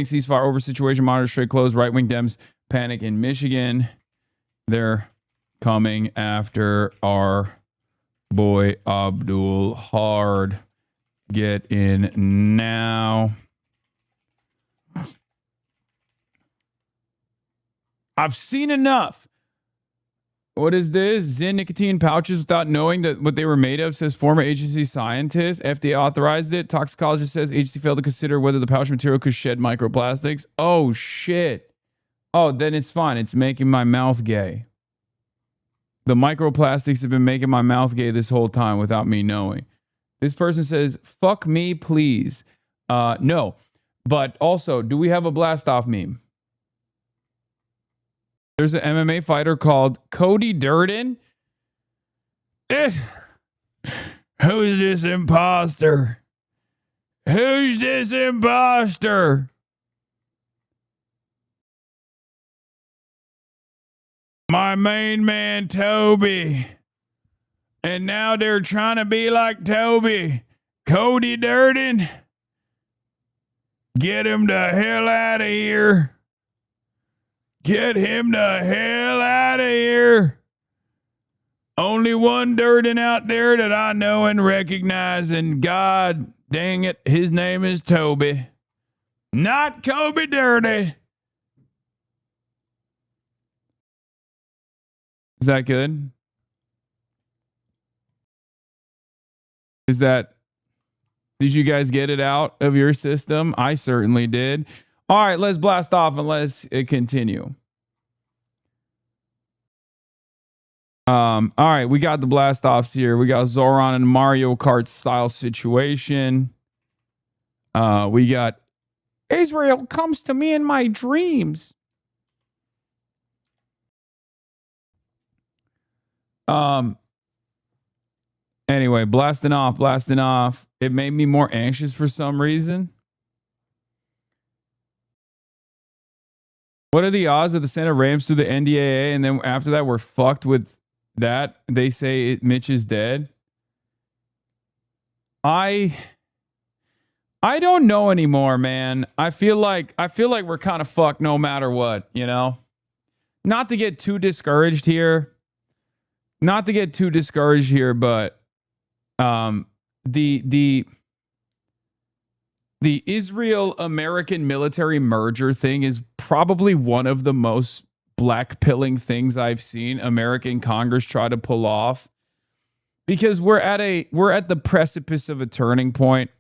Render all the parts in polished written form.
ceasefire over situation. Monitor straight closed. Right-wing Dems panic in Michigan. They're coming after our boy Abdul hard. Get in now. I've seen enough. What is this? Zyn nicotine pouches without knowing that what they were made of, says former agency scientist. FDA authorized it. Toxicologist says agency failed to consider whether the pouch material could shed microplastics. Oh, shit. Oh, then it's fine. It's making my mouth gay. The microplastics have been making my mouth gay this whole time without me knowing. This person says, fuck me, please. No. But also, do we have a blast off meme? There's an MMA fighter called Cody Durden. Who's this imposter? Who's this imposter? My main man, Toby. And now they're trying to be like Toby. Cody Durden. Get him the hell out of here. Get him the hell out of here. Only one Durden out there that I know and recognize, and God dang it, his name is Toby. Not Kobe Dirty. Is that good? Did you guys get it out of your system? I certainly did. All right, let's blast off and let's continue. All right, we got the blast offs here. We got Zoran and Mario Kart style situation. We got Israel comes to me in my dreams. Anyway, blasting off. It made me more anxious for some reason. What are the odds that the Senate rams through the NDAA and then after that we're fucked with that? They say Mitch is dead. I don't know anymore, man. I feel like we're kind of fucked no matter what, you know? Not to get too discouraged here. But the Israel-American military merger thing is probably one of the most black-pilling things I've seen American Congress try to pull off. Because we're at the precipice of a turning point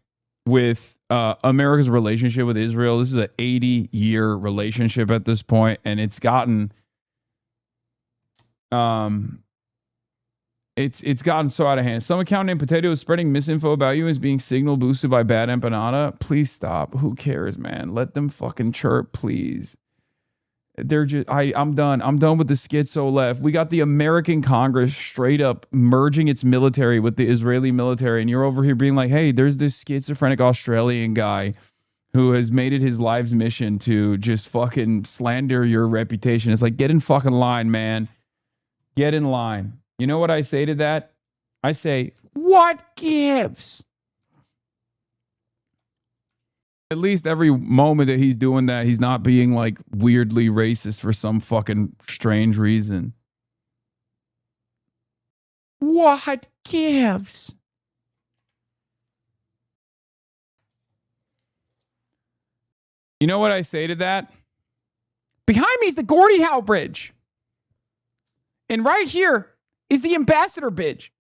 with America's relationship with Israel. This is an 80-year relationship at this point, and it's gotten it's gotten so out of hand. Some account named Potato is spreading misinfo about you as being signal boosted by Bad Empanada. Please stop. Who cares, man? Let them fucking chirp, please. They're just I'm done. I'm done with the schizo left. We got the American Congress straight up merging its military with the Israeli military, and you're over here being like, hey, there's this schizophrenic Australian guy who has made it his life's mission to just fucking slander your reputation. It's like, get in fucking line, man. Get in line. You know what I say to that? I say, what gives? At least every moment that he's doing that, he's not being like weirdly racist for some fucking strange reason. What gives? You know what I say to that? Behind me is the Gordie Howe Bridge. And right here is the Ambassador Bridge.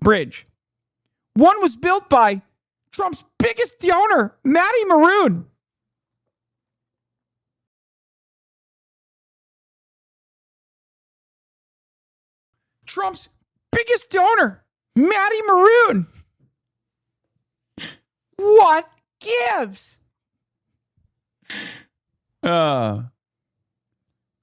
One was built by Trump's biggest donor, Matty Maroon. Trump's biggest donor, Matty Maroon. What gives?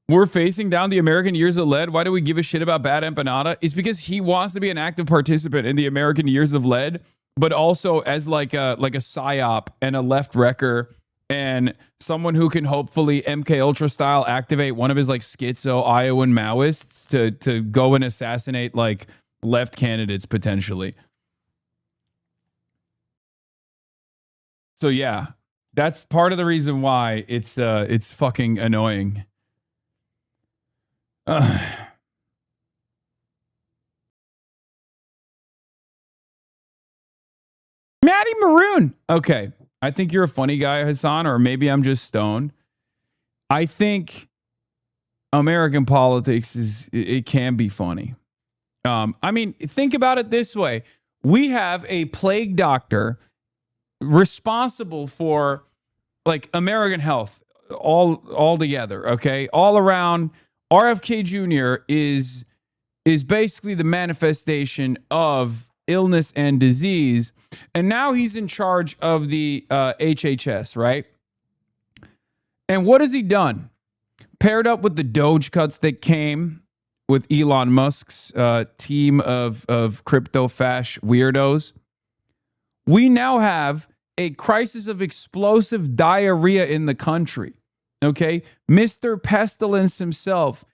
We're facing down the American years of lead. Why do we give a shit about Bad Empanada? It's because he wants to be an active participant in the American years of lead, but also as like a psyop and a left wrecker and someone who can hopefully MK Ultra style activate one of his like schizo Iowan Maoists to go and assassinate like left candidates potentially. So yeah, That's part of the reason why it's fucking annoying. Maddie Maroon. Okay. I think you're a funny guy, Hasan, or maybe I'm just stoned. I think American politics it can be funny. I mean, think about it this way. We have a plague doctor responsible for like American health all together, okay? All around. RFK Jr. is basically the manifestation of illness and disease. And now he's in charge of the HHS, right? And what has he done? Paired up with the Doge cuts that came with Elon Musk's team of crypto fash weirdos, we now have a crisis of explosive diarrhea in the country. Okay? Mr. Pestilence himself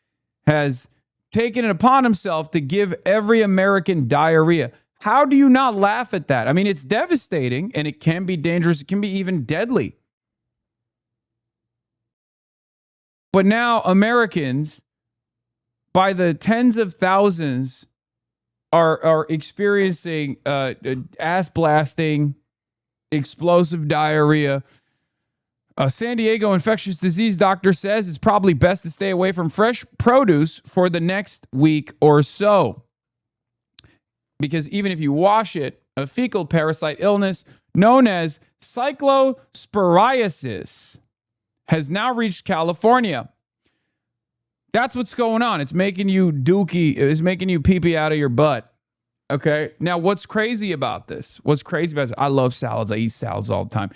has taken it upon himself to give every American diarrhea. How do you not laugh at that? I mean, it's devastating and it can be dangerous. It can be even deadly. But now Americans, by the tens of thousands, are experiencing ass blasting, explosive diarrhea. A San Diego infectious disease doctor says it's probably best to stay away from fresh produce for the next week or so. Because even if you wash it, a fecal parasite illness known as cyclosporiasis has now reached California. That's what's going on. It's making you dookie. It's making you pee-pee out of your butt. Okay. Now, what's crazy about this? What's crazy about this? I love salads. I eat salads all the time.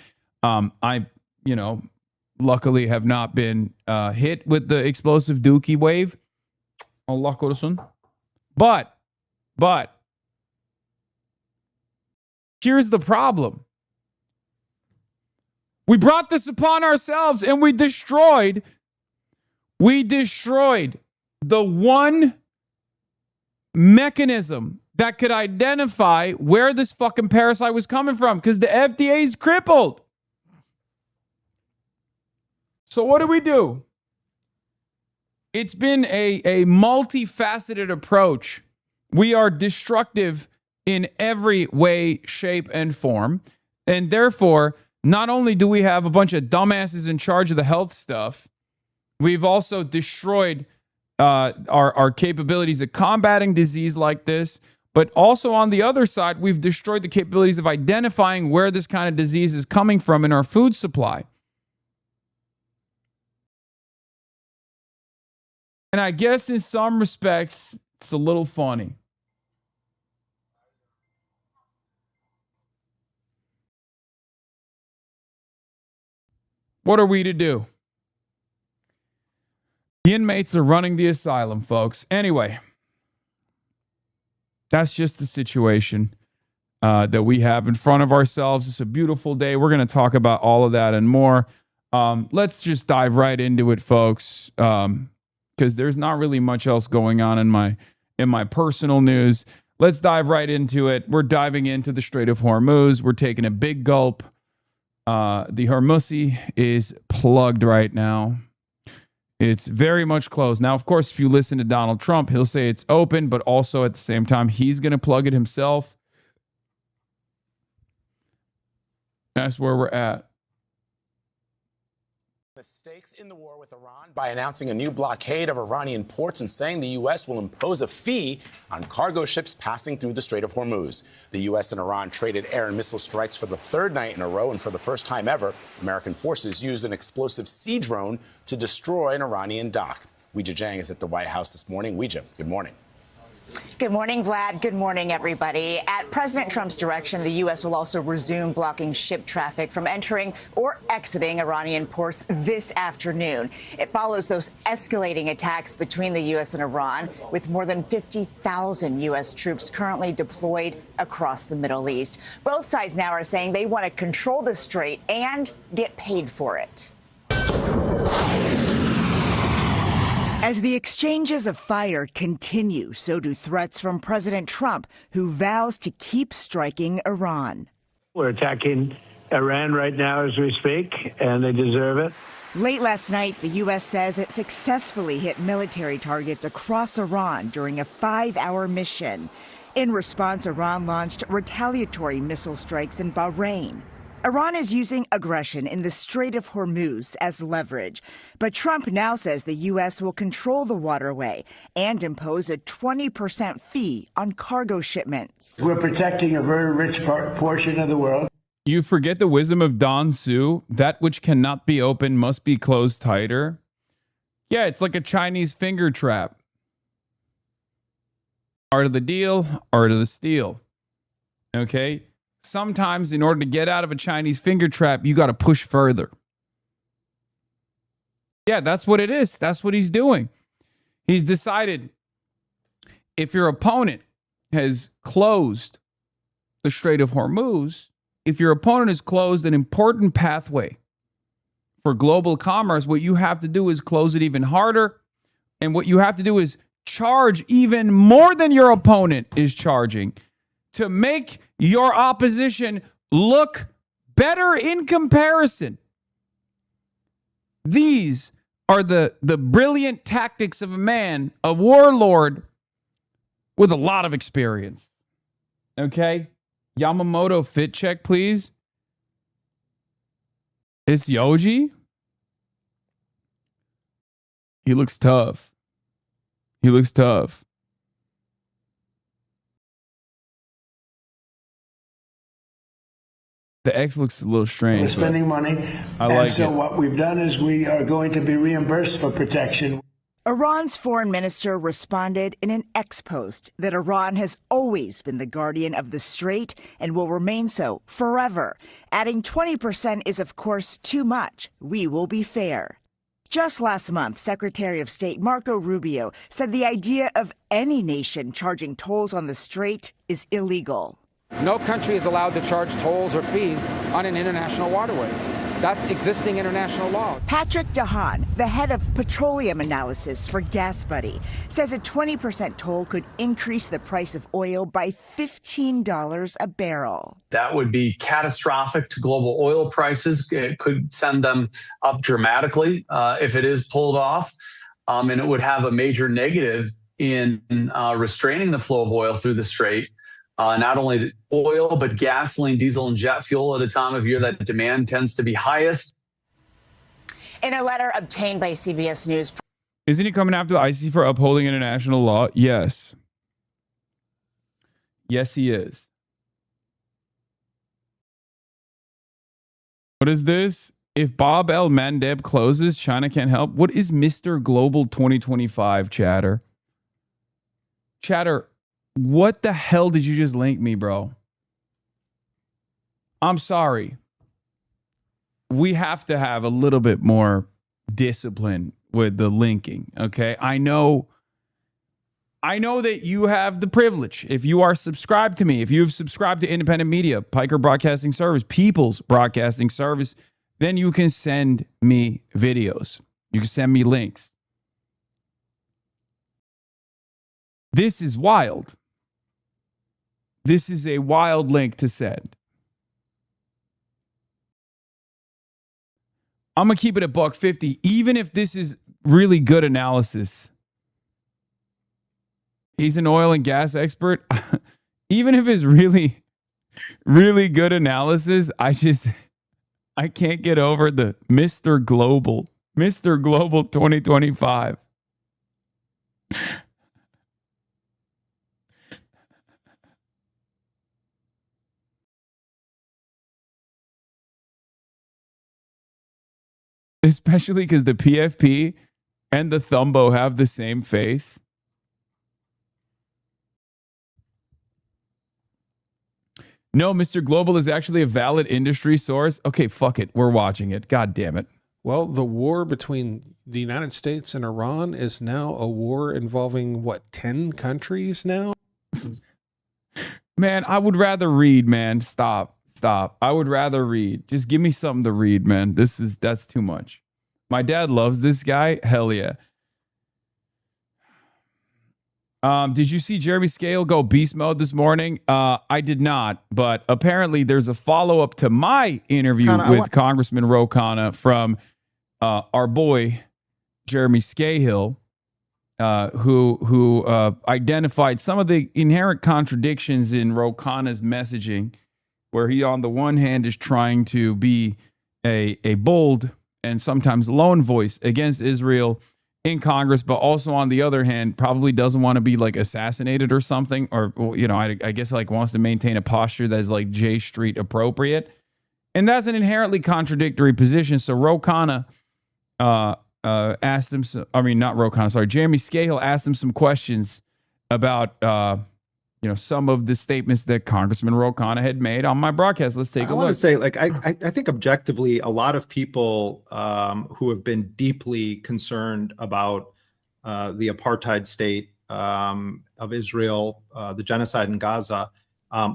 Luckily have not been hit with the explosive dookie wave. Allah korusun. But here's the problem. We brought this upon ourselves and we destroyed the one mechanism that could identify where this fucking parasite was coming from because the FDA is crippled. So what do? It's been a multifaceted approach. We are destructive in every way, shape, and form. And therefore, not only do we have a bunch of dumbasses in charge of the health stuff, we've also destroyed our capabilities of combating disease like this. But also on the other side, we've destroyed the capabilities of identifying where this kind of disease is coming from in our food supply. And I guess in some respects, it's a little funny. What are we to do? The inmates are running the asylum, folks. Anyway, that's just the situation that we have in front of ourselves. It's a beautiful day. We're going to talk about all of that and more. Let's just dive right into it, folks, because there's not really much else going on in my personal news. Let's dive right into it. We're diving into the Strait of Hormuz. We're taking a big gulp. The Hormuzzi is plugged right now. It's very much closed. Now, of course, if you listen to Donald Trump, he'll say it's open, but also at the same time, he's going to plug it himself. That's where we're at. The stakes in the war with Iran by announcing a new blockade of Iranian ports and saying the U.S. will impose a fee on cargo ships passing through the Strait of Hormuz. The U.S. and Iran traded air and missile strikes for the third night in a row, and for the first time ever, American forces used an explosive sea drone to destroy an Iranian dock. Weijia Jiang is at the White House this morning. Weijia, good morning. Good morning, Vlad. Good morning, everybody. At President Trump's direction, the U.S. will also resume blocking ship traffic from entering or exiting Iranian ports this afternoon. It follows those escalating attacks between the U.S. and Iran, with more than 50,000 U.S. troops currently deployed across the Middle East. Both sides now are saying they want to control the strait and get paid for it. As the exchanges of fire continue, so do threats from President Trump, who vows to keep striking Iran. We're attacking Iran right now as we speak, and they deserve it. Late last night, the U.S. says it successfully hit military targets across Iran during a 5-hour mission. In response, Iran launched retaliatory missile strikes in Bahrain. Iran is using aggression in the Strait of Hormuz as leverage, but Trump now says the U.S. will control the waterway and impose a 20% fee on cargo shipments. We're protecting a very rich portion of the world. You forget the wisdom of Don Su. That which cannot be opened must be closed tighter. Yeah, it's like a Chinese finger trap. Art of the deal, art of the steal. Okay? Sometimes in order to get out of a Chinese finger trap, you got to push further. Yeah, that's what it is. That's what he's doing. He's decided if your opponent has closed the Strait of Hormuz, if your opponent has closed an important pathway for global commerce, what you have to do is close it even harder. And what you have to do is charge even more than your opponent is charging to make your opposition look better in comparison. These are the brilliant tactics of a man, a warlord with a lot of experience. Okay? Yamamoto fit check, please. It's Yoji. He looks tough. He looks tough. The X looks a little strange. We're spending money. And so what we've done is we are going to be reimbursed for protection. Iran's foreign minister responded in an X post that Iran has always been the guardian of the strait and will remain so forever, adding 20% is, of course, too much. We will be fair. Just last month, Secretary of State Marco Rubio said the idea of any nation charging tolls on the strait is illegal. No country is allowed to charge tolls or fees on an international waterway. That's existing international law. Patrick DeHaan, the head of petroleum analysis for GasBuddy, says a 20% toll could increase the price of oil by $15 a barrel. That would be catastrophic to global oil prices. It could send them up dramatically if it is pulled off. And it would have a major negative in restraining the flow of oil through the strait. Not only oil, but gasoline, diesel, and jet fuel at a time of year that demand tends to be highest. In a letter obtained by CBS News. Isn't he coming after the IC for upholding international law? Yes. Yes, he is. What is this? If Bob El Mandeb closes, China can't help. What is Mr. Global 2025, chatter? Chatter. What the hell did you just link me, bro? I'm sorry. We have to have a little bit more discipline with the linking, okay? I know that you have the privilege. If you are subscribed to me, if you've subscribed to independent media, Piker Broadcasting Service, People's Broadcasting Service, then you can send me videos. You can send me links. This is wild. This is a wild link to send. I'm going to keep it at $1.50, even if this is really good analysis. He's an oil and gas expert. Even if it's really, really good analysis, I can't get over the Mr. Global 2025. Especially because the PFP and the Thumbo have the same face. No, Mr. Global is actually a valid industry source. Okay, fuck it. We're watching it. God damn it. Well, the war between the United States and Iran is now a war involving, 10 countries now? Man, I would rather read, man. Stop. I would rather read. Just give me something to read, man. That's too much. My dad loves this guy. Hell yeah. Did you see Jeremy Scale go beast mode this morning? I did not, but apparently there's a follow-up to my interview with Congressman Ro Khanna from our boy Jeremy Scahill, who identified some of the inherent contradictions in Ro Khanna's messaging, where he on the one hand is trying to be a bold and sometimes lone voice against Israel in Congress, but also on the other hand, probably doesn't want to be like assassinated or something, or, you know, I guess like wants to maintain a posture that is like J Street appropriate. And that's an inherently contradictory position. So Ro Khanna asked him, Jeremy Scahill asked him some questions about, some of the statements that Congressman Ro Khanna had made on my broadcast. Let's take a look. I want to say, I think objectively, a lot of people who have been deeply concerned about the apartheid state of Israel, the genocide in Gaza,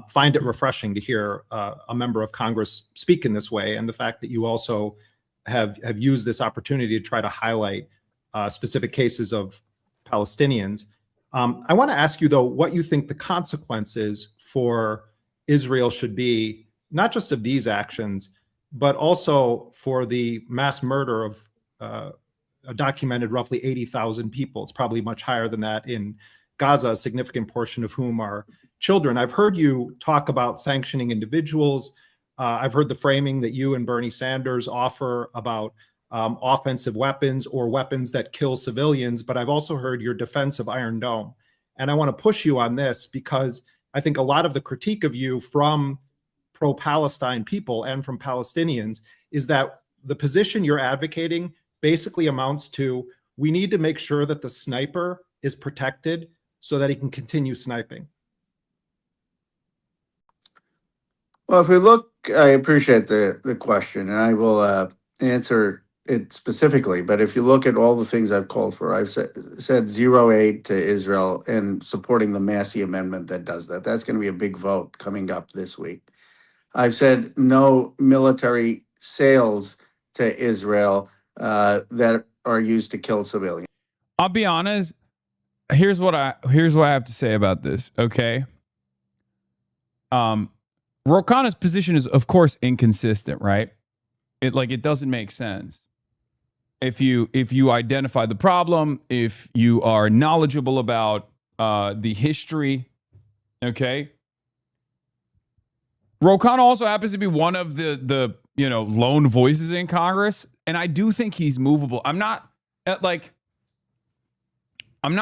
find it refreshing to hear a member of Congress speak in this way, and the fact that you also have used this opportunity to try to highlight specific cases of Palestinians. I want to ask you, though, what you think the consequences for Israel should be, not just of these actions, but also for the mass murder of a documented roughly 80,000 people. It's probably much higher than that in Gaza, a significant portion of whom are children. I've heard you talk about sanctioning individuals. I've heard the framing that you and Bernie Sanders offer about offensive weapons or weapons that kill civilians, but I've also heard your defense of Iron Dome. And I want to push you on this because I think a lot of the critique of you from pro-Palestine people and from Palestinians is that the position you're advocating basically amounts to, we need to make sure that the sniper is protected so that he can continue sniping. Well, if we look, I appreciate the question, and I will answer it specifically, but if you look at all the things I've called for, I've said zero aid to Israel and supporting the Massey Amendment that does that. That's going to be a big vote coming up this week. I've said no military sales to Israel that are used to kill civilians. I'll be honest. Here's what I have to say about this. Okay. Ro Khanna's position is, of course, inconsistent, right? It doesn't make sense. If you identify the problem, if you are knowledgeable about the history, okay. Ro Khanna also happens to be one of the lone voices in Congress, and I do think he's movable. I'm not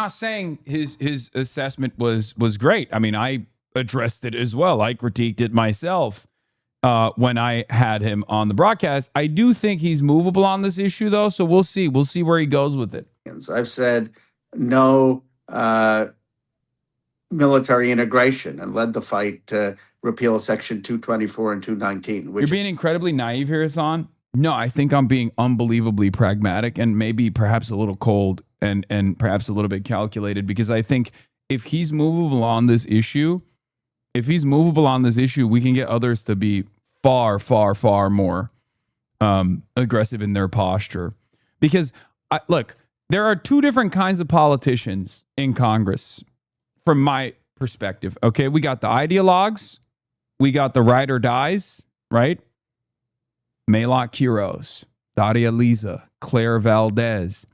saying his assessment was great. I mean, I addressed it as well. I critiqued it myself when I had him on the broadcast. I do think he's movable on this issue, though, so we'll see. We'll see where he goes with it. I've said no military integration and led the fight to repeal Section 224 and 219. You're being incredibly naive here, Hasan. No, I think I'm being unbelievably pragmatic and maybe perhaps a little cold and perhaps a little bit calculated, because I think if he's movable on this issue, we can get others to be far, far, far more aggressive in their posture. Because, look, there are two different kinds of politicians in Congress from my perspective. Okay, we got the ideologues, we got the ride or dies, right? Maylot Quiros, Daria Liza, Claire Valdez,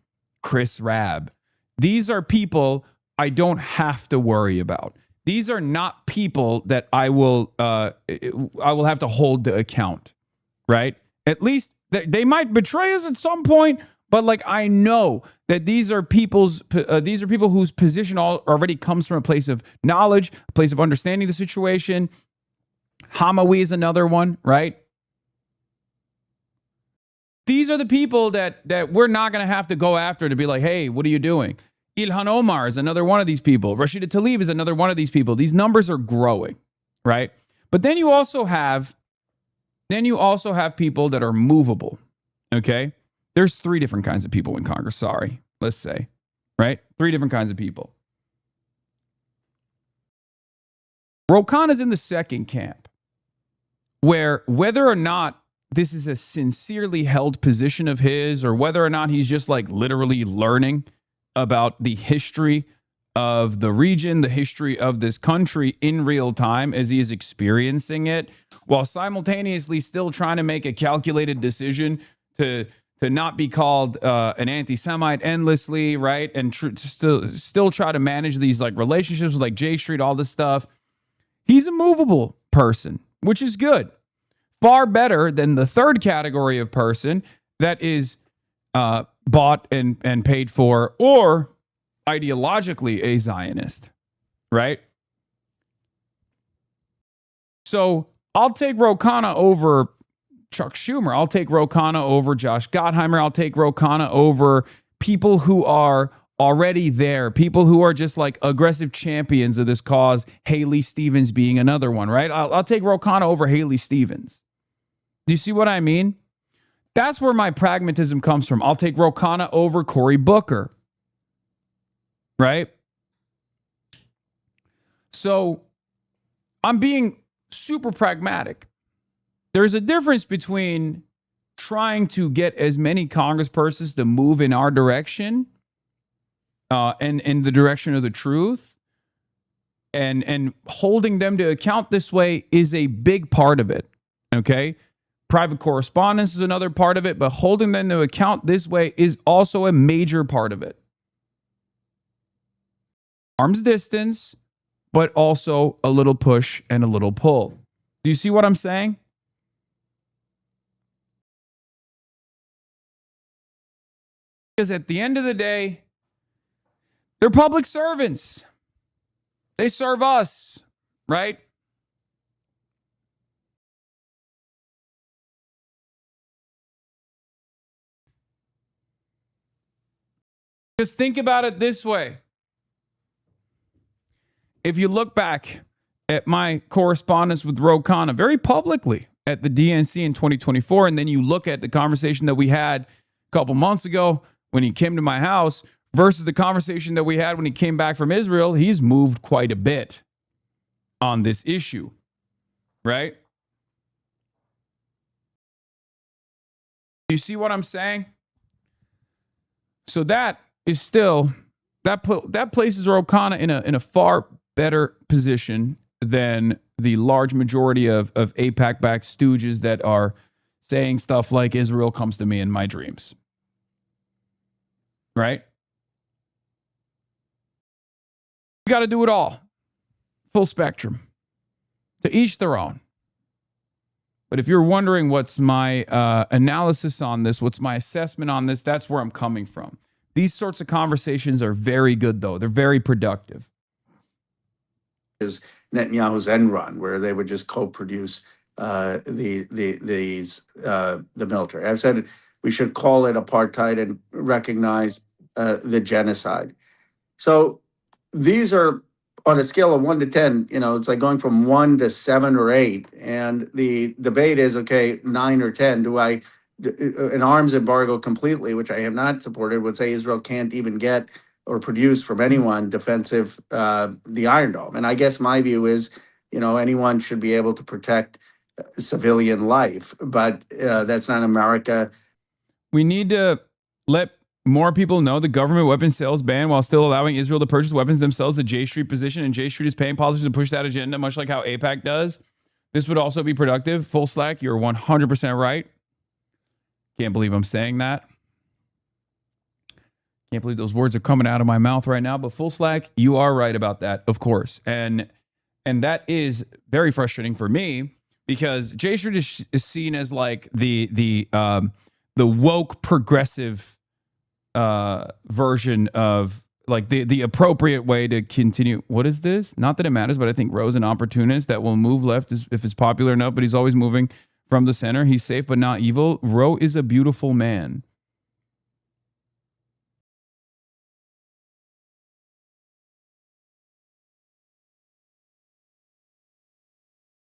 Chris Rabb. These are people I don't have to worry about. These are not people that I will have to hold to account, right? At least they might betray us at some point, but I know that these are people whose position already comes from a place of knowledge, a place of understanding the situation. Hamawi is another one, right? These are the people that we're not going to have to go after to be like, hey, what are you doing? Ilhan Omar is another one of these people. Rashida Tlaib is another one of these people. These numbers are growing, right? But then you also have people that are movable, okay? There's three different kinds of people in Congress, let's say, right? Three different kinds of people. Ro Khanna is in the second camp, where whether or not this is a sincerely held position of his, or whether or not he's just literally learning about the history of the region, the history of this country in real time as he is experiencing it, while simultaneously still trying to make a calculated decision to not be called an anti-Semite endlessly, right? And still try to manage these like relationships with like J Street, all this stuff. He's a movable person, which is good. Far better than the third category of person that is bought and paid for or ideologically a Zionist, right? So I'll take Ro Khanna over Chuck Schumer. I'll take Ro Khanna over Josh Gottheimer. I'll take Ro Khanna over people who are already there, people who are just like aggressive champions of this cause, Haley Stevens being another one, right? I'll take Ro Khanna over Haley Stevens. Do you see what I mean? That's where my pragmatism comes from. I'll take Ro Khanna over Cory Booker. Right? So I'm being super pragmatic. There's a difference between trying to get as many congresspersons to move in our direction and in the direction of the truth and holding them to account this way is a big part of it. Okay? Private correspondence is another part of it, but holding them to account this way is also a major part of it. Arm's distance, but also a little push and a little pull. Do you see what I'm saying? Because at the end of the day, they're public servants. They serve us, right? Just think about it this way. If you look back at my correspondence with Ro Khanna very publicly at the DNC in 2024, and then you look at the conversation that we had a couple months ago when he came to my house versus the conversation that we had when he came back from Israel, he's moved quite a bit on this issue, right? You see what I'm saying? So that is still, that places Ro Khanna in a far better position than the large majority of AIPAC-backed stooges that are saying stuff like Israel comes to me in my dreams. Right? You got to do it all. Full spectrum. To each their own. But if you're wondering what's my analysis on this, what's my assessment on this, that's where I'm coming from. These sorts of conversations are very good, though. They're very productive. Is Netanyahu's end run, where they would just co-produce the military. I've said we should call it apartheid and recognize the genocide. So these are on a scale of 1 to 10. You know, it's like going from 1 to 7 or 8, and the debate is okay, 9 or 10. Do I an arms embargo completely, which I have not supported, would say Israel can't even get or produce from anyone defensive, the Iron Dome. And I guess my view is, you know, anyone should be able to protect civilian life, but that's not America. We need to let more people know the government weapons sales ban while still allowing Israel to purchase weapons themselves, the J Street position, and J Street is paying politicians to push that agenda, much like how AIPAC does. This would also be productive. Full slack, you're 100% right. Can't believe I'm saying that. Can't believe those words are coming out of my mouth right now, but full slack, you are right about that, of course. And that is very frustrating for me because J Street is seen as like the woke progressive version of like the appropriate way to continue. What is this? Not that it matters, but I think Roe's an opportunist that will move left if it's popular enough, but he's always moving from the center. He's safe but not evil. Roe is a beautiful man.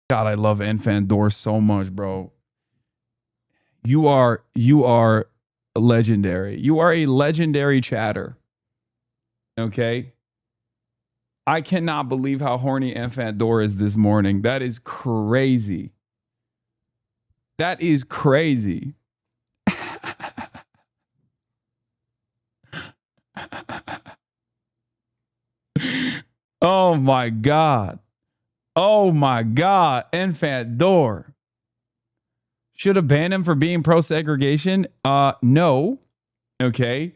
God, I love Enfant Door so much, bro. You are legendary. You are a legendary chatter. Okay? I cannot believe how horny Enfant Door is this morning. That is crazy. That is crazy. Oh my God. Oh my God. Enfant Door. Should have banned him for being pro-segregation? No. Okay.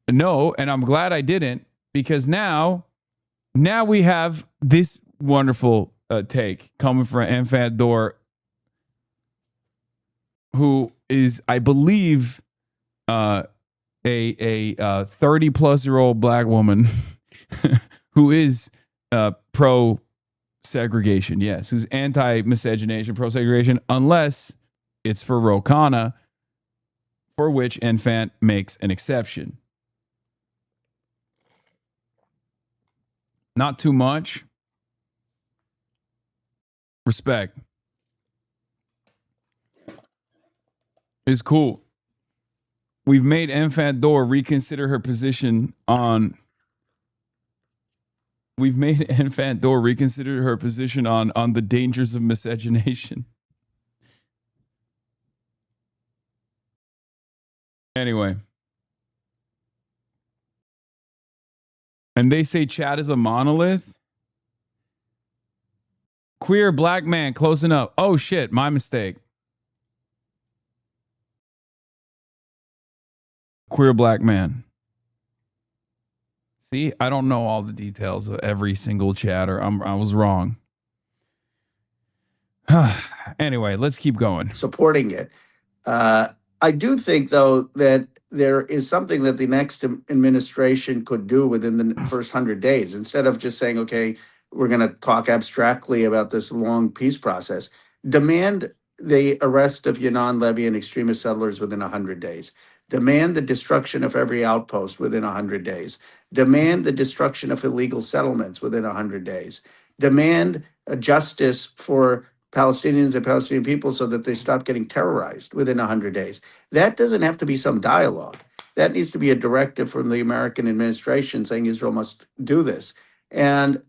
No, and I'm glad I didn't, because now we have this wonderful take coming from Enfant Door, who is, I believe, a 30-plus-year-old black woman who is pro segregation, yes, who's anti-miscegenation, pro-segregation, unless it's for Ro Khanna, for which Enfant makes an exception. Not too much. Respect. It's cool. We've made Enfant Door reconsider her position on the dangers of miscegenation. Anyway. And they say Chad is a monolith. Queer black man, closing up. Oh shit, my mistake. Queer black man. See, I don't know all the details of every single chatter. I was wrong. Anyway, let's keep going. Supporting it. I do think, though, that there is something that the next administration could do within the first 100 days. Instead of just saying, okay, we're going to talk abstractly about this long peace process, demand the arrest of Yonah Levy and extremist settlers within 100 days. Demand the destruction of every outpost within 100 days. Demand the destruction of illegal settlements within 100 days. Demand a justice for Palestinians and Palestinian people so that they stop getting terrorized within 100 days. That doesn't have to be some dialogue. That needs to be a directive from the American administration saying Israel must do this. And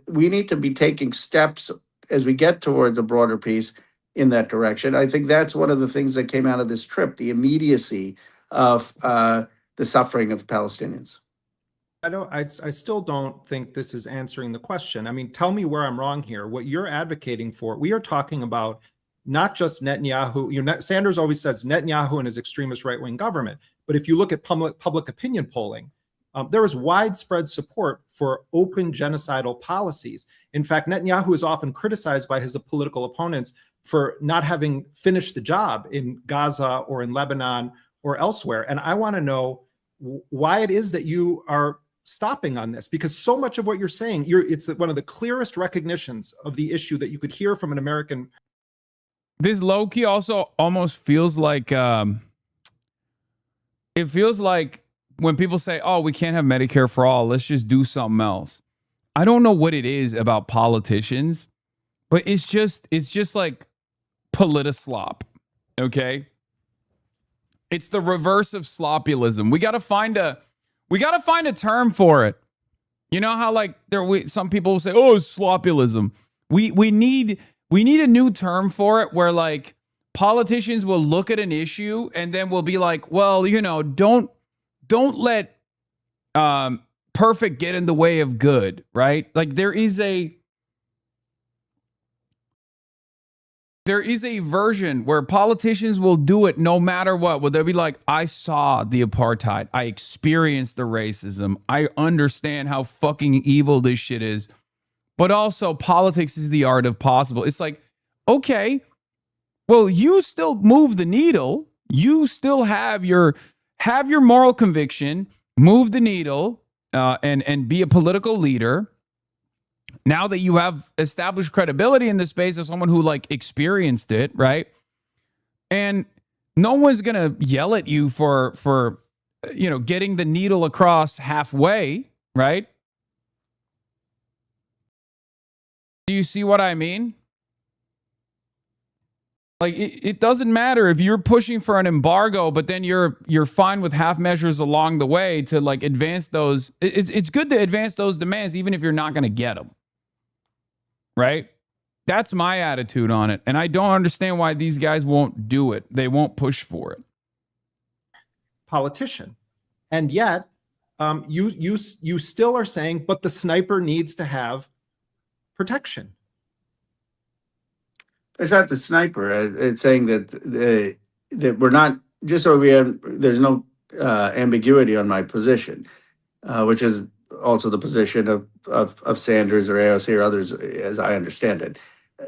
we need to be taking steps as we get towards a broader peace in that direction. I think that's one of the things that came out of this trip, the immediacy of the suffering of Palestinians. I still don't think this is answering the question. I mean, tell me where I'm wrong here. What you're advocating for, we are talking about not just Netanyahu. Sanders always says Netanyahu and his extremist right-wing government. But if you look at public opinion polling, there is widespread support for open genocidal policies. In fact, Netanyahu is often criticized by his political opponents for not having finished the job in Gaza or in Lebanon or elsewhere. And I want to know why it is that you are stopping on this, because so much of what you're saying, it's one of the clearest recognitions of the issue that you could hear from an American. This low-key also almost feels like, it feels like when people say, oh, we can't have Medicare for all, let's just do something else. I don't know what it is about politicians, but it's just like politislop, okay? It's the reverse of sloppyism. We got to find a term for it. You know how like some people will say, "Oh, it's sloppyism." We need a new term for it where like politicians will look at an issue and then we'll be like, "Well, don't let perfect get in the way of good," right? Like there is a version where politicians will do it no matter what. Well, they'll be like, I saw the apartheid. I experienced the racism. I understand how fucking evil this shit is. But also, politics is the art of possible. It's like, okay, well, you still move the needle. You still have your moral conviction, move the needle, and be a political leader. Now that you have established credibility in this space as someone who like experienced it, right? And no one's going to yell at you for getting the needle across halfway, right? Do you see what I mean? Like it doesn't matter if you're pushing for an embargo, but then you're fine with half measures along the way to like advance those. It's good to advance those demands even if you're not going to get them. Right? That's my attitude on it. And I don't understand why these guys won't do it. They won't push for it. Politician. And yet, you still are saying, but the sniper needs to have protection. It's not the sniper. It's saying that that we're not, just so there's no ambiguity on my position, which is also the position of Sanders or AOC or others, as I understand it.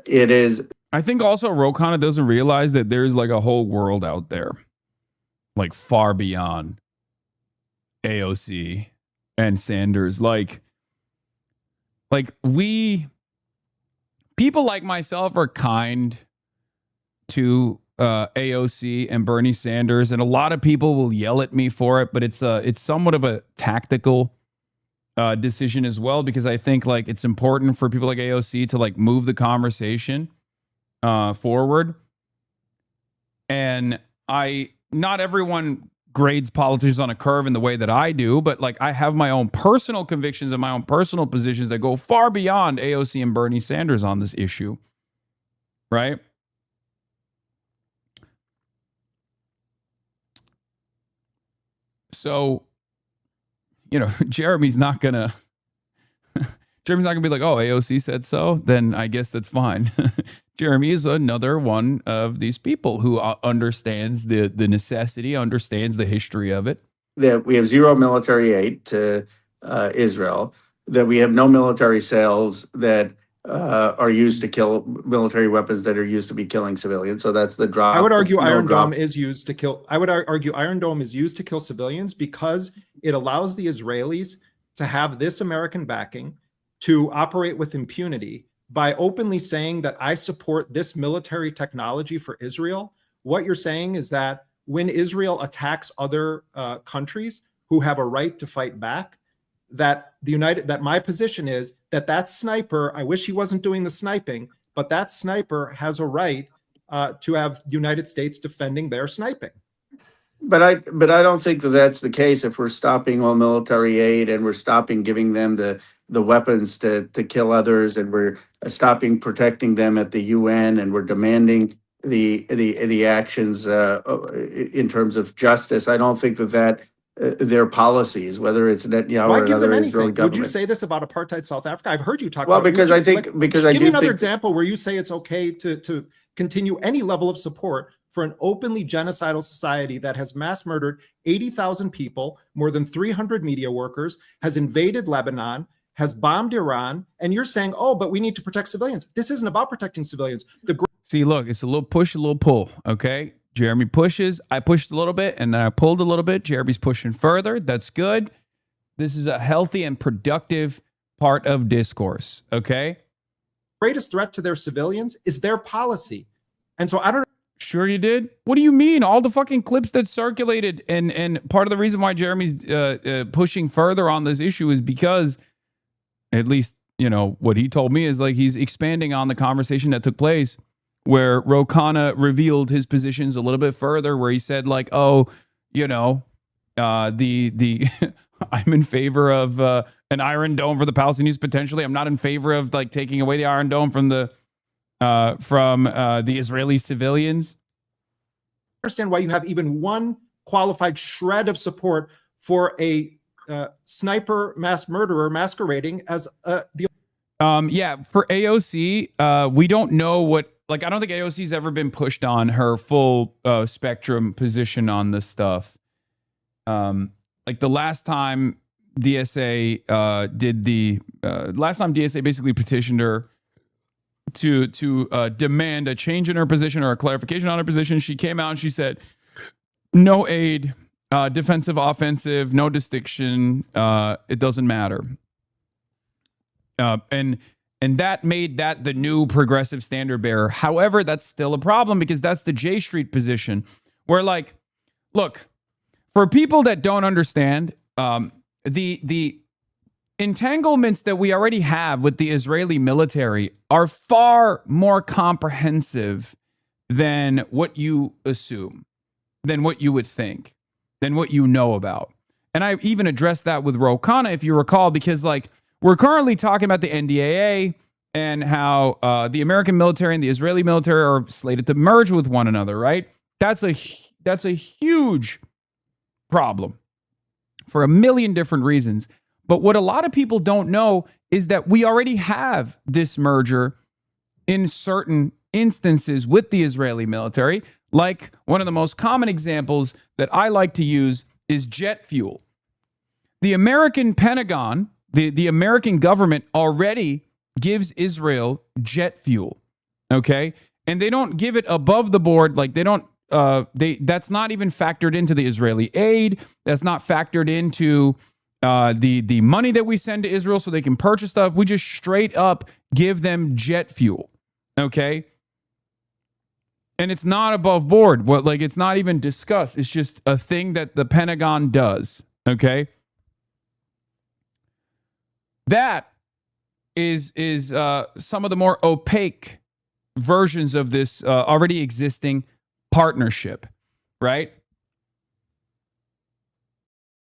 It is. I think also Ro Khanna doesn't realize that there's like a whole world out there, like far beyond AOC and Sanders. Like people like myself are kind to AOC and Bernie Sanders, and a lot of people will yell at me for it, but it's somewhat of a tactical decision as well, because I think like it's important for people like AOC to like move the conversation forward. And not everyone grades politicians on a curve in the way that I do, but like I have my own personal convictions and my own personal positions that go far beyond AOC and Bernie Sanders on this issue, right? So, you know, Jeremy's not gonna be like, oh, AOC said so, then I guess that's fine. Jeremy is another one of these people who understands the necessity, understands the history of it. That we have zero military aid to Israel, that we have no military sales that are used to kill, military weapons that are used to be killing civilians. So that's the drop. I would argue Iron Dome is used to kill. I would argue Iron Dome is used to kill civilians because it allows the Israelis to have this American backing to operate with impunity by openly saying that I support this military technology for Israel. What you're saying is that when Israel attacks other countries who have a right to fight back, that my position is that sniper, I wish he wasn't doing the sniping, but that sniper has a right to have the United States defending their sniping. But I don't think that that's the case if we're stopping all military aid and we're stopping giving them the weapons to kill others, and we're stopping protecting them at the UN, and we're demanding the actions in terms of justice. I don't think that their policies, whether it's Netanyahu or another Israeli government. Would you say this about apartheid South Africa? I've heard you talk well, about because I think because I do give me another think example where you say it's okay to continue any level of support for an openly genocidal society that has mass murdered 80,000 people, more than 300 media workers, has invaded Lebanon, has bombed Iran, and you're saying, oh, but we need to protect civilians. This isn't about protecting civilians. See, look, it's a little push, a little pull, okay? Jeremy pushes, I pushed a little bit, and then I pulled a little bit. Jeremy's pushing further. That's good. This is a healthy and productive part of discourse, okay? Greatest threat to their civilians is their policy. And so I don't. Sure you did? What do you mean? All the fucking clips that circulated, and part of the reason why Jeremy's pushing further on this issue is because, at least, you know, what he told me is like he's expanding on the conversation that took place where Ro Khanna revealed his positions a little bit further, where he said like, oh, you know, the I'm in favor of an Iron Dome for the Palestinians potentially. I'm not in favor of like taking away the Iron Dome from the Israeli civilians. I understand why you have even one qualified shred of support for a sniper mass murderer masquerading as yeah, for AOC, we don't know what, like, I don't think AOC's ever been pushed on her full spectrum position on this stuff. Like the last time DSA last time DSA basically petitioned her to demand a change in her position or a clarification on her position, she came out and she said, no aid, defensive, offensive, no distinction, it doesn't matter. And that made that the new progressive standard bearer. However, that's still a problem because that's the J Street position where, like, look, for people that don't understand, the entanglements that we already have with the Israeli military are far more comprehensive than what you assume, than what you would think, than what you know about. And I even addressed that with Ro Khanna, if you recall, because, like, we're currently talking about the NDAA and how the American military and the Israeli military are slated to merge with one another, right? That's a huge problem for a million different reasons. But what a lot of people don't know is that we already have this merger in certain instances with the Israeli military. Like one of the most common examples that I like to use is jet fuel. The American Pentagon, the American government already gives Israel jet fuel. Okay. And they don't give it above the board. Like they don't, that's not even factored into the Israeli aid. That's not factored into the money that we send to Israel so they can purchase stuff. We just straight up give them jet fuel. Okay. And it's not above board. What, like, it's not even discussed. It's just a thing that the Pentagon does. Okay. That is some of the more opaque versions of this already existing partnership, right?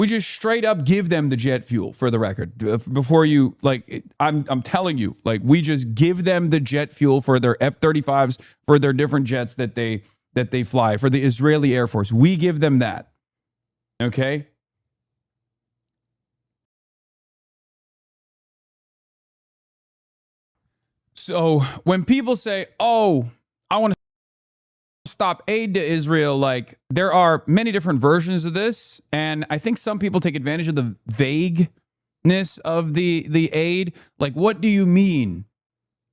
We just straight up give them the jet fuel, for the record. Before you, like, I'm telling you, like, we just give them the jet fuel for their F-35s, for their different jets that they fly, for the Israeli Air Force. We give them that. Okay? So when people say, oh, I want to stop aid to Israel, like, there are many different versions of this, and I think some people take advantage of the vagueness of the aid. Like, what do you mean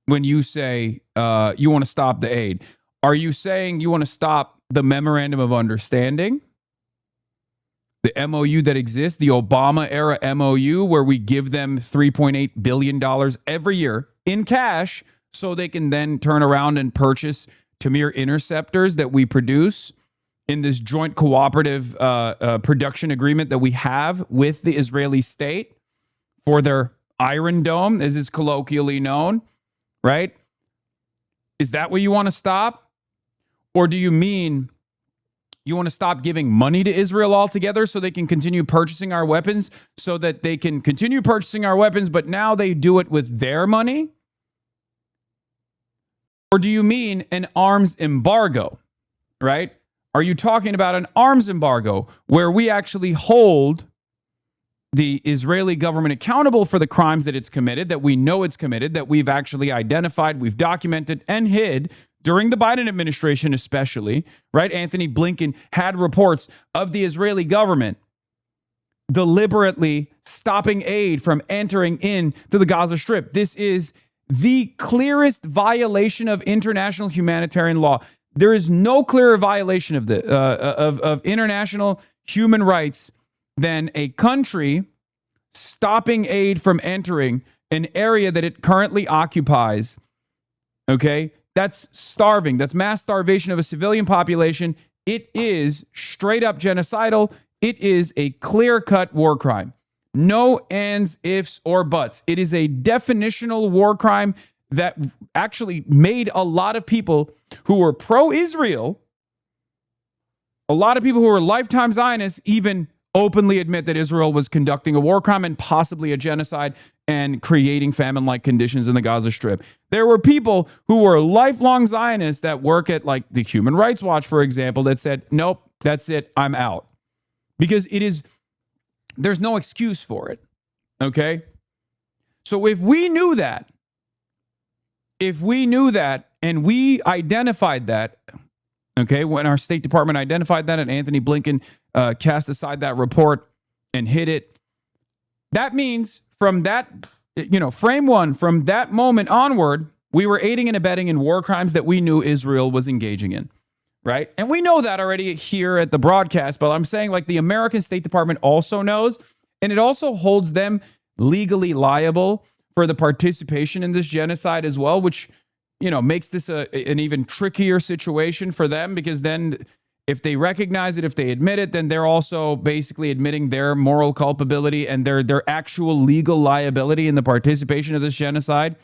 when you say you want to stop the aid? Are you saying you want to stop the memorandum of understanding, the MOU that exists, the Obama era MOU, where we give them $3.8 billion every year in cash so they can then turn around and purchase Tamir interceptors that we produce in this joint cooperative production agreement that we have with the Israeli state for their Iron Dome, as is colloquially known, right? Is that what you want to stop? Or do you mean you want to stop giving money to Israel altogether so they can continue purchasing our weapons, so that they can continue purchasing our weapons, but now they do it with their money? Or do you mean an arms embargo, right? Are you talking about an arms embargo where we actually hold the Israeli government accountable for the crimes that it's committed, that we know it's committed, that we've actually identified, we've documented and hid during the Biden administration especially, right? Anthony Blinken had reports of the Israeli government deliberately stopping aid from entering into the Gaza Strip. This is the clearest violation of international humanitarian law. There is no clearer violation of of international human rights than a country stopping aid from entering an area that it currently occupies. Okay? That's starving. That's mass starvation of a civilian population. It is straight up genocidal. It is a clear-cut war crime. No ands, ifs, or buts. It is a definitional war crime that actually made a lot of people who were pro-Israel, a lot of people who were lifetime Zionists, even openly admit that Israel was conducting a war crime and possibly a genocide and creating famine-like conditions in the Gaza Strip. There were people who were lifelong Zionists that work at, like, the Human Rights Watch, for example, that said, nope, that's it, I'm out. Because there's no excuse for it, okay? So if we knew that and we identified that, okay, when our State Department identified that and Anthony Blinken cast aside that report and hid it, that means from that, frame one, from that moment onward, we were aiding and abetting in war crimes that we knew Israel was engaging in. Right? And we know that already here at the broadcast, but I'm saying, like, the American State Department also knows, and it also holds them legally liable for the participation in this genocide as well, which, makes this an even trickier situation for them, because then if they recognize it, if they admit it, then they're also basically admitting their moral culpability and their actual legal liability in the participation of this genocide.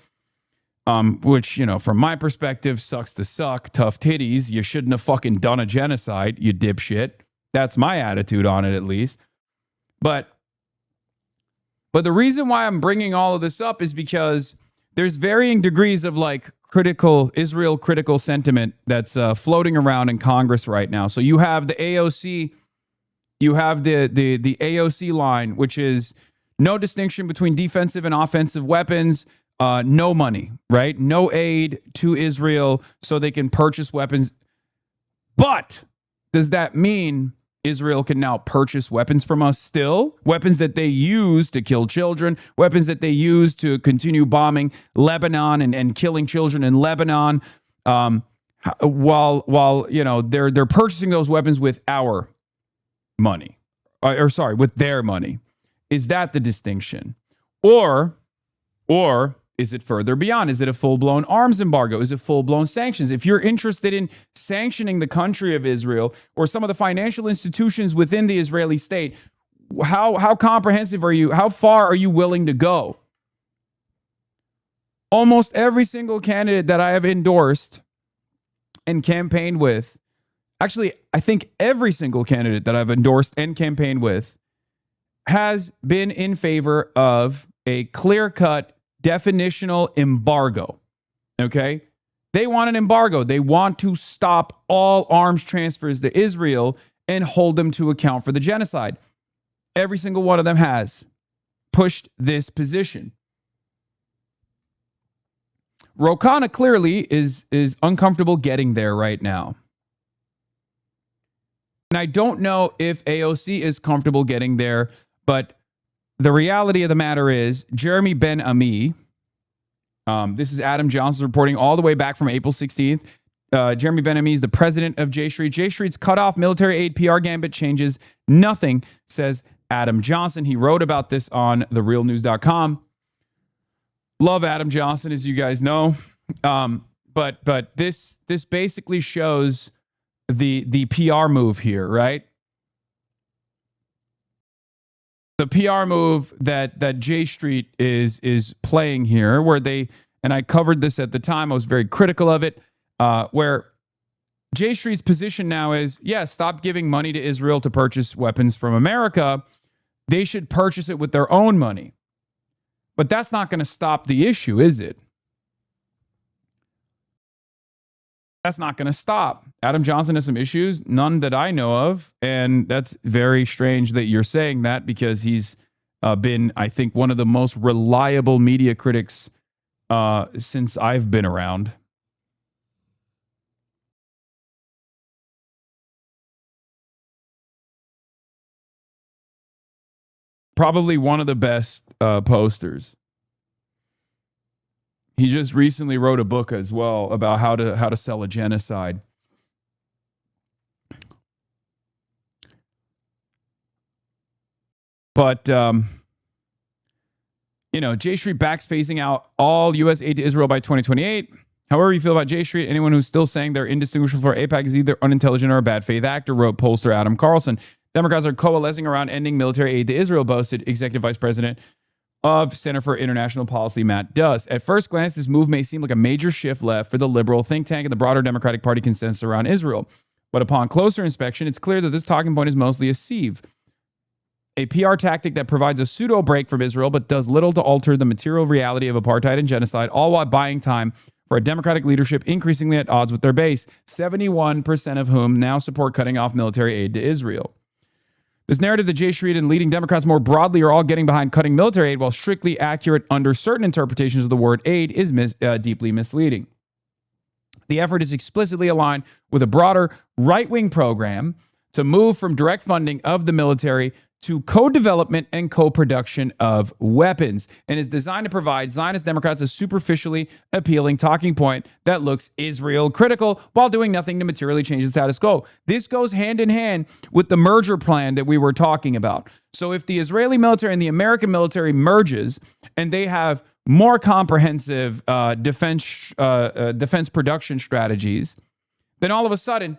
Which, from my perspective, sucks to suck, tough titties. You shouldn't have fucking done a genocide, you dipshit. That's my attitude on it, at least. But the reason why I'm bringing all of this up is because there's varying degrees of, like, Israel critical sentiment that's floating around in Congress right now. So you have the AOC, You have the AOC line, which is no distinction between defensive and offensive weapons, no money, right? No aid to Israel so they can purchase weapons. But does that mean Israel can now purchase weapons from us still? Weapons that they use to kill children, weapons that they use to continue bombing Lebanon and killing children in Lebanon, while you know they're purchasing those weapons with our money, with their money. Is that the distinction? Or is it further beyond? Is it a full-blown arms embargo? Is it full-blown sanctions? If you're interested in sanctioning the country of Israel or some of the financial institutions within the Israeli state, how comprehensive are you? How far are you willing to go? Almost every single candidate that I have endorsed and campaigned with, actually, I think every single candidate that I've endorsed and campaigned with has been in favor of a clear-cut definitional embargo. Okay? They want an embargo. They want to stop all arms transfers to Israel and hold them to account for the genocide. Every single one of them has pushed this position. Ro Khanna clearly is uncomfortable getting there right now. And I don't know if AOC is comfortable getting there, but the reality of the matter is Jeremy Ben-Ami, this is Adam Johnson reporting all the way back from April 16th. Jeremy Ben-Ami is the president of J Street. J Street's cut off military aid PR gambit changes nothing, says Adam Johnson. He wrote about this on therealnews.com. Love Adam Johnson, as you guys know. But this basically shows the PR move here, right? The PR move that J Street is playing here, where they, and I covered this at the time, I was very critical of it, where J Street's position now is, yeah, stop giving money to Israel to purchase weapons from America. They should purchase it with their own money. But that's not going to stop the issue, is it? That's not going to stop. Adam Johnson has some issues, none that I know of. And that's very strange that you're saying that, because he's been, I think, one of the most reliable media critics since I've been around. Probably one of the best posters. He just recently wrote a book as well about how to sell a genocide. But J Street backs phasing out all U.S. aid to Israel by 2028. However you feel about J Street, anyone who's still saying they're indistinguishable for AIPAC is either unintelligent or a bad faith actor, wrote pollster Adam Carlson. Democrats are coalescing around ending military aid to Israel, boasted Executive Vice President of Center for International Policy, Matt Duss. At first glance, this move may seem like a major shift left for the liberal think tank and the broader Democratic Party consensus around Israel. But upon closer inspection, it's clear that this talking point is mostly a sieve, a PR tactic that provides a pseudo break from Israel, but does little to alter the material reality of apartheid and genocide, all while buying time for a Democratic leadership increasingly at odds with their base, 71% of whom now support cutting off military aid to Israel. This narrative that J Street and leading Democrats more broadly are all getting behind cutting military aid, while strictly accurate under certain interpretations of the word aid, is deeply misleading. The effort is explicitly aligned with a broader right-wing program to move from direct funding of the military to co-development and co-production of weapons, and is designed to provide Zionist Democrats a superficially appealing talking point that looks Israel critical while doing nothing to materially change the status quo. This goes hand in hand with the merger plan that we were talking about. So if the Israeli military and the American military merges and they have more comprehensive defense production strategies, then all of a sudden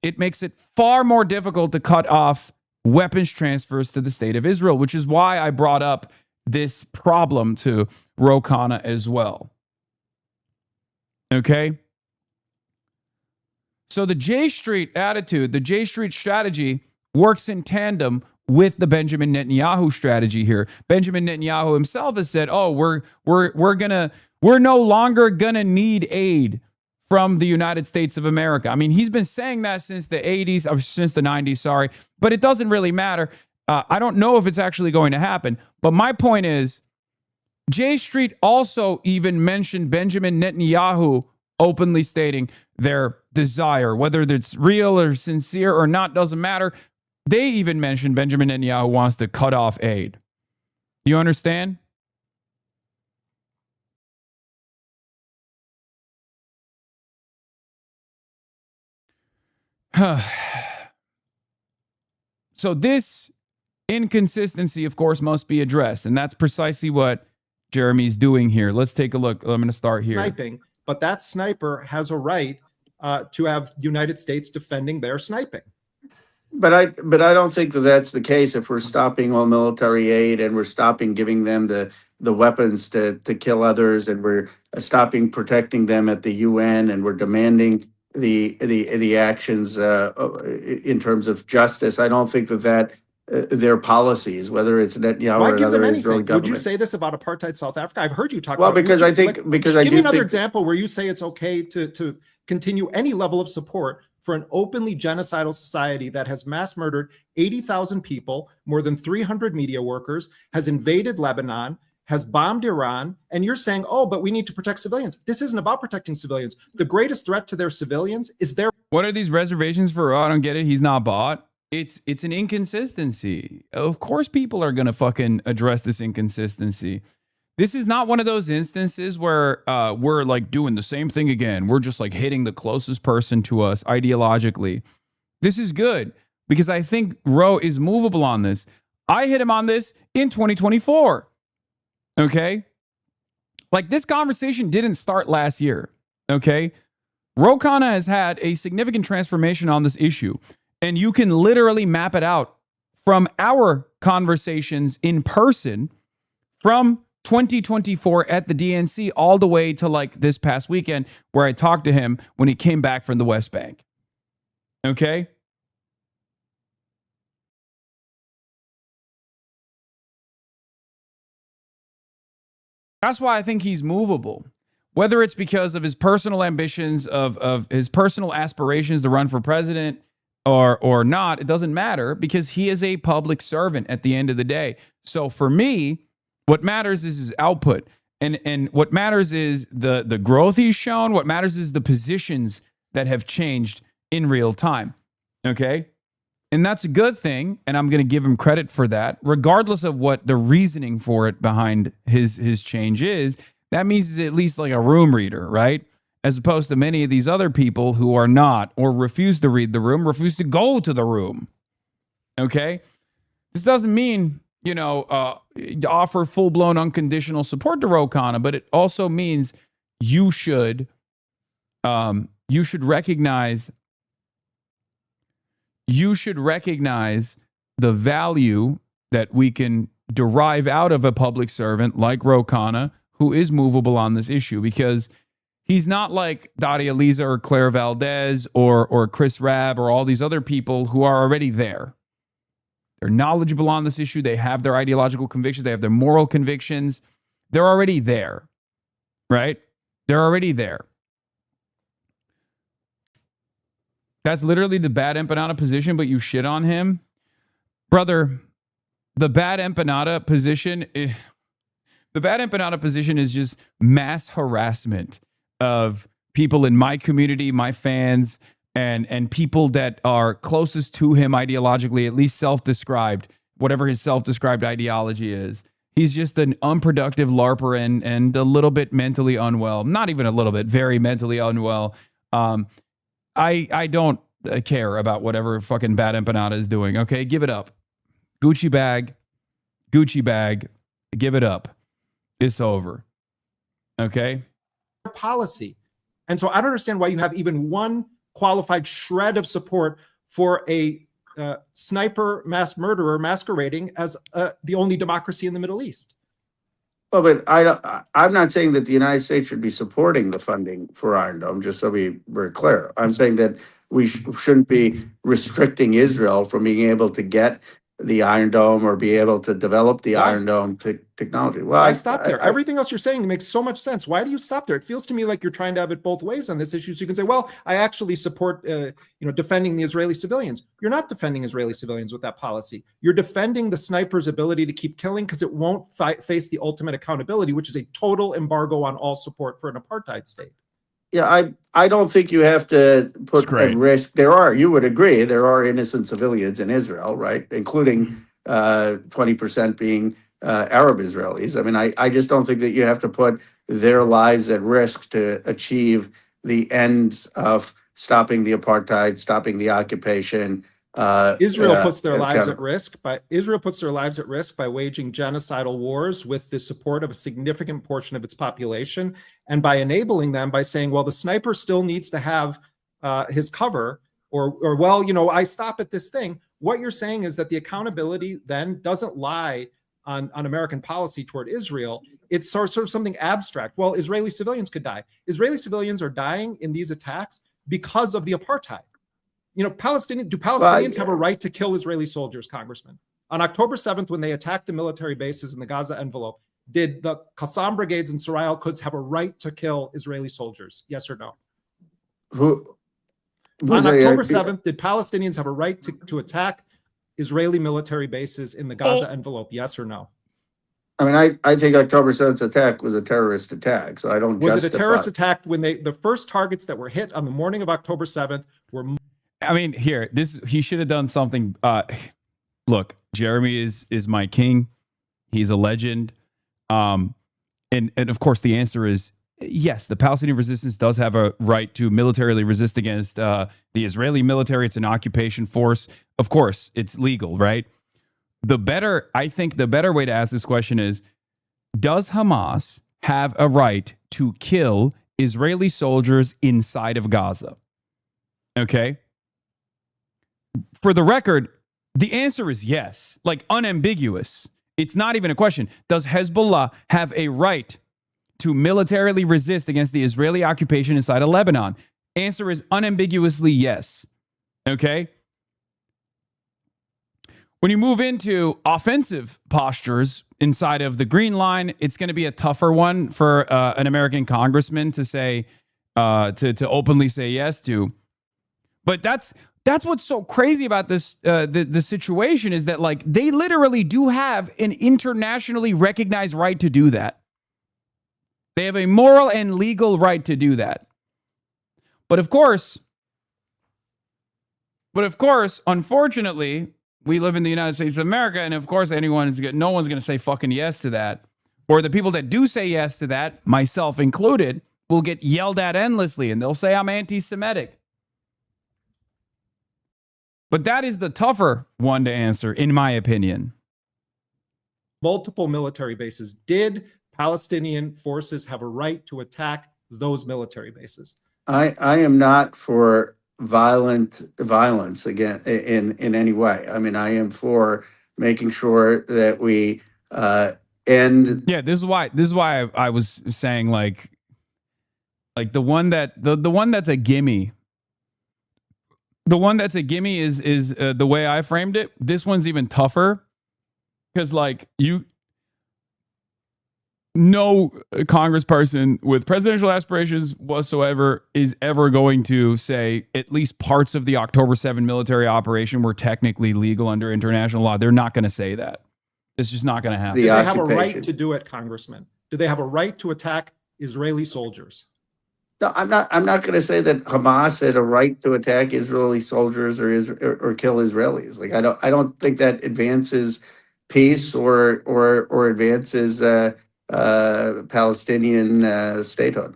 it makes it far more difficult to cut off weapons transfers to the state of Israel, which is why I brought up this problem to Ro Khanna as well. Okay? So the J Street attitude, the J Street strategy works in tandem with the Benjamin Netanyahu strategy here. Benjamin Netanyahu himself has said, "Oh, we're no longer gonna need aid from the United States of America. I mean, he's been saying that since the 80s, or since the 90s, sorry, but it doesn't really matter. I don't know if it's actually going to happen, but my point is, J Street also even mentioned Benjamin Netanyahu openly stating their desire, whether it's real or sincere or not, doesn't matter. They even mentioned Benjamin Netanyahu wants to cut off aid. You understand? So this inconsistency, of course, must be addressed. And that's precisely what Jeremy's doing here. Let's take a look. I'm going to start here. Sniping, but that sniper has a right to have the United States defending their sniping. But I don't think that that's the case. If we're stopping all military aid and we're stopping giving them the weapons to kill others, and we're stopping protecting them at the UN, and we're demanding the actions in terms of justice, I don't think that their policies, whether it's Netanyahu or another Israeli government. Would you say this about apartheid South Africa? I've heard you talk. Well, about because I think because I give do me another think example where you say it's okay to continue any level of support for an openly genocidal society that has mass murdered 80,000 people, more than 300 media workers, has invaded Lebanon, has bombed Iran, and you're saying, oh, but we need to protect civilians. This isn't about protecting civilians. The greatest threat to their civilians is their... What are these reservations for? Oh, I don't get it. He's not bought. It's an inconsistency. Of course people are going to fucking address this inconsistency. This is not one of those instances where we're like doing the same thing again. We're just like hitting the closest person to us ideologically. This is good because I think Roe is movable on this. I hit him on this in 2024. Okay? Like this conversation didn't start last year. Okay? Ro Khanna has had a significant transformation on this issue. And you can literally map it out from our conversations in person from 2024 at the DNC all the way to like this past weekend where I talked to him when he came back from the West Bank. Okay? That's why I think he's movable. Whether it's because of his personal ambitions, of his personal aspirations to run for president, or not, it doesn't matter because he is a public servant at the end of the day. So for me, what matters is his output. And what matters is the growth he's shown. What matters is the positions that have changed in real time. Okay? And that's a good thing. And I'm going to give him credit for that. Regardless of what the reasoning for it behind his change is, that means he's at least like a room reader, right? As opposed to many of these other people who are not, or refuse to read the room, refuse to go to the room. Okay? This doesn't mean, offer full-blown unconditional support to Ro Khanna, but it also means you should recognize the value that we can derive out of a public servant like Ro Khanna, who is movable on this issue, because he's not like Dottie Eliza or Claire Valdez or Chris Rabb or all these other people who are already there. They're knowledgeable on this issue. They have their ideological convictions. They have their moral convictions. They're already there, right? They're already there. That's literally the bad empanada position, but you shit on him. Brother, the bad empanada position is just mass harassment of people in my community, my fans, and people that are closest to him ideologically, at least self-described, whatever his self-described ideology is. He's just an unproductive LARPer and a little bit mentally unwell. Not even a little bit, very mentally unwell. I don't care about whatever fucking bad empanada is doing, okay? Give it up. Gucci bag, give it up. It's over. Okay? Policy. And so I don't understand why you have even one qualified shred of support for a sniper mass murderer masquerading as the only democracy in the Middle East. Well, but I'm not saying that the United States should be supporting the funding for Iron Dome, just so we're clear. I'm saying that we shouldn't be restricting Israel from being able to get the Iron Dome or be able to develop the Iron Dome to technology. Well, I stop there. Everything else you're saying makes so much sense. Why do you stop there? It feels to me like you're trying to have it both ways on this issue. So you can say, well, I actually support, defending the Israeli civilians. You're not defending Israeli civilians with that policy. You're defending the sniper's ability to keep killing because it won't face the ultimate accountability, which is a total embargo on all support for an apartheid state. Yeah, I don't think you have to put at risk. You would agree, there are innocent civilians in Israel, right? Including 20% being Arab Israelis. I mean, I just don't think that you have to put their lives at risk to achieve the ends of stopping the apartheid, stopping the occupation. Israel puts their lives at risk by waging genocidal wars with the support of a significant portion of its population, and by enabling them by saying, well, the sniper still needs to have his cover, or well, I stop at this thing. What you're saying is that the accountability then doesn't lie on American policy toward Israel. It's sort of something abstract. Well, Israeli civilians could die. Israeli civilians are dying in these attacks because of the apartheid. Palestinians have a right to kill Israeli soldiers, Congressman? On October 7th, when they attacked the military bases in the Gaza envelope, did the Qassam brigades and Surah al-Quds have a right to kill Israeli soldiers? Yes or no? On October 7th, did Palestinians have a right to attack Israeli military bases in the Gaza envelope? Yes or no? I mean, I think October 7th attack was a terrorist attack, so I don't justify. Was it a terrorist attack when the first targets that were hit on the morning of October 7th were... I mean, he should have done something. Look, Jeremy is my king. He's a legend. And of course, the answer is yes, the Palestinian resistance does have a right to militarily resist against the Israeli military. It's an occupation force. Of course, it's legal, right? I think the better way to ask this question is, does Hamas have a right to kill Israeli soldiers inside of Gaza? Okay. For the record, the answer is yes, like unambiguous. It's not even a question. Does Hezbollah have a right to militarily resist against the Israeli occupation inside of Lebanon? Answer is unambiguously yes. Okay? When you move into offensive postures inside of the Green Line, it's going to be a tougher one for an American congressman to say, to openly say yes to. But that's what's so crazy about this, the situation is that, like, they literally do have an internationally recognized right to do that. They have a moral and legal right to do that. But of course, unfortunately, we live in the United States of America, and of course, no one's going to say fucking yes to that. Or the people that do say yes to that, myself included, will get yelled at endlessly, and they'll say I'm anti-Semitic. But that is the tougher one to answer, in my opinion. Multiple military bases. Did Palestinian forces have a right to attack those military bases? I am not for violence again in any way. I mean, I am for making sure that we end. Yeah, this is why I was saying like the one that's a gimme. The one that's a gimme is the way I framed it. This one's even tougher because, like, no congressperson with presidential aspirations whatsoever is ever going to say at least parts of the October 7 military operation were technically legal under international law. They're not going to say that. It's just not going to happen. Do they have a right to do it, Congressman? Do they have a right to attack Israeli soldiers? No, I'm not going to say that Hamas had a right to attack Israeli soldiers or kill Israelis. Like, I don't think that advances peace or advances Palestinian statehood.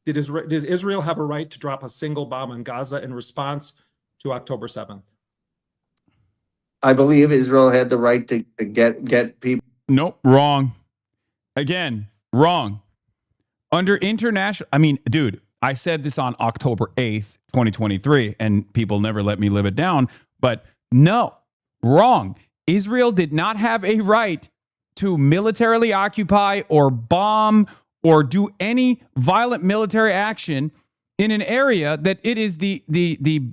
Does Israel have a right to drop a single bomb on Gaza in response to October 7th? I believe Israel had the right to get people. Nope, wrong. Again, wrong. Under international, I mean, dude, I said this on October 8th, 2023, and people never let me live it down. But no, wrong. Israel did not have a right to militarily occupy or bomb or do any violent military action in an area that it is the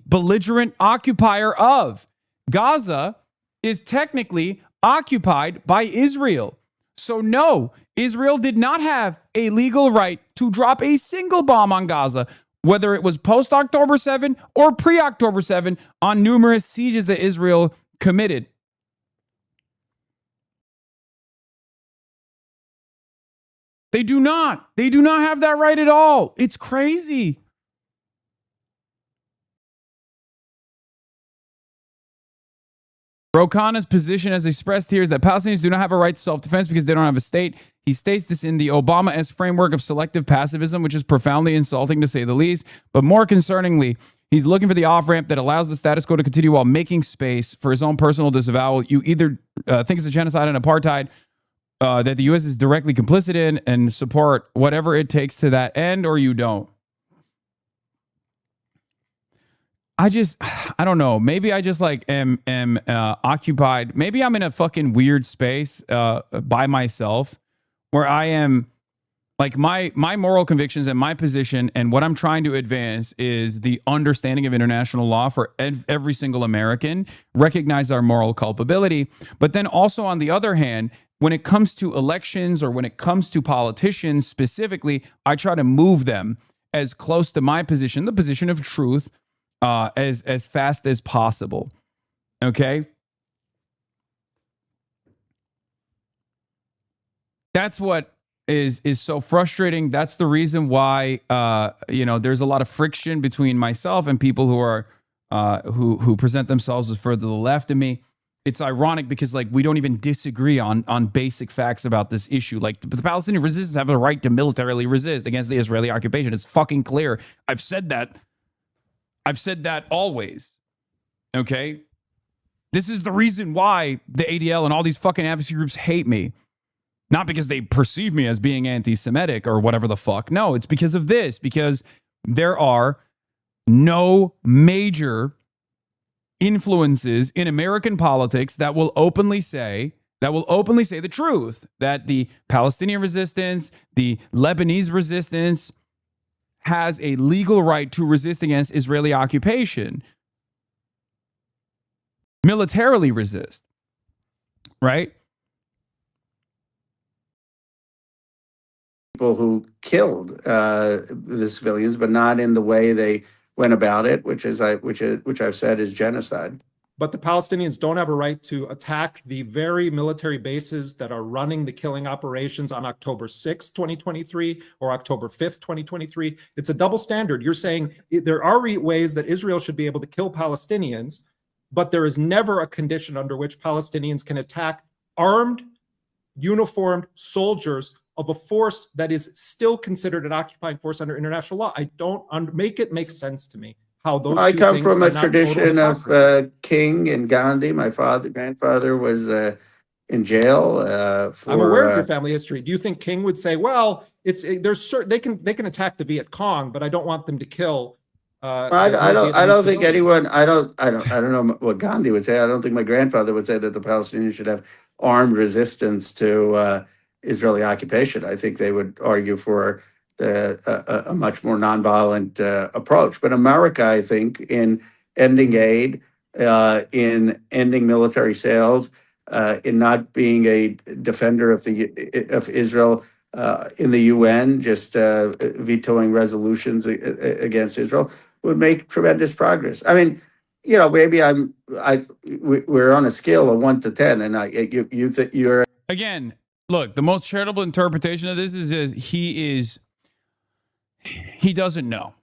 belligerent occupier of. Gaza is technically occupied by Israel. So no, Israel did not have a legal right to drop a single bomb on Gaza, whether it was post-October 7 or pre-October 7 on numerous sieges that Israel committed. They do not. They do not have that right at all. It's crazy. Ro position as expressed here is that Palestinians do not have a right to self-defense because they don't have a state. He states this in the Obama-esque framework of selective pacifism, which is profoundly insulting to say the least. But more concerningly, he's looking for the off-ramp that allows the status quo to continue while making space for his own personal disavowal. You either think it's a genocide and apartheid that the U.S. is directly complicit in and support whatever it takes to that end, or you don't. I don't know. Maybe I just like am occupied. Maybe I'm in a fucking weird space by myself where I am like my moral convictions and my position and what I'm trying to advance is the understanding of international law for every single American, recognize our moral culpability. But then also on the other hand, when it comes to elections or when it comes to politicians specifically, I try to move them as close to my position, the position of truth, as fast as possible. Okay? That's what is so frustrating. That's the reason why there's a lot of friction between myself and people who are who present themselves as further to the left of me. It's ironic because like we don't even disagree on basic facts about this issue. Like the Palestinian resistance have the right to militarily resist against the Israeli occupation. It's fucking clear. I've said that always. Okay? This is the reason why the ADL and all these fucking advocacy groups hate me. Not because they perceive me as being anti-Semitic or whatever the fuck. No, it's because of this. Because there are no major influences in American politics that will openly say the truth. That the Palestinian resistance, the Lebanese resistance, has a legal right to resist against Israeli occupation. Militarily resist. Right? People who killed the civilians, but not in the way they went about it, which I've said is genocide. But the Palestinians don't have a right to attack the very military bases that are running the killing operations on October 6th, 2023, or October 5th, 2023. It's a double standard. You're saying there are ways that Israel should be able to kill Palestinians, but there is never a condition under which Palestinians can attack armed, uniformed soldiers of a force that is still considered an occupying force under international law. I don't make it make sense to me. How those I two come things from are a not tradition total of hypocrisy. King and Gandhi. My grandfather was in jail for. I'm aware of your family history. Do you think King would say, "Well, there's certain they can attack the Viet Cong, but I don't want them to kill"? I don't think anyone. I don't know what Gandhi would say. I don't think my grandfather would say that the Palestinians should have armed resistance to Israeli occupation. I think they would argue for a much more nonviolent approach. But America, I think, in ending aid, in ending military sales, in not being a defender of Israel in the UN, just vetoing resolutions against Israel, would make tremendous progress. I mean, maybe we're on a scale of 1 to 10, and you think you're Again, look, the most charitable interpretation of this is he doesn't know.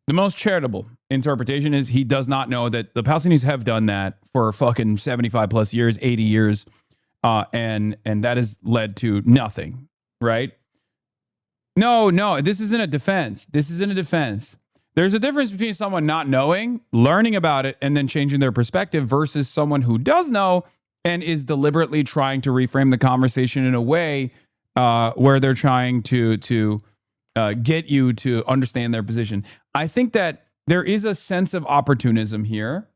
The most charitable interpretation is he does not know that the Palestinians have done that for fucking 75 plus years, 80 years, and that has led to nothing, right? No, this isn't a defense. There's a difference between someone not knowing, learning about it, and then changing their perspective versus someone who does know and is deliberately trying to reframe the conversation in a way where they're trying to get you to understand their position. I think that there is a sense of opportunism here.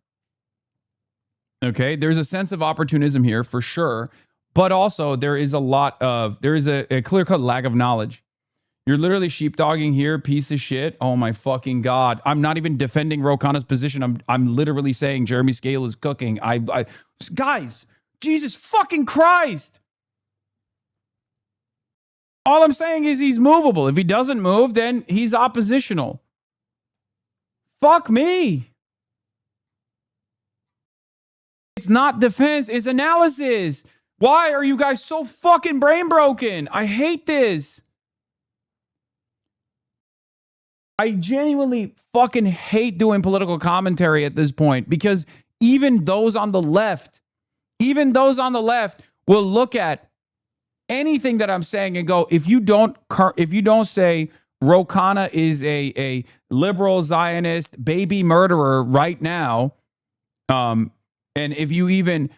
Okay, there's a sense of opportunism here for sure, but also there is a clear-cut lack of knowledge. You're literally sheepdogging here, piece of shit. Oh my fucking God. I'm not even defending Ro Khanna's position. I'm literally saying Jeremy Scale is cooking. Guys, Jesus fucking Christ. All I'm saying is he's movable. If he doesn't move, then he's oppositional. Fuck me. It's not defense, it's analysis. Why are you guys so fucking brain broken? I hate this. I genuinely fucking hate doing political commentary at this point because even those on the left will look at anything that I'm saying and go, if you don't say Ro Khanna is a liberal Zionist baby murderer right now, and if you even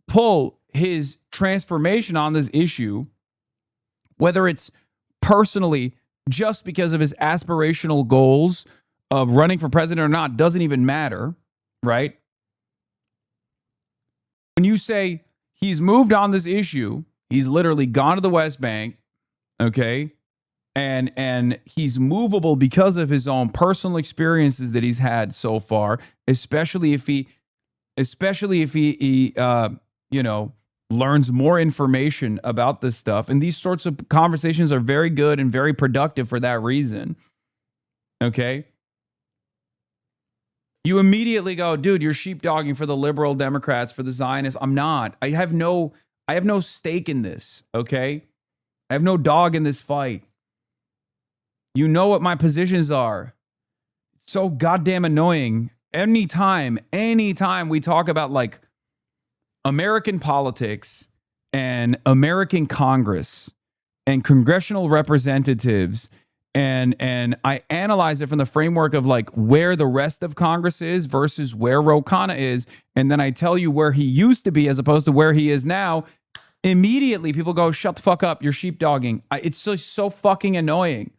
pull his transformation on this issue, whether it's personally just because of his aspirational goals of running for president or not, doesn't even matter, right? When you say he's moved on this issue, he's literally gone to the West Bank, okay? And he's movable because of his own personal experiences that he's had so far, especially if he learns more information about this stuff. And these sorts of conversations are very good and very productive for that reason. Okay? You immediately go, dude, you're sheepdogging for the liberal Democrats, for the Zionists. I'm not. I have no stake in this, okay? I have no dog in this fight. You know what my positions are. It's so goddamn annoying. Anytime we talk about like American politics and American Congress and congressional representatives, and I analyze it from the framework of like where the rest of Congress is versus where Ro Khanna is, and then I tell you where he used to be as opposed to where he is now, immediately people go, shut the fuck up, you're sheepdogging. It's so fucking annoying.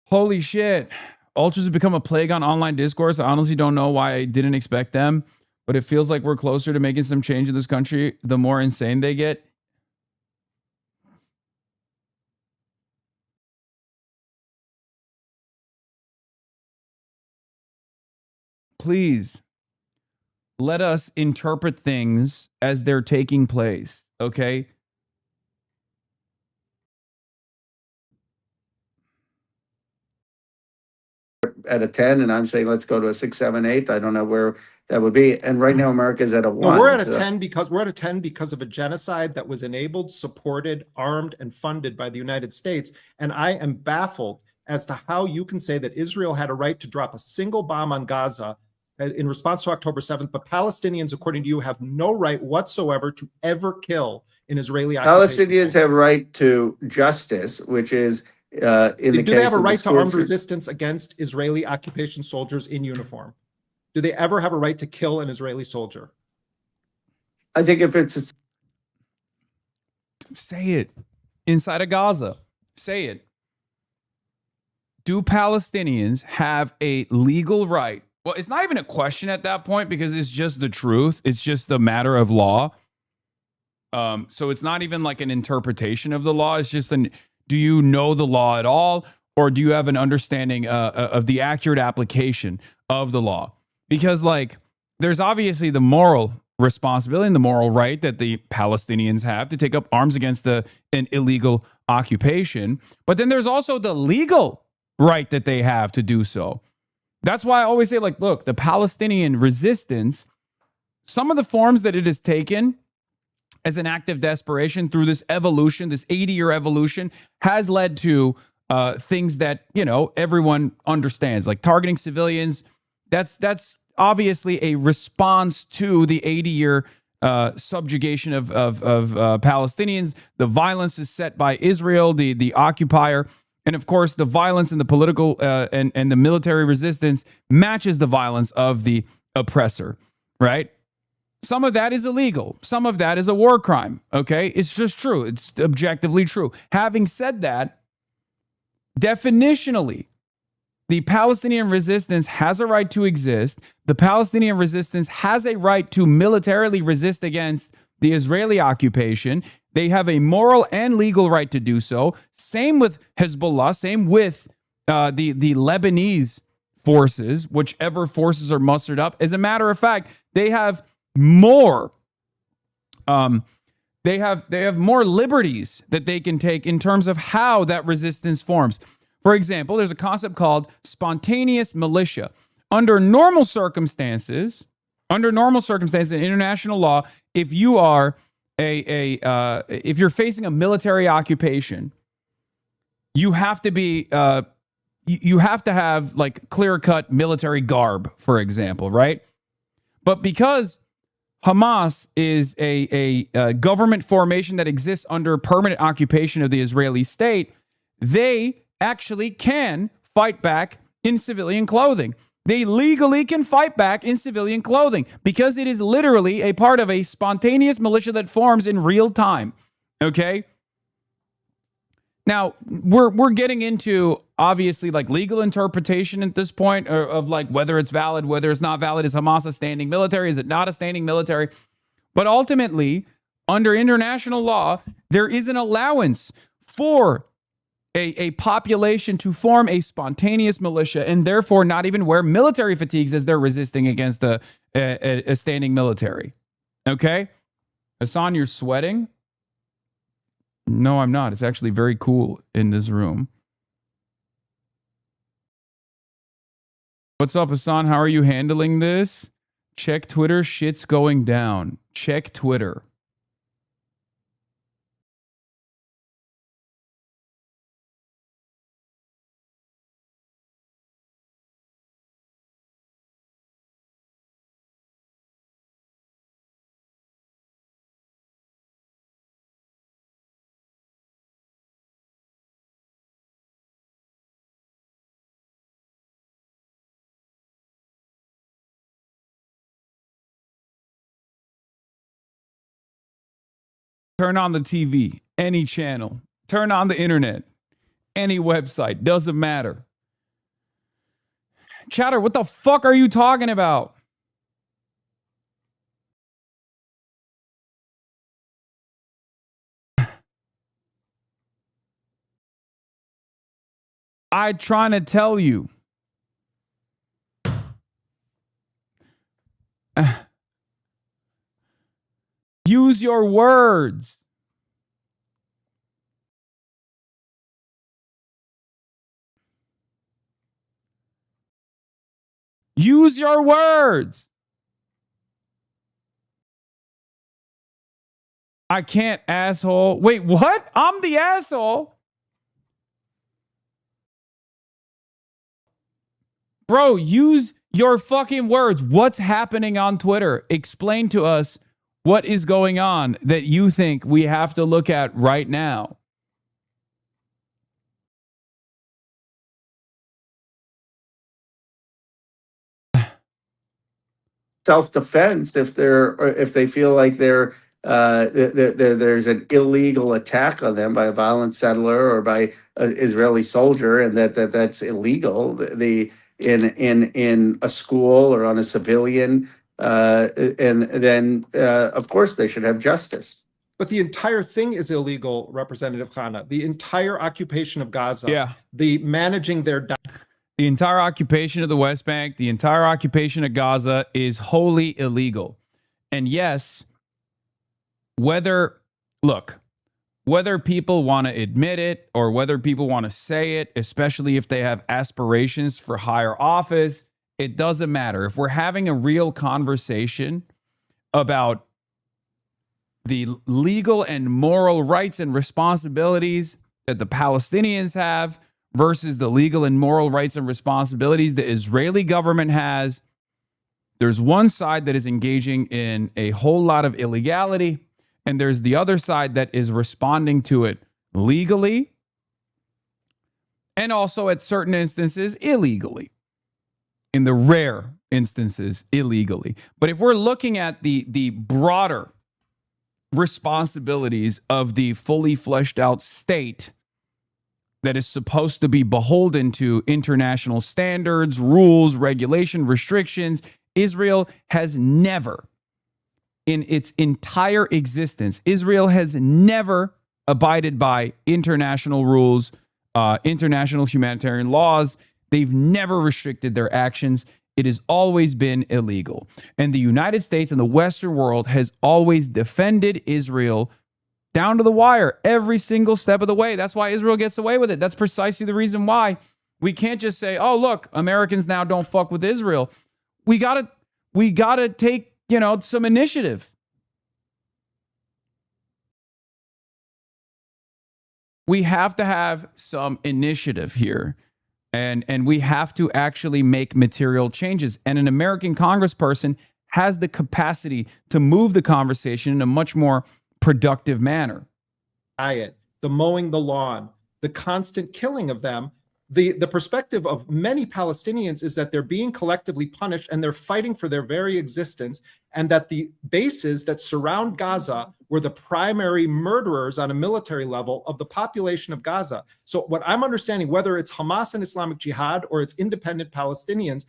Holy shit. Ultras have become a plague on online discourse. I honestly don't know why I didn't expect them, but it feels like we're closer to making some change in this country the more insane they get. Please, let us interpret things as they're taking place, okay? At a 10, and I'm saying let's go to a 6, 7, 8. I don't know where that would be. And right now America's at a 1. We're at a 10 because of a genocide that was enabled, supported, armed, and funded by the United States. And I am baffled as to how you can say that Israel had a right to drop a single bomb on Gaza in response to October 7th, but Palestinians, according to you, have no right whatsoever to ever kill an Israeli occupation. Palestinians have right to justice, which is do they have a right to armed resistance against Israeli occupation soldiers in uniform? Do they ever have a right to kill an Israeli soldier? I think if it's say it inside of Gaza, say it. Do Palestinians have a legal right? Well, it's not even a question at that point because it's just the truth. It's just a matter of law. So it's not even like an interpretation of the law. It's just do you know the law at all? Or do you have an understanding of the accurate application of the law? Because like there's obviously the moral responsibility and the moral right that the Palestinians have to take up arms against an illegal occupation. But then there's also the legal right that they have to do so. That's why I always say, like, look, the Palestinian resistance, some of the forms that it has taken as an act of desperation through this evolution, this 80-year evolution, has led to things that, you know, everyone understands, like targeting civilians. That's obviously a response to the 80-year subjugation of Palestinians. The violence is set by Israel, the occupier. And of course, the violence and the political and the military resistance matches the violence of the oppressor, right? Some of that is illegal. Some of that is a war crime, okay? It's just true. It's objectively true. Having said that, definitionally, the Palestinian resistance has a right to exist. The Palestinian resistance has a right to militarily resist against the Israeli occupation. They have a moral and legal right to do so. Same with Hezbollah, same with the Lebanese forces, whichever forces are mustered up. As a matter of fact, they have more they have more liberties that they can take in terms of how that resistance forms. For example, there's a concept called spontaneous militia. Under normal circumstances in international law, if you are if you're facing a military occupation, you have to be you have to have like clear-cut military garb, for example, right? But because Hamas is a government formation that exists under permanent occupation of the Israeli state, they actually can fight back in civilian clothing. They legally can fight back in civilian clothing because it is literally a part of a spontaneous militia that forms in real time. Okay? Now, we're getting into, obviously, like legal interpretation at this point of like whether it's valid, whether it's not valid. Is Hamas a standing military? Is it not a standing military? But ultimately, under international law, there is an allowance for a population to form a spontaneous militia and therefore not even wear military fatigues as they're resisting against a standing military. Okay? Hasan, you're sweating? No, I'm not. It's actually very cool in this room. What's up, Hasan? How are you handling this? Check Twitter. Shit's going down. Check Twitter. Turn on the TV, any channel. Turn on the internet, any website. Doesn't matter. Chatter, what the fuck are you talking about? I'm trying to tell you. Use your words. Use your words. I can't, asshole. Wait, what? I'm the asshole? Bro, use your fucking words. What's happening on Twitter? Explain to us what is going on that you think we have to look at right now. Self-defense if they feel like there's an illegal attack on them by a violent settler or by an Israeli soldier, and that's illegal. In a school or on a civilian, and then of course they should have justice. But the entire thing is illegal, Representative Khanna. The entire occupation of Gaza, the managing their. The entire occupation of the West Bank, the entire occupation of Gaza is wholly illegal. And yes, whether people want to admit it or whether people want to say it, especially if they have aspirations for higher office, it doesn't matter. If we're having a real conversation about the legal and moral rights and responsibilities that the Palestinians have versus the legal and moral rights and responsibilities the Israeli government has, there's one side that is engaging in a whole lot of illegality, and there's the other side that is responding to it legally and also at certain instances illegally. In the rare instances, illegally. But if we're looking at the broader responsibilities of the fully fleshed out state that is supposed to be beholden to international standards, rules, regulation, restrictions, Israel has never, in its entire existence, Israel has never abided by international rules, international humanitarian laws. They've never restricted their actions. It has always been illegal. And the United States and the Western world has always defended Israel down to the wire every single step of the way. That's why Israel gets away with it. That's precisely the reason why we can't just say, oh, look, Americans now don't fuck with Israel. We gotta take, some initiative. We have to have some initiative here. And we have to actually make material changes. And an American congressperson has the capacity to move the conversation in a much more productive manner. The mowing the lawn, the constant killing of them. The perspective of many Palestinians is that they're being collectively punished and they're fighting for their very existence, and that the bases that surround Gaza were the primary murderers on a military level of the population of Gaza. So what I'm understanding, whether it's Hamas and Islamic Jihad or it's independent Palestinians,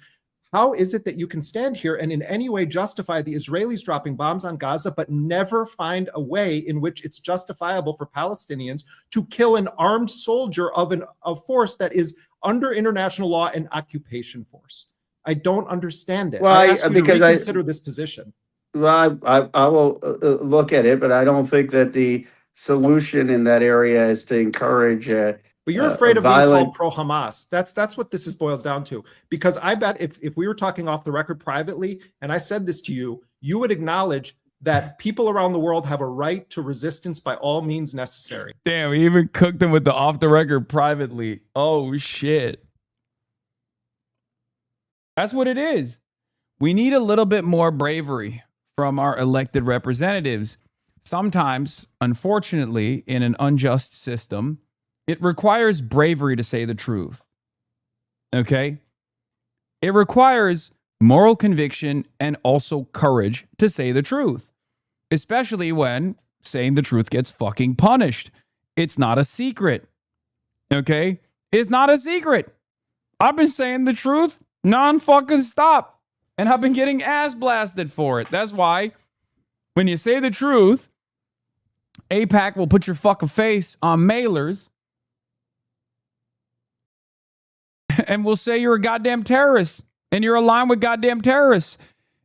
how is it that you can stand here and in any way justify the Israelis dropping bombs on Gaza, but never find a way in which it's justifiable for Palestinians to kill an armed soldier of a force that is under international law an occupation force? I don't understand it. Well, I ask you to reconsider this position. Well, I will look at it, but I don't think that the solution in that area is to encourage but you're afraid of being called pro-Hamas. That's what this boils down to. Because I bet if we were talking off the record privately, and I said this to you, you would acknowledge that people around the world have a right to resistance by all means necessary. Damn, we even cooked them with the off the record privately. Oh, shit. That's what it is. We need a little bit more bravery from our elected representatives. Sometimes, unfortunately, in an unjust system, it requires bravery to say the truth. Okay? It requires moral conviction and also courage to say the truth, especially when saying the truth gets fucking punished. It's not a secret. Okay? It's not a secret. I've been saying the truth non-fucking stop, and I've been getting ass blasted for it. That's why when you say the truth, AIPAC will put your fucking face on mailers and will say you're a goddamn terrorist and you're aligned with goddamn terrorists.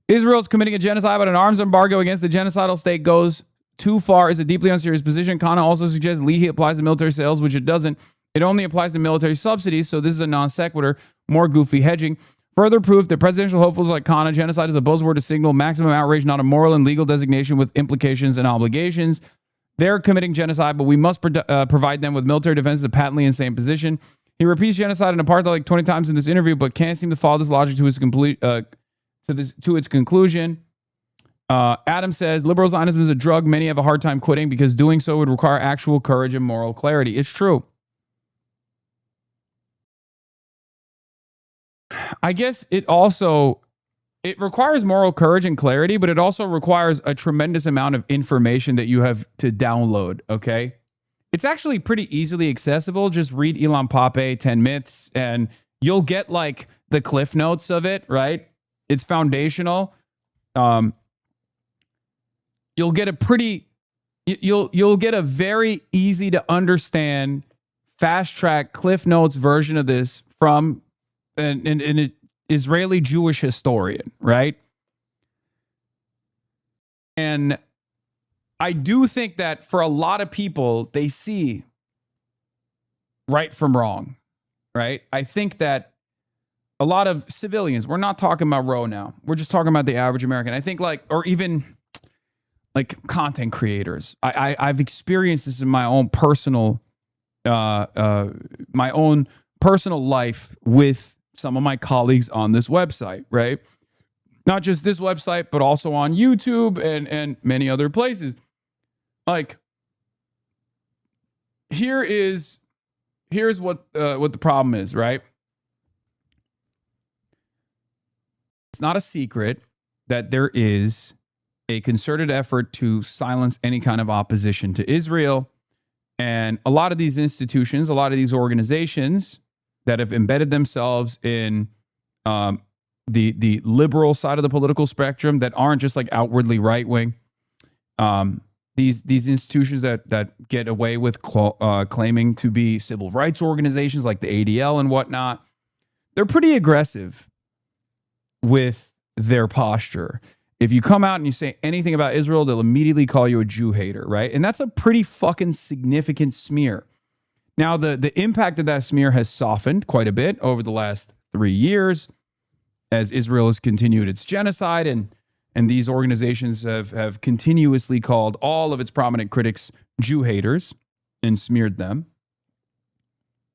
Israel's committing a genocide, but an arms embargo against the genocidal state goes too far. Is a deeply unserious position. Kana also suggests Leahy applies to military sales, which it doesn't. It only applies to military subsidies, so this is a non sequitur, more goofy hedging. Further proof that presidential hopefuls like Kana, genocide is a buzzword to signal maximum outrage, not a moral and legal designation with implications and obligations. They're committing genocide, but we must provide them with military defense, a patently insane position. He repeats genocide and apartheid like 20 times in this interview, but can't seem to follow this logic to its conclusion. Adam says, liberal Zionism is a drug many have a hard time quitting because doing so would require actual courage and moral clarity. It's true. I guess it requires moral courage and clarity, but it also requires a tremendous amount of information that you have to download, okay? It's actually pretty easily accessible. Just read Elon Pape, 10 Myths, and you'll get like the cliff notes of it, right? It's foundational. You'll get a very easy to understand, fast track cliff notes version of this from an Israeli Jewish historian, right? And I do think that for a lot of people, they see right from wrong, right? I think that a lot of civilians, we're not talking about Roe now. We're just talking about the average American. I think or even like content creators. I've experienced this in my own personal life with some of my colleagues on this website, right? Not just this website, but also on YouTube and many other places. Like, here's what the problem is, right? It's not a secret that there is a concerted effort to silence any kind of opposition to Israel. And a lot of these institutions, a lot of these organizations that have embedded themselves in the liberal side of the political spectrum that aren't just like outwardly right-wing. These institutions that get away with claiming to be civil rights organizations like the ADL and whatnot, they're pretty aggressive with their posture. If you come out and you say anything about Israel, they'll immediately call you a Jew hater, right? And that's a pretty fucking significant smear. Now, the impact of that smear has softened quite a bit over the last 3 years as Israel has continued its genocide, and these organizations have continuously called all of its prominent critics Jew haters and smeared them.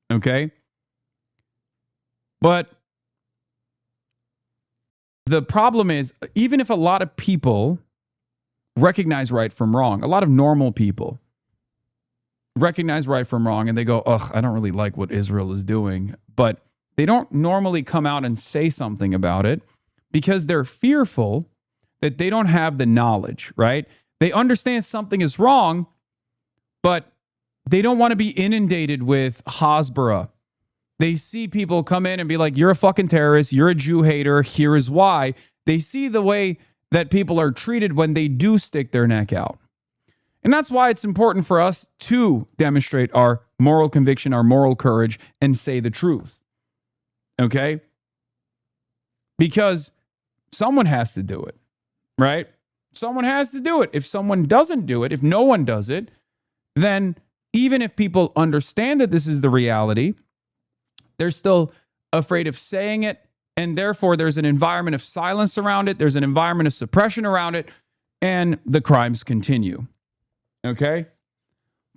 Okay? But the problem is, even if a lot of people recognize right from wrong, a lot of normal people recognize right from wrong, and they go, ugh, I don't really like what Israel is doing. But they don't normally come out and say something about it because they're fearful that they don't have the knowledge, right? They understand something is wrong, but they don't want to be inundated with Hasbara. They see people come in and be like, you're a fucking terrorist, you're a Jew hater, here is why. They see the way that people are treated when they do stick their neck out. And that's why it's important for us to demonstrate our moral conviction, our moral courage, and say the truth. Okay? Because someone has to do it, right? Someone has to do it. If someone doesn't do it, if no one does it, then even if people understand that this is the reality, they're still afraid of saying it. And therefore, there's an environment of silence around it. There's an environment of suppression around it. And the crimes continue. Okay?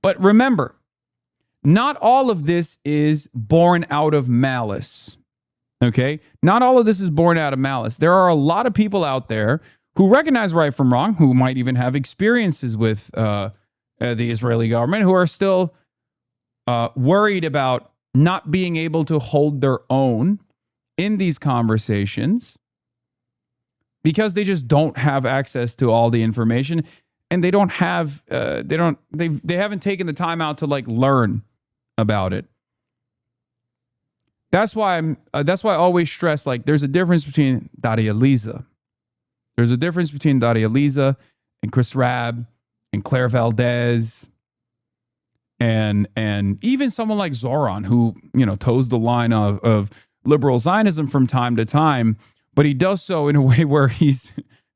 But remember, not all of this is born out of malice. Okay? Not all of this is born out of malice. There are a lot of people out there who recognize right from wrong, who might even have experiences with the Israeli government, who are still worried about not being able to hold their own in these conversations because they just don't have access to all the information. And they don't have, they haven't taken the time out to like learn about it. That's why I always stress, like, there's a difference between Daria Lisa. There's a difference between Daria Lisa and Chris Rabb and Claire Valdez and even someone like Zoran, who, you know, toes the line of liberal Zionism from time to time, but he does so in a way where he's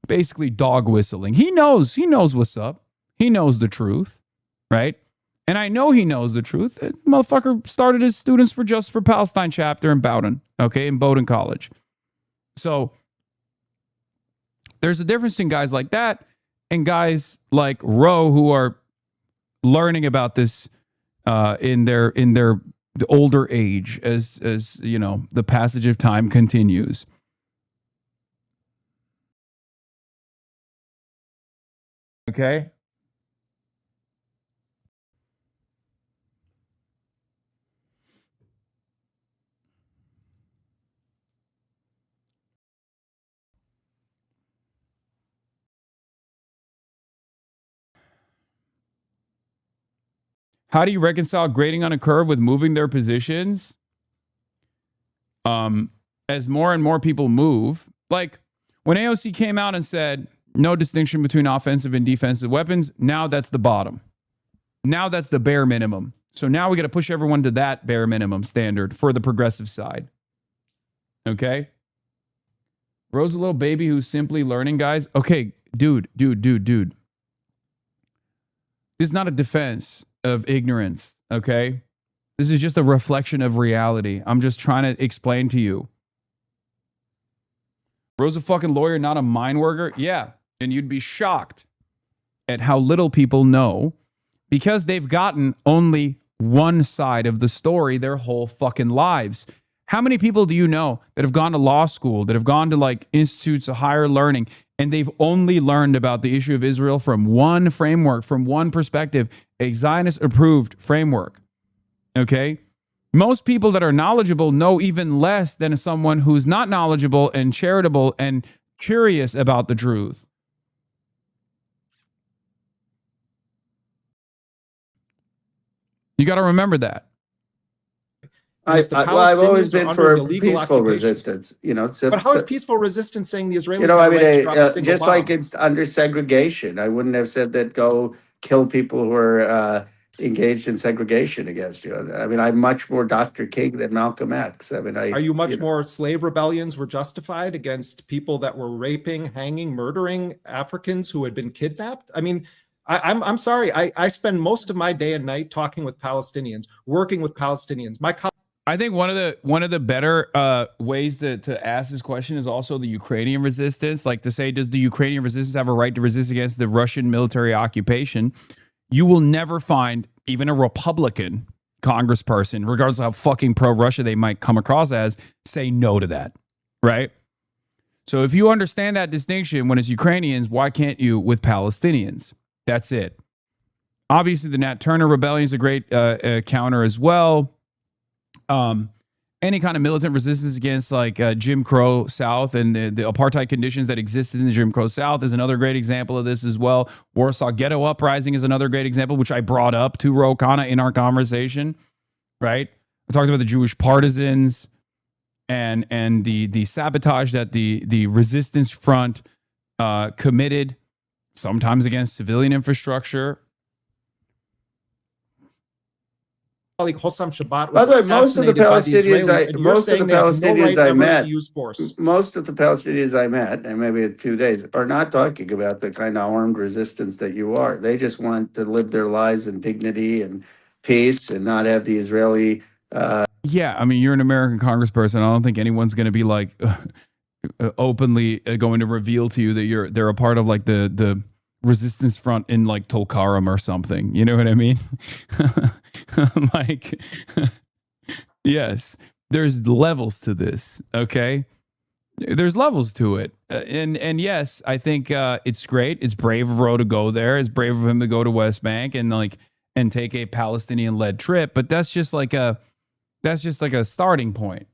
basically dog whistling. He knows what's up. He knows the truth, right? And I know he knows the truth. That motherfucker started his Students for Justice for Palestine chapter in Bowdoin, okay, in Bowdoin College. So there's a difference in guys like that and guys like Roe who are learning about this in their older age as you know, the passage of time continues. Okay. How do you reconcile grading on a curve with moving their positions? As more and more people move, like when AOC came out and said no distinction between offensive and defensive weapons, now that's the bottom. Now that's the bare minimum. So now we got to push everyone to that bare minimum standard for the progressive side. Okay? Rose, a little baby who's simply learning, guys. Okay, dude. This is not a defense of ignorance, okay? This is just a reflection of reality. I'm just trying to explain to you. Rose a fucking lawyer, not a mine worker? Yeah, and you'd be shocked at how little people know because they've gotten only one side of the story their whole fucking lives. How many people do you know that have gone to law school, that have gone to like institutes of higher learning, and they've only learned about the issue of Israel from one framework, from one perspective, a Zionist-approved framework? Okay? Most people that are knowledgeable know even less than someone who's not knowledgeable and charitable and curious about the truth. You got to remember that. I've always been for peaceful resistance. You know, but how is peaceful resistance saying the Israelis? You know, I mean, just like it's under segregation. I wouldn't have said that go kill people who are engaged in segregation against you. I mean, I'm much more Dr. King than Malcolm X. I mean, are you much more slave rebellions were justified against people that were raping, hanging, murdering Africans who had been kidnapped? I mean, I'm sorry. I spend most of my day and night talking with Palestinians, working with Palestinians. I think one of the better ways to ask this question is also the Ukrainian resistance. Like to say, does the Ukrainian resistance have a right to resist against the Russian military occupation? You will never find even a Republican congressperson, regardless of how fucking pro-Russia they might come across as, say no to that, right? So if you understand that distinction when it's Ukrainians, why can't you with Palestinians? That's it. Obviously, the Nat Turner Rebellion is a great counter as well. Any kind of militant resistance against like Jim Crow South and the apartheid conditions that existed in the Jim Crow South is another great example of this as well. Warsaw Ghetto Uprising is another great example, which I brought up to Ro Khanna in our conversation, right? I talked about the Jewish partisans and the sabotage that the resistance front committed, sometimes against civilian infrastructure. Colleague Hossam Shabbat By the was way, most of the assassinated by Palestinians, the Israelis, and you're most of saying the they have no Palestinians right I ever to met, use force. most of the Palestinians I met, and maybe a few days, are not talking about the kind of armed resistance that you are. They just want to live their lives in dignity and peace and not have the Israeli. Yeah, I mean, you're an American congressperson. I don't think anyone's going to be like openly going to reveal to you that they're a part of like the resistance front in like Tulkarm or something. You know what I mean? Like, yes, there's levels to this. Okay, there's levels to it, and yes, I think it's great. It's brave of Roe to go there. It's brave of him to go to West Bank and take a Palestinian-led trip. But that's just like a starting point.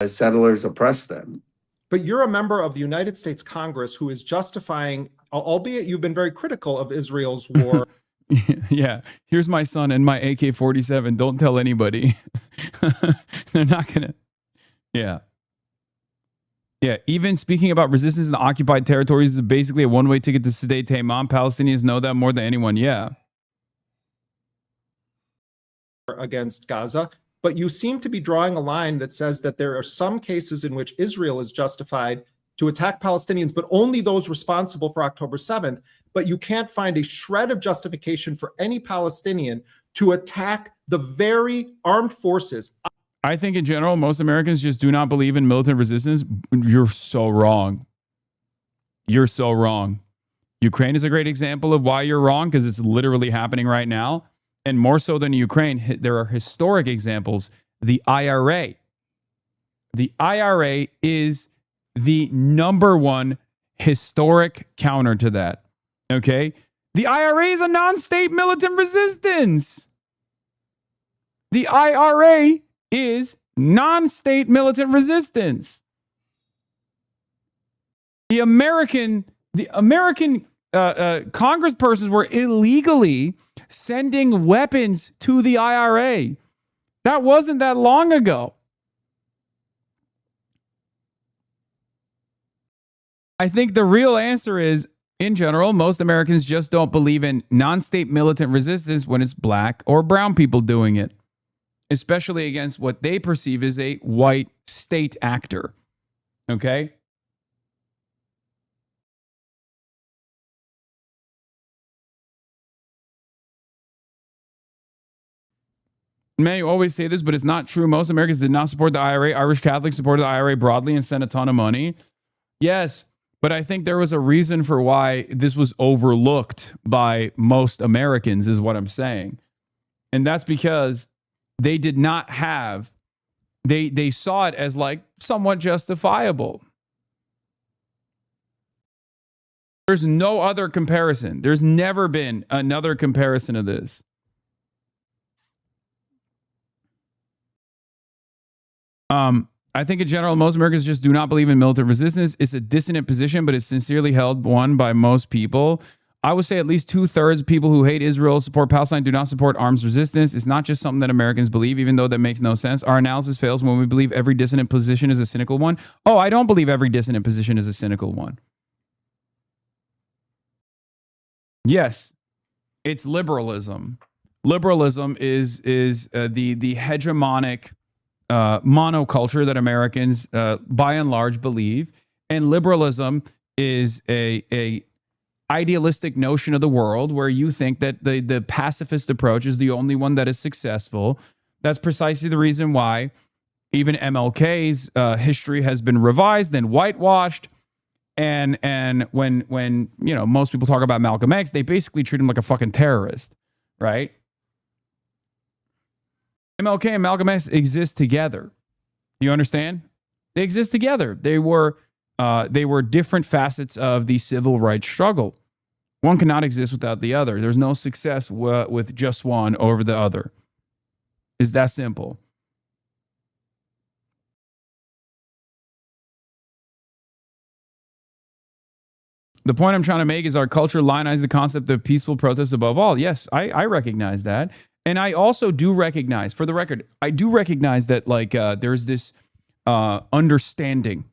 Settlers oppress them. But you're a member of the United States Congress who is justifying, albeit you've been very critical of Israel's war. Yeah, here's my son and my AK-47. Don't tell anybody. They're not gonna. Yeah. Yeah, even speaking about resistance in the occupied territories is basically a one-way ticket to Sderot Tamam. Palestinians know that more than anyone. Yeah. Against Gaza. But you seem to be drawing a line that says that there are some cases in which Israel is justified to attack Palestinians, but only those responsible for October 7th. But you can't find a shred of justification for any Palestinian to attack the very armed forces. I think in general, most Americans just do not believe in militant resistance. You're so wrong. You're so wrong. Ukraine is a great example of why you're wrong, because it's literally happening right now. And more so than Ukraine, there are historic examples. The IRA. The IRA is the number one historic counter to that. Okay? The IRA is a non-state militant resistance. The IRA is non-state militant resistance. The American congresspersons were illegally sending weapons to the IRA. That wasn't that long ago. I think the real answer is, in general, most Americans just don't believe in non-state militant resistance when it's black or brown people doing it, especially against what they perceive as a white state actor. Okay? Man, you always say this, but it's not true. Most Americans did not support the IRA. Irish Catholics supported the IRA broadly and sent a ton of money. Yes, but I think there was a reason for why this was overlooked by most Americans, is what I'm saying. And that's because they did not have, they saw it as like somewhat justifiable. There's no other comparison. There's never been another comparison of this. I think in general, most Americans just do not believe in militant resistance. It's a dissonant position, but it's sincerely held one by most people. I would say at least 2/3 of people who hate Israel, support Palestine, do not support arms resistance. It's not just something that Americans believe, even though that makes no sense. Our analysis fails when we believe every dissonant position is a cynical one. Oh, I don't believe every dissonant position is a cynical one. Yes, it's liberalism. Liberalism is the hegemonic monoculture that Americans, by and large, believe, and liberalism is a idealistic notion of the world where you think that the pacifist approach is the only one that is successful. That's precisely the reason why even MLK's history has been revised and whitewashed. And when you know, most people talk about Malcolm X, they basically treat him like a fucking terrorist, right? MLK and Malcolm X exist together. You understand? They exist together. They were different facets of the civil rights struggle. One cannot exist without the other. There's no success with just one over the other. It's that simple. The point I'm trying to make is our culture lionizes the concept of peaceful protest above all. Yes, I recognize that. And I also do recognize, for the record, I do recognize that there's this understanding.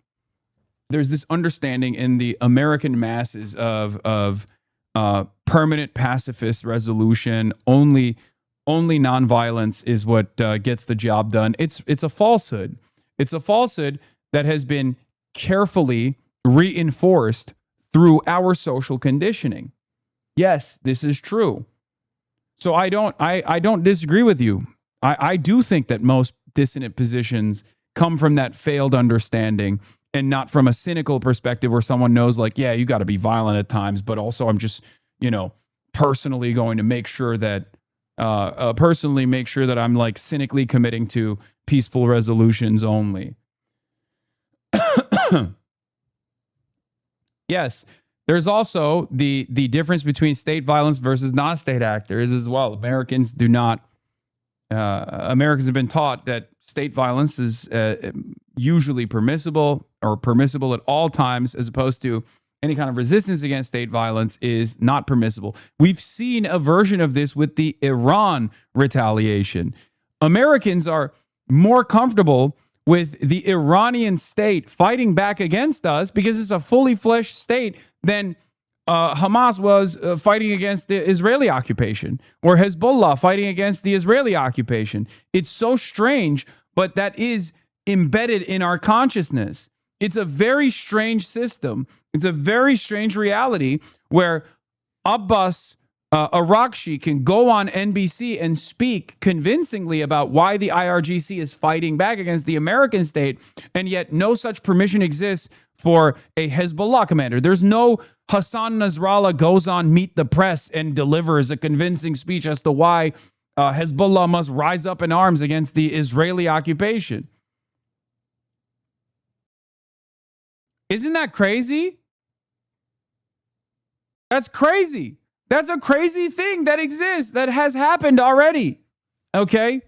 There's this understanding in the American masses of permanent pacifist resolution. Only nonviolence is what gets the job done. It's a falsehood. It's a falsehood that has been carefully reinforced through our social conditioning. Yes, this is true. So I don't disagree with you. I do think that most dissonant positions come from that failed understanding and not from a cynical perspective where someone knows like, yeah, you got to be violent at times, but also I'm just, personally going to make sure that I'm like cynically committing to peaceful resolutions only. Yes. There's also the difference between state violence versus non-state actors as well. Americans have been taught that state violence is usually permissible at all times, as opposed to any kind of resistance against state violence is not permissible. We've seen a version of this with the Iran retaliation. Americans are more comfortable with the Iranian state fighting back against us because it's a fully fleshed state than Hamas was fighting against the Israeli occupation, or Hezbollah fighting against the Israeli occupation. It's so strange, but that is embedded in our consciousness. It's a very strange system. It's a very strange reality where Abbas Arakshi can go on NBC and speak convincingly about why the IRGC is fighting back against the American state, and yet no such permission exists for a Hezbollah commander. There's no Hassan Nasrallah goes on Meet the Press and delivers a convincing speech as to why Hezbollah must rise up in arms against the Israeli occupation. Isn't that crazy? That's crazy. That's a crazy thing that exists, that has happened already. Okay?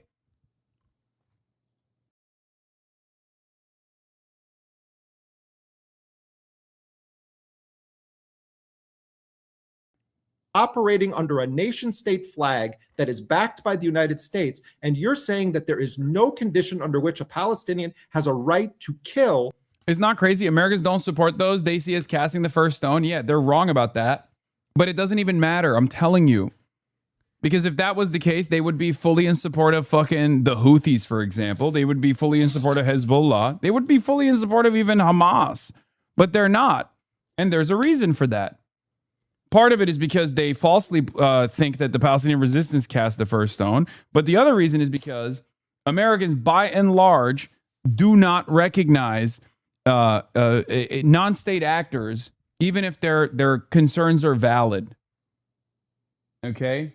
Operating under a nation state flag that is backed by the United States, and you're saying that there is no condition under which a Palestinian has a right to kill. It's not crazy. Americans don't support those. They see us casting the first stone. Yeah, they're wrong about that. But it doesn't even matter. I'm telling you. Because if that was the case, they would be fully in support of fucking the Houthis, for example. They would be fully in support of Hezbollah. They would be fully in support of even Hamas. But they're not. And there's a reason for that. Part of it is because they falsely think that the Palestinian resistance cast the first stone. But the other reason is because Americans, by and large, do not recognize non-state actors, even if their concerns are valid. Okay?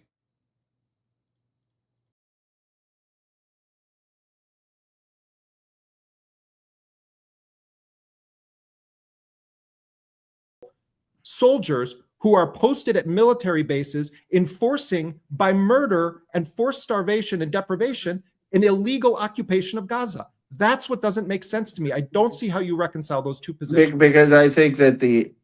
Soldiers who are posted at military bases enforcing by murder and forced starvation and deprivation an illegal occupation of Gaza. That's what doesn't make sense to me. I don't see how you reconcile those two positions. Because I think that the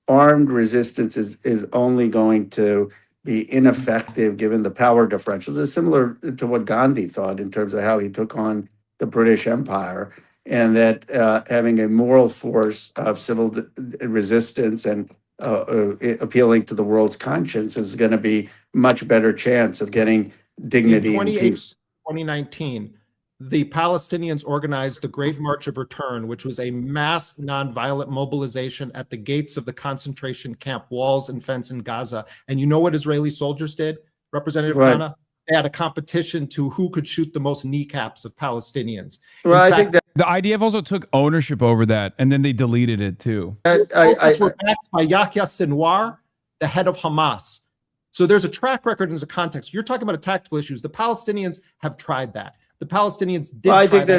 armed resistance is only going to be ineffective given the power differentials. It's similar to what Gandhi thought in terms of how he took on the British Empire, and that having a moral force of civil resistance and appealing to the world's conscience is going to be much better chance of getting dignity and peace. 2019, the Palestinians organized the Great March of Return, which was a mass nonviolent mobilization at the gates of the concentration camp walls and fence in Gaza. And you know what Israeli soldiers did, Representative Khanna? They had a competition to who could shoot the most kneecaps of Palestinians. Well, I think that the IDF also took ownership over that, and then they deleted it too. Those were backed by Yahya Sinwar, the head of Hamas. So there's a track record and there's a context. You're talking about tactical issues. The Palestinians have tried that. The Palestinians did. Well, I think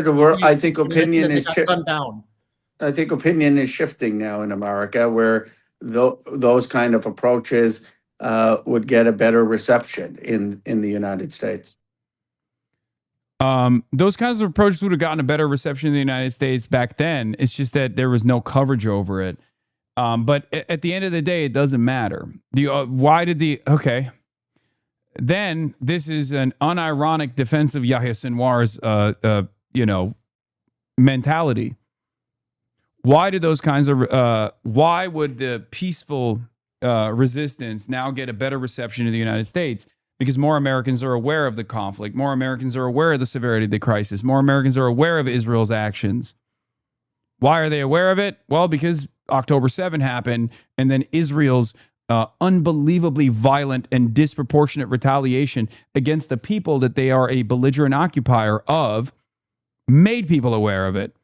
I think opinion is down. I think opinion is shifting now in America, where those kind of approaches would get a better reception in the United States. Those kinds of approaches would have gotten a better reception in the United States back then. It's just that there was no coverage over it. But at the end of the day, it doesn't matter. Okay. Then this is an unironic defense of Yahya Sinwar's, mentality. Why do those kinds of, why would the peaceful resistance now get a better reception in the United States? Because more Americans are aware of the conflict. More Americans are aware of the severity of the crisis. More Americans are aware of Israel's actions. Why are they aware of it? Well, because October 7 happened, and then Israel's unbelievably violent and disproportionate retaliation against the people that they are a belligerent occupier of made people aware of it.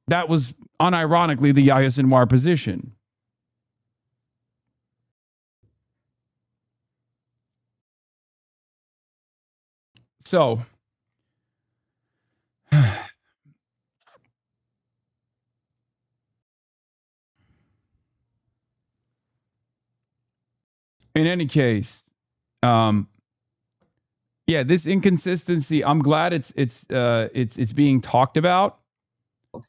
That was unironically the Yahya Sinwar position. So, in any case, this inconsistency, I'm glad it's being talked about.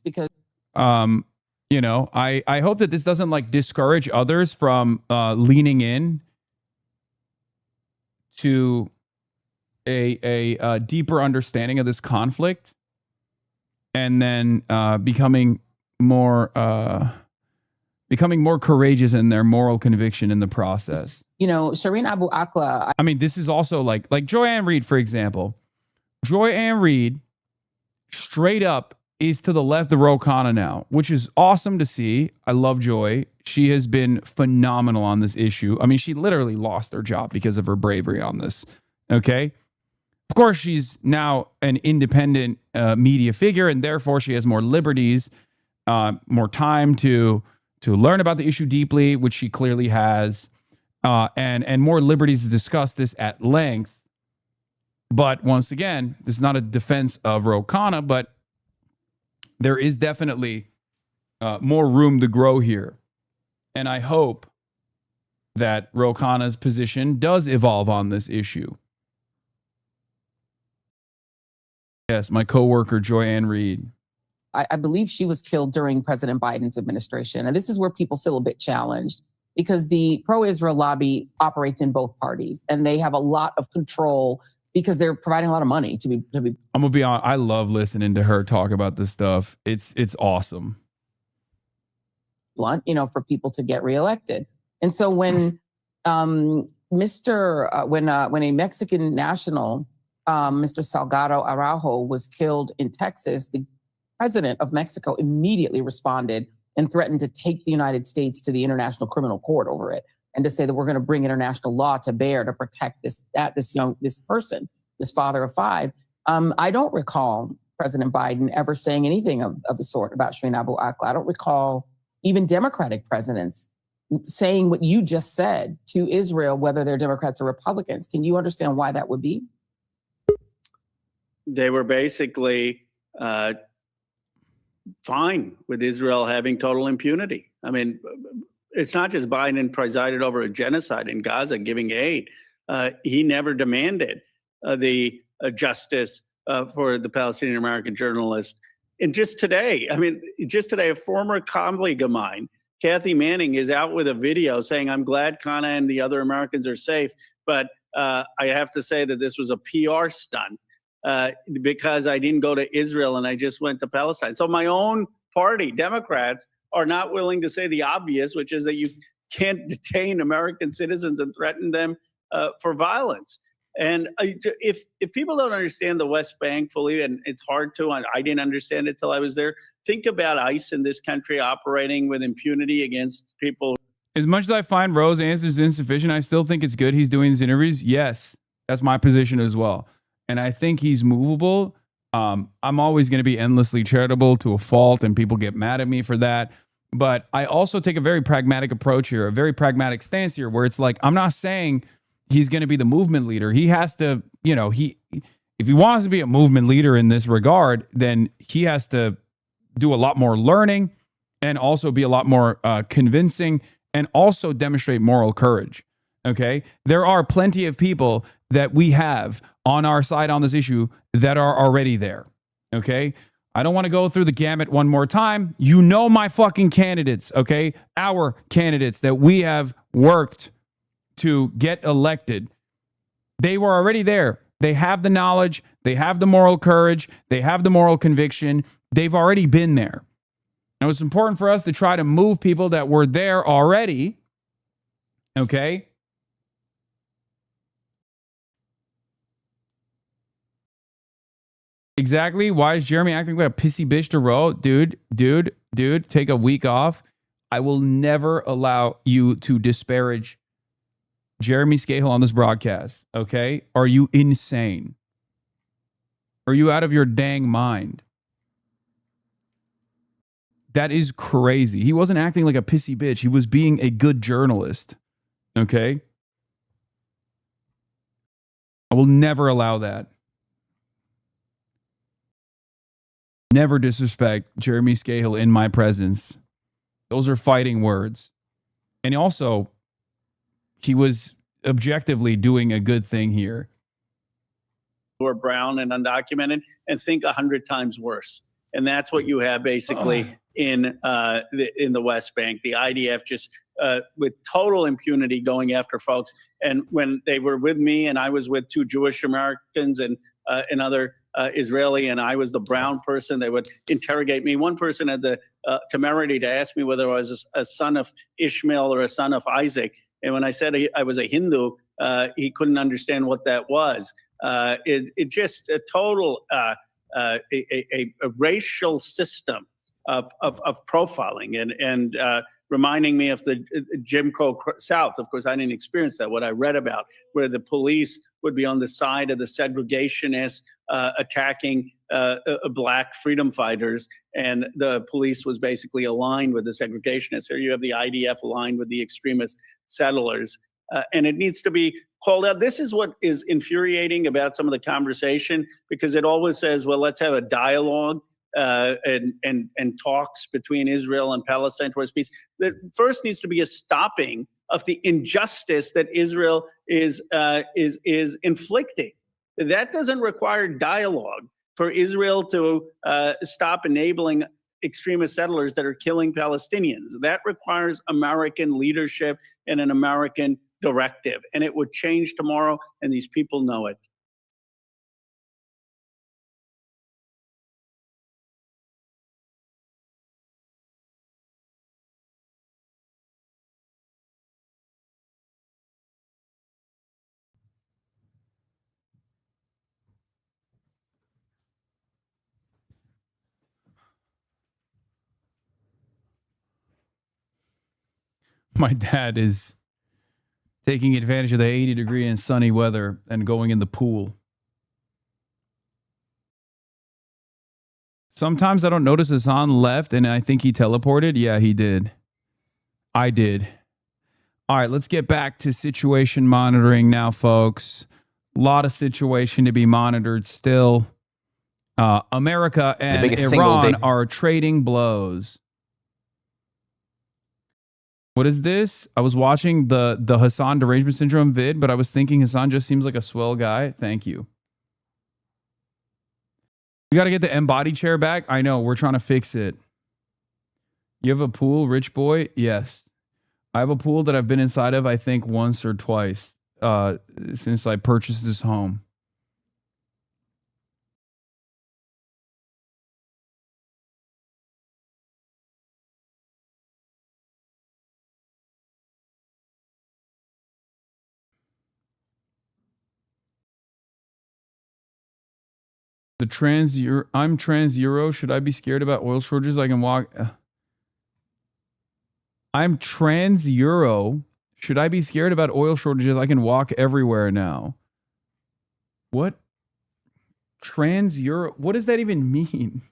Because I hope that this doesn't discourage others from leaning in to a deeper understanding of this conflict, and then becoming more courageous in their moral conviction in the process. Shireen Abu Akleh. I mean, this is also like Joy-Ann Reid, for example. Joy-Ann Reid straight up is to the left of Ro Khanna now, which is awesome to see. I love Joy. She has been phenomenal on this issue. I mean, she literally lost her job because of her bravery on this. Okay. Of course, she's now an independent media figure, and therefore she has more liberties, more time to learn about the issue deeply, which she clearly has, and more liberties to discuss this at length. But once again, this is not a defense of Ro Khanna, but there is definitely more room to grow here. And I hope that Ro Khanna's position does evolve on this issue. Yes, my coworker, Joy-Ann Reid. I believe she was killed during President Biden's administration. And this is where people feel a bit challenged because the pro-Israel lobby operates in both parties and they have a lot of control because they're providing a lot of money to be. I'm gonna be honest, I love listening to her talk about this stuff. It's awesome. Blunt, for people to get reelected. And so when when a Mexican national, Mr. Salgado Araujo, was killed in Texas, the president of Mexico immediately responded and threatened to take the United States to the International Criminal Court over it, and to say that we're going to bring international law to bear to protect this person, this father of five. I don't recall President Biden ever saying anything of the sort about Shireen Abu Akleh. I don't recall even Democratic presidents saying what you just said to Israel, whether they're Democrats or Republicans. Can you understand why that would be? They were basically fine with Israel having total impunity. I mean, it's not just Biden presided over a genocide in Gaza, giving aid. He never demanded the justice for the Palestinian American journalist. And just today, a former colleague of mine, Kathy Manning, is out with a video saying, "I'm glad Khanna and the other Americans are safe, but I have to say that this was a PR stunt because I didn't go to Israel and I just went to Palestine." So my own party, Democrats, are not willing to say the obvious, which is that you can't detain American citizens and threaten them for violence. And if people don't understand the West Bank fully, and it's hard to, I didn't understand it till I was there. Think about ICE in this country operating with impunity against people. As much as I find Rose's answers insufficient, I still think it's good he's doing these interviews. Yes, that's my position as well. And I think he's movable. I'm always going to be endlessly charitable to a fault, and people get mad at me for that. But I also take a very pragmatic approach here, a very pragmatic stance here, where it's like, I'm not saying he's going to be the movement leader. He has to, if he wants to be a movement leader in this regard, then he has to do a lot more learning and also be a lot more convincing and also demonstrate moral courage. Okay. There are plenty of people that we have on our side on this issue that are already there. Okay. I don't want to go through the gamut one more time. You know my fucking candidates. Okay. Our candidates that we have worked to get elected. They were already there. They have the knowledge. They have the moral courage. They have the moral conviction. They've already been there. Now, it's important for us to try to move people that were there already. Okay. Exactly. Why is Jeremy acting like a pissy bitch to row? Dude, take a week off. I will never allow you to disparage Jeremy Scahill on this broadcast. Okay. Are you insane? Are you out of your dang mind? That is crazy. He wasn't acting like a pissy bitch. He was being a good journalist. Okay. I will never allow that. Never disrespect Jeremy Scahill in my presence. Those are fighting words. And also, he was objectively doing a good thing here. Who are brown and undocumented and think 100 times worse. And that's what you have basically in the West Bank. The IDF just with total impunity going after folks. And when they were with me and I was with 2 Jewish Americans and another Israeli, and I was the brown person, they would interrogate me. One person had the temerity to ask me whether I was a son of Ishmael or a son of Isaac. And when I said I was a Hindu, he couldn't understand what that was. It just a total a racial system of profiling and reminding me of the Jim Crow South. Of course, I didn't experience that. What I read about, where the police would be on the side of the segregationists attacking black freedom fighters, and the police was basically aligned with the segregationists. Here you have the IDF aligned with the extremist settlers. And it needs to be called out. This is what is infuriating about some of the conversation, because it always says, well, let's have a dialogue and talks between Israel and Palestine towards peace. There first needs to be a stopping of the injustice that Israel is inflicting. That doesn't require dialogue for Israel to stop enabling extremist settlers that are killing Palestinians. That requires American leadership and an American directive, and it would change tomorrow, and these people know it. My dad is taking advantage of the 80-degree and sunny weather and going in the pool. Sometimes I don't notice Hasan left and I think he teleported. Yeah, he did. I did. All right, let's get back to situation monitoring now, folks. A lot of situation to be monitored still. America and Iran are trading blows. What is this? I was watching the Hasan derangement syndrome vid, but I was thinking Hasan just seems like a swell guy. Thank you. We got to get the embodied chair back. I know. We're trying to fix it. You have a pool, rich boy? Yes. I have a pool that I've been inside of, I think, once or twice since I purchased this home. I'm trans Euro. Should I be scared about oil shortages? I can walk. I'm trans Euro. Should I be scared about oil shortages? I can walk everywhere now. What? Trans Euro? What does that even mean?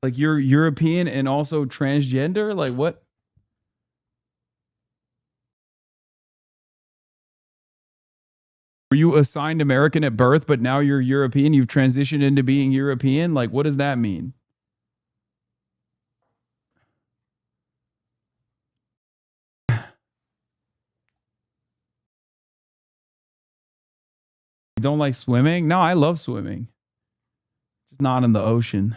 Like you're European and also transgender? Like what? Were you assigned American at birth, but now you're European? You've transitioned into being European? Like, what does that mean? You don't like swimming? No, I love swimming. Just not in the ocean.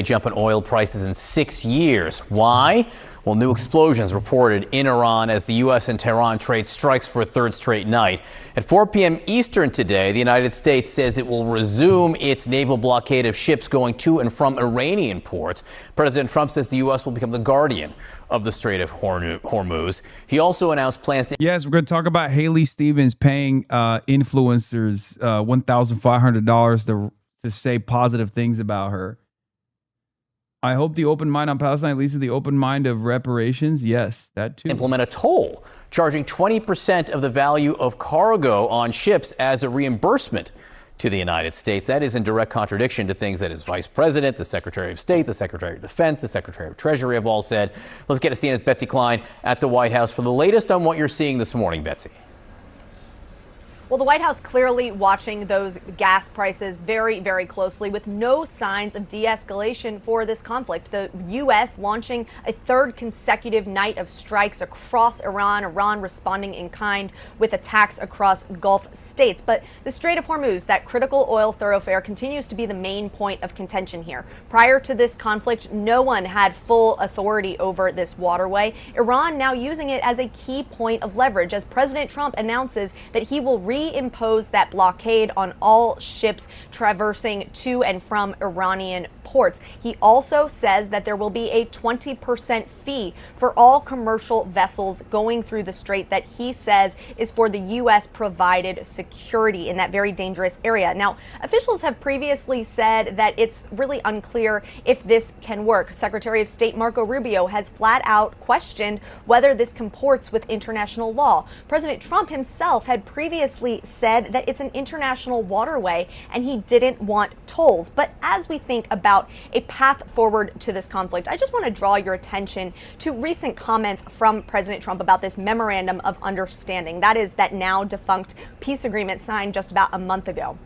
A jump in oil prices in 6 years. Why? Well, new explosions reported in Iran as the U.S. and Tehran trade strikes for a third straight night. At 4 p.m. Eastern today, the United States says it will resume its naval blockade of ships going to and from Iranian ports. President Trump says the U.S. will become the guardian of the Strait of Hormuz. He also announced plans to... Yes, we're going to talk about Haley Stevens paying influencers $1,500 to say positive things about her. I hope the open mind on Palestine leads to the open mind of reparations. Yes, that too. Implement a toll, charging 20% of the value of cargo on ships as a reimbursement to the United States. That is in direct contradiction to things that his vice president, the Secretary of State, the Secretary of Defense, the Secretary of Treasury have all said. Let's get to CNN's Betsy Klein at the White House for the latest on what you're seeing this morning, Betsy. Well, the White House clearly watching those gas prices very, very closely with no signs of de-escalation for this conflict. The U.S. launching a third consecutive night of strikes across Iran responding in kind with attacks across Gulf states. But the Strait of Hormuz, that critical oil thoroughfare, continues to be the main point of contention here. Prior to this conflict, no one had full authority over this waterway. Iran now using it as a key point of leverage as President Trump announces that he will reimpose that blockade on all ships traversing to and from Iranian ports. He also says that there will be a 20% fee for all commercial vessels going through the strait that he says is for the U.S. provided security in that very dangerous area. Now, officials have previously said that it's really unclear if this can work. Secretary of State Marco Rubio has flat out questioned whether this comports with international law. President Trump himself had previously said that it's an international waterway and he didn't want tolls. But as we think about a path forward to this conflict, I just want to draw your attention to recent comments from President Trump about this memorandum of understanding. That is that now defunct peace agreement signed just about a month ago.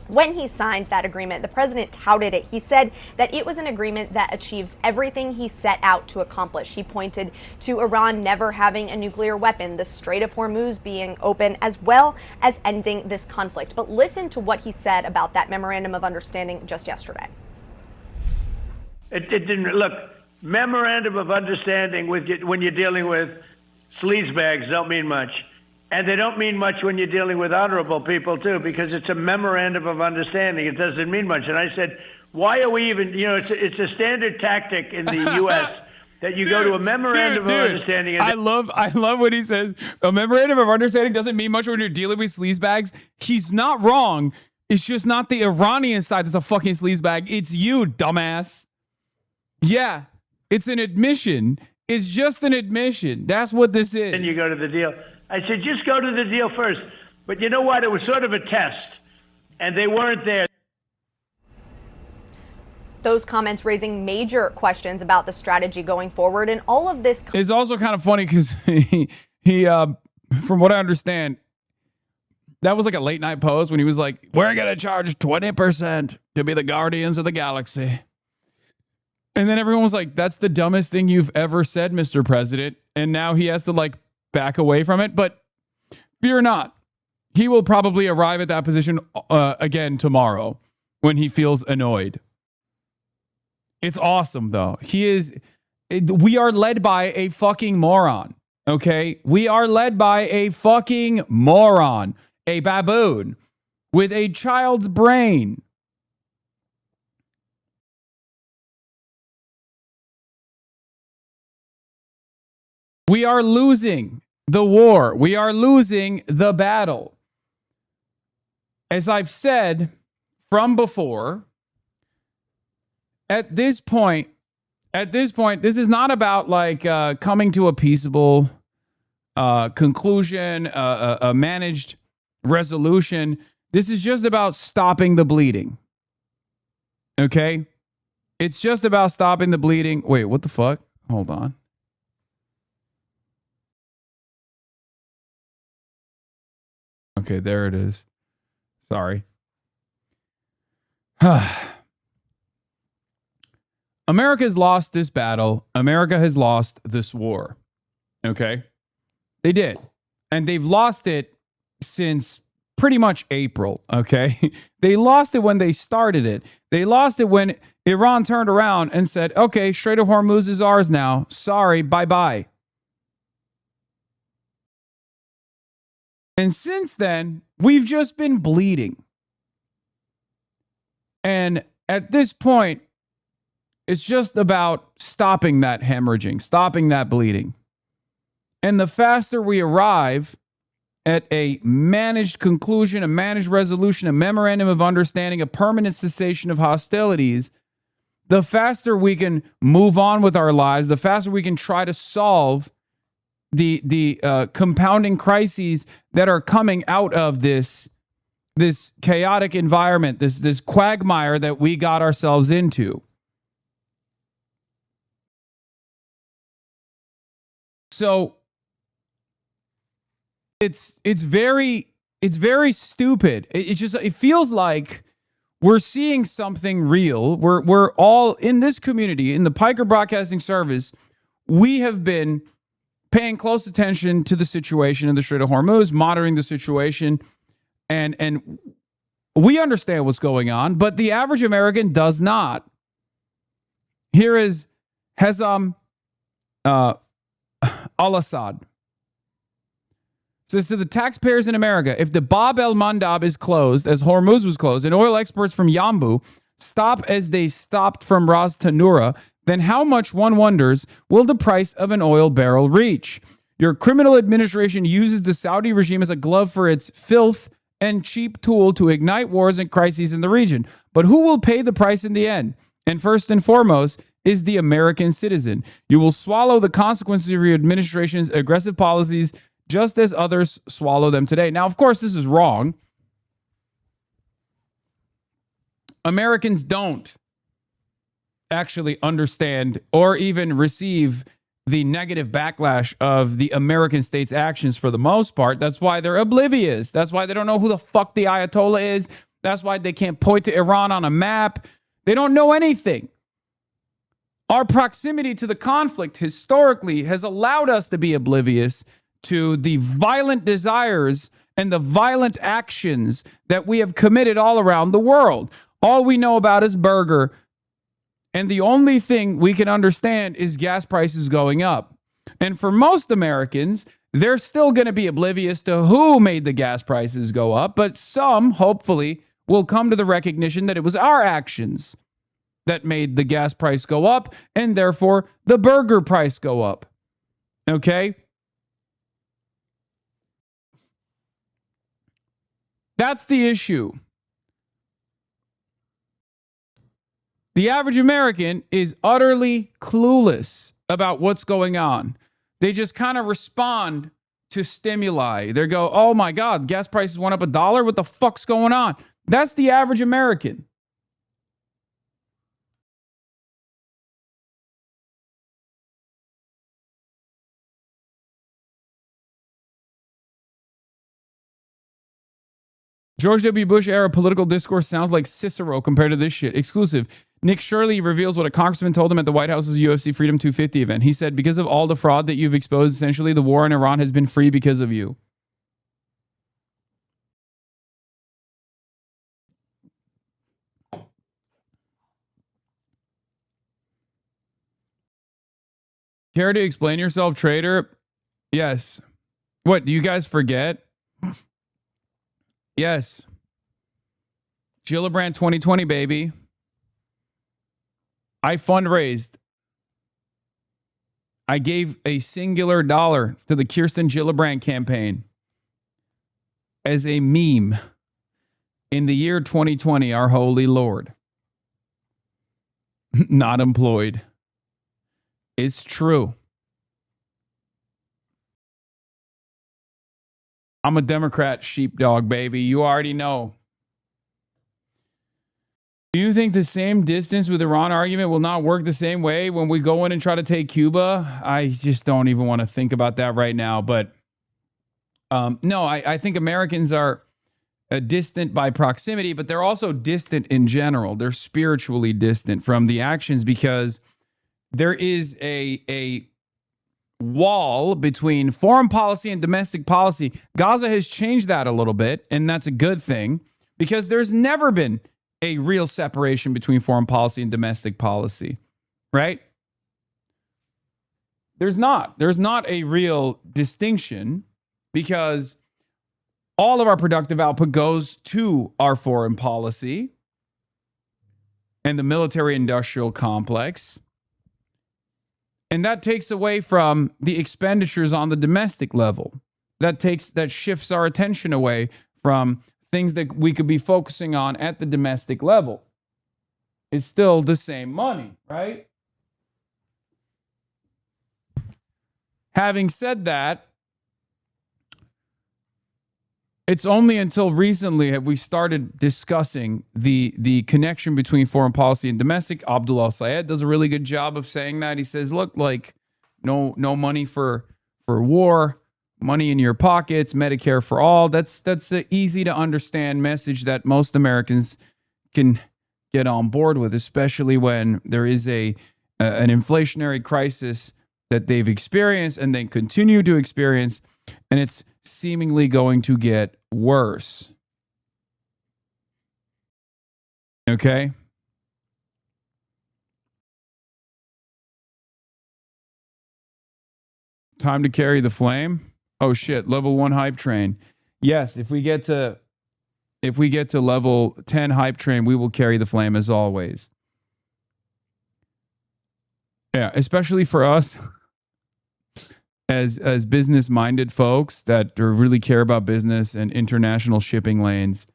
When he signed that agreement, the president touted it. He said that it was an agreement that achieves everything he set out to accomplish. He pointed to Iran never having a nuclear weapon, the Strait of Hormuz being open, as well as ending this conflict. But listen to what he said about that memorandum of understanding just yesterday. It didn't look. Memorandum of understanding when you're dealing with sleazebags don't mean much. And they don't mean much when you're dealing with honorable people, too, because it's a memorandum of understanding. It doesn't mean much. And I said, why are we even, it's a standard tactic in the U.S. that you go to a memorandum of understanding. And I love what he says. A memorandum of understanding doesn't mean much when you're dealing with sleazebags. He's not wrong. It's just not the Iranian side that's a fucking sleazebag. It's you, dumbass. Yeah, it's an admission. It's just an admission. That's what this is. Then you go to the deal. I said, just go to the deal first. But you know what? It was sort of a test, and they weren't there. Those comments raising major questions about the strategy going forward, and all of this is also kind of funny because he from what I understand, that was like a late night post when he was like, "We're gonna charge 20% to be the guardians of the galaxy," and then everyone was like, "That's the dumbest thing you've ever said, Mr. President," and now he has to like back away from it. But fear not, he will probably arrive at that position again tomorrow when he feels annoyed. It's awesome, though. We are led by a fucking moron, okay? We are led by a fucking moron, a baboon with a child's brain. We are losing. the war. We are losing the battle. As I've said from before, at this point, this is not about like coming to a peaceable conclusion, a managed resolution. This is just about stopping the bleeding. Okay? It's just about stopping the bleeding. Wait, what the fuck? Hold on. Okay, there it is. Sorry. America has lost this battle. America has lost this war. Okay? They did. And they've lost it since pretty much April. Okay? They lost it when they started it. They lost it when Iran turned around and said, okay, Strait of Hormuz is ours now. Sorry, bye-bye. And since then, we've just been bleeding. And at this point, it's just about stopping that hemorrhaging, stopping that bleeding. And the faster we arrive at a managed conclusion, a managed resolution, a memorandum of understanding, a permanent cessation of hostilities, the faster we can move on with our lives, the faster we can try to solve the compounding crises that are coming out of this chaotic environment, this quagmire that we got ourselves into. So it's very stupid. It feels like we're seeing something real. We're all in this community, in the Piker Broadcasting Service. We have been paying close attention to the situation in the Strait of Hormuz, monitoring the situation, and we understand what's going on, but the average American does not. Here is Hasan al-Assad. Says to the taxpayers in America, if the Bab el-Mandab is closed, as Hormuz was closed, and oil exports from Yanbu stop as they stopped from Ras Tanura, then how much, one wonders, will the price of an oil barrel reach? Your criminal administration uses the Saudi regime as a glove for its filth and cheap tool to ignite wars and crises in the region. But who will pay the price in the end? And first and foremost is the American citizen. You will swallow the consequences of your administration's aggressive policies just as others swallow them today. Now, of course, this is wrong. Americans don't actually understand or even receive the negative backlash of the American state's actions for the most part. That's why they're oblivious. That's why they don't know who the fuck the Ayatollah is. That's why they can't point to Iran on a map. They don't know anything. Our proximity to the conflict historically has allowed us to be oblivious to the violent desires and the violent actions that we have committed all around the world. All we know about is burger. And the only thing we can understand is gas prices going up. And for most Americans, they're still going to be oblivious to who made the gas prices go up. But some, hopefully, will come to the recognition that it was our actions that made the gas price go up and therefore the burger price go up. Okay? That's the issue. The average American is utterly clueless about what's going on. They just kind of respond to stimuli. They go, oh my God, gas prices went up $1. What the fuck's going on? That's the average American. George W. Bush era political discourse sounds like Cicero compared to this shit. Exclusive. Nick Shirley reveals what a congressman told him at the White House's UFC Freedom 250 event. He said, because of all the fraud that you've exposed, essentially the war in Iran has been free because of you. Care to explain yourself, traitor? Yes. What, do you guys forget? Yes. Gillibrand 2020, baby. I fundraised I gave a singular dollar to the Kirsten Gillibrand campaign as a meme in the year 2020, our holy Lord. Not employed. It's true. I'm a Democrat sheepdog, baby. You already know. Do you think the same distance with Iran argument will not work the same way when we go in and try to take Cuba? I just don't even want to think about that right now. But no, I think Americans are distant by proximity, but they're also distant in general. They're spiritually distant from the actions because there is a wall between foreign policy and domestic policy. Gaza has changed that a little bit, and that's a good thing because there's never been a real separation between foreign policy and domestic policy, right? There's not a real distinction because all of our productive output goes to our foreign policy and the military industrial complex. And that takes away from the expenditures on the domestic level. That shifts our attention away from things that we could be focusing on at the domestic level. It's still the same money, right? Having said that, it's only until recently have we started discussing the connection between foreign policy and domestic. Abdul Al-Sayed does a really good job of saying that. He says, look, like no money for war, money in your pockets, Medicare for all. That's the easy to understand message that most Americans can get on board with, especially when there is an inflationary crisis that they've experienced and they continue to experience, and it's seemingly going to get worse. Okay? Time to carry the flame? Oh shit, level 1 hype train. Yes, if we get to level 10 hype train, we will carry the flame as always. Yeah, especially for us as business-minded folks that really care about business and international shipping lanes.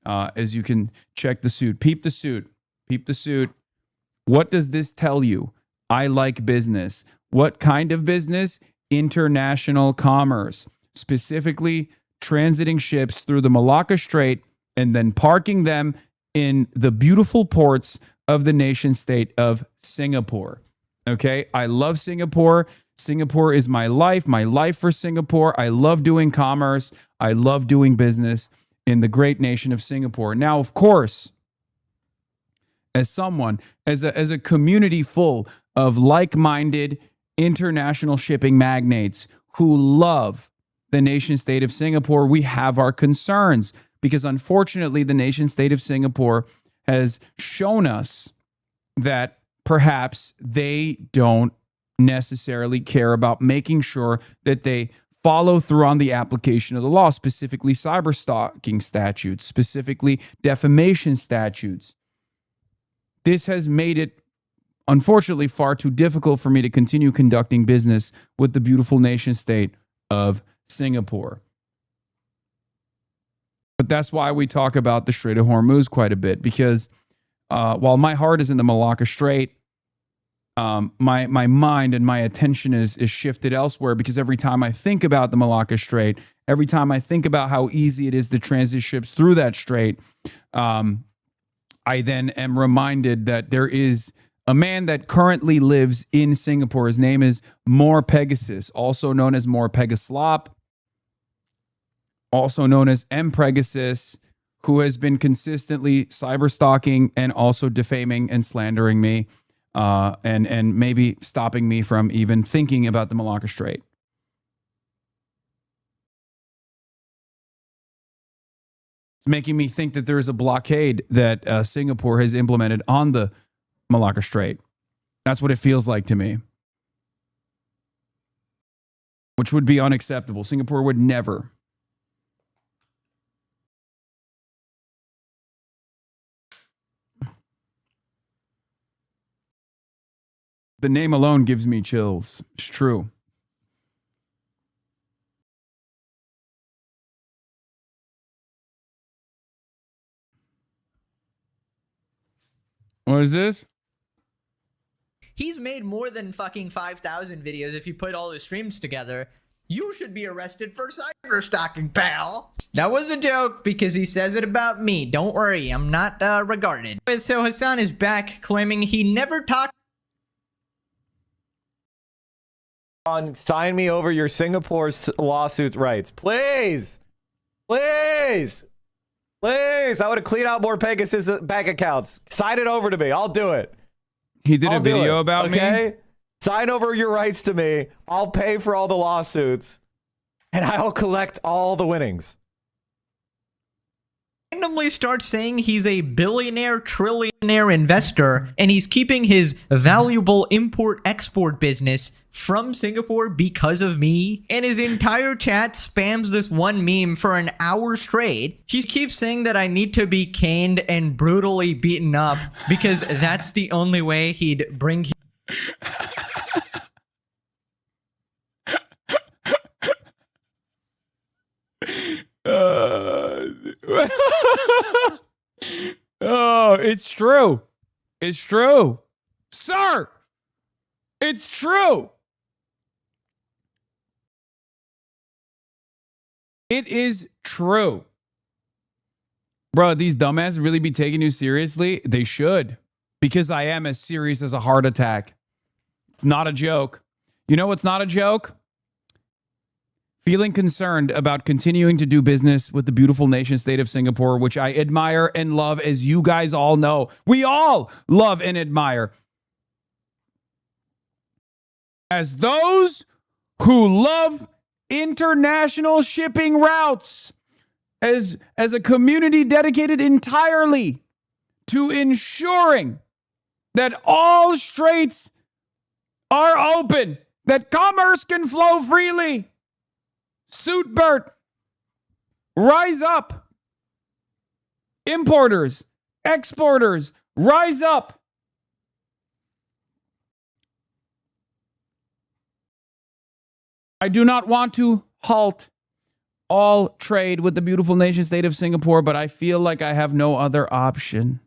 As you can check the suit, peep the suit, peep the suit. What does this tell you? I like business. What kind of business? International commerce, specifically transiting ships through the Malacca Strait and then parking them in the beautiful ports of the nation state of Singapore. Okay, I love Singapore. Singapore is my life for Singapore. I love doing commerce. I love doing business in the great nation of Singapore. Now, of course, as a community full of like-minded international shipping magnates who love the nation state of Singapore, we have our concerns because unfortunately the nation state of Singapore has shown us that perhaps they don't necessarily care about making sure that they follow through on the application of the law, specifically cyberstalking statutes, specifically defamation statutes. This has made it, unfortunately, far too difficult for me to continue conducting business with the beautiful nation state of Singapore. But that's why we talk about the Strait of Hormuz quite a bit, because while my heart is in the Malacca Strait, my mind and my attention is shifted elsewhere, because every time I think about the Malacca Strait, every time I think about how easy it is to transit ships through that strait, I then am reminded that there is a man that currently lives in Singapore. His name is More Pegasus, also known as More Pegaslop, also known as M. Pegasus, who has been consistently cyberstalking and also defaming and slandering me, and maybe stopping me from even thinking about the Malacca Strait. It's making me think that there is a blockade that Singapore has implemented on the Malacca Strait. That's what it feels like to me, which would be unacceptable. Singapore would never. The name alone gives me chills. It's true. What is this? He's made more than fucking 5,000 videos if you put all his streams together. You should be arrested for cyberstalking, pal. That was a joke because he says it about me. Don't worry, I'm not regarded. So Hasan is back claiming he never talked. Sign me over your Singapore lawsuit rights. Please. Please. Please. I want to clean out more Pegasus bank accounts. Sign it over to me. I'll do it. He did a video about me. Sign over your rights to me. I'll pay for all the lawsuits. And I'll collect all the winnings. Randomly starts saying he's a billionaire, trillionaire investor, and he's keeping his valuable import-export business from Singapore because of me. And his entire chat spams this one meme for an hour straight. He keeps saying that I need to be caned and brutally beaten up because that's the only way he'd bring Oh, it's true. It's true. Sir, it's true. It is true. Bro, these dumbasses really be taking you seriously? They should. Because I am as serious as a heart attack. It's not a joke. You know what's not a joke? Feeling concerned about continuing to do business with the beautiful nation state of Singapore, which I admire and love, as you guys all know. We all love and admire. As those who love international shipping routes, as a community dedicated entirely to ensuring that all straits are open, that commerce can flow freely. Suitbert, rise up. Importers, exporters, rise up. I do not want to halt all trade with the beautiful nation state of Singapore, but I feel like I have no other option.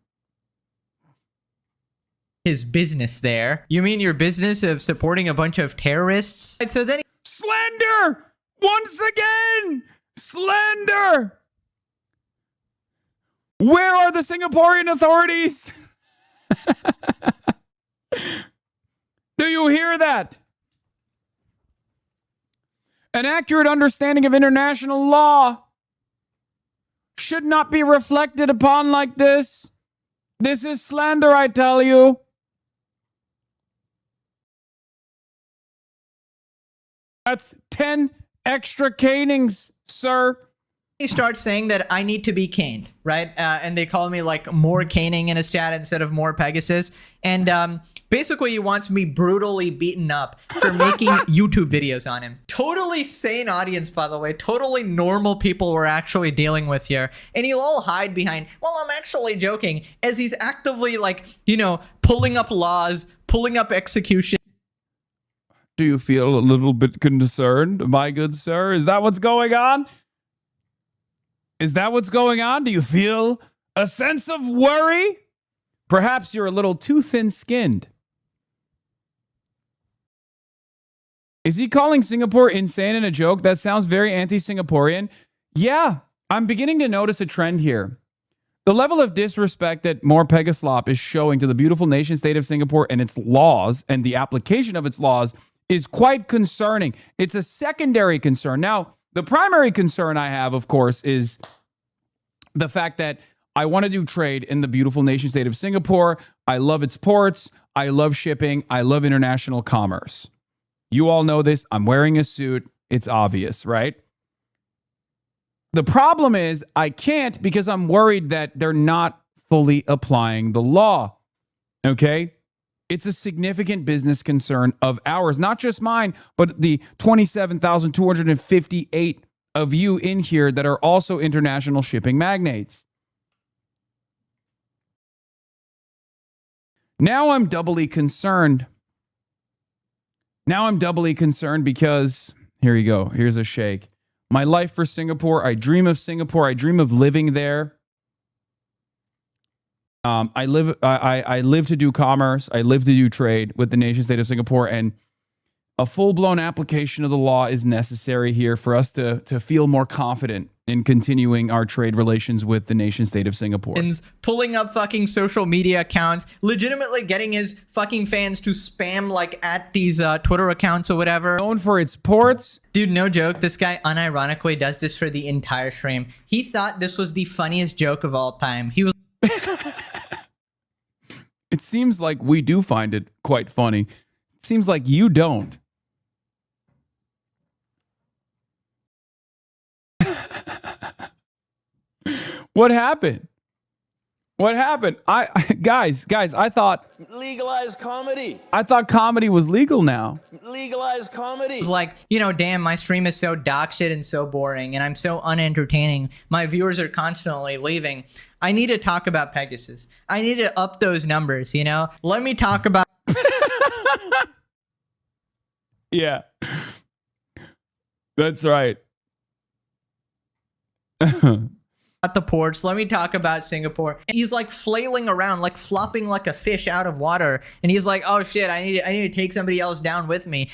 his business there. You mean your business of supporting a bunch of terrorists? And so then Slender! Once again! Slender! Where are the Singaporean authorities? Do you hear that? An accurate understanding of international law should not be reflected upon like this. This is slander, I tell you. That's 10 extra canings, sir. he starts saying that I need to be caned, right? And they call me like more caning in his chat instead of more Pegasus. And basically he wants me brutally beaten up for making YouTube videos on him. Totally sane audience, by the way. Totally normal people we're actually dealing with here. And he'll all hide behind, well, I'm actually joking, as he's actively like, you know, pulling up laws, pulling up execution. Do you feel a little bit concerned, my good sir? Is that what's going on? Is that what's going on? Do you feel a sense of worry? Perhaps you're a little too thin-skinned. Is he calling Singapore insane in a joke? That sounds very anti-Singaporean. Yeah, I'm beginning to notice a trend here. The level of disrespect that more Pegaslop is showing to the beautiful nation state of Singapore and its laws and the application of its laws is quite concerning. It's a secondary concern. Now, the primary concern I have, of course, is the fact that I want to do trade in the beautiful nation state of Singapore. I love its ports. I love shipping. I love international commerce. You all know this. I'm wearing a suit. It's obvious, right? The problem is I can't because I'm worried that they're not fully applying the law. Okay? It's a significant business concern of ours, not just mine, but the 27,258 of you in here that are also international shipping magnates. Now I'm doubly concerned Now I'm doubly concerned because, here you go. Here's a shake. My life for Singapore. I dream of Singapore. I dream of living there. I live to do commerce. I live to do trade with the nation state of Singapore, and a full-blown application of the law is necessary here for us to feel more confident in continuing our trade relations with the nation state of Singapore. Pulling up fucking social media accounts, legitimately getting his fucking fans to spam like at these Twitter accounts or whatever. Known for its ports. Dude, no joke. This guy unironically does this for the entire stream. He thought this was the funniest joke of all time. He was. It seems like we do find it quite funny. It seems like you don't. What happened? What happened? Guys, I thought legalize comedy. I thought comedy was legal now. Legalize comedy. It's like, damn, my stream is so dog shit and so boring, and I'm so unentertaining. My viewers are constantly leaving. I need to talk about Pegasus. I need to up those numbers, Let me talk about. Yeah. That's right. At the ports, let me talk about Singapore. He's like flailing around, like flopping like a fish out of water, and he's like, "Oh shit, I need to take somebody else down with me."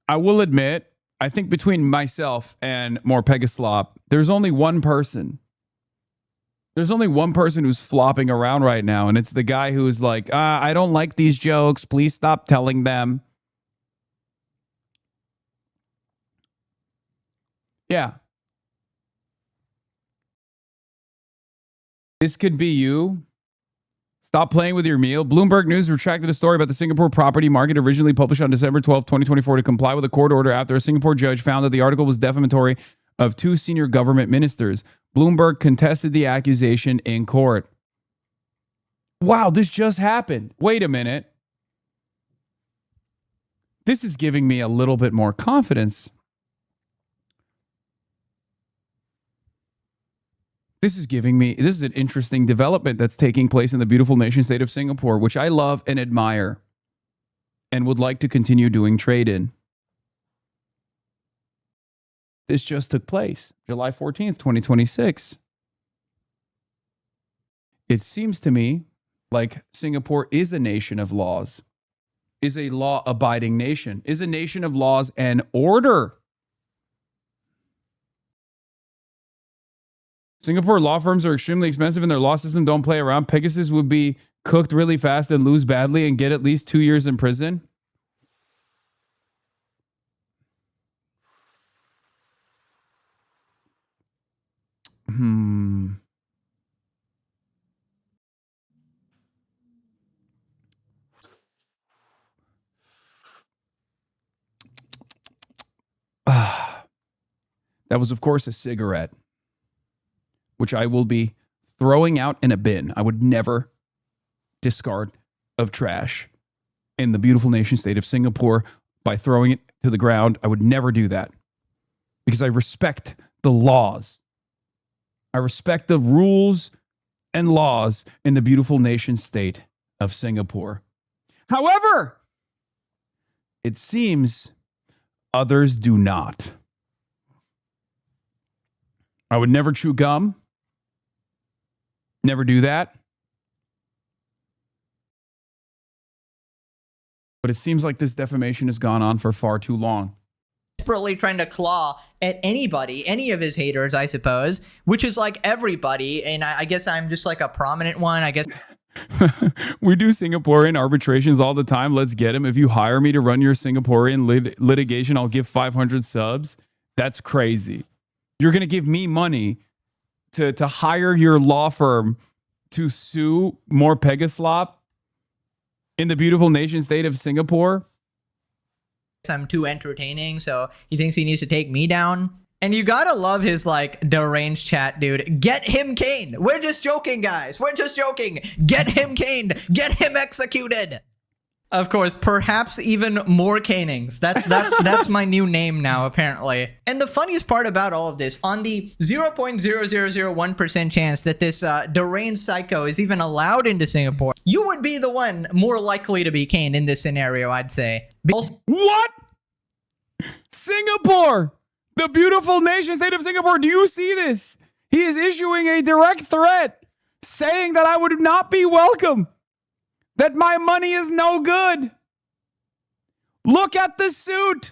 I will admit, I think between myself and more Pegaslop, there's only one person. There's only one person who's flopping around right now, and it's the guy who's like, "I don't like these jokes. Please stop telling them." Yeah. This could be you. Stop playing with your meal. Bloomberg News retracted a story about the Singapore property market originally published on December 12, 2024 to comply with a court order after a Singapore judge found that the article was defamatory of two senior government ministers. Bloomberg contested the accusation in court. Wow, this just happened. Wait a minute. This is giving me a little bit more confidence. This is an interesting development that's taking place in the beautiful nation state of Singapore, which I love and admire and would like to continue doing trade in. This just took place, July 14th, 2026. It seems to me like Singapore is a nation of laws, is a law-abiding nation, is a nation of laws and order. Singapore law firms are extremely expensive and their law system don't play around. Pegasus would be cooked really fast and lose badly and get at least 2 years in prison. That was, of course, a cigarette, which I will be throwing out in a bin. I would never discard of trash in the beautiful nation state of Singapore by throwing it to the ground. I would never do that because I respect the laws. I respect the rules and laws in the beautiful nation state of Singapore. However, it seems others do not. I would never chew gum. Never do that. But it seems like this defamation has gone on for far too long. Desperately trying to claw at anybody, any of his haters, I suppose, which is like everybody. And I guess I'm just like a prominent one, I guess. We do Singaporean arbitrations all the time. Let's get him. If you hire me to run your Singaporean litigation, I'll give 500 subs. That's crazy. You're going to give me money to hire your law firm to sue more Pegaslop in the beautiful nation state of Singapore? I'm too entertaining, so he thinks he needs to take me down. And you gotta love his like deranged chat, dude. Get him caned. We're just joking, guys. We're just joking. Get him caned. Get him executed. Of course, perhaps even more canings. That's my new name now, apparently. And the funniest part about all of this, on the 0.0001% chance that this deranged psycho is even allowed into Singapore, you would be the one more likely to be caned in this scenario, I'd say. What? Singapore, the beautiful nation state of Singapore. Do you see this? He is issuing a direct threat saying that I would not be welcome, that my money is no good. Look at the suit.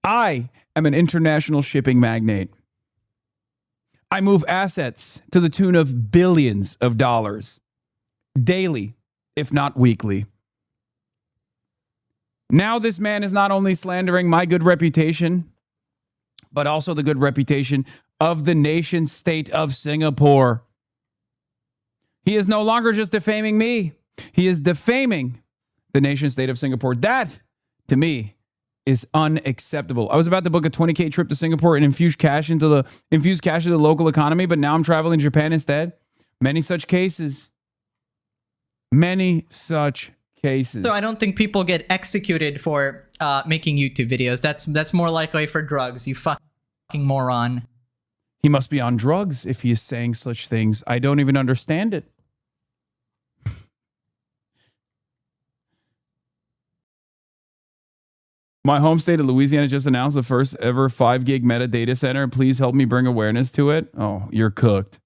I am an international shipping magnate. I move assets to the tune of billions of dollars daily, if not weekly. Now this man is not only slandering my good reputation, but also the good reputation of the nation state of Singapore. He is no longer just defaming me. He is defaming the nation state of Singapore. That, to me, is unacceptable. I was about to book a 20K trip to Singapore and infuse cash into the local economy, but now I'm traveling to Japan instead. Many such cases. Many such cases. So I don't think people get executed for making YouTube videos. That's more likely for drugs, you fucking moron. He must be on drugs if he is saying such things. I don't even understand it. My home state of Louisiana just announced the first ever 5 gig meta data center. Please help me bring awareness to it. Oh, you're cooked.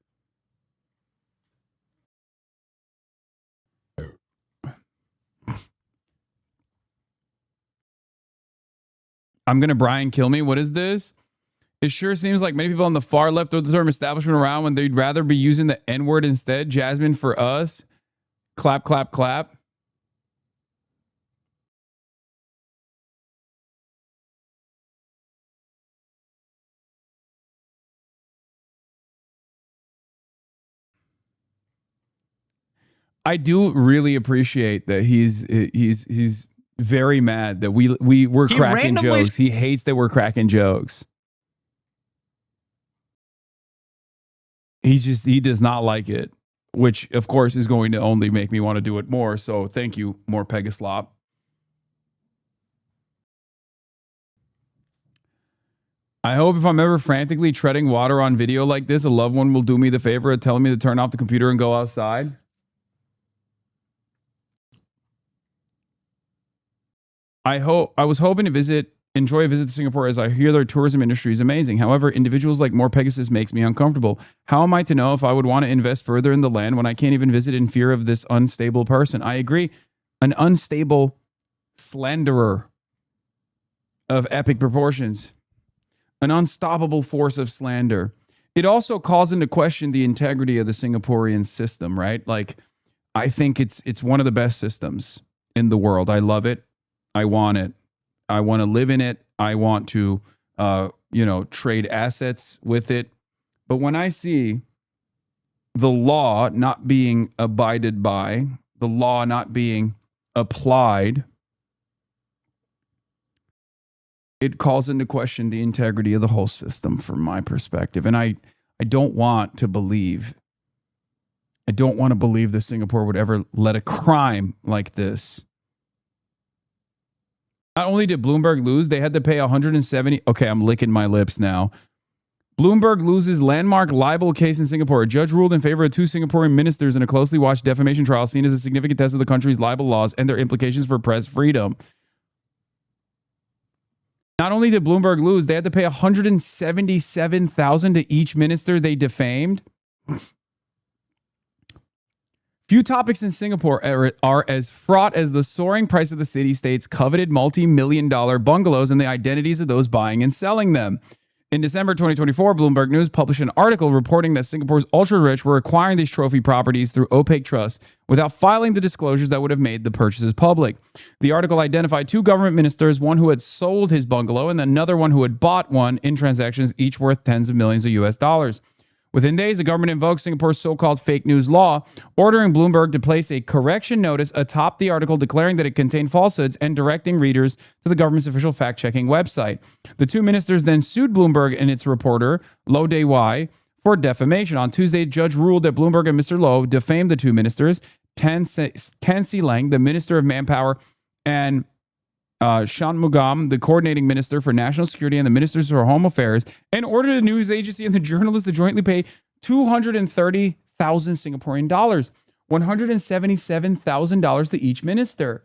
I'm going to Brian kill me. What is this? It sure seems like many people on the far left throw the term establishment around when they'd rather be using the N-word instead. Jasmine, for us. Clap, clap, clap. I do really appreciate that he's very mad that we're cracking jokes. He hates that we're cracking jokes. He does not like it, which of course is going to only make me want to do it more. So thank you, more Pegaslop. I hope if I'm ever frantically treading water on video like this, a loved one will do me the favor of telling me to turn off the computer and go outside. I was hoping to enjoy a visit to Singapore, as I hear their tourism industry is amazing. However, individuals like More Pegasus makes me uncomfortable. How am I to know if I would want to invest further in the land when I can't even visit in fear of this unstable person? I agree. An unstable slanderer of epic proportions. An unstoppable force of slander. It also calls into question the integrity of the Singaporean system, right? Like, I think it's one of the best systems in the world. I love it. I want it. I want to live in it. I want to, trade assets with it. But when I see the law not being abided by, the law not being applied, it calls into question the integrity of the whole system from my perspective. And I don't want to believe that Singapore would ever let a crime like this. Not only did Bloomberg lose, they had to pay 170. Okay, I'm licking my lips now. Bloomberg loses landmark libel case in Singapore. A judge ruled in favor of 2 Singaporean ministers in a closely watched defamation trial seen as a significant test of the country's libel laws and their implications for press freedom. Not only did Bloomberg lose, they had to pay $177,000 to each minister they defamed. Few topics in Singapore are as fraught as the soaring price of the city-state's coveted multi-million-dollar bungalows and the identities of those buying and selling them. In December 2024, Bloomberg News published an article reporting that Singapore's ultra-rich were acquiring these trophy properties through opaque trusts without filing the disclosures that would have made the purchases public. The article identified 2 government ministers, one who had sold his bungalow and another one who had bought one in transactions each worth tens of millions of US dollars. Within days, the government invoked Singapore's so-called fake news law, ordering Bloomberg to place a correction notice atop the article declaring that it contained falsehoods and directing readers to the government's official fact-checking website. The 2 ministers then sued Bloomberg and its reporter, Loh Day Wai, for defamation. On Tuesday, a judge ruled that Bloomberg and Mr. Loh defamed the 2 ministers. Tan Si Lang, the Minister of Manpower, And Shanmugam, the coordinating minister for national security and the ministers for home affairs, and ordered the news agency and the journalists to jointly pay 230,000 Singaporean dollars, $177,000 to each minister.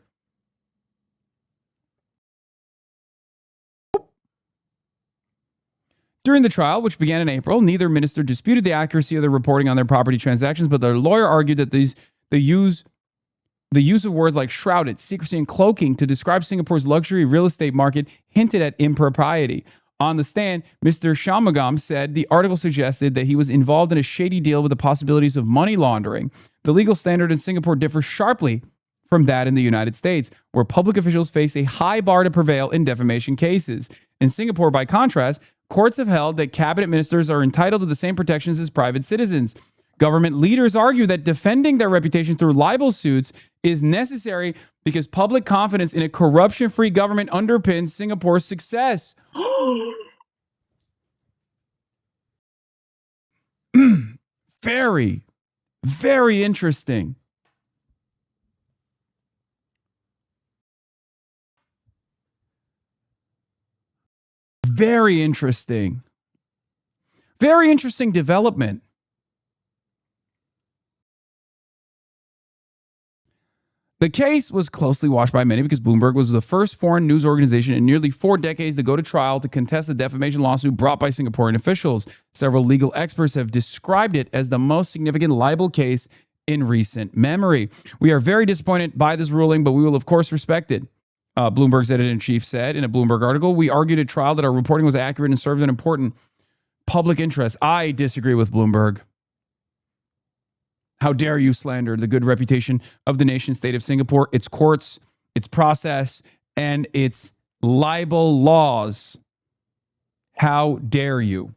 During the trial, which began in April, neither minister disputed the accuracy of the reporting on their property transactions, but their lawyer argued that the use of words like shrouded, secrecy, and cloaking to describe Singapore's luxury real estate market hinted at impropriety. On the stand, Mr. Shanmugam said the article suggested that he was involved in a shady deal with the possibilities of money laundering. The legal standard in Singapore differs sharply from that in the United States, where public officials face a high bar to prevail in defamation cases. In Singapore, by contrast, courts have held that cabinet ministers are entitled to the same protections as private citizens. Government leaders argue that defending their reputation through libel suits is necessary because public confidence in a corruption-free government underpins Singapore's success. Very, very interesting. Very interesting. Very interesting development. The case was closely watched by many because Bloomberg was the first foreign news organization in nearly 4 decades to go to trial to contest the defamation lawsuit brought by Singaporean officials. Several legal experts have described it as the most significant libel case in recent memory. We are very disappointed by this ruling, but we will, of course, respect it. Bloomberg's editor-in-chief said in a Bloomberg article, "We argued at trial that our reporting was accurate and served an important public interest." I disagree with Bloomberg. How dare you slander the good reputation of the nation state of Singapore, its courts, its process, and its libel laws. How dare you?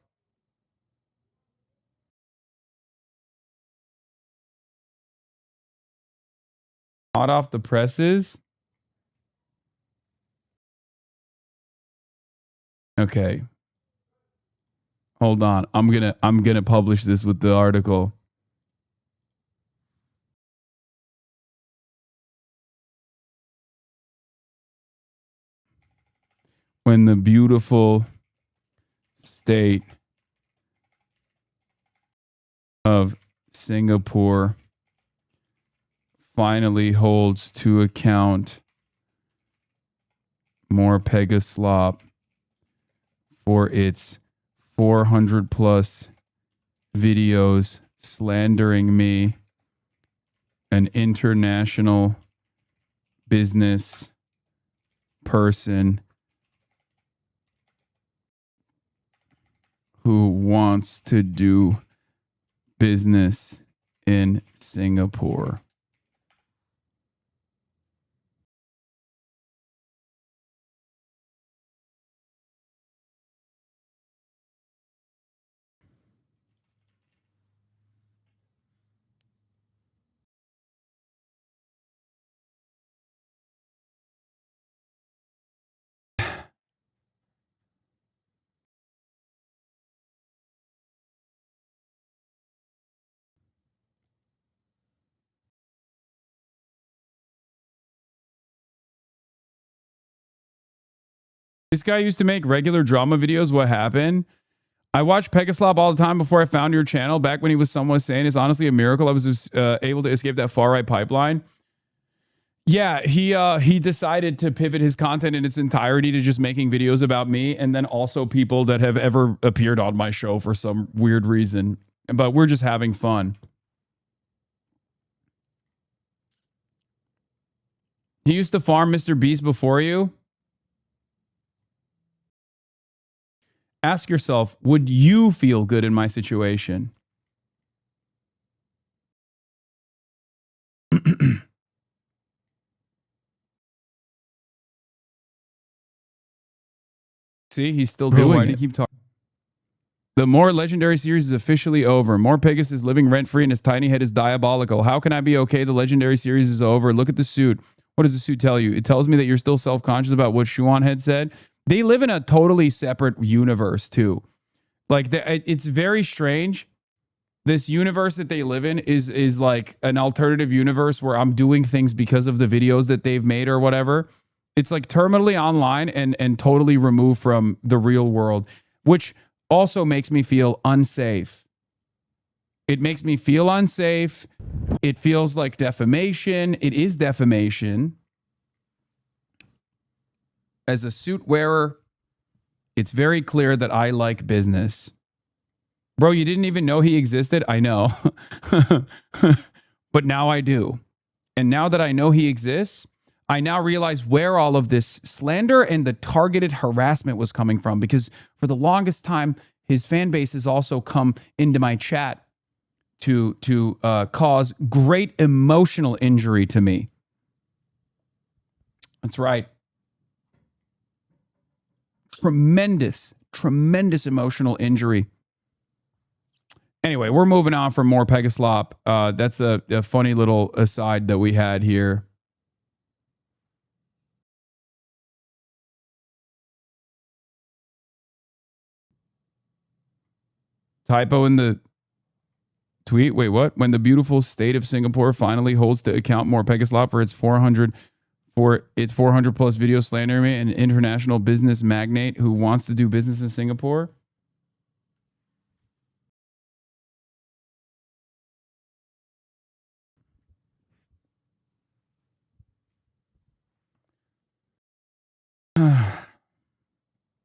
Hot off the presses? Okay. Hold on. I'm gonna publish this with the article. When the beautiful state of Singapore finally holds to account more Pegaslop for its 400 plus videos slandering me, an international business person who wants to do business in Singapore. This guy used to make regular drama videos. What happened? I watched Pegaslop all the time before I found your channel. Back when he was somewhat sane, it's honestly a miracle I was able to escape that far right pipeline. Yeah, he decided to pivot his content in its entirety to just making videos about me, and then also people that have ever appeared on my show for some weird reason. But we're just having fun. He used to farm Mr. Beast before you. Ask yourself, would you feel good in my situation? See, he's still doing it. Why do you keep talking? The More Legendary series is officially over. More Pegasus living rent-free and his tiny head is diabolical. How can I be okay? The Legendary series is over. Look at the suit. What does the suit tell you? It tells me that you're still self-conscious about what Shuan had said. They live in a totally separate universe, too. Like, it's very strange this universe that they live in is like an alternative universe where I'm doing things because of the videos that they've made or whatever. It's like terminally online and totally removed from the real world, which also makes me feel unsafe. It makes me feel unsafe. It feels like defamation. It is defamation. As a suit wearer, it's very clear that I like business. Bro, you didn't even know he existed? I know. But now I do. And now that I know he exists, I now realize where all of this slander and the targeted harassment was coming from, because for the longest time, his fan base has also come into my chat to cause great emotional injury to me. That's right. Tremendous emotional injury. Anyway, we're moving on from more Pegaslop. That's a funny little aside that we had here. Typo in the tweet. Wait, what? When the beautiful state of Singapore finally holds to account more Pegaslop for its 400 plus video slandering me, an international business magnate who wants to do business in Singapore.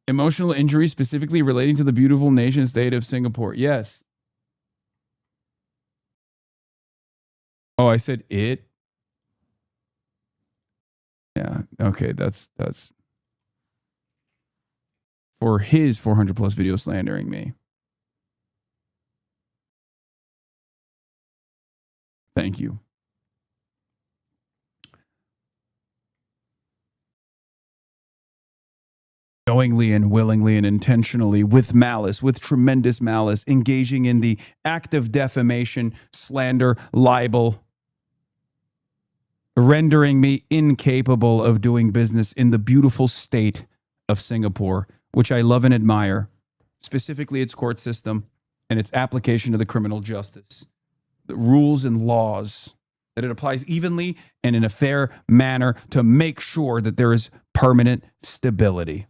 Emotional injury specifically relating to the beautiful nation state of Singapore. Yes. Oh, I said it. Yeah. Okay. That's for his 400 plus video slandering me. Thank you. Knowingly and willingly and intentionally, with malice, with tremendous malice, engaging in the act of defamation, slander, libel, rendering me incapable of doing business in the beautiful state of Singapore, which I love and admire, specifically its court system and its application to the criminal justice, the rules and laws, that it applies evenly and in a fair manner to make sure that there is permanent stability.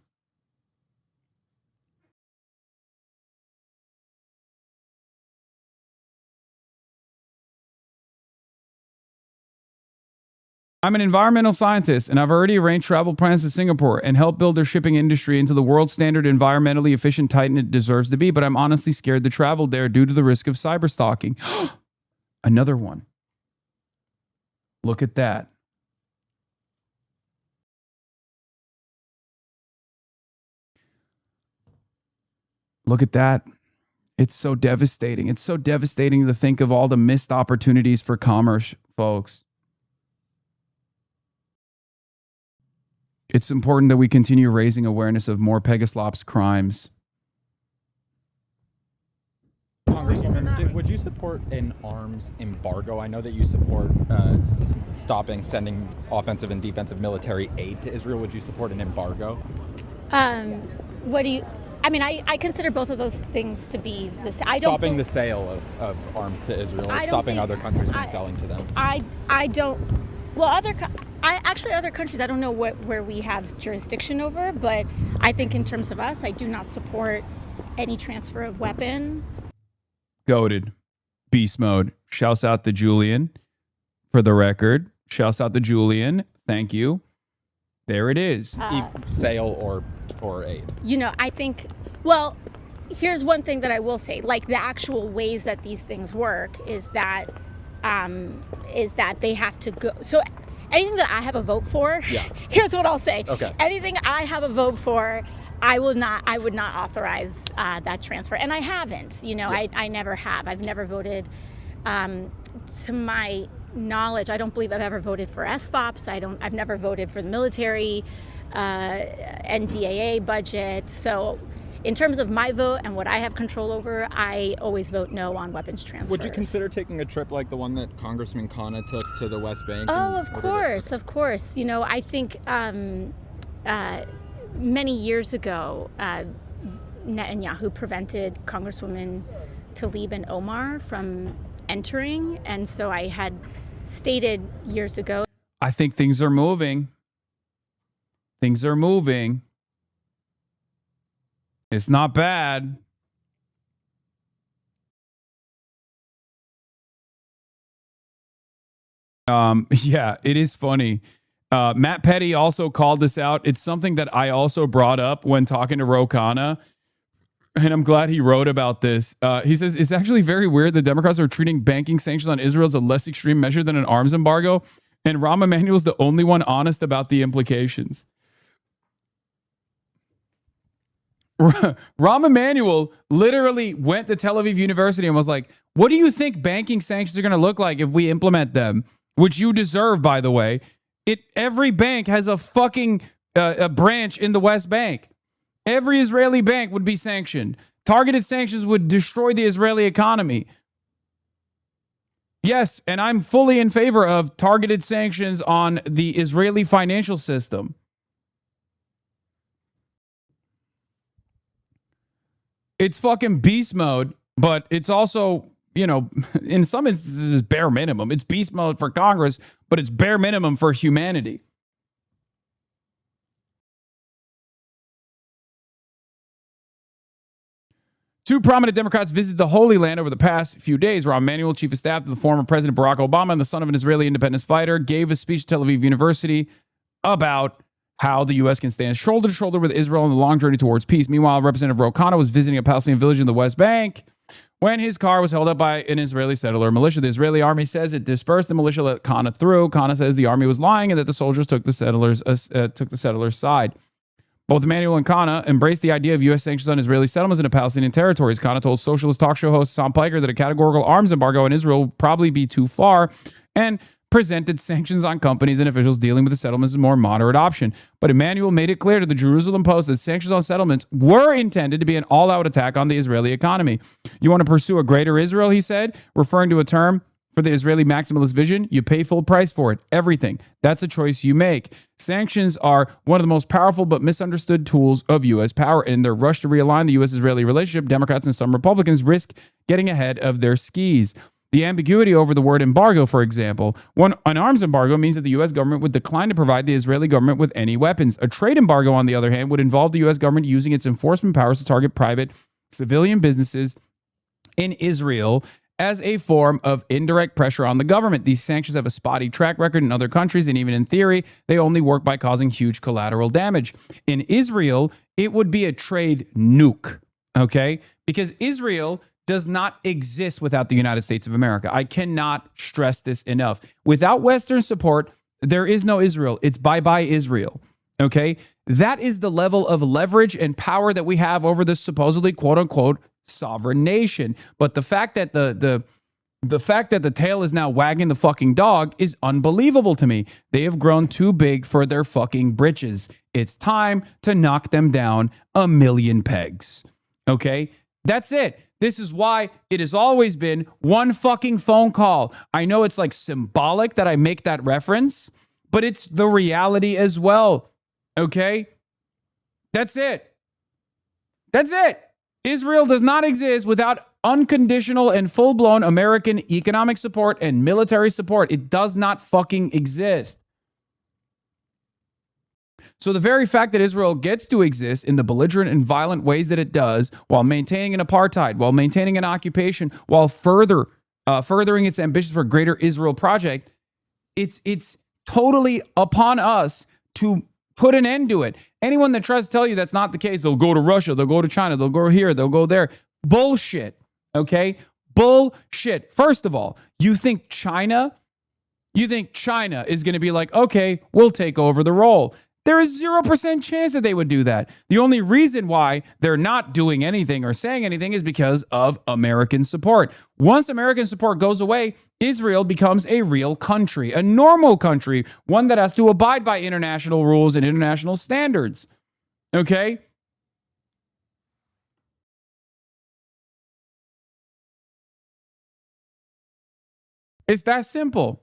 I'm an environmental scientist, and I've already arranged travel plans to Singapore and helped build their shipping industry into the world standard environmentally efficient titan it deserves to be, but I'm honestly scared to travel there due to the risk of cyber stalking. Another one. Look at that. Look at that. It's so devastating. It's so devastating to think of all the missed opportunities for commerce, folks. It's important that we continue raising awareness of more Pegaslop's crimes. Congresswoman, would you support an arms embargo? I know that you support stopping sending offensive and defensive military aid to Israel. Would you support an embargo? What do you... I mean, I consider both of those things to be the same. Stopping the sale of arms to Israel, or stopping other countries from selling to them. I don't... Well, other countries, I don't know where we have jurisdiction over, but I think in terms of us, I do not support any transfer of weapon. Goated. Beast mode. Shouts out to Julian for the record. Shouts out to Julian. Thank you. There it is. Sale or aid. You know, I think, well, here's one thing that I will say. Like, the actual ways that these things work is that they have to go. So anything that I have a vote for, here's what I'll say. Okay. Anything I have a vote for, I would not authorize that transfer. And I haven't, you know, I never have. I've never voted, to my knowledge, I don't believe I've ever voted for SFOPs. I've never voted for the military, NDAA budget. So in terms of my vote and what I have control over, I always vote no on weapons transfers. Would you consider taking a trip like the one that Congressman Khanna took to the West Bank? Oh, of course. You know, I think many years ago, Netanyahu prevented Congresswoman Tlaib and Omar from entering. And so I had stated years ago. I think things are moving. Things are moving. It's not bad. Yeah, it is funny. Matt Petty also called this out. It's something that I also brought up when talking to Ro Khanna, and I'm glad he wrote about this. He says, it's actually very weird the Democrats are treating banking sanctions on Israel as a less extreme measure than an arms embargo, and Rahm Emanuel is the only one honest about the implications. Rahm Emanuel literally went to Tel Aviv University and was like, what do you think banking sanctions are going to look like if we implement them? Which you deserve, by the way. Every bank has a fucking a branch in the West Bank. Every Israeli bank would be sanctioned. Targeted sanctions would destroy the Israeli economy. Yes, and I'm fully in favor of targeted sanctions on the Israeli financial system. It's fucking beast mode, but it's also, you know, in some instances, bare minimum. It's beast mode for Congress, but it's bare minimum for humanity. Two prominent Democrats visited the Holy Land over the past few days. Rahm Emanuel, chief of staff to the former President Barack Obama and the son of an Israeli independence fighter, gave a speech at Tel Aviv University about how the U.S. can stand shoulder to shoulder with Israel in the long journey towards peace. Meanwhile, Representative Ro Khanna was visiting a Palestinian village in the West Bank when his car was held up by an Israeli settler militia. The Israeli army says it dispersed the militia, let Khanna through. Khanna says the army was lying and that the soldiers took the settlers' side. Both Emanuel and Khanna embraced the idea of U.S. sanctions on Israeli settlements into Palestinian territories. Khanna told socialist talk show host Hassan Piker that a categorical arms embargo on Israel would probably be too far and presented sanctions on companies and officials dealing with the settlements as a more moderate option. But Emanuel made it clear to the Jerusalem Post that sanctions on settlements were intended to be an all-out attack on the Israeli economy. You want to pursue a greater Israel, he said, referring to a term for the Israeli maximalist vision. You pay full price for it. Everything. That's a choice you make. Sanctions are one of the most powerful but misunderstood tools of U.S. power. And in their rush to realign the U.S.-Israeli relationship, Democrats and some Republicans risk getting ahead of their skis. The ambiguity over the word embargo, for example. An arms embargo means that the U.S. government would decline to provide the Israeli government with any weapons. A trade embargo, on the other hand, would involve the U.S. government using its enforcement powers to target private civilian businesses in Israel as a form of indirect pressure on the government. These sanctions have a spotty track record in other countries, and even in theory, they only work by causing huge collateral damage. In Israel, it would be a trade nuke, okay? Because Israel does not exist without the United States of America. I cannot stress this enough. Without Western support, there is no Israel. It's bye-bye Israel, okay? That is the level of leverage and power that we have over this supposedly quote-unquote sovereign nation. But the fact that the fact that the tail is now wagging the fucking dog is unbelievable to me. They have grown too big for their fucking britches. It's time to knock them down a million pegs. Okay? That's it. This is why it has always been one fucking phone call. I know it's like symbolic that I make that reference, but it's the reality as well. Okay? That's it. That's it. Israel does not exist without unconditional and full-blown American economic support and military support. It does not fucking exist. So the very fact that Israel gets to exist in the belligerent and violent ways that it does, while maintaining an apartheid, while maintaining an occupation, while furthering its ambitions for a greater Israel project, it's totally upon us to put an end to it. Anyone that tries to tell you that's not the case, they'll go to Russia, they'll go to China, they'll go here, they'll go there. Bullshit. Okay? Bullshit. First of all, you think China is going to be like, okay, we'll take over the role. There is 0% chance that they would do that. The only reason why they're not doing anything or saying anything is because of American support. Once American support goes away, Israel becomes a real country, a normal country, one that has to abide by international rules and international standards. Okay? It's that simple.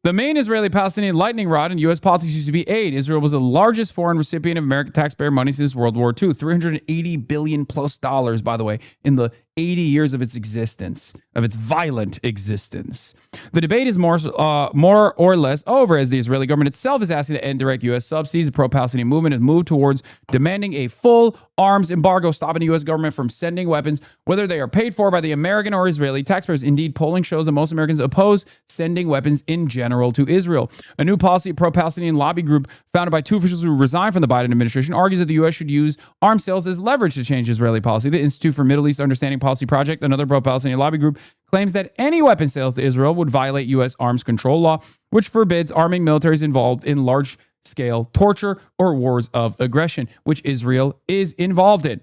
The main Israeli-Palestinian lightning rod in U.S. politics used to be aid. Israel was the largest foreign recipient of American taxpayer money since World War II. $380 billion plus, by the way, in the 80 years of its existence, of its violent existence. The debate is more or less over, as the Israeli government itself is asking to end direct U.S. subsidies. The pro-Palestinian movement has moved towards demanding a full arms embargo, stopping the U.S. government from sending weapons, whether they are paid for by the American or Israeli taxpayers. Indeed, polling shows that most Americans oppose sending weapons in general to Israel. A new policy pro-Palestinian lobby group founded by two officials who resigned from the Biden administration argues that the U.S. should use arms sales as leverage to change Israeli policy. The Institute for Middle East Understanding Policy Project, another pro-Palestinian lobby group, claims that any weapon sales to Israel would violate U.S. arms control law, which forbids arming militaries involved in large-scale torture or wars of aggression, which Israel is involved in.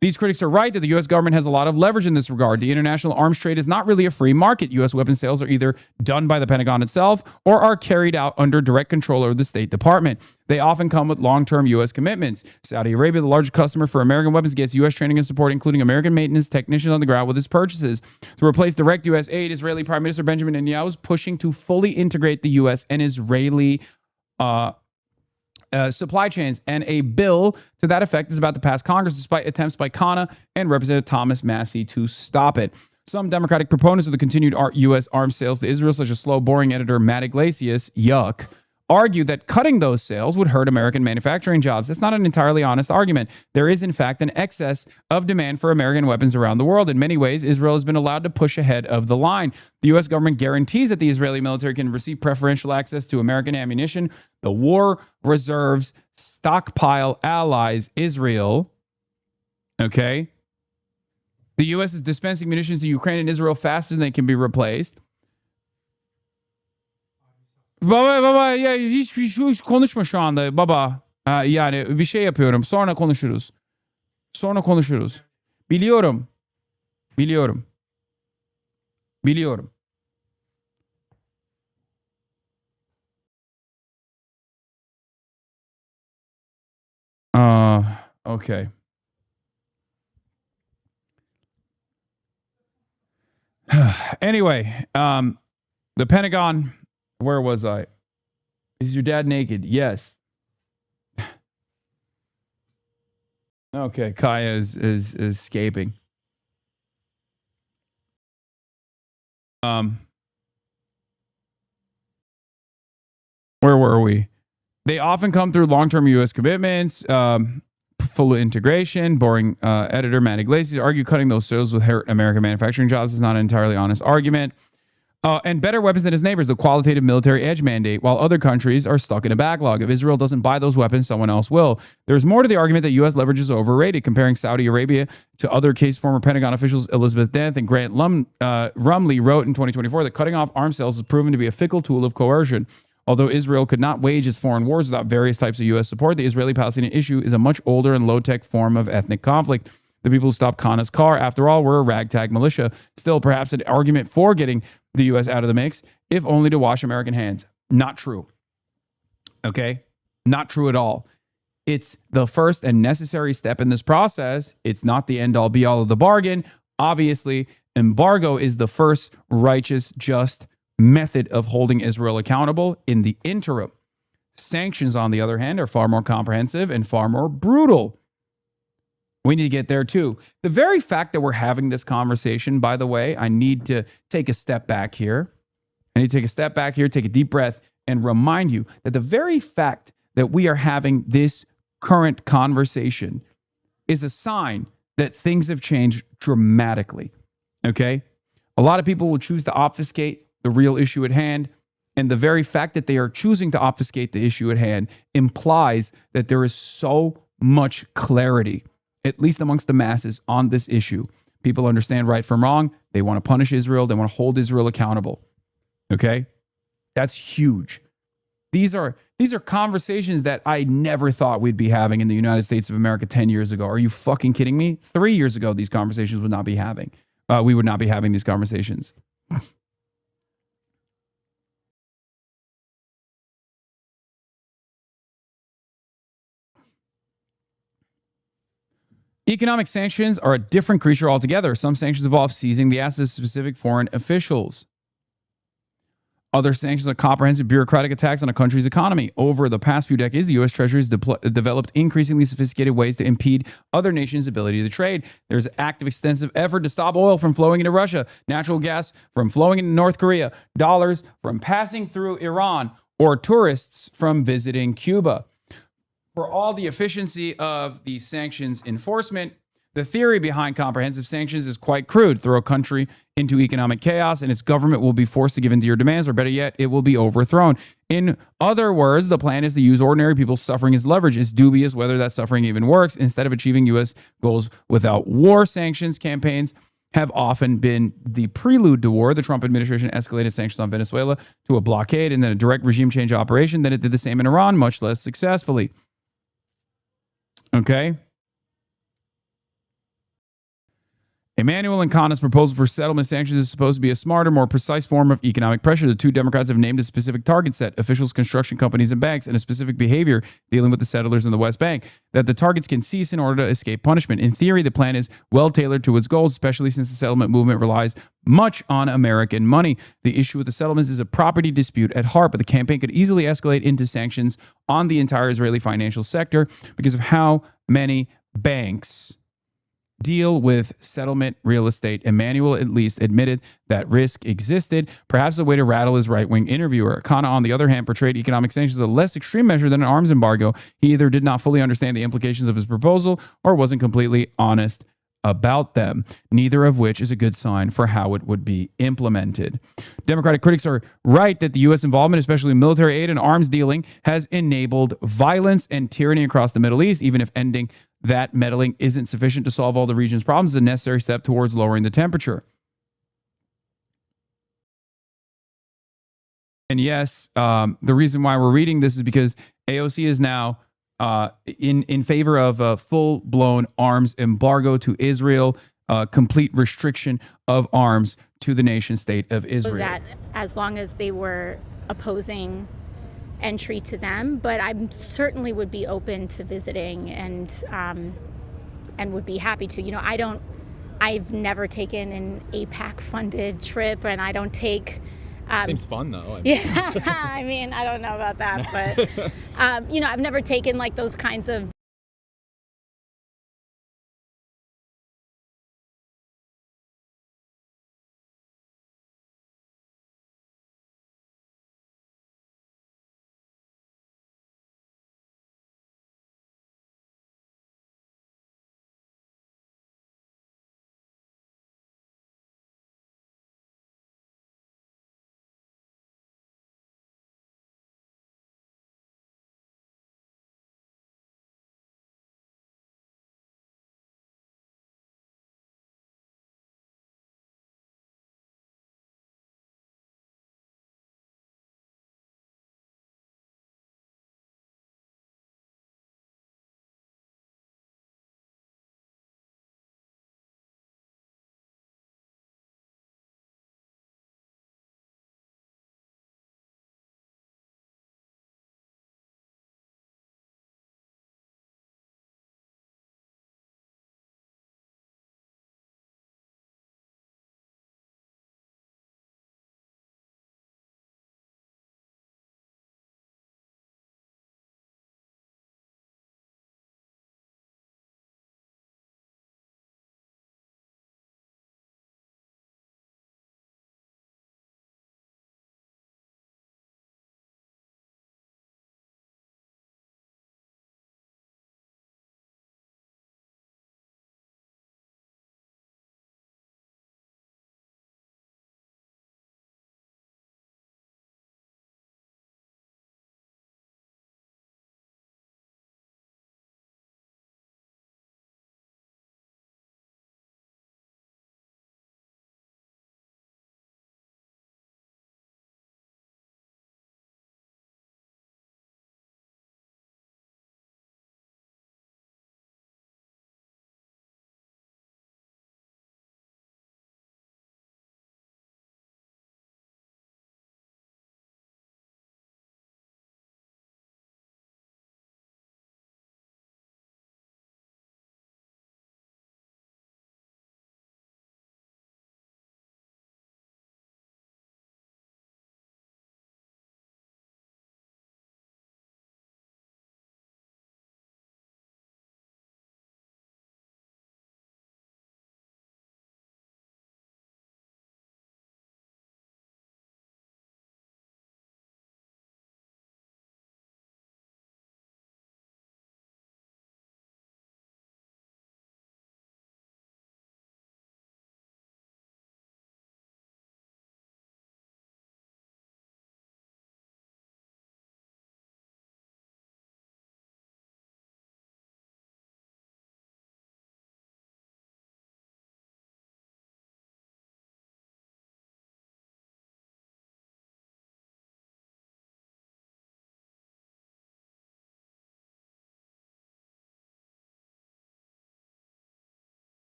These critics are right that the U.S. government has a lot of leverage in this regard. The international arms trade is not really a free market. U.S. weapon sales are either done by the Pentagon itself or are carried out under direct control of the State Department. They often come with long-term U.S. commitments. Saudi Arabia, the largest customer for American weapons, gets U.S. training and support, including American maintenance technicians on the ground with its purchases. To replace direct U.S. aid, Israeli Prime Minister Benjamin Netanyahu is pushing to fully integrate the U.S. and Israeli supply chains, and a bill to that effect is about to pass Congress despite attempts by Kana and Representative Thomas Massie to stop it. Some Democratic proponents of the continued U.S. arms sales to Israel, such as slow boring editor Matt Iglesias, argue that cutting those sales would hurt American manufacturing jobs. That's not an entirely honest argument. There is, in fact, an excess of demand for American weapons around the world. In many ways, Israel has been allowed to push ahead of the line. The U.S. government guarantees that the Israeli military can receive preferential access to American ammunition. The war reserves stockpile allies Israel. Okay? The U.S. is dispensing munitions to Ukraine and Israel faster than they can be replaced. Baba ya hiç konuşma şu anda baba. Yani bir şey yapıyorum. Sonra konuşuruz. Biliyorum. Okay. Anyway, the Pentagon. Where was I? Is your dad naked? Yes. Okay, Kaya is escaping. Where were we? They often come through long-term U.S. commitments, full integration. Boring editor Matt Iglesias argue cutting those sales would hurt American manufacturing jobs is not an entirely honest argument. And better weapons than its neighbors, the qualitative military edge mandate, while other countries are stuck in a backlog. If Israel doesn't buy those weapons, someone else will. There's more to the argument that U.S. leverage is overrated. Comparing Saudi Arabia to other case former Pentagon officials Elizabeth Dent and Grant Rumley wrote in 2024 that cutting off arms sales has proven to be a fickle tool of coercion. Although Israel could not wage its foreign wars without various types of U.S. support, the Israeli-Palestinian issue is a much older and low-tech form of ethnic conflict. The people who stopped Khan's car, after all, were a ragtag militia. Still, perhaps an argument for getting the U.S. out of the mix, if only to wash American hands. Not true. Okay? Not true at all. It's the first and necessary step in this process. It's not the end-all, be-all of the bargain. Obviously, embargo is the first righteous, just method of holding Israel accountable in the interim. Sanctions, on the other hand, are far more comprehensive and far more brutal. We need to get there too. The very fact that we're having this conversation, by the way, I need to take a step back here. Take a deep breath, and remind you that the very fact that we are having this current conversation is a sign that things have changed dramatically. Okay? A lot of people will choose to obfuscate the real issue at hand, and the very fact that they are choosing to obfuscate the issue at hand implies that there is so much clarity, at least amongst the masses, on this issue. People understand right from wrong. They want to punish Israel. They want to hold Israel accountable. Okay? That's huge. These are conversations that I never thought we'd be having in the United States of America 10 years ago. Are you fucking kidding me? 3 years ago, these conversations would not be having. We would not be having these conversations. Economic sanctions are a different creature altogether. Some sanctions involve seizing the assets of specific foreign officials. Other sanctions are comprehensive bureaucratic attacks on a country's economy. Over the past few decades, the U.S. Treasury has developed increasingly sophisticated ways to impede other nations' ability to trade. There's an active, extensive effort to stop oil from flowing into Russia, natural gas from flowing into North Korea, dollars from passing through Iran, or tourists from visiting Cuba. For all the efficiency of the sanctions enforcement, the theory behind comprehensive sanctions is quite crude. Throw a country into economic chaos and its government will be forced to give in to your demands, or better yet, it will be overthrown. In other words, the plan is to use ordinary people's suffering as leverage. It's dubious whether that suffering even works. Instead of achieving U.S. goals without war, sanctions campaigns have often been the prelude to war. The Trump administration escalated sanctions on Venezuela to a blockade and then a direct regime change operation. Then it did the same in Iran, much less successfully. Okay? Emmanuel and Khanna's proposal for settlement sanctions is supposed to be a smarter, more precise form of economic pressure. The two Democrats have named a specific target set, officials, construction companies, and banks, and a specific behavior dealing with the settlers in the West Bank, that the targets can cease in order to escape punishment. In theory, the plan is well tailored to its goals, especially since the settlement movement relies much on American money. The issue with the settlements is a property dispute at heart, but the campaign could easily escalate into sanctions on the entire Israeli financial sector because of how many banks deal with settlement real estate. Emmanuel at least admitted that risk existed, perhaps a way to rattle his right-wing interviewer. Khanna, on the other hand, portrayed economic sanctions as a less extreme measure than an arms embargo. He either did not fully understand the implications of his proposal or wasn't completely honest about them, neither of which is a good sign for how it would be implemented. Democratic critics are right that the U.S. involvement, especially military aid and arms dealing, has enabled violence and tyranny across the Middle East. Even if ending that meddling isn't sufficient to solve all the region's problems, is a necessary step towards lowering the temperature. And yes, the reason why we're reading this is because AOC is now in favor of a full-blown arms embargo to Israel, complete restriction of arms to the nation-state of Israel. That as long as they were opposing entry to them, but I certainly would be open to visiting and would be happy to. You know, I've never taken an APAC-funded trip, and I don't take. Seems fun though. Yeah, I mean, I don't know about that, but you know, I've never taken like those kinds of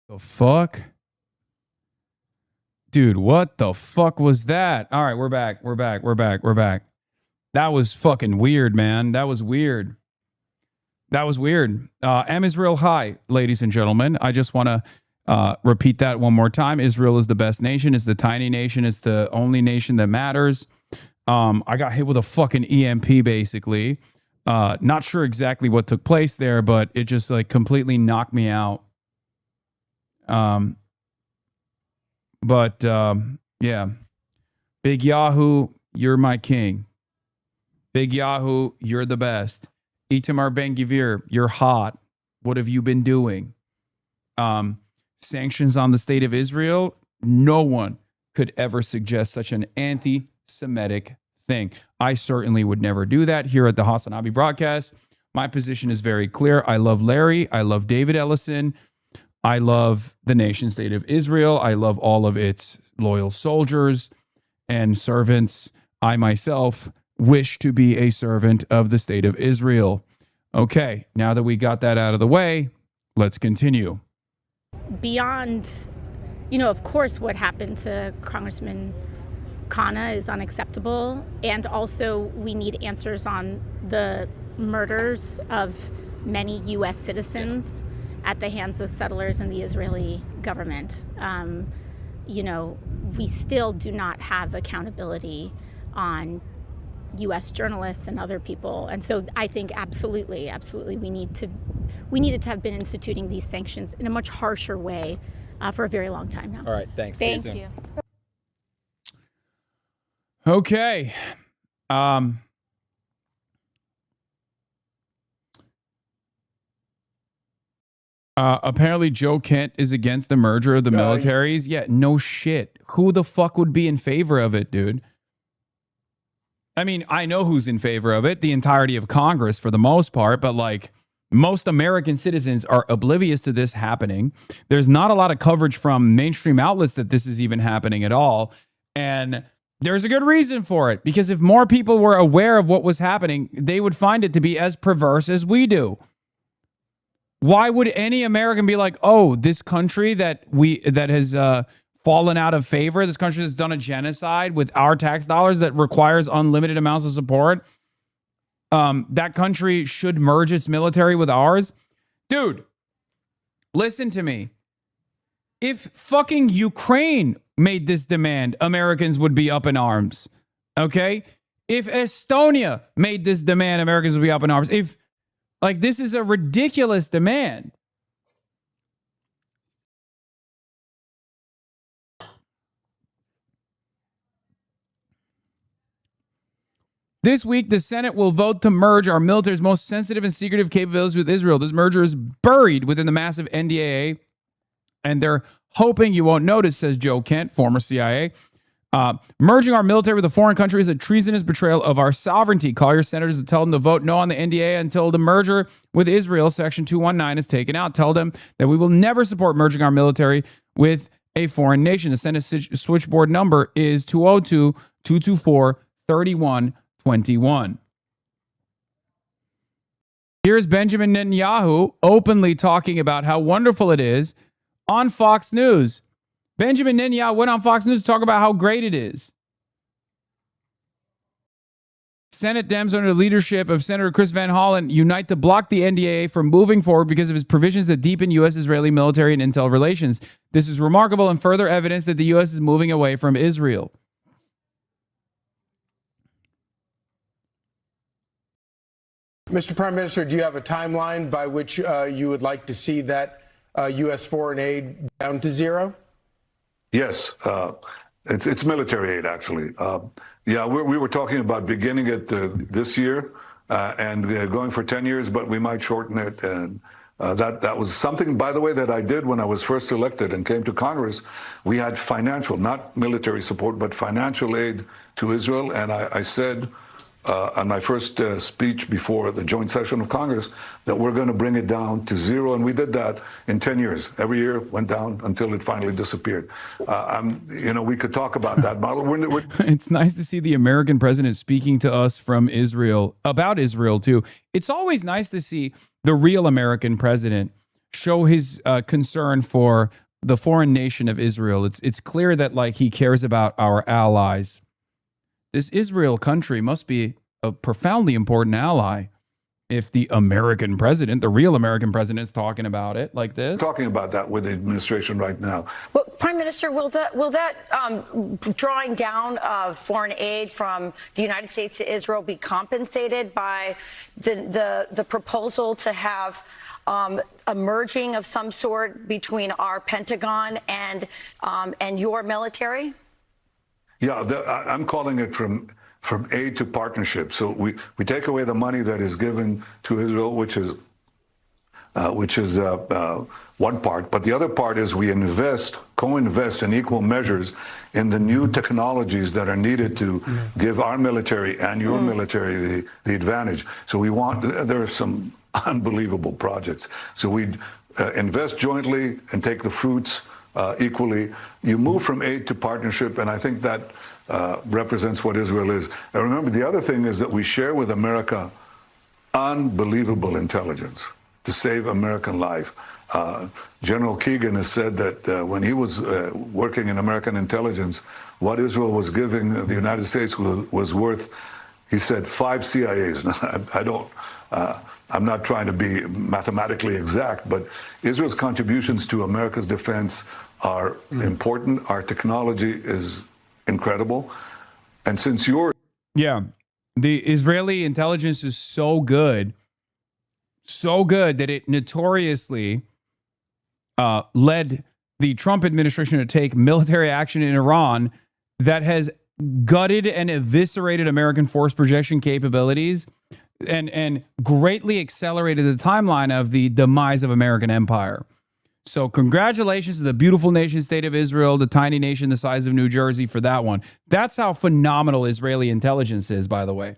The fuck? Dude, what the fuck was that? All right, we're back. That was fucking weird, man. That was weird. Am Israel high, ladies and gentlemen. I just want to repeat that one more time. Israel is the best nation. It's the tiny nation. It's the only nation that matters. I got hit with a fucking EMP, basically. Not sure exactly what took place there, but it just like completely knocked me out. Yeah. Big Yahoo, you're my king. Big Yahoo, you're the best. Itamar Ben-Gvir, you're hot. What have you been doing? Sanctions on the state of Israel. No one could ever suggest such an anti-Semitic thing. I certainly would never do that here at the Hasanabi broadcast. My position is very clear. I love Larry. I love David Ellison. I love the nation state of Israel. I love all of its loyal soldiers and servants. I myself wish to be a servant of the state of Israel. Okay, now that we got that out of the way, let's continue. Beyond, of course, what happened to Congressman Khanna is unacceptable. And also, we need answers on the murders of many U.S. citizens at the hands of settlers and the Israeli government. We still do not have accountability on U.S. journalists and other people. And so I think absolutely, we needed to have been instituting these sanctions in a much harsher way for a very long time now. All right, thanks. Thank you. Okay. Apparently Joe Kent is against the merger of the militaries. Yeah, no shit. Who the fuck would be in favor of it, dude? I mean, I know who's in favor of it, the entirety of Congress for the most part, but like most American citizens are oblivious to this happening. There's not a lot of coverage from mainstream outlets that this is even happening at all. And there's a good reason for it, because if more people were aware of what was happening, they would find it to be as perverse as we do. Why would any American be like, oh, this country that has fallen out of favor, this country that's done a genocide with our tax dollars that requires unlimited amounts of support, that country should merge its military with ours? Dude, listen to me. If fucking Ukraine made this demand, Americans would be up in arms. Okay? If Estonia made this demand, Americans would be up in arms. This is a ridiculous demand. This week, the Senate will vote to merge our military's most sensitive and secretive capabilities with Israel. This merger is buried within the massive NDAA, and they're hoping you won't notice, says Joe Kent, former CIA. Merging our military with a foreign country is a treasonous betrayal of our sovereignty. Call your senators and tell them to vote no on the NDA until the merger with Israel, Section 219, is taken out. Tell them that we will never support merging our military with a foreign nation. The Senate switchboard number is 202-224-3121. Here's Benjamin Netanyahu openly talking about how wonderful it is on Fox News. Benjamin Netanyahu went on Fox News to talk about how great it is. Senate Dems under the leadership of Senator Chris Van Hollen unite to block the NDAA from moving forward because of its provisions that deepen U.S.-Israeli military and intel relations. This is remarkable and further evidence that the U.S. is moving away from Israel. Mr. Prime Minister, do you have a timeline by which you would like to see that U.S. foreign aid down to zero? Yes, it's military aid, actually. We were talking about beginning it this year and going for 10 years, but we might shorten it. And that was something, by the way, that I did when I was first elected and came to Congress. We had financial, not military support, but financial aid to Israel. And I said on my first speech before the joint session of Congress that we're going to bring it down to zero. And we did that in 10 years. Every year went down until it finally disappeared. We could talk about that model. It's nice to see the American president speaking to us from Israel, about Israel too. It's always nice to see the real American president show his concern for the foreign nation of Israel. It's clear that like he cares about our allies. This Israel country must be a profoundly important ally if the American president, the real American president, is talking about it like this. Talking about that with the administration right now. Well, Prime Minister, will that drawing down of foreign aid from the United States to Israel be compensated by the proposal to have a merging of some sort between our Pentagon and your military? Yeah, I'm calling it from aid to partnership. So we take away the money that is given to Israel, which is one part. But the other part is we co-invest in equal measures in the new technologies that are needed to give our military and your military the advantage. So there are some unbelievable projects. So we invest jointly and take the fruits equally. You move from aid to partnership, and I think that represents what Israel is. And remember, the other thing is that we share with America unbelievable intelligence to save American life. General Keegan has said that when he was working in American intelligence, what Israel was giving the United States was worth, he said, 5 CIAs. Now, I'm not trying to be mathematically exact, but Israel's contributions to America's defense are important. Our technology is incredible. And since you're... Yeah, the Israeli intelligence is so good that it notoriously led the Trump administration to take military action in Iran that has gutted and eviscerated American force projection capabilities and greatly accelerated the timeline of the demise of American empire. So congratulations to the beautiful nation state of Israel, the tiny nation the size of New Jersey, for that one. That's how phenomenal Israeli intelligence is, by the way.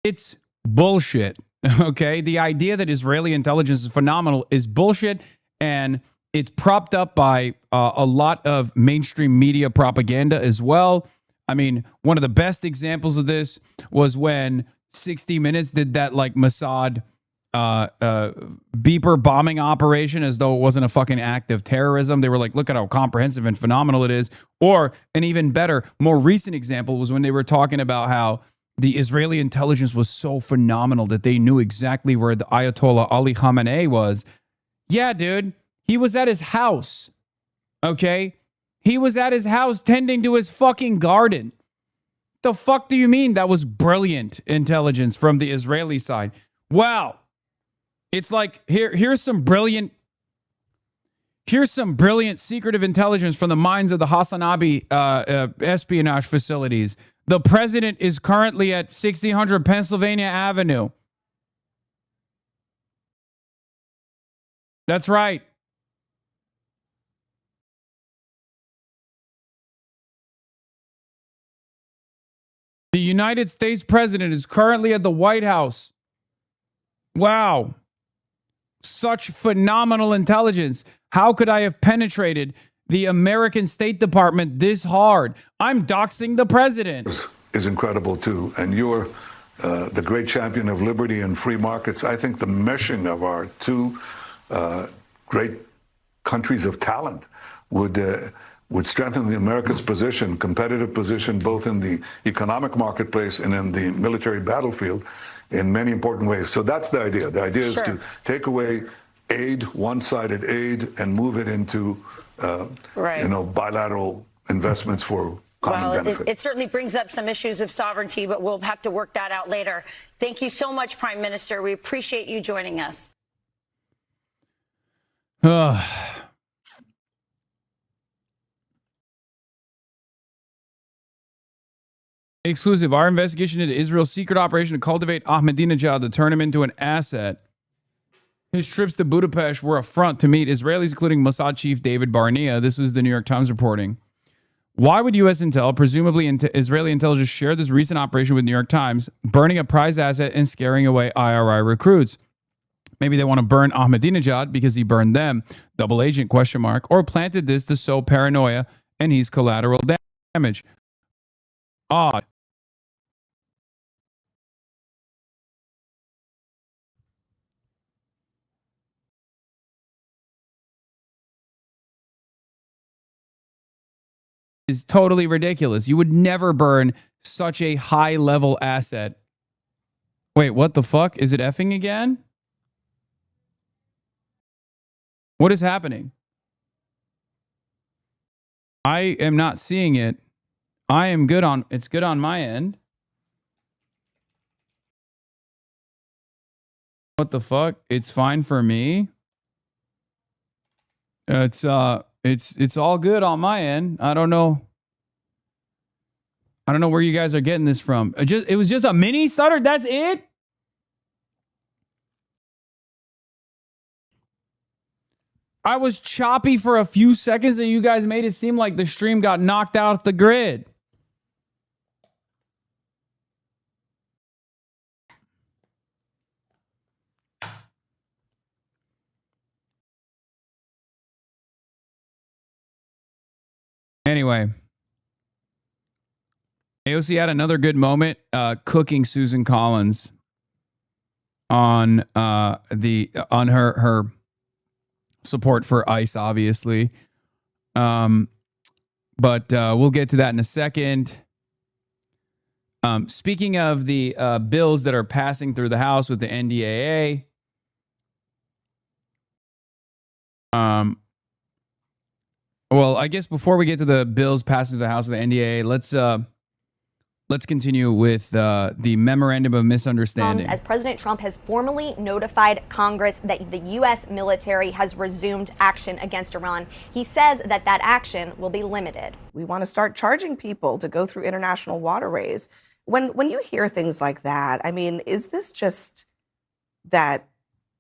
It's bullshit, okay? The idea that Israeli intelligence is phenomenal is bullshit, and it's propped up by a lot of mainstream media propaganda as well. I mean, one of the best examples of this was when 60 Minutes did that like Mossad beeper bombing operation as though it wasn't a fucking act of terrorism. They were like, look at how comprehensive and phenomenal it is. Or an even better, more recent example was when they were talking about how the Israeli intelligence was so phenomenal that they knew exactly where the Ayatollah Ali Khamenei was. Yeah, dude, he was at his house. Okay? He was at his house tending to his fucking garden. The fuck do you mean that was brilliant intelligence from the Israeli side? Well, it's like here's some brilliant secretive intelligence from the minds of the Hasanabi espionage facilities. The president is currently at 1600 Pennsylvania Avenue. That's right. The United States president is currently at the White House. Wow. Such phenomenal intelligence. How could I have penetrated the American State Department this hard? I'm doxing the president. Is incredible too. And you're the great champion of liberty and free markets. I think the meshing of our two great countries of talent would strengthen America's position, competitive position, both in the economic marketplace and in the military battlefield in many important ways. So that's the idea. The idea is to take away aid, one-sided aid, and move it into, bilateral investments for common benefit. It certainly brings up some issues of sovereignty, but we'll have to work that out later. Thank you so much, Prime Minister. We appreciate you joining us. Exclusive. Our investigation into Israel's secret operation to cultivate Ahmadinejad to turn him into an asset. His trips to Budapest were a front to meet Israelis, including Mossad chief David Barnea. This was the New York Times reporting. Why would U.S. intel, presumably Israeli intelligence, share this recent operation with New York Times, burning a prize asset and scaring away IRI recruits? Maybe they want to burn Ahmadinejad because he burned them, double agent, ? Or planted this to sow paranoia and he's collateral damage. Odd. is totally ridiculous. You would never burn such a high level asset. Wait, what the fuck? Is it effing again? What is happening? I am not seeing it. I am good on, it's good on my end. What the fuck? It's fine for me. It's all good on my end. I don't know where you guys are getting this from. It was just a mini stutter. That's it. I was choppy for a few seconds and you guys made it seem like the stream got knocked out the grid. Anyway, AOC had another good moment cooking Susan Collins on her support for ICE, obviously. But we'll get to that in a second. Speaking of the bills that are passing through the House with the NDAA, well, I guess before we get to the bills passing through the House with the NDAA, let's continue with the memorandum of misunderstanding. As President Trump has formally notified Congress that the U.S. military has resumed action against Iran, he says that action will be limited. We want to start charging people to go through international waterways. When you hear things like that, I mean, is this just that?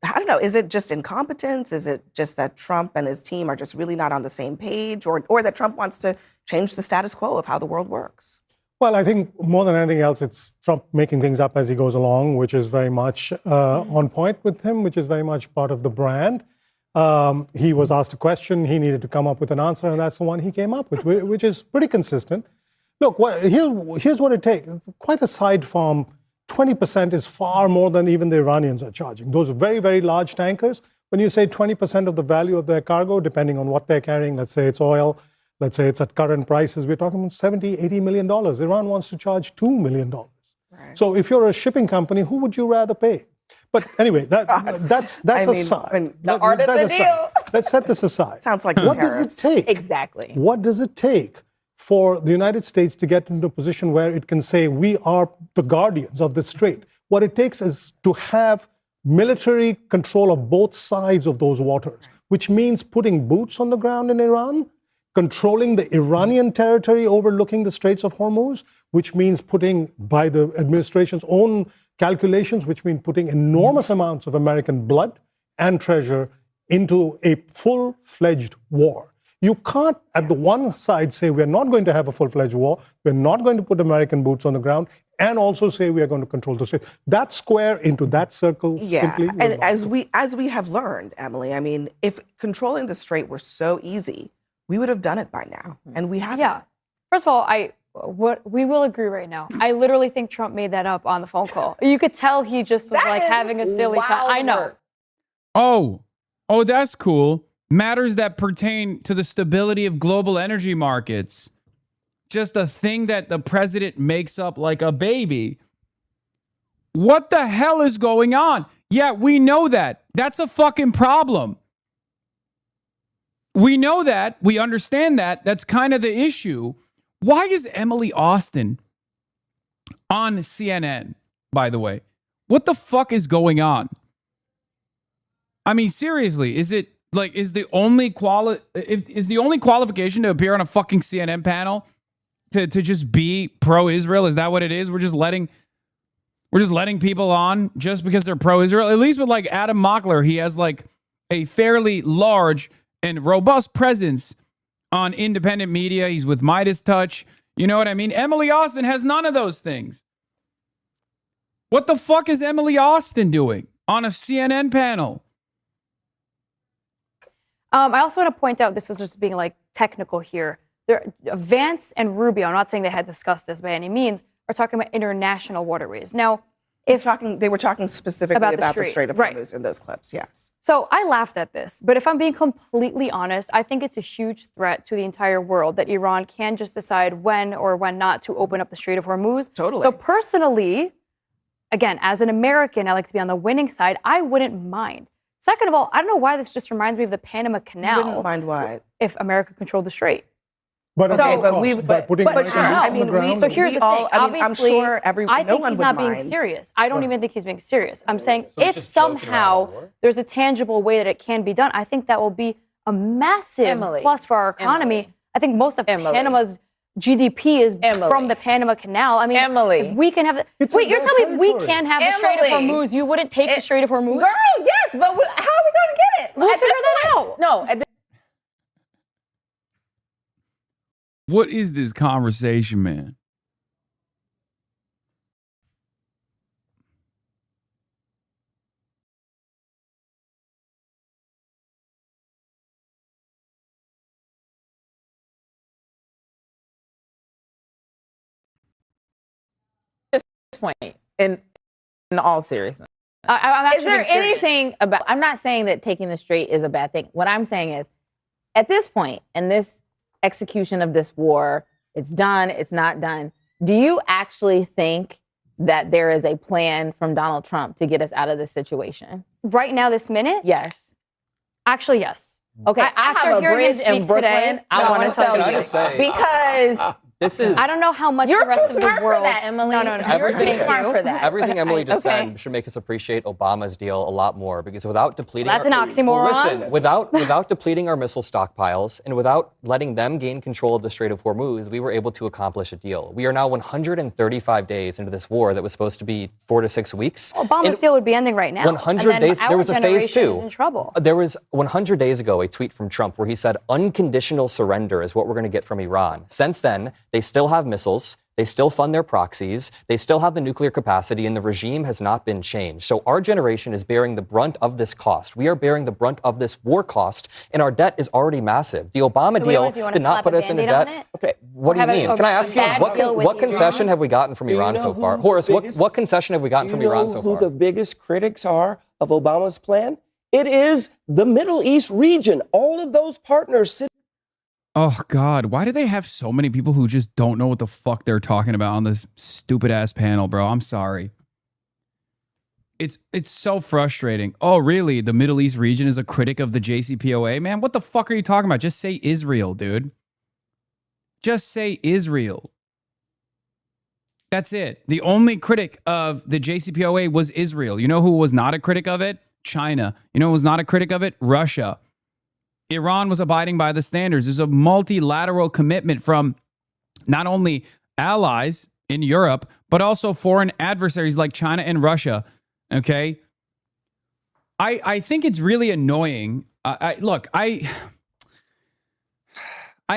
I don't know. Is it just incompetence? Is it just that Trump and his team are just really not on the same page, or that Trump wants to change the status quo of how the world works? Well, I think more than anything else, it's Trump making things up as he goes along, which is very much on point with him, which is very much part of the brand. He was asked a question, he needed to come up with an answer, and that's the one he came up with, which is pretty consistent. Look, here's what it takes. Quite aside from 20% is far more than even the Iranians are charging. Those are very, very large tankers. When you say 20% of the value of their cargo, depending on what they're carrying, let's say it's oil, let's say it's at current prices, we're talking about $70, $80 million. Iran wants to charge $2 million. Right. So if you're a shipping company, who would you rather pay? But anyway, that's aside. The art of the deal. Let's set this aside. Sounds like what does it take? Exactly. What does it take for the United States to get into a position where it can say we are the guardians of this strait? What it takes is to have military control of both sides of those waters, which means putting boots on the ground in Iran, controlling the Iranian territory overlooking the Straits of Hormuz, which means putting, by the administration's own calculations, which mean putting enormous amounts of American blood and treasure into a full-fledged war. You can't, at the one side, say we're not going to have a full-fledged war, we're not going to put American boots on the ground, and also say we are going to control the state. That square into that circle simply. And as we have learned, Emily, I mean, if controlling the strait were so easy, we would have done it by now, and we haven't. Yeah. First of all, we will agree right now. I literally think Trump made that up on the phone call. You could tell he just was like having a silly time. I know. Oh, that's cool. Matters that pertain to the stability of global energy markets. Just a thing that the president makes up like a baby. What the hell is going on? Yeah, we know that. That's a fucking problem. We know that. We understand that. That's kind of the issue. Why is Emily Austin on CNN, by the way? What the fuck is going on? I mean, seriously, is the only qualification to appear on a fucking CNN panel to just be pro-Israel? Is that what it is? We're just letting people on just because they're pro-Israel. At least with like Adam Mockler, he has like a fairly large and robust presence on independent media. He's with Midas Touch. You know what I mean? Emily Austin has none of those things. What the fuck is Emily Austin doing on a CNN panel? I also want to point out, this is just being like technical here. Vance and Rubio, I'm not saying they had discussed this by any means, are talking about international waterways. Now, They were talking specifically about the Strait of Hormuz in those clips, yes. So I laughed at this, but if I'm being completely honest, I think it's a huge threat to the entire world that Iran can just decide when or when not to open up the Strait of Hormuz. Totally. So personally, again, as an American, I like to be on the winning side. I wouldn't mind. Second of all, I don't know why this just reminds me of the Panama Canal. You wouldn't mind what? If America controlled the Strait. But So- okay, but putting sure, American no. boots on the ground. So here's the thing. I'm Obviously, sure I no think one he's would not being mind. serious. I don't even think he's being serious. I'm saying So he's if just joking around somehow the war? there's a tangible way that it can be done, I think that will be a massive plus for our economy. I think most of Panama's GDP is from the Panama Canal. I mean, if we can have wait, you're telling me if we can't have the Strait of Hormuz, you wouldn't take the Strait of Hormuz? Girl, yes, but how are we going to get it? We'll At figure this that point- out. No, at this What is this conversation, man? point, in all seriousness. I'm Is there being serious. anything about, I'm not saying that taking the Strait is a bad thing. What I'm saying is, at this point, in this execution of this war, it's done, it's not done. Do you actually think that there is a plan from Donald Trump to get us out of this situation? Right now, this minute? Yes. Actually, yes. Okay, I after have a hearing him bridge in speak Brooklyn. today, I want to tell can I you just say- because This is I don't know how much you're the rest too of smart the world. for that, Emily. No. You're too smart for that. Everything Emily just Okay. said should make us appreciate Obama's deal a lot more, because without depleting That's an oxymoron. Listen, without depleting our missile stockpiles and without letting them gain control of the Strait of Hormuz, we were able to accomplish a deal. We are now 135 days into this war that was supposed to be 4 to 6 weeks. Obama's And deal would be ending right now. 100 and then days. our There was a phase generation two. is in trouble. There was 100 days ago a tweet from Trump where he said unconditional surrender is what we're going to get from Iran. Since then, they still have missiles. They still fund their proxies. They still have the nuclear capacity, and the regime has not been changed. So our generation is bearing the brunt of this cost. We are bearing the brunt of this war cost, and our debt is already massive. The Obama deal did not put us into debt. Okay, what do you mean? Can I ask you, what concession have we gotten from Iran so far? Horace, what concession have we gotten from Iran so who far? the biggest critics are of Obama's plan? It is the Middle East region. All of those partners sit. Oh, God. Why do they have so many people who just don't know what the fuck they're talking about on this stupid ass panel, bro? I'm sorry. It's so frustrating. Oh, really? The Middle East region is a critic of the JCPOA? Man, what the fuck are you talking about? Just say Israel, dude. Just say Israel. That's it. The only critic of the JCPOA was Israel. You know who was not a critic of it? China. You know who was not a critic of it? Russia. Iran was abiding by the standards. There's a multilateral commitment from not only allies in Europe, but also foreign adversaries like China and Russia. Okay? I think it's really annoying. I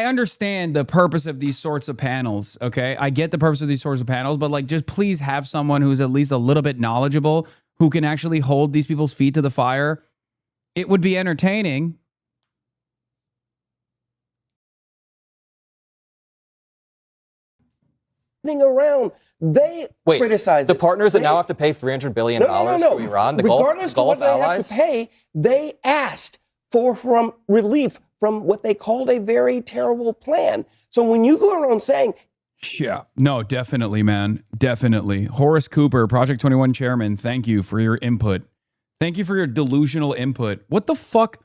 understand the purpose of these sorts of panels, okay? I get the purpose of these sorts of panels, but like, just please have someone who's at least a little bit knowledgeable, who can actually hold these people's feet to the fire. It would be entertaining. Around, they criticize the partners that now have to pay $300 billion to Iran, the Regardless Gulf of what allies. they have to pay, they asked for relief from what they called a very terrible plan. So when you go around saying, Yeah, no, definitely, man. Definitely. Horace Cooper, Project 21 chairman, thank you for your input. Thank you for your delusional input. What the fuck?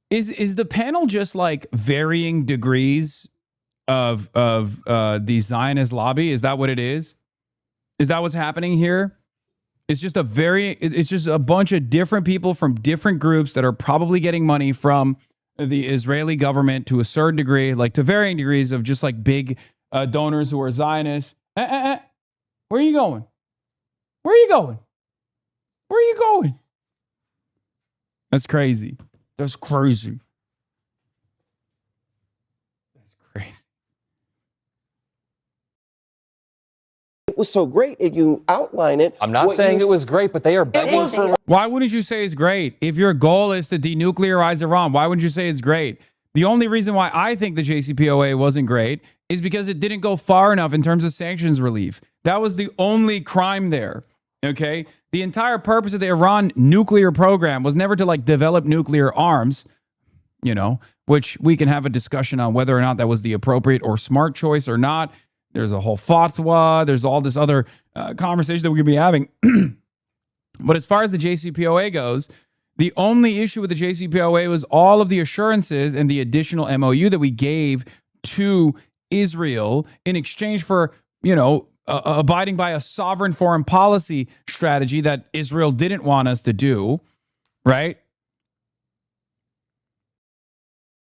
Is the panel just like varying degrees of the Zionist lobby? Is that what it is? Is that what's happening here? It's just a bunch of different people from different groups that are probably getting money from the Israeli government to a certain degree, like to varying degrees of just like big donors who are Zionists. Where are you going? Where are you going? Where are you going? That's crazy. That's crazy. That's crazy. it was so great, and you outline it. I'm not saying it was great, but they are begging for. Why wouldn't you say it's great? If your goal is to denuclearize Iran, why wouldn't you say it's great? The only reason why I think the JCPOA wasn't great is because it didn't go far enough in terms of sanctions relief. That was the only crime there. Okay? The entire purpose of the Iran nuclear program was never to like develop nuclear arms, you know, which we can have a discussion on whether or not that was the appropriate or smart choice or not. There's a whole fatwa. There's all this other conversation that we could be having. But as far as the JCPOA goes, the only issue with the JCPOA was all of the assurances and the additional MOU that we gave to Israel in exchange for, you know, abiding by a sovereign foreign policy strategy that Israel didn't want us to do, right?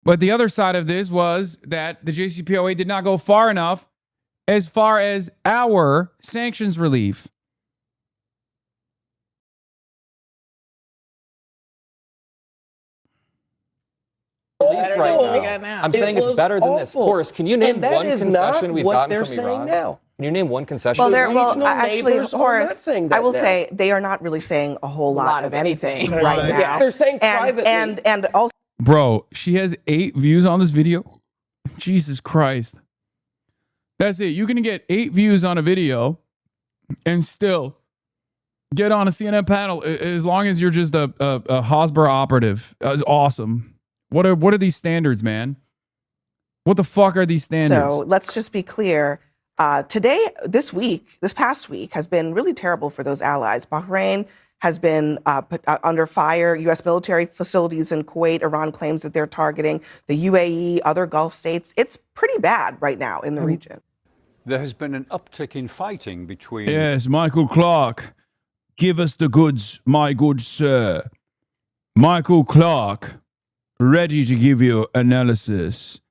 But the other side of this was that the JCPOA did not go far enough as far as our sanctions relief. Right now. I'm saying it's better than this. Horace, can you name one concession we've gotten from Iran? Now. Can you name one concession? Well, actually, Horace, I will say they are not really saying a whole lot of anything right now. Yeah, they're saying privately. And also, bro, she has 8 views on this video. Jesus Christ. That's it. You can get 8 views on a video and still get on a CNN panel as long as you're just a Hasbro operative. It's awesome. What are these standards, man? What the fuck are these standards? So let's just be clear. This past week has been really terrible for those allies. Bahrain has been put under fire. U.S. military facilities in Kuwait, Iran claims that they're targeting the UAE, other Gulf states. It's pretty bad right now in the region. There has been an uptick in fighting between... Yes, Michael Clark. Give us the goods, my good sir. Michael Clark, ready to give you analysis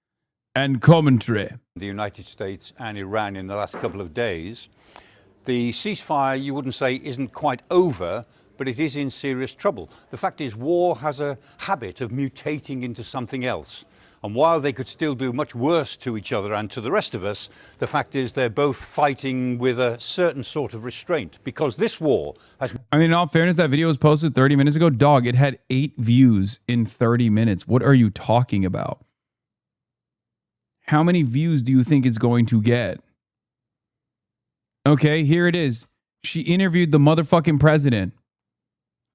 and commentary. The United States and Iran in the last couple of days. The ceasefire, you wouldn't say, isn't quite over, but it is in serious trouble. The fact is, war has a habit of mutating into something else. And while they could still do much worse to each other and to the rest of us, the fact is they're both fighting with a certain sort of restraint, because this war has... I mean, in all fairness, that video was posted 30 minutes ago. Dog, it had 8 views in 30 minutes. What are you talking about? How many views do you think it's going to get? Okay, here it is. She interviewed the motherfucking president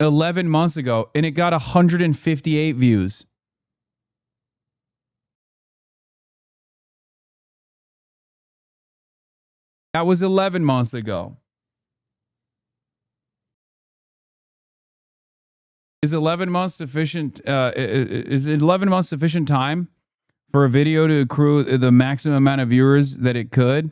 11 months ago, and it got 158 views. That was 11 months ago. Is 11 months sufficient? Is 11 months sufficient time for a video to accrue the maximum amount of viewers that it could?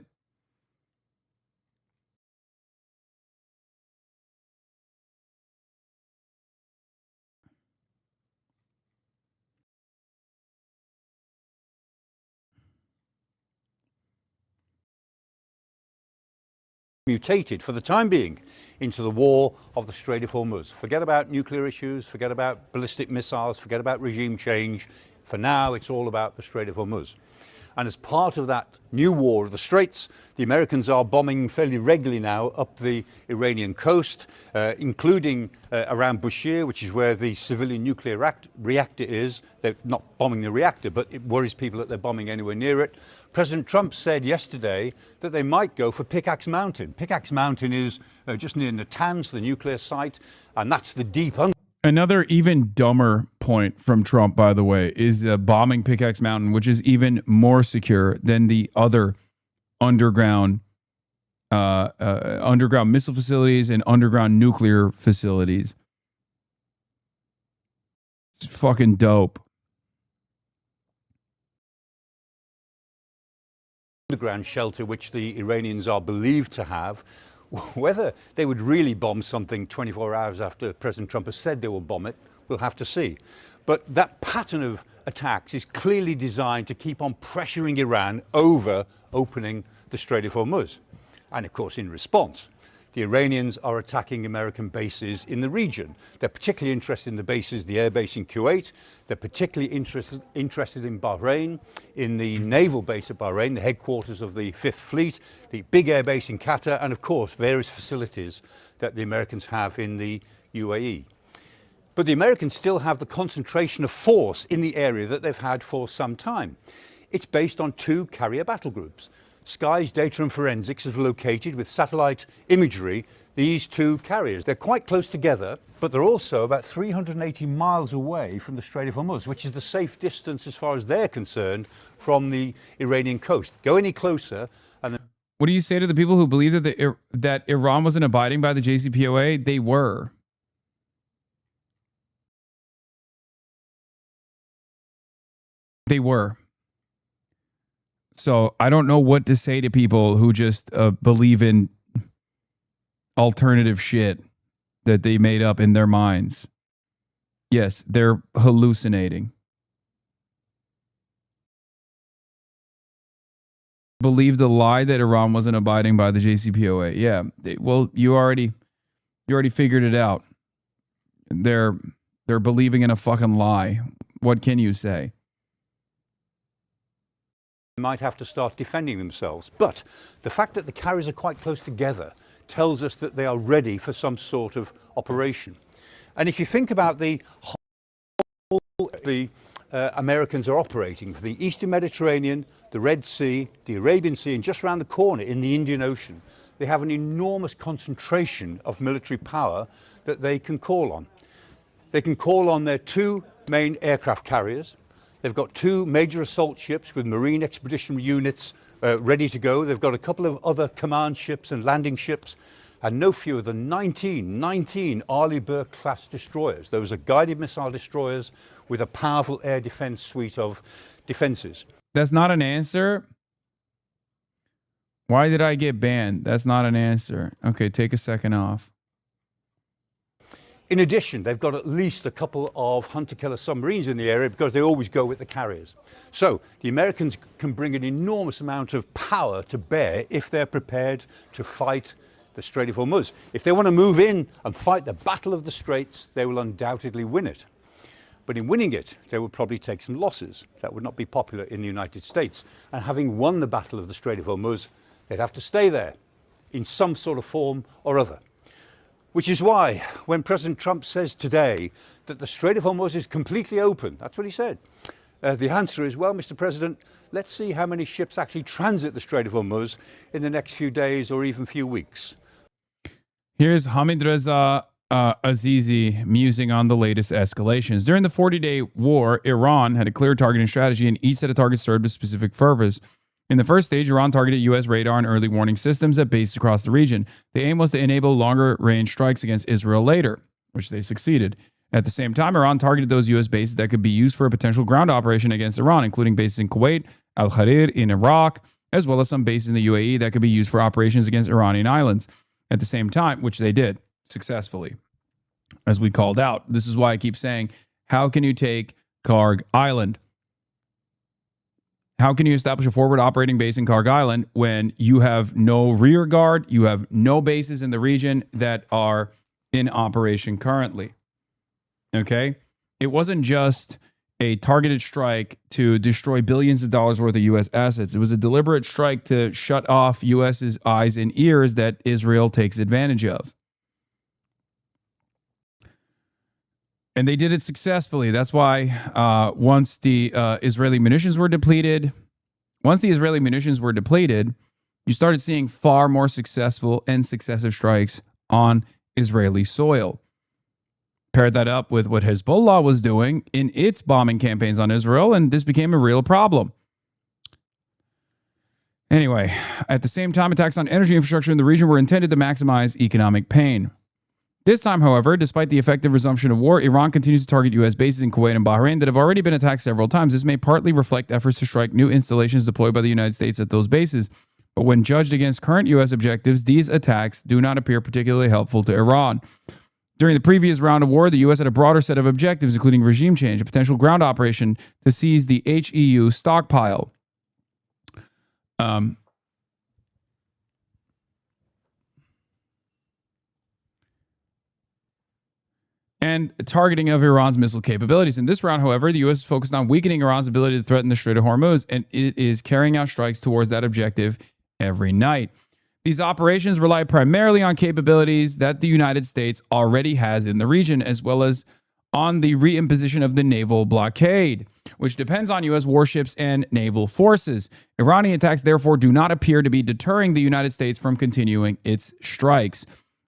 mutated for the time being into the war of the Strait of Hormuz. Forget about nuclear issues, forget about ballistic missiles, forget about regime change. For now, it's all about the Strait of Hormuz. And as part of that new war of the Straits, the Americans are bombing fairly regularly now up the Iranian coast, including around Bushehr, which is where the civilian nuclear reactor is. They're not bombing the reactor, but it worries people that they're bombing anywhere near it. President Trump said yesterday that they might go for Pickaxe Mountain. Pickaxe Mountain is just near Natanz, the nuclear site, and that's the deep under. Another even dumber point from Trump, by the way, is bombing Pickaxe Mountain, which is even more secure than the other underground missile facilities and underground nuclear facilities. It's fucking dope. Underground shelter, which the Iranians are believed to have. Whether they would really bomb something 24 hours after President Trump has said they will bomb it, we'll have to see. But that pattern of attacks is clearly designed to keep on pressuring Iran over opening the Strait of Hormuz. And of course, in response, the Iranians are attacking American bases in the region. They're particularly interested in the bases, the air base in Kuwait. They're particularly interested in Bahrain, in the naval base at Bahrain, the headquarters of the 5th Fleet, the big air base in Qatar, and of course, various facilities that the Americans have in the UAE. But the Americans still have the concentration of force in the area that they've had for some time. It's based on 2 carrier battle groups. Sky's Data and Forensics have located with satellite imagery these two carriers. They're quite close together, but they're also about 380 miles away from the Strait of Hormuz, which is the safe distance as far as they're concerned from the Iranian coast. Go any closer and... What do you say to the people who believe that Iran wasn't abiding by the JCPOA? They were. They were. So I don't know what to say to people who just believe in alternative shit that they made up in their minds. Yes, they're hallucinating. Believe the lie that Iran wasn't abiding by the JCPOA. Yeah, well, you already figured it out. They're believing in a fucking lie. What can you say? Might have to start defending themselves. But the fact that the carriers are quite close together tells us that they are ready for some sort of operation. And if you think about the whole the Americans are operating for the Eastern Mediterranean, the Red Sea, the Arabian Sea, and just around the corner in the Indian Ocean, they have an enormous concentration of military power that they can call on. They can call on their two main aircraft carriers. They've got two major assault ships with marine expeditionary units ready to go. They've got a couple of other command ships and landing ships, and no fewer than 19 Arleigh Burke-class destroyers. Those are guided missile destroyers with a powerful air defense suite of defenses. That's not an answer. Why did I get banned? That's not an answer. Okay, take a second off. In addition, they've got at least a couple of hunter-killer submarines in the area because they always go with the carriers. So the Americans can bring an enormous amount of power to bear if they're prepared to fight the Strait of Hormuz. If they want to move in and fight the Battle of the Straits, they will undoubtedly win it. But in winning it, they would probably take some losses. That would not be popular in the United States. And having won the Battle of the Strait of Hormuz, they'd have to stay there in some sort of form or other. Which is why when President Trump says today that the Strait of Hormuz is completely open, that's what he said. The answer is, well, Mr. President, let's see how many ships actually transit the Strait of Hormuz in the next few days or even few weeks. Here's Hamid Reza Azizi musing on the latest escalations. During the 40-day war, Iran had a clear targeting strategy, and each set of targets served a specific purpose. In the first stage, Iran targeted U.S. radar and early warning systems at bases across the region. The aim was to enable longer-range strikes against Israel later, which they succeeded. At the same time, Iran targeted those U.S. bases that could be used for a potential ground operation against Iran, including bases in Kuwait, Al-Kharir in Iraq, as well as some bases in the UAE that could be used for operations against Iranian islands. At the same time, which they did successfully, as we called out. This is why I keep saying, how can you take Karg Island? How can you establish a forward operating base in Karg Island when you have no rear guard, you have no bases in the region that are in operation currently? Okay? It wasn't just a targeted strike to destroy billions of dollars worth of U.S. assets. It was a deliberate strike to shut off U.S.'s eyes and ears that Israel takes advantage of. And they did it successfully. That's why once the Israeli munitions were depleted, you started seeing far more successful and successive strikes on Israeli soil. Paired that up with what Hezbollah was doing in its bombing campaigns on Israel, and this became a real problem. Anyway, at the same time, attacks on energy infrastructure in the region were intended to maximize economic pain. This time, however, despite the effective resumption of war, Iran continues to target U.S. bases in Kuwait and Bahrain that have already been attacked several times. This may partly reflect efforts to strike new installations deployed by the United States at those bases. But when judged against current U.S. objectives, these attacks do not appear particularly helpful to Iran. During the previous round of war, the U.S. had a broader set of objectives, including regime change, a potential ground operation to seize the HEU stockpile. And targeting of Iran's missile capabilities. In this round, however, the U.S. is focused on weakening Iran's ability to threaten the Strait of Hormuz, and it is carrying out strikes towards that objective every night. These operations rely primarily on capabilities that the United States already has in the region, as well as on the reimposition of the naval blockade, which depends on U.S. warships and naval forces. Iranian attacks, therefore, do not appear to be deterring the United States from continuing its strikes.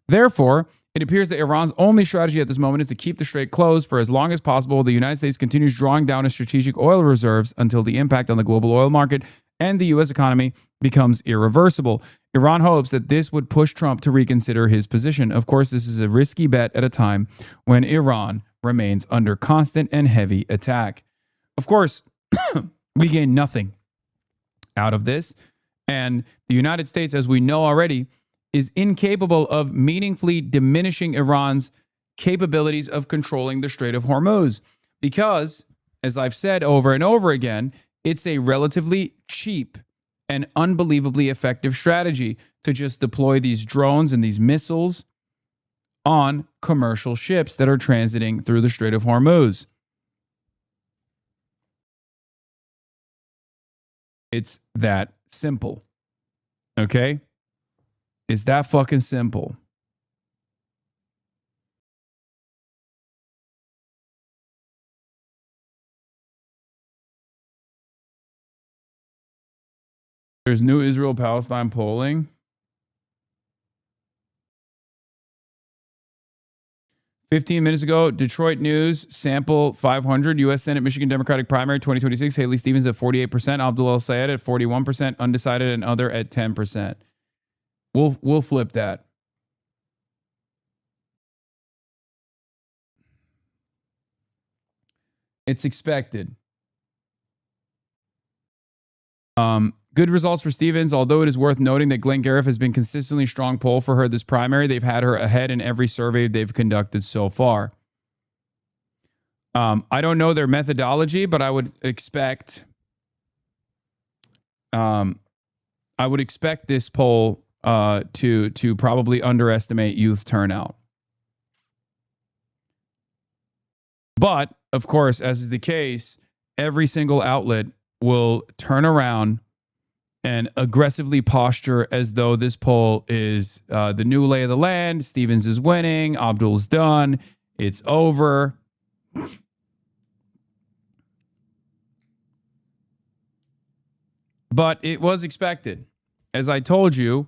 Therefore, it appears that Iran's only strategy at this moment is to keep the strait closed for as long as possible. The United States continues drawing down its strategic oil reserves until the impact on the global oil market and the U.S. economy becomes irreversible. Iran hopes that this would push Trump to reconsider his position. Of course, this is a risky bet at a time when Iran remains under constant and heavy attack. Of course, we gain nothing out of this. And the United States, as we know already, is incapable of meaningfully diminishing Iran's capabilities of controlling the Strait of Hormuz. Because, as I've said over and over again, it's a relatively cheap and unbelievably effective strategy to just deploy these drones and these missiles on commercial ships that are transiting through the Strait of Hormuz. It's that simple. Okay? It's that fucking simple. There's new Israel-Palestine polling. 15 minutes ago, Detroit News, sample 500, U.S. Senate, Michigan Democratic primary 2026. Haley Stevens at 48%, Abdul El-Sayed at 41%, undecided and other at 10%. We'll flip that. It's expected. Good results for Stevens, although it is worth noting that Glenn Gariff has been consistently strong poll for her this primary. They've had her ahead in every survey they've conducted so far. I don't know their methodology, but I would expect this poll to probably underestimate youth turnout. But, of course, as is the case, every single outlet will turn around and aggressively posture as though this poll is the new lay of the land. Stevens is winning. Abdul's done. It's over. But it was expected. As I told you,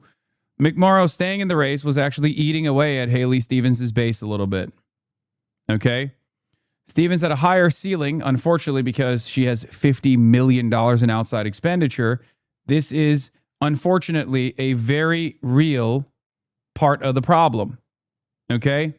McMorrow staying in the race was actually eating away at Haley Stevens' base a little bit. Okay? Stevens had a higher ceiling, unfortunately, because she has $50 million in outside expenditure. This is, unfortunately, a very real part of the problem. Okay?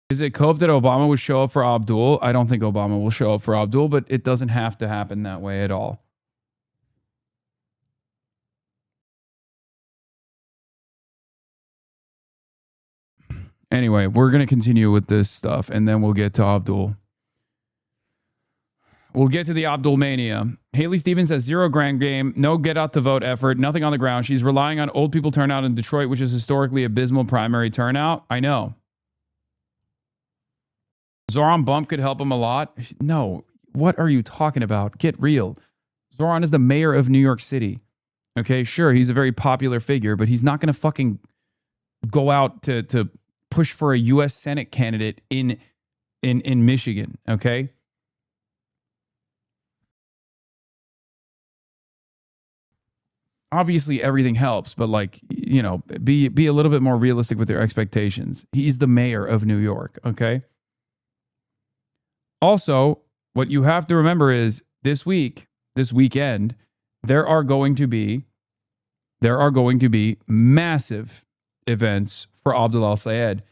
Is it hope that Obama would show up for Abdul? I don't think Obama will show up for Abdul, but it doesn't have to happen that way at all. Anyway, we're going to continue with this stuff, and then we'll get to Abdul. We'll get to the Abdul mania. Haley Stevens has 0 grand game, no get out to vote effort, nothing on the ground. She's relying on old people turnout in Detroit, which is historically abysmal primary turnout. I know. Zoran Bump could help him a lot. No, what are you talking about? Get real. Zoran is the mayor of New York City. Okay, sure, he's a very popular figure, but he's not going to fucking go out to push for a U.S. Senate candidate in Michigan. Okay. Obviously, everything helps, but be a little bit more realistic with your expectations. He's the mayor of New York. Okay. Also, what you have to remember is this weekend, there are going to be massive events for Abdul El-Sayed.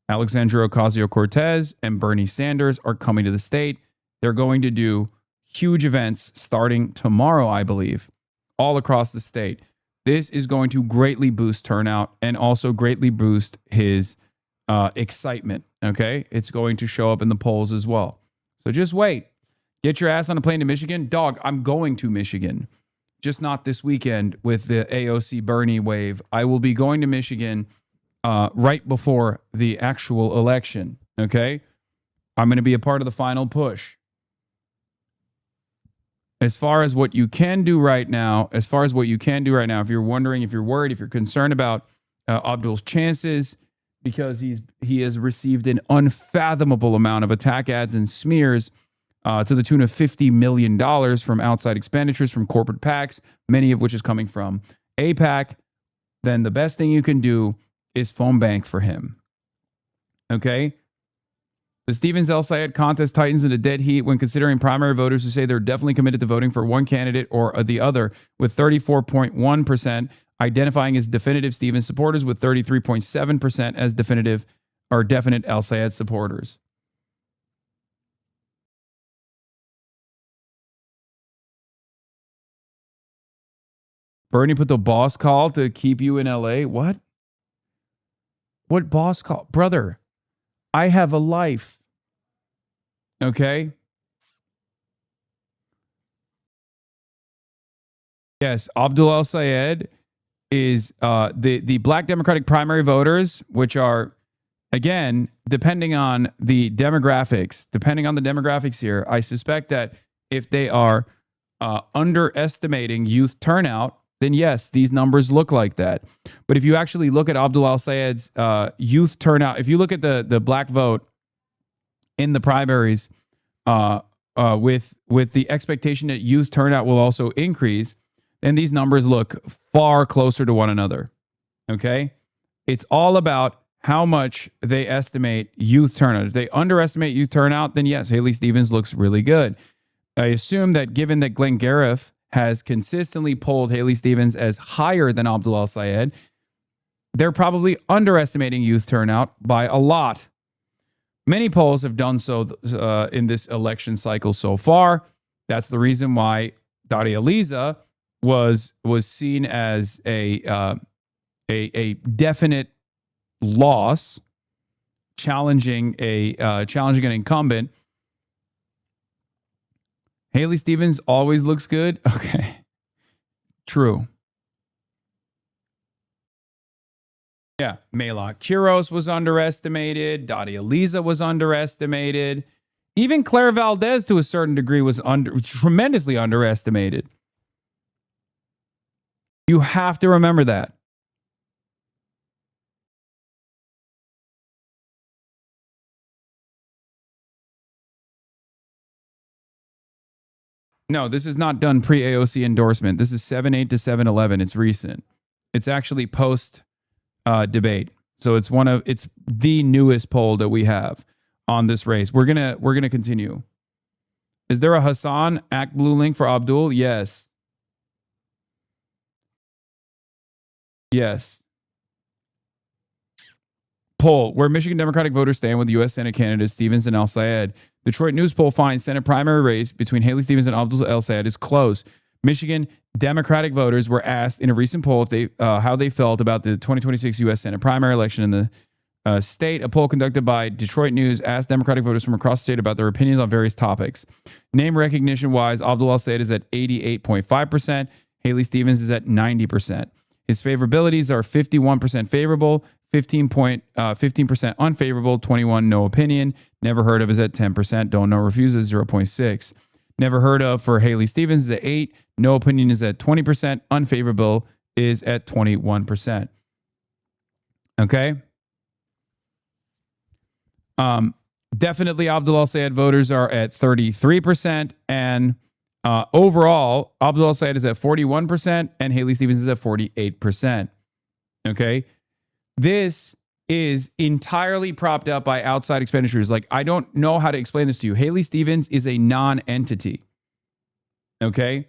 Alexandria Ocasio-Cortez and Bernie Sanders are coming to the state. They're going to do huge events starting tomorrow, I believe, all across the state. This is going to greatly boost turnout and also greatly boost his excitement. Okay? It's going to show up in the polls as well. So just wait. Get your ass on a plane to Michigan. Dog, I'm going to Michigan. Just not this weekend with the AOC Bernie wave. I will be going to Michigan right before the actual election. Okay? I'm going to be a part of the final push. As far as what you can do right now, if you're wondering, if you're worried, if you're concerned about Abdul's chances because he has received an unfathomable amount of attack ads and smears to the tune of $50 million from outside expenditures from corporate PACs, many of which is coming from AIPAC. Then the best thing you can do is phone bank for him. Okay? The Stevens El Sayed contest tightens in a dead heat when considering primary voters who say they're definitely committed to voting for one candidate or the other, with 34.1% identifying as definitive Stevens supporters, with 33.7% as definitive or definite El Sayed supporters. Bernie put the boss call to keep you in LA. What? What boss call? Brother, I have a life. Okay? Yes, Abdul El Sayed is the Black Democratic primary voters, which are, again, depending on the demographics here, I suspect that if they are underestimating youth turnout, then yes, these numbers look like that. But if you actually look at Abdul El Sayed's youth turnout, if you look at the black vote in the primaries with the expectation that youth turnout will also increase, then these numbers look far closer to one another. Okay? It's all about how much they estimate youth turnout. If they underestimate youth turnout, then yes, Haley Stevens looks really good. I assume that given that Glenn Gariff has consistently polled Haley Stevens as higher than Abdul El Sayed, they're probably underestimating youth turnout by a lot. Many polls have done so in this election cycle so far. That's the reason why Daria Liza was seen as a definite loss, challenging an incumbent. Haley Stevens always looks good. Okay. True. Yeah. Maylon Quiros was underestimated. Daria Liza was underestimated. Even Claire Valdez, to a certain degree, was tremendously underestimated. You have to remember that. No, this is not done pre-AOC endorsement. This is 7/8 to 7/11. It's recent. It's actually post debate. So it's the newest poll that we have on this race. We're gonna continue. Is there a Hasan Act Blue link for Abdul? Yes. Yes. Poll: where Michigan Democratic voters stand with U.S. Senate candidates Stevens and El Sayed. Detroit News poll finds Senate primary race between Haley Stevens and Abdul El Sayed is close. Michigan Democratic voters were asked in a recent poll if how they felt about the 2026 U.S. Senate primary election in the state. A poll conducted by Detroit News asked Democratic voters from across the state about their opinions on various topics. Name recognition-wise, Abdul El Sayed is at 88.5%. Haley Stevens is at 90%. His favorabilities are 51% favorable, 15% unfavorable, 21% no opinion. Never heard of is at 10%. Don't know refuses 0.6. Never heard of for Haley Stevens is at 8%. No opinion is at 20%. Unfavorable is at 21%. Okay. Definitely Abdul El Sayed voters are at 33%. And overall, Abdul El Sayed is at 41% and Haley Stevens is at 48%. Okay. This is entirely propped up by outside expenditures. Like, I don't know how to explain this to you. Haley Stevens is a non-entity. Okay?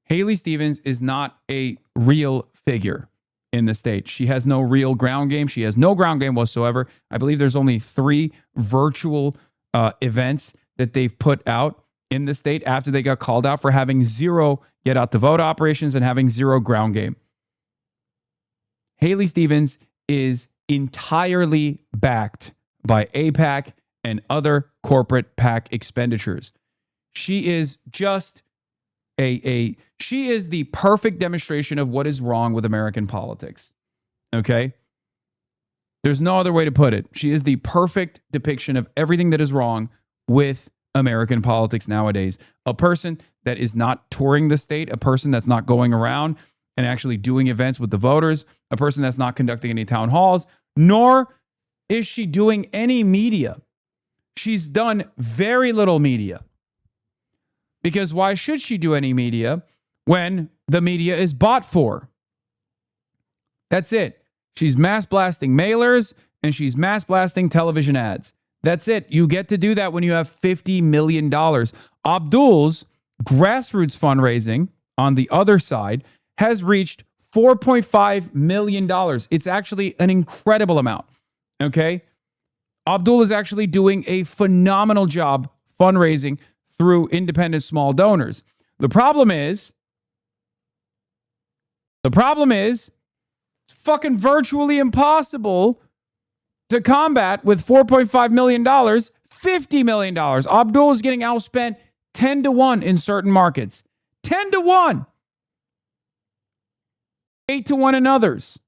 Haley Stevens is not a real figure in the state. She has no real ground game. She has no ground game whatsoever. I believe there's only 3 virtual events that they've put out in the state after they got called out for having 0 get out the vote operations and having 0 ground game. Haley Stevens is entirely backed by AIPAC and other corporate PAC expenditures. She is just she is the perfect demonstration of what is wrong with American politics. Okay? There's no other way to put it. She is the perfect depiction of everything that is wrong with American politics nowadays. A person that is not touring the state, a person that's not going around and actually doing events with the voters, a person that's not conducting any town halls, nor is she doing any media. She's done very little media. Because why should she do any media when the media is bought for? That's it. She's mass blasting mailers and she's mass blasting television ads. That's it. You get to do that when you have $50 million. Abdul's grassroots fundraising on the other side has reached $4.5 million. It's actually an incredible amount. Okay? Abdul is actually doing a phenomenal job fundraising through independent small donors. The problem is it's fucking virtually impossible to combat with $4.5 million, $50 million. Abdul is getting outspent 10 to 1 in certain markets. 10 to 1. 8 to 1 in others.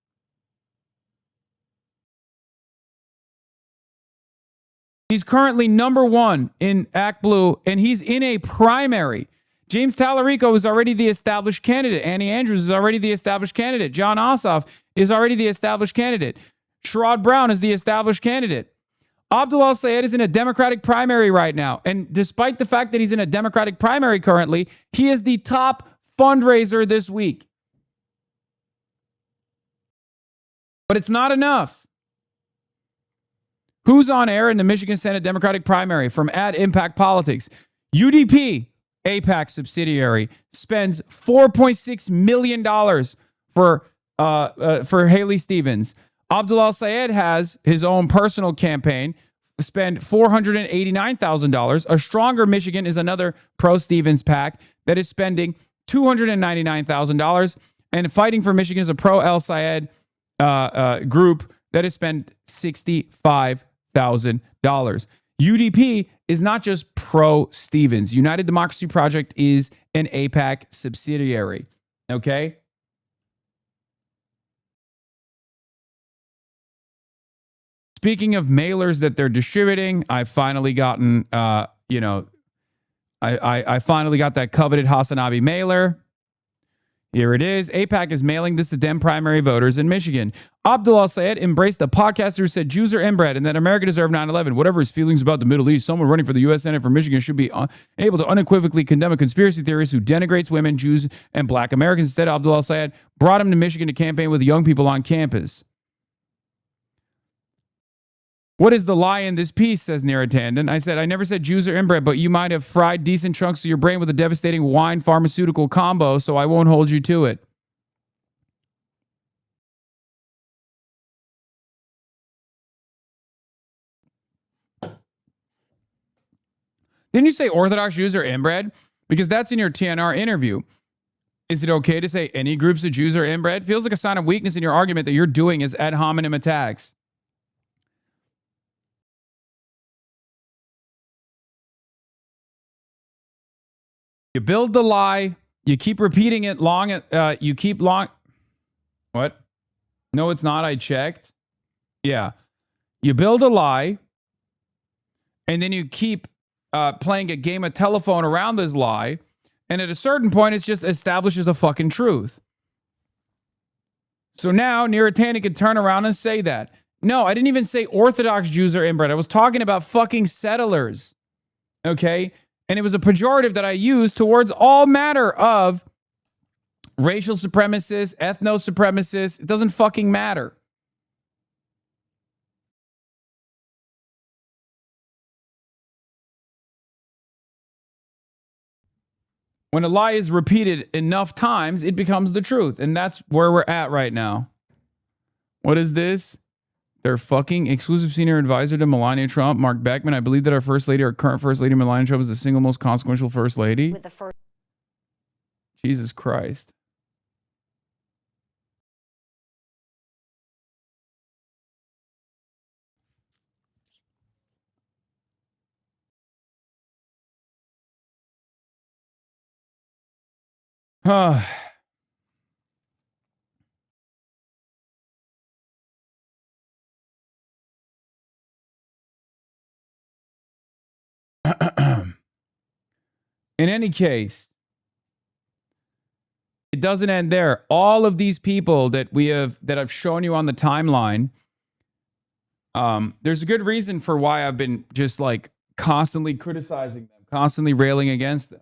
He's currently number 1 in Act Blue, and he's in a primary. James Tallarico is already the established candidate. Annie Andrews is already the established candidate. John Ossoff is already the established candidate. Sherrod Brown is the established candidate. Abdul Al-Sayed is in a Democratic primary right now. And despite the fact that he's in a Democratic primary currently, he is the top fundraiser this week. But it's not enough. Who's on air in the Michigan Senate Democratic primary from Ad Impact Politics? UDP, AIPAC subsidiary, spends $4.6 million for Haley Stevens. Abdul Al-Sayed has his own personal campaign, spend $489,000. A Stronger Michigan is another pro-Stevens PAC that is spending $299,000. And Fighting for Michigan is a pro-Al-Sayed group that has spent $65,000. UDP is not just pro-Stevens. United Democracy Project is an AIPAC subsidiary. Okay? Speaking of mailers that they're distributing, I've finally gotten, I finally got that coveted Hasanabi mailer. Here it is. AIPAC is mailing this to Dem primary voters in Michigan. Abdul Al-Sayed embraced a podcaster who said Jews are inbred and that America deserved 9/11. Whatever his feelings about the Middle East, someone running for the U.S. Senate for Michigan should be able to unequivocally condemn a conspiracy theorist who denigrates women, Jews, and black Americans. Instead, Abdul Al-Sayed brought him to Michigan to campaign with young people on campus. What is the lie in this piece, says Neera Tandon. I said, I never said Jews are inbred, but you might have fried decent chunks of your brain with a devastating wine pharmaceutical combo, so I won't hold you to it. Didn't you say Orthodox Jews are inbred? Because that's in your TNR interview. Is it okay to say any groups of Jews are inbred? Feels like a sign of weakness in your argument that you're doing is ad hominem attacks. You build the lie. You keep repeating it long. What? No, it's not. I checked. Yeah. You build a lie. And then you keep playing a game of telephone around this lie. And at a certain point, it just establishes a fucking truth. So now Neera Tandon can turn around and say that. No, I didn't even say Orthodox Jews are inbred. I was talking about fucking settlers. Okay? And it was a pejorative that I used towards all matter of racial supremacists, ethno-supremacists. It doesn't fucking matter. When a lie is repeated enough times, it becomes the truth. And that's where we're at right now. What is this? Their fucking exclusive senior advisor to Melania Trump, Mark Beckman. I believe that our first lady, our current first lady, Melania Trump, is the single most consequential first lady. With the first. Jesus Christ. In any case, it doesn't end there. All of these people that I've shown you on the timeline, there's a good reason for why I've been just like constantly criticizing them, constantly railing against them.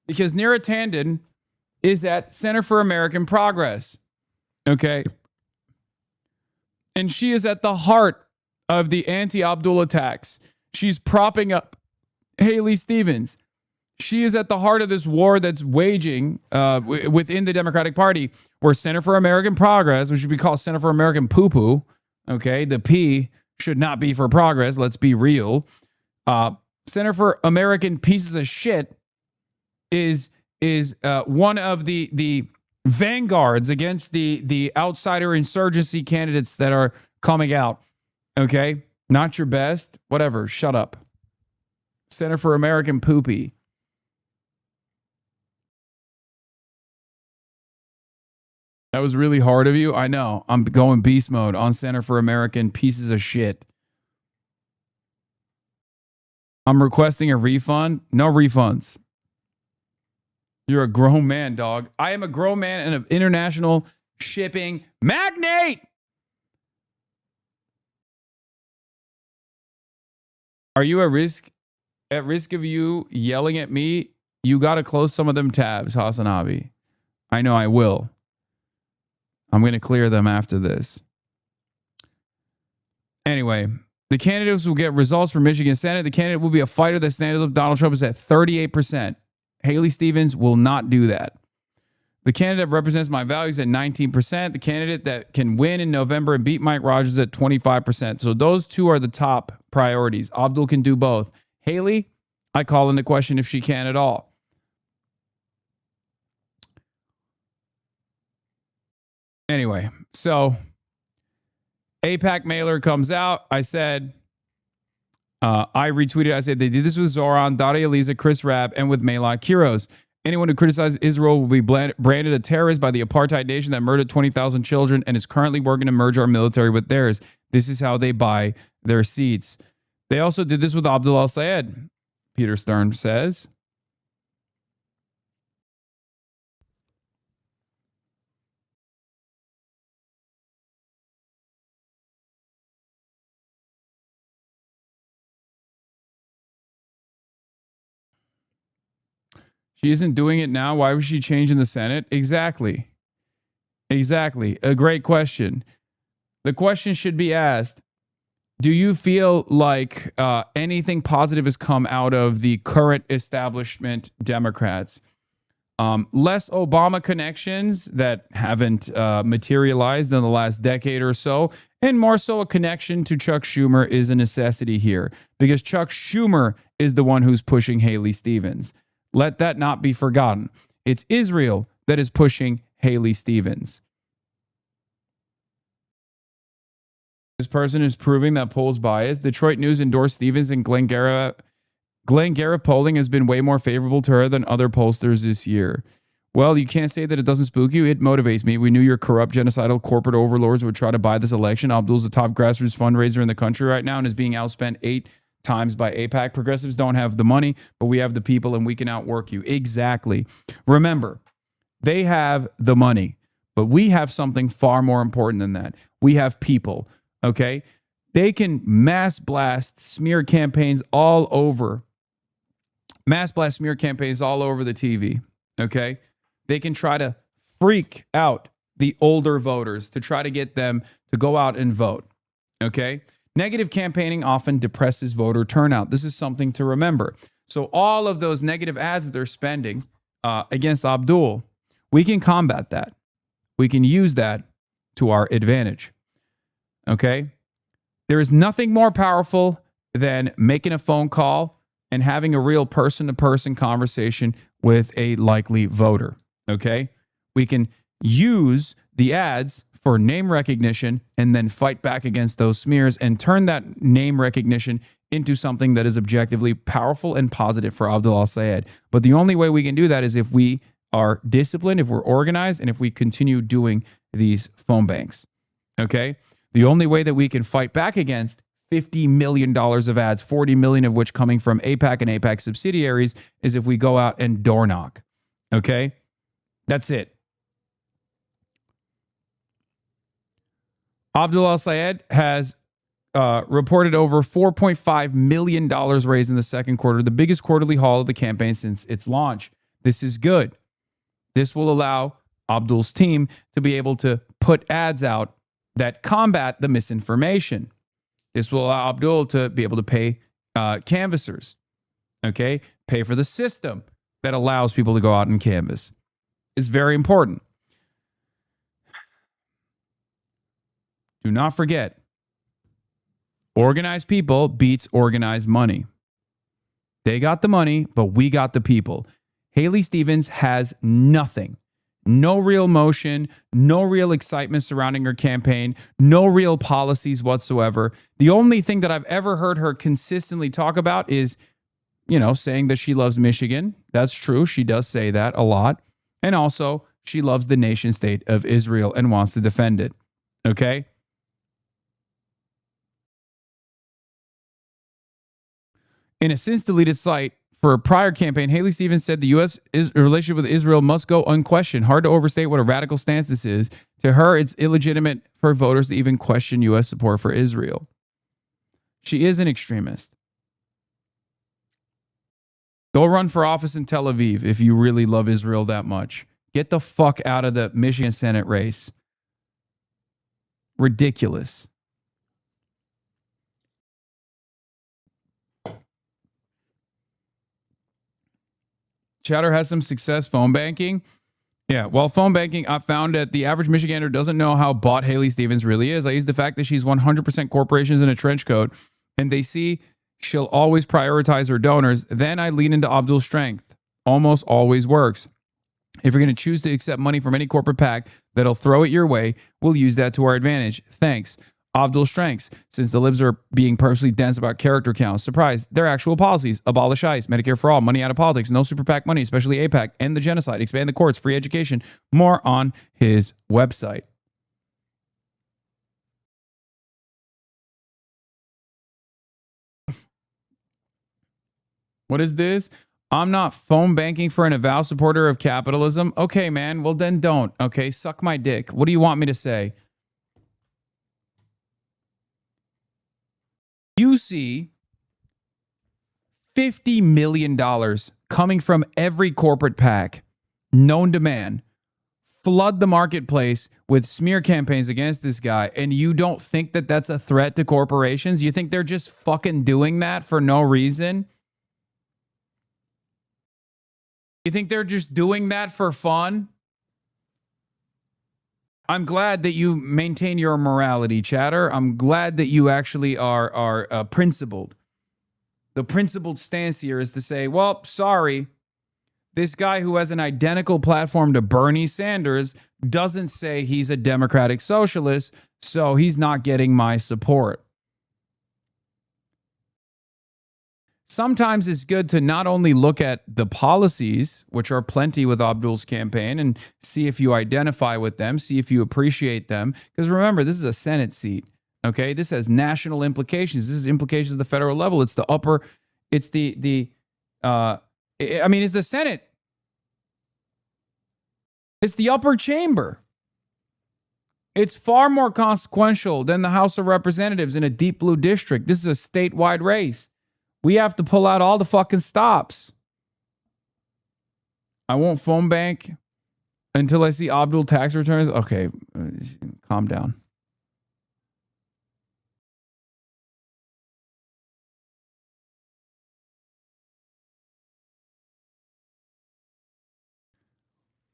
Because Neera Tanden is at Center for American Progress. Okay. And she is at the heart of the anti-Abdul attacks. She's propping up Haley Stevens. She is at the heart of this war that's waging within the Democratic Party, where Center for American Progress, which should be called Center for American Poo-Poo, okay, the P should not be for progress, let's be real. Center for American Pieces of Shit is one of the vanguards against the outsider insurgency candidates that are coming out, okay? Not your best, whatever, shut up. Center for American Poopy. That was really hard of you. I know. I'm going beast mode on Center for American Pieces of Shit. I'm requesting a refund. No refunds. You're a grown man, dog. I am a grown man and an international shipping magnate. Are you at risk of you yelling at me? You got to close some of them tabs, Hasanabi. I know I will. I'm going to clear them after this. Anyway, the candidates will get results for Michigan Senate. The candidate will be a fighter that stands up. Donald Trump is at 38%. Haley Stevens will not do that. The candidate that represents my values at 19%. The candidate that can win in November and beat Mike Rogers at 25%. So those two are the top priorities. Abdul can do both. Haley, I call into question if she can at all. Anyway, so AIPAC mailer comes out. I said, I retweeted, I said, they did this with Zoran, Daria Eliza, Chris Rabb, and with Melot Kiros. Anyone who criticizes Israel will be branded a terrorist by the apartheid nation that murdered 20,000 children and is currently working to merge our military with theirs. This is how they buy their seats. They also did this with Abdul al-Sayed, Peter Stern says. She isn't doing it now. Why was she changing the Senate? Exactly. A great question. The question should be asked, do you feel like anything positive has come out of the current establishment Democrats? Less Obama connections that haven't materialized in the last decade or so, and more so a connection to Chuck Schumer is a necessity here, because Chuck Schumer is the one who's pushing Haley Stevens. Let that not be forgotten. It's Israel that is pushing Haley Stevens. This person is proving that polls bias. Detroit News endorsed Stevens, and Glenn Garrett polling has been way more favorable to her than other pollsters this year. Well, you can't say that it doesn't spook you. It motivates me. We knew your corrupt, genocidal corporate overlords would try to buy this election. Abdul's the top grassroots fundraiser in the country right now and is being outspent 8 times by AIPAC. Progressives don't have the money, but we have the people and we can outwork you. Exactly. Remember, they have the money, but we have something far more important than that. We have people, okay? They can mass blast smear campaigns all over the TV, okay? They can try to freak out the older voters to try to get them to go out and vote, okay? Negative campaigning often depresses voter turnout. This is something to remember. So all of those negative ads that they're spending against Abdul, we can combat that. We can use that to our advantage. Okay? There is nothing more powerful than making a phone call and having a real person-to-person conversation with a likely voter. Okay? We can use the ads for name recognition and then fight back against those smears and turn that name recognition into something that is objectively powerful and positive for Abdul al-Sayed. But the only way we can do that is if we are disciplined, if we're organized, and if we continue doing these phone banks. Okay? The only way that we can fight back against $50 million of ads, 40 million of which coming from AIPAC and AIPAC subsidiaries, is if we go out and door knock. Okay? That's it. Abdul al-Sayed has reported over $4.5 million raised in the second quarter, the biggest quarterly haul of the campaign since its launch. This is good. This will allow Abdul's team to be able to put ads out that combat the misinformation. This will allow Abdul to be able to pay canvassers, okay? Pay for the system that allows people to go out and canvass. It's very important. Do not forget, organized people beats organized money. They got the money, but we got the people. Haley Stevens has nothing. No real motion, no real excitement surrounding her campaign, no real policies whatsoever. The only thing that I've ever heard her consistently talk about is, saying that she loves Michigan. That's true. She does say that a lot. And also, she loves the nation state of Israel and wants to defend it. Okay? In a since-deleted site for a prior campaign, Haley Stevens said the U.S. relationship with Israel must go unquestioned. Hard to overstate what a radical stance this is. To her, it's illegitimate for voters to even question U.S. support for Israel. She is an extremist. Go run for office in Tel Aviv if you really love Israel that much. Get the fuck out of the Michigan Senate race. Ridiculous. Chatter has some success phone banking. Yeah, well, phone banking, I found that the average Michigander doesn't know how bought Haley Stevens really is. I use the fact that she's 100% corporations in a trench coat, and they see she'll always prioritize her donors. Then I lean into Abdul's strength. Almost always works. If you're going to choose to accept money from any corporate PAC that'll throw it your way, we'll use that to our advantage. Thanks. Abdul's strengths, since the libs are being purposely dense about character counts. Surprise, their actual policies: abolish ICE, Medicare for all, money out of politics, no super PAC money, especially APAC, end the genocide, expand the courts, free education. More on his website. What is this? I'm not phone banking for an avowed supporter of capitalism. Okay, man, well then don't. Okay, suck my dick. What do you want me to say? You see $50 million coming from every corporate PAC known to man, flood the marketplace with smear campaigns against this guy, and you don't think that that's a threat to corporations? You think they're just fucking doing that for no reason? You think they're just doing that for fun? I'm glad that you maintain your morality, chatter. I'm glad that you actually are principled. The principled stance here is to say, well, sorry, this guy who has an identical platform to Bernie Sanders doesn't say he's a democratic socialist, so he's not getting my support. Sometimes it's good to not only look at the policies, which are plenty with Abdul's campaign, and see if you identify with them, see if you appreciate them. Because remember, this is a Senate seat, okay? This has national implications. This is implications at the federal level. It's the upper, it's it's the Senate. It's the upper chamber. It's far more consequential than the House of Representatives in a deep blue district. This is a statewide race. We have to pull out all the fucking stops. I won't phone bank until I see Abdul tax returns. Okay, calm down.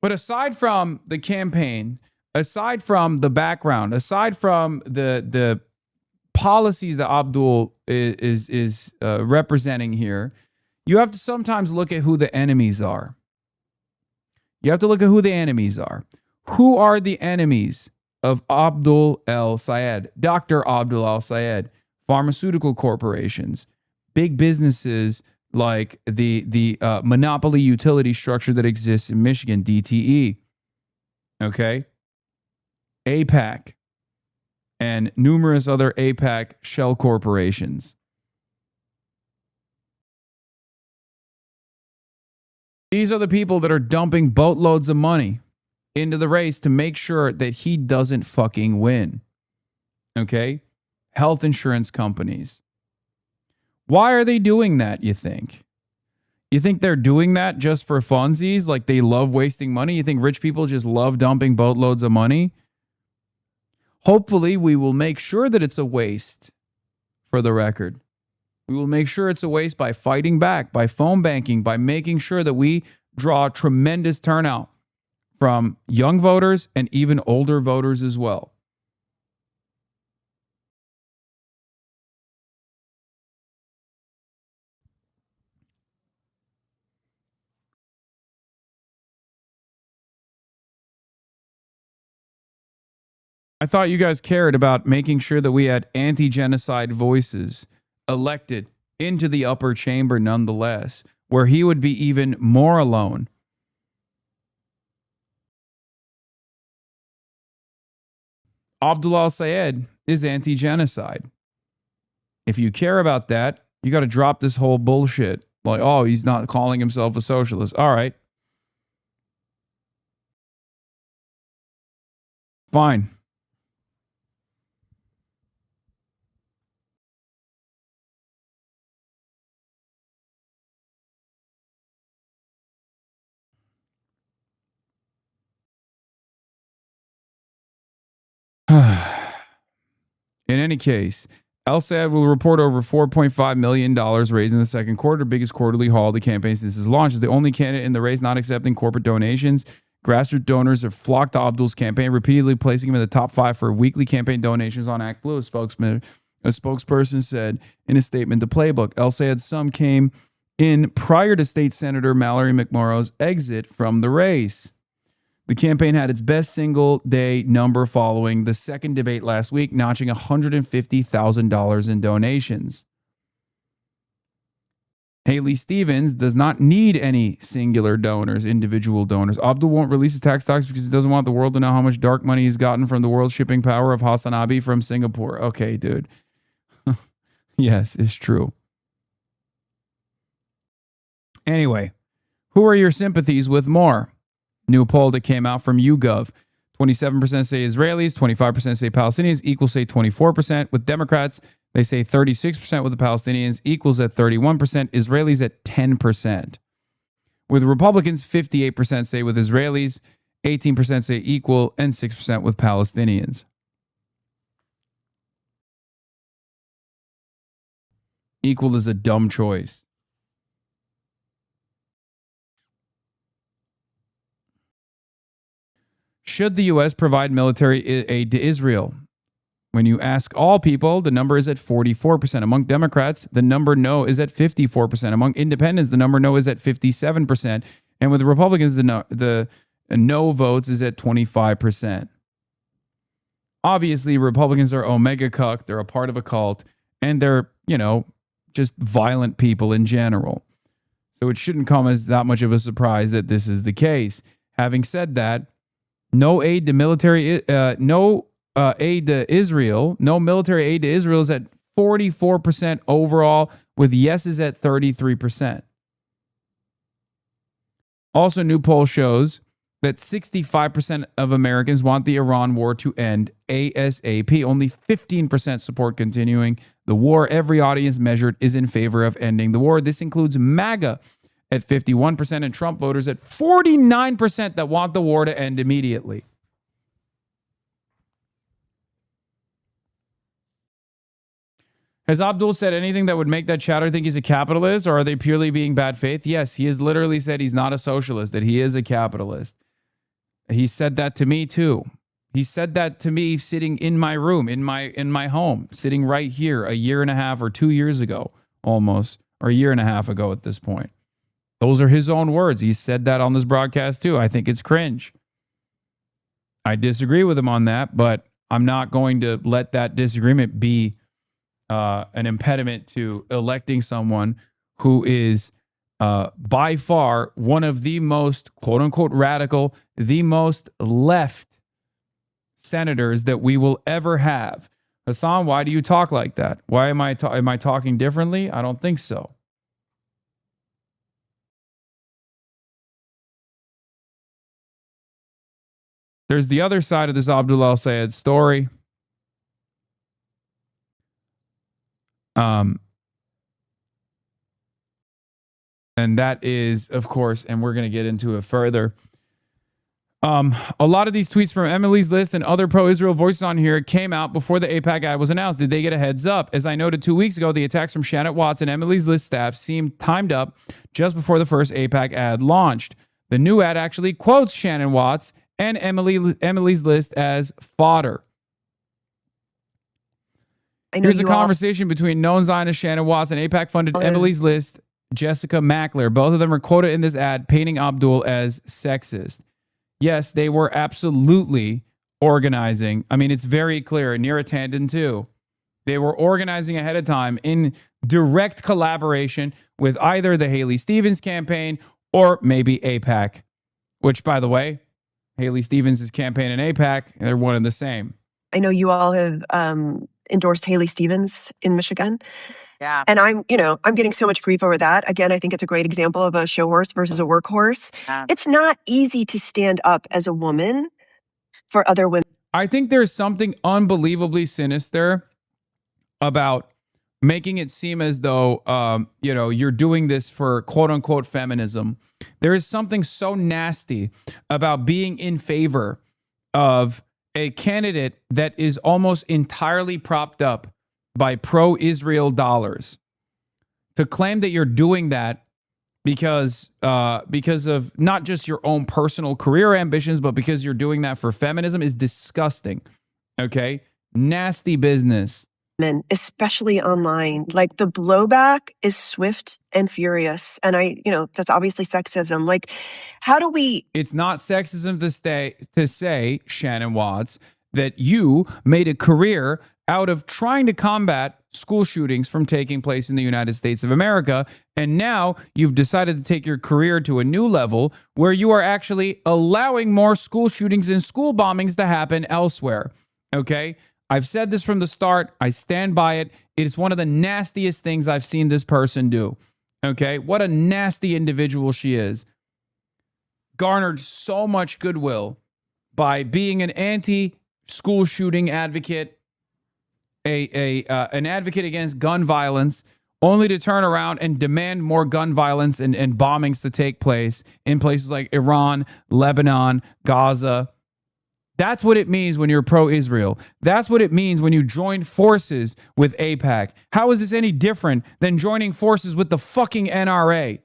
But aside from the campaign, aside from the background, aside from the policies that Abdul is representing here, you have to sometimes look at who the enemies are. You have to look at who the enemies are. Who are the enemies of Abdul al-Sayed? Dr. Abdul al-Sayed, pharmaceutical corporations, big businesses like the monopoly utility structure that exists in Michigan, DTE, okay? APAC, and numerous other APAC shell corporations. These are the people that are dumping boatloads of money into the race to make sure that he doesn't fucking win. Okay? Health insurance companies. Why are they doing that, you think? You think they're doing that just for funsies? Like they love wasting money? You think rich people just love dumping boatloads of money? Hopefully, we will make sure that it's a waste, for the record. We will make sure it's a waste by fighting back, by phone banking, by making sure that we draw tremendous turnout from young voters and even older voters as well. I thought you guys cared about making sure that we had anti-genocide voices elected into the upper chamber nonetheless, where he would be even more alone. Abdullah al-Sayed is anti-genocide. If you care about that, you got to drop this whole bullshit. Like, oh, he's not calling himself a socialist. All right. Fine. In any case, al-Sayed will report over $4.5 million raised in the second quarter, biggest quarterly haul of the campaign since its launch. As the only candidate in the race not accepting corporate donations, grassroots donors have flocked to Abdul's campaign, repeatedly placing him in the top 5 for weekly campaign donations on ActBlue. A spokesperson said in a statement, the playbook. al-Sayed's sum came in prior to State Senator Mallory McMorrow's exit from the race. The campaign had its best single-day number following the second debate last week, notching $150,000 in donations. Haley Stevens does not need any singular donors, individual donors. Abdul won't release his tax docs because he doesn't want the world to know how much dark money he's gotten from the world shipping power of Hasanabi from Singapore. Okay, dude. Yes, it's true. Anyway, who are your sympathies with more? New poll that came out from YouGov. 27% say Israelis, 25% say Palestinians, equals say 24%. With Democrats, they say 36% with the Palestinians, equals at 31%, Israelis at 10%. With Republicans, 58% say with Israelis, 18% say equal, and 6% with Palestinians. Equal is a dumb choice. Should the U.S. provide military aid to Israel? When you ask all people, the number is at 44%. Among Democrats, the number no is at 54%. Among independents, the number no is at 57%. And with the Republicans, the no votes is at 25%. Obviously, Republicans are omega cuck. They're a part of a cult. And they're, just violent people in general. So it shouldn't come as that much of a surprise that this is the case. Having said that, no aid to military, aid to Israel. No military aid to Israel is at 44% overall, with yeses at 33%. Also, new poll shows that 65% of Americans want the Iran war to end ASAP. Only 15% support continuing the war. Every audience measured is in favor of ending the war. This includes MAGA at 51% and Trump voters at 49% that want the war to end immediately. Has Abdul said anything that would make that chatter think he's a capitalist, or are they purely being bad faith? Yes, he has literally said he's not a socialist, that he is a capitalist. He said that to me too. He said that to me sitting in my room, in my home, sitting right here a year and a half or 2 years ago, almost, or a year and a half ago at this point. Those are his own words. He said that on this broadcast too. I think it's cringe. I disagree with him on that, but I'm not going to let that disagreement be an impediment to electing someone who is by far one of the most, quote unquote, radical, the most left senators that we will ever have. Hasan, why do you talk like that? Why am I talking differently? I don't think so. There's the other side of this Abdullah al-Sayed story. And that is, of course, and we're going to get into it further. A lot of these tweets from Emily's List and other pro-Israel voices on here came out before the AIPAC ad was announced. Did they get a heads up? As I noted 2 weeks ago, the attacks from Shannon Watts and Emily's List staff seemed timed up just before the first AIPAC ad launched. The new ad actually quotes Shannon Watts and Emily's List as fodder. Here's a conversation between known Zionist Shannon Watts and AIPAC-funded Emily's List Jessica Mackler. Both of them are quoted in this ad painting Abdul as sexist. Yes, they were absolutely organizing. I mean, it's very clear. Neera Tanden, too. They were organizing ahead of time in direct collaboration with either the Haley Stevens campaign or maybe AIPAC, which, by the way, Haley Stevens' campaign and AIPAC, they're one and the same. I know you all have endorsed Haley Stevens in Michigan. Yeah. And I'm getting so much grief over that. Again, I think it's a great example of a show horse versus a workhorse. Yeah. It's not easy to stand up as a woman for other women. I think there's something unbelievably sinister about making it seem as though, you're doing this for quote unquote feminism. There is something so nasty about being in favor of a candidate that is almost entirely propped up by pro-Israel dollars. To claim that you're doing that because of not just your own personal career ambitions, but because you're doing that for feminism is disgusting. Okay? Nasty business. Men, especially online, like the blowback is swift and furious. And that's obviously sexism. Like, how do we... It's not sexism to say, Shannon Watts, that you made a career out of trying to combat school shootings from taking place in the United States of America. And now you've decided to take your career to a new level where you are actually allowing more school shootings and school bombings to happen elsewhere. Okay? I've said this from the start. I stand by it. It is one of the nastiest things I've seen this person do. Okay? What a nasty individual she is. Garnered so much goodwill by being an anti-school shooting advocate, an advocate against gun violence, only to turn around and demand more gun violence and bombings to take place in places like Iran, Lebanon, Gaza. That's what it means when you're pro-Israel. That's what it means when you join forces with AIPAC. How is this any different than joining forces with the fucking NRA?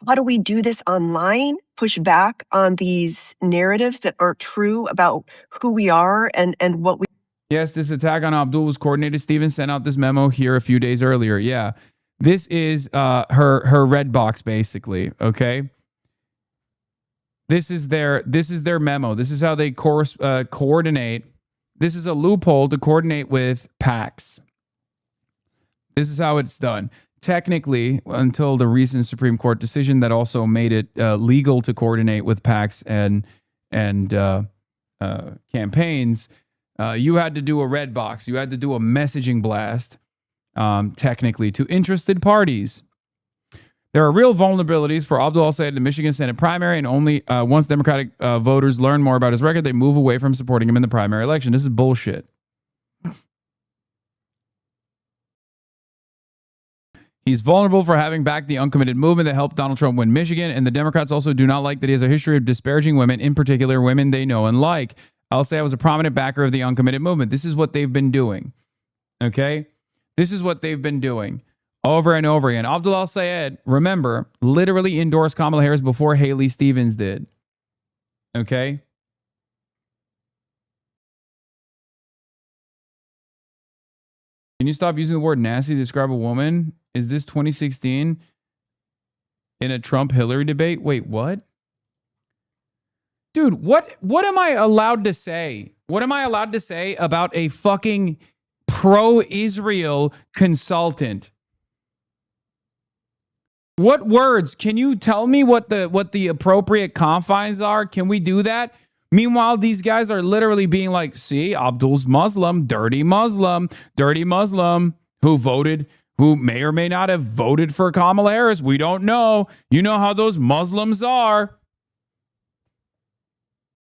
How do we do this online? Push back on these narratives that aren't true about who we are and what we... Yes, this attack on Abdul was coordinated. Stevens sent out this memo here a few days earlier. Yeah, this is her red box, basically. Okay, this is their memo. This is how they coordinate. This is a loophole to coordinate with PACs. This is how it's done. Technically, until the recent Supreme Court decision that also made it legal to coordinate with PACs and campaigns. You had to do a red box. You had to do a messaging blast, technically, to interested parties. There are real vulnerabilities for Abdul al-Sayed in the Michigan Senate primary, and only once Democratic voters learn more about his record, they move away from supporting him in the primary election. This is bullshit. He's vulnerable for having backed the uncommitted movement that helped Donald Trump win Michigan, and the Democrats also do not like that he has a history of disparaging women, in particular women they know and like. I'll say I was a prominent backer of the uncommitted movement. This is what they've been doing. Okay? This is what they've been doing over and over again. Abdul al-Sayed, remember, literally endorsed Kamala Harris before Haley Stevens did. Okay? Can you stop using the word nasty to describe a woman? Is this 2016 in a Trump-Hillary debate? Wait, what? Dude, what am I allowed to say? What am I allowed to say about a fucking pro-Israel consultant? What words? Can you tell me what the appropriate confines are? Can we do that? Meanwhile, these guys are literally being like, see, Abdul's Muslim, dirty Muslim, who may or may not have voted for Kamala Harris. We don't know. You know how those Muslims are.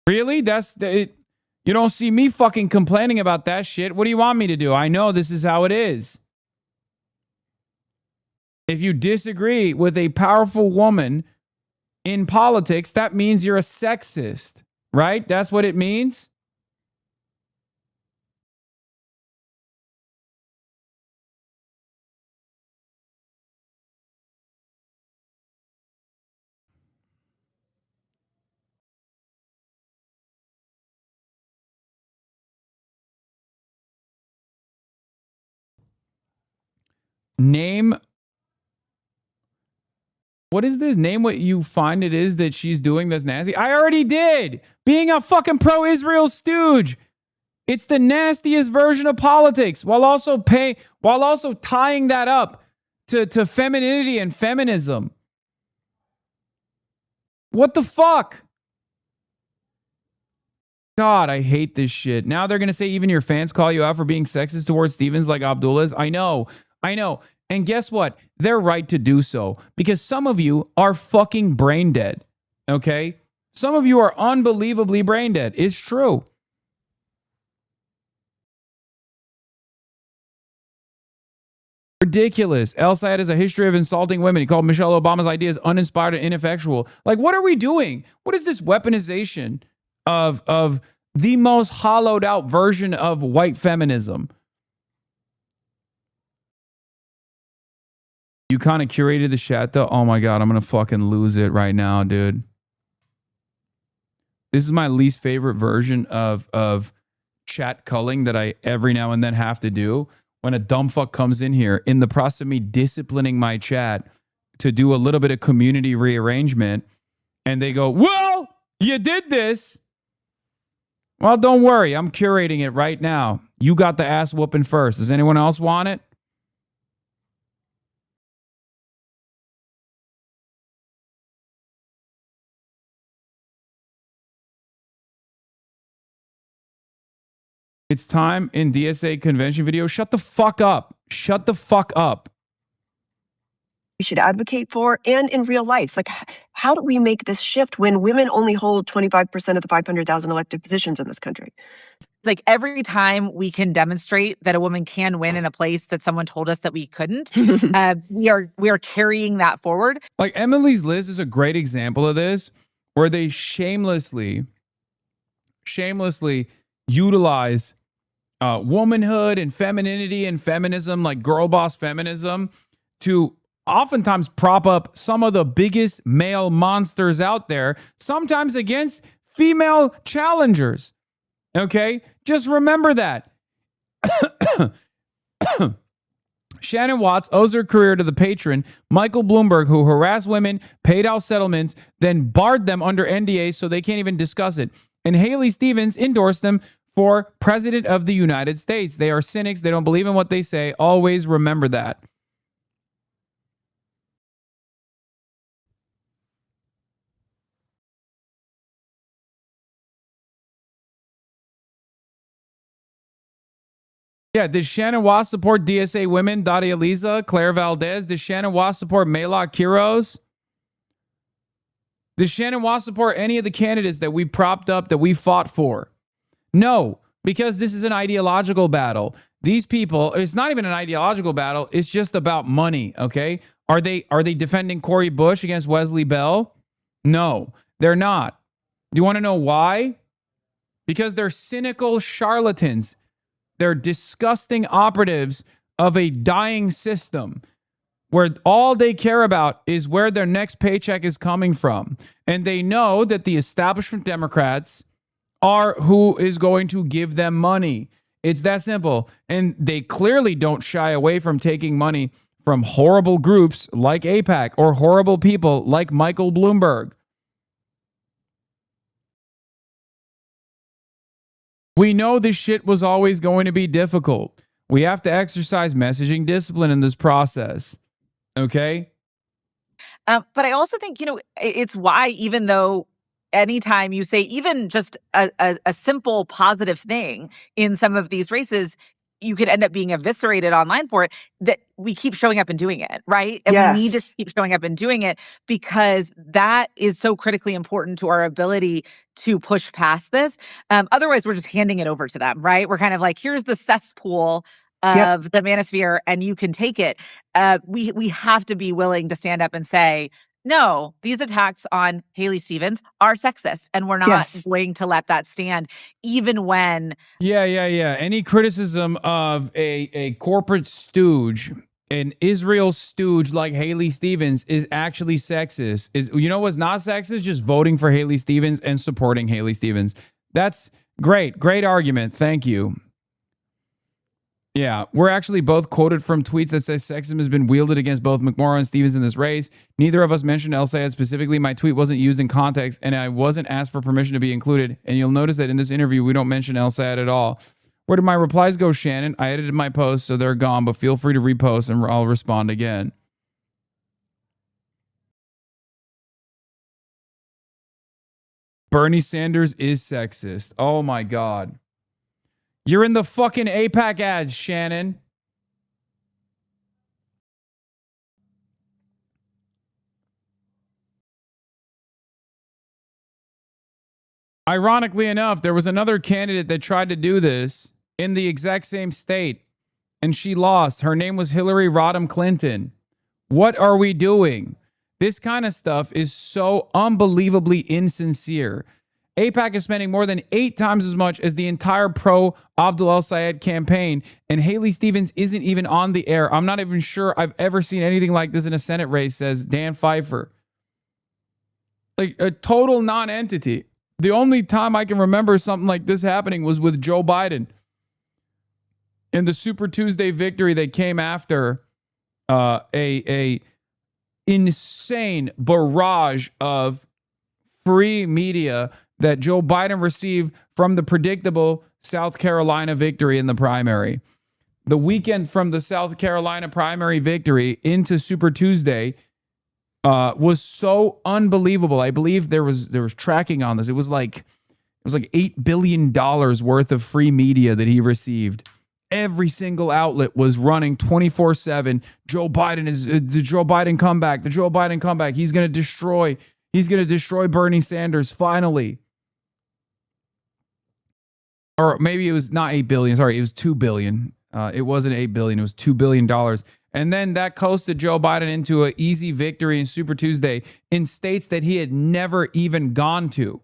Really? You don't see me fucking complaining about that shit. What do you want me to do? I know this is how it is. If you disagree with a powerful woman in politics, that means you're a sexist, right? That's what it means. Name, what is this? Name what you find it is that she's doing that's nasty. I already did. Being a fucking pro-Israel stooge. It's the nastiest version of politics, while also tying that up to femininity and feminism. What the fuck? God, I hate this shit. Now they're gonna say even your fans call you out for being sexist towards Stevens like Abdullah's. I know. And guess what? They're right to do so, because some of you are fucking brain dead. Okay? Some of you are unbelievably brain dead. It's true. Ridiculous. El Sayed has a history of insulting women. He called Michelle Obama's ideas uninspired and ineffectual. Like, what are we doing? What is this weaponization of the most hollowed out version of white feminism? You kind of curated the chat though. Oh my God, I'm going to fucking lose it right now, dude. This is my least favorite version of chat culling that I every now and then have to do. When a dumb fuck comes in here in the process of me disciplining my chat to do a little bit of community rearrangement, and they go, well, you did this. Well, don't worry. I'm curating it right now. You got the ass whooping first. Does anyone else want it? It's time in DSA convention video. Shut the fuck up. Shut the fuck up. We should advocate for, and in real life. Like, how do we make this shift when women only hold 25% of the 500,000 elected positions in this country? Like, every time we can demonstrate that a woman can win in a place that someone told us that we couldn't, we are carrying that forward. Like, Emily's List is a great example of this, where they shamelessly utilize womanhood and femininity and feminism, like girl boss feminism, to oftentimes prop up some of the biggest male monsters out there, sometimes against female challengers. Okay? Just remember that. Shannon Watts owes her career to the patron, Michael Bloomberg, who harassed women, paid out settlements, then barred them under NDA so they can't even discuss it. And Haley Stevens endorsed them for president of the United States. They are cynics. They don't believe in what they say. Always remember that. Yeah, does Shannon Watts support DSA women, Daria Liza, Claire Valdez? Does Shannon Watts support Maylok Quiros? Does Shannon Watts support any of the candidates that we propped up, that we fought for? No, because this is an ideological battle. These people, it's not even an ideological battle. It's just about money, okay? Are they defending Cori Bush against Wesley Bell? No, they're not. Do you want to know why? Because they're cynical charlatans. They're disgusting operatives of a dying system where all they care about is where their next paycheck is coming from. And they know that the establishment Democrats are who is going to give them money. It's that simple. And they clearly don't shy away from taking money from horrible groups like AIPAC or horrible people like Michael Bloomberg. We know this shit was always going to be difficult. We have to exercise messaging discipline in this process. Okay? But I also think, it's why, even though anytime you say even just a simple positive thing in some of these races, you could end up being eviscerated online for it, that we keep showing up and doing it, right? And we need to keep showing up and doing it, because that is so critically important to our ability to push past this. Otherwise, we're just handing it over to them, right? We're kind of like, here's the cesspool of the manosphere, and you can take it. We have to be willing to stand up and say, no, these attacks on Haley Stevens are sexist, and we're not going to let that stand, even when. Yeah. Any criticism of a corporate stooge, an Israel stooge like Haley Stevens, is actually sexist. You know what's not sexist? Just voting for Haley Stevens and supporting Haley Stevens. That's great. Great argument. Thank you. Yeah, we're actually both quoted from tweets that say sexism has been wielded against both McMorrow and Stevens in this race. Neither of us mentioned El Sayed specifically. My tweet wasn't used in context, and I wasn't asked for permission to be included. And you'll notice that in this interview, we don't mention El Sayed at all. Where did my replies go, Shannon? I edited my posts, so they're gone, but feel free to repost, and I'll respond again. Bernie Sanders is sexist. Oh, my God. You're in the fucking AIPAC ads, Shannon. Ironically enough, there was another candidate that tried to do this in the exact same state, and she lost. Her name was Hillary Rodham Clinton. What are we doing? This kind of stuff is so unbelievably insincere. AIPAC is spending more than 8 times as much as the entire pro-Abdul El-Sayed campaign, and Haley Stevens isn't even on the air. I'm not even sure I've ever seen anything like this in a Senate race, says Dan Pfeiffer. Like a total non-entity. The only time I can remember something like this happening was with Joe Biden. In the Super Tuesday victory that came after a insane barrage of free media that Joe Biden received from the predictable South Carolina victory in the primary. The weekend from the South Carolina primary victory into Super Tuesday was so unbelievable. I believe there was tracking on this. It was like $8 billion worth of free media that he received. Every single outlet was running 24/7. Joe Biden is the Joe Biden comeback. The Joe Biden comeback. He's going to destroy Bernie Sanders finally. Or maybe it was not 8 billion. Sorry, it was 2 billion. It wasn't 8 billion. It was $2 billion. And then that coasted Joe Biden into an easy victory in Super Tuesday in states that he had never even gone to.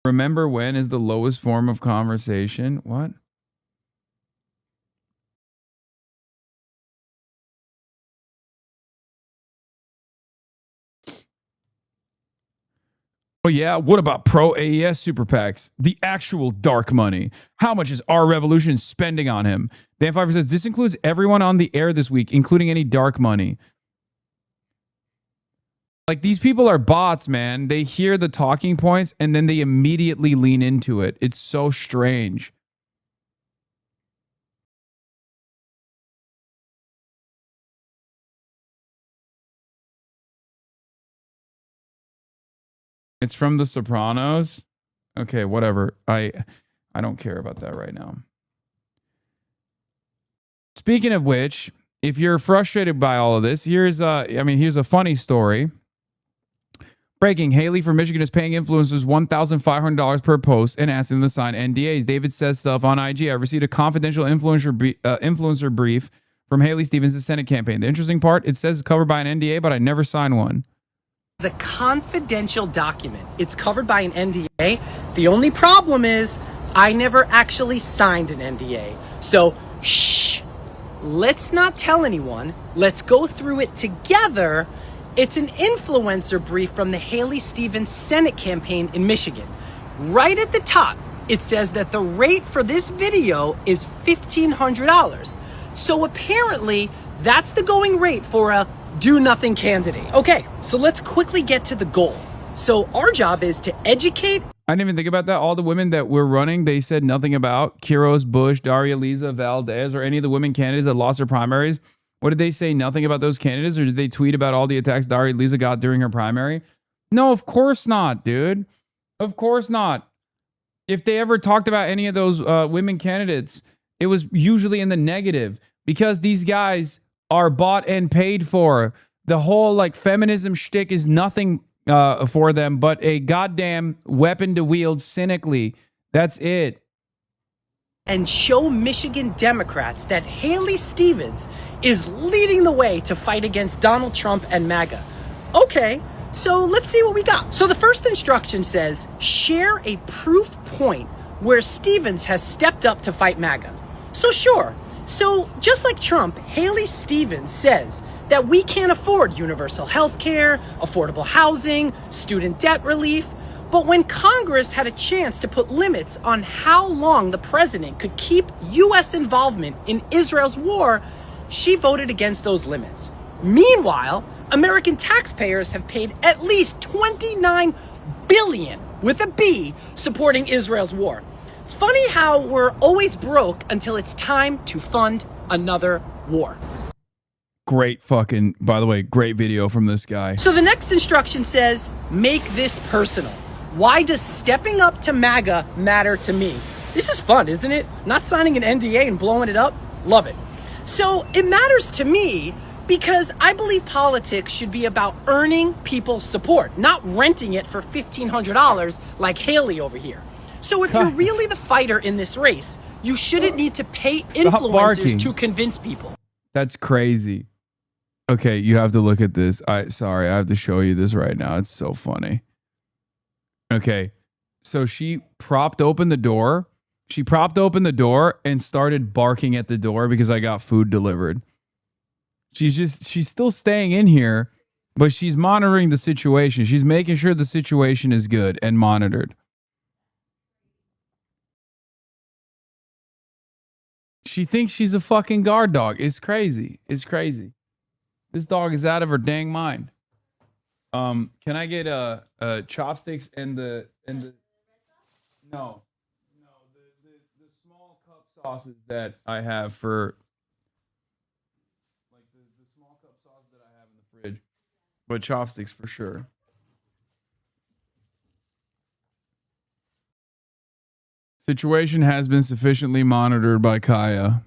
Remember when is the lowest form of conversation? What? Oh, yeah. What about pro AES super PACs? The actual dark money. How much is our revolution spending on him? Dan Pfeiffer says, this includes everyone on the air this week, including any dark money. Like, these people are bots, man. They hear the talking points and then they immediately lean into it. It's so strange. It's from The Sopranos. Okay, whatever. I don't care about that right now. Speaking of which, if you're frustrated by all of this, here's a funny story. Breaking: Haley from Michigan is paying influencers $1,500 per post and asking them to sign NDAs. David says stuff on IG. I received a confidential influencer brief from Haley Stevens' Senate campaign. The interesting part, it says it's covered by an NDA, but I never signed one. It's a confidential document. It's covered by an NDA. The only problem is I never actually signed an NDA. So, shh. Let's not tell anyone. Let's go through it together. It's an influencer brief from the Haley Stevens Senate campaign in Michigan. Right at the top, it says that the rate for this video is $1,500. So apparently, that's the going rate for a do-nothing candidate. Okay, so let's quickly get to the goal. So our job is to educate. I didn't even think about that. All the women that were running, they said nothing about Quiroz, Bush, Daria Liza Valdez, or any of the women candidates that lost their primaries. What did they say? Nothing about those candidates? Or did they tweet about all the attacks Daria Liza got during her primary? No, of course not, dude. Of course not. If they ever talked about any of those women candidates, it was usually in the negative because these guys are bought and paid for. The whole like feminism shtick is nothing for them but a goddamn weapon to wield cynically. That's it. And show Michigan Democrats that Haley Stevens is leading the way to fight against Donald Trump and MAGA. Okay, so let's see what we got. So the first instruction says, share a proof point where Stevens has stepped up to fight MAGA. So sure. So just like Trump, Haley Stevens says that we can't afford universal health care, affordable housing, student debt relief. But when Congress had a chance to put limits on how long the president could keep U.S. involvement in Israel's war, she voted against those limits. Meanwhile, American taxpayers have paid at least $29 billion, with a B, supporting Israel's war. Funny how we're always broke until it's time to fund another war. Great fucking, by the way, great video from this guy. So the next instruction says, make this personal. Why does stepping up to MAGA matter to me? This is fun, isn't it? Not signing an NDA and blowing it up? Love it. So it matters to me because I believe politics should be about earning people's support, not renting it for $1,500 like Haley over here. So if you're really the fighter in this race, you shouldn't need to pay influencers to convince people. That's crazy. Okay, you have to look at this. Sorry, I have to show you this right now. It's so funny. Okay, so she propped open the door. She propped open the door and started barking at the door because I got food delivered. She's still staying in here, but she's monitoring the situation. She's making sure the situation is good and monitored. She thinks she's a fucking guard dog. It's crazy. It's crazy. This dog is out of her dang mind. Can I get chopsticks and the no, the small cup sauces that I have for like the small cup sauce that I have in the fridge, but chopsticks for sure. Situation has been sufficiently monitored by Kaya.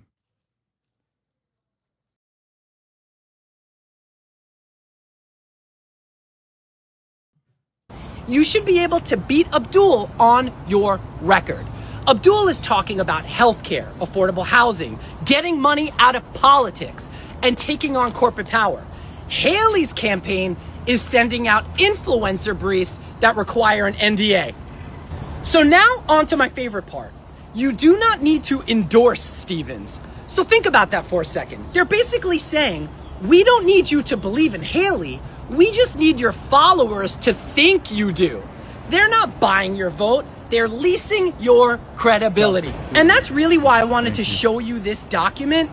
You should be able to beat Abdul on your record. Abdul is talking about healthcare, affordable housing, getting money out of politics, and taking on corporate power. Haley's campaign is sending out influencer briefs that require an NDA. So now on to my favorite part. You do not need to endorse Stevens. So think about that for a second. They're basically saying, we don't need you to believe in Haley. We just need your followers to think you do. They're not buying your vote. They're leasing your credibility. And that's really why I wanted to show you this document,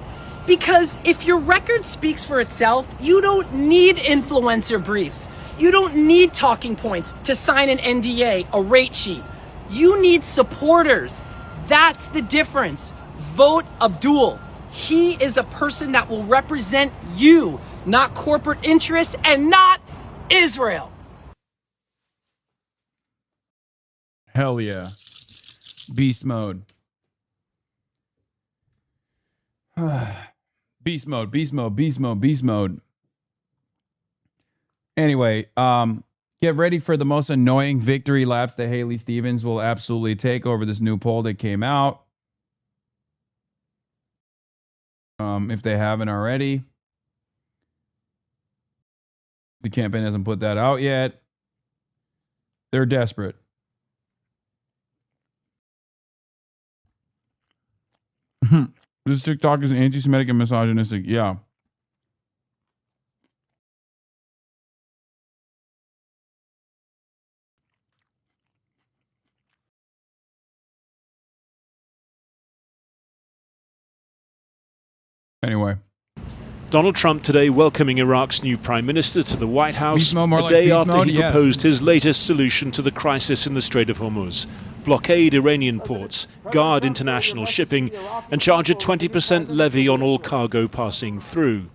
because if your record speaks for itself, you don't need influencer briefs. You don't need talking points to sign an NDA, a rate sheet. You need supporters. That's the difference. Vote Abdul. He is a person that will represent you, not corporate interests and not Israel. Hell yeah. Beast mode. Beast mode, beast mode, beast mode, beast mode. Anyway, get ready for the most annoying victory laps that Haley Stevens will absolutely take over this new poll that came out. If they haven't already. The campaign hasn't put that out yet. They're desperate. This TikTok is anti-Semitic and misogynistic. Yeah. Anyway. Donald Trump today welcoming Iraq's new prime minister to the White House a day after he proposed his latest solution to the crisis in the Strait of Hormuz. Blockade Iranian ports, guard international shipping, and charge a 20% levy on all cargo passing through.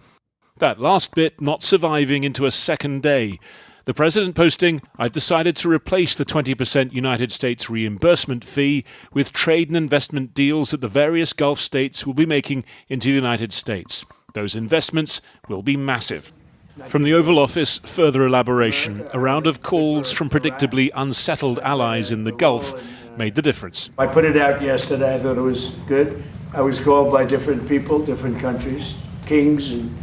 That last bit not surviving into a second day. The president posting, I've decided to replace the 20% United States reimbursement fee with trade and investment deals that the various Gulf states will be making into the United States. Those investments will be massive. From the Oval Office, further elaboration. A round of calls from predictably unsettled allies in the Gulf made the difference. I put it out yesterday. I thought it was good. I was called by different people, different countries, kings and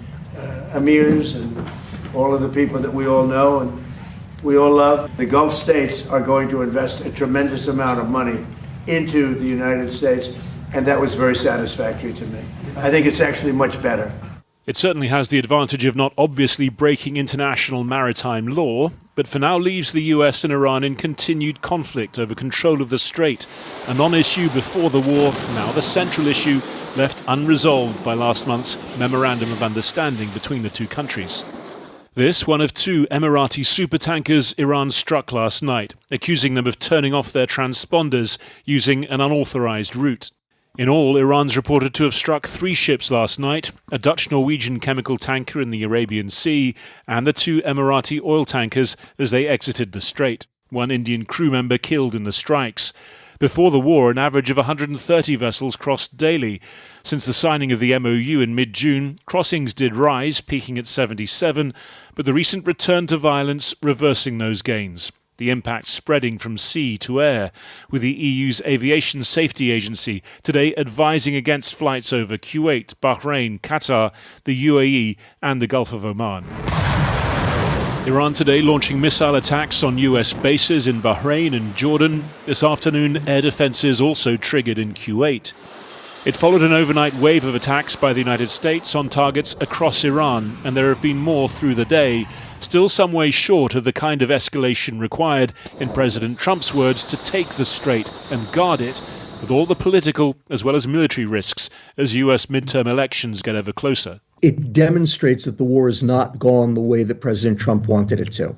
emirs and all of the people that we all know and we all love. The Gulf states are going to invest a tremendous amount of money into the United States, and that was very satisfactory to me. I think it's actually much better. It certainly has the advantage of not obviously breaking international maritime law, but for now leaves the US and Iran in continued conflict over control of the strait, a non-issue before the war, now the central issue, left unresolved by last month's Memorandum of Understanding between the two countries. This, one of two Emirati supertankers Iran struck last night, accusing them of turning off their transponders using an unauthorized route. In all, Iran's reported to have struck 3 ships last night, a Dutch-Norwegian chemical tanker in the Arabian Sea, and the 2 Emirati oil tankers as they exited the strait. 1 Indian crew member killed in the strikes. Before the war, an average of 130 vessels crossed daily. Since the signing of the MOU in mid-June, crossings did rise, peaking at 77, but the recent return to violence reversing those gains. The impact spreading from sea to air, with the EU's Aviation Safety Agency today advising against flights over Kuwait, Bahrain, Qatar, the UAE and the Gulf of Oman. Iran today launching missile attacks on US bases in Bahrain and Jordan. This afternoon, air defenses also triggered in Kuwait. It followed an overnight wave of attacks by the United States on targets across Iran, and there have been more through the day, still some way short of the kind of escalation required, in President Trump's words, to take the strait and guard it, with all the political as well as military risks as US midterm elections get ever closer. It demonstrates that the war has not gone the way that President Trump wanted it to.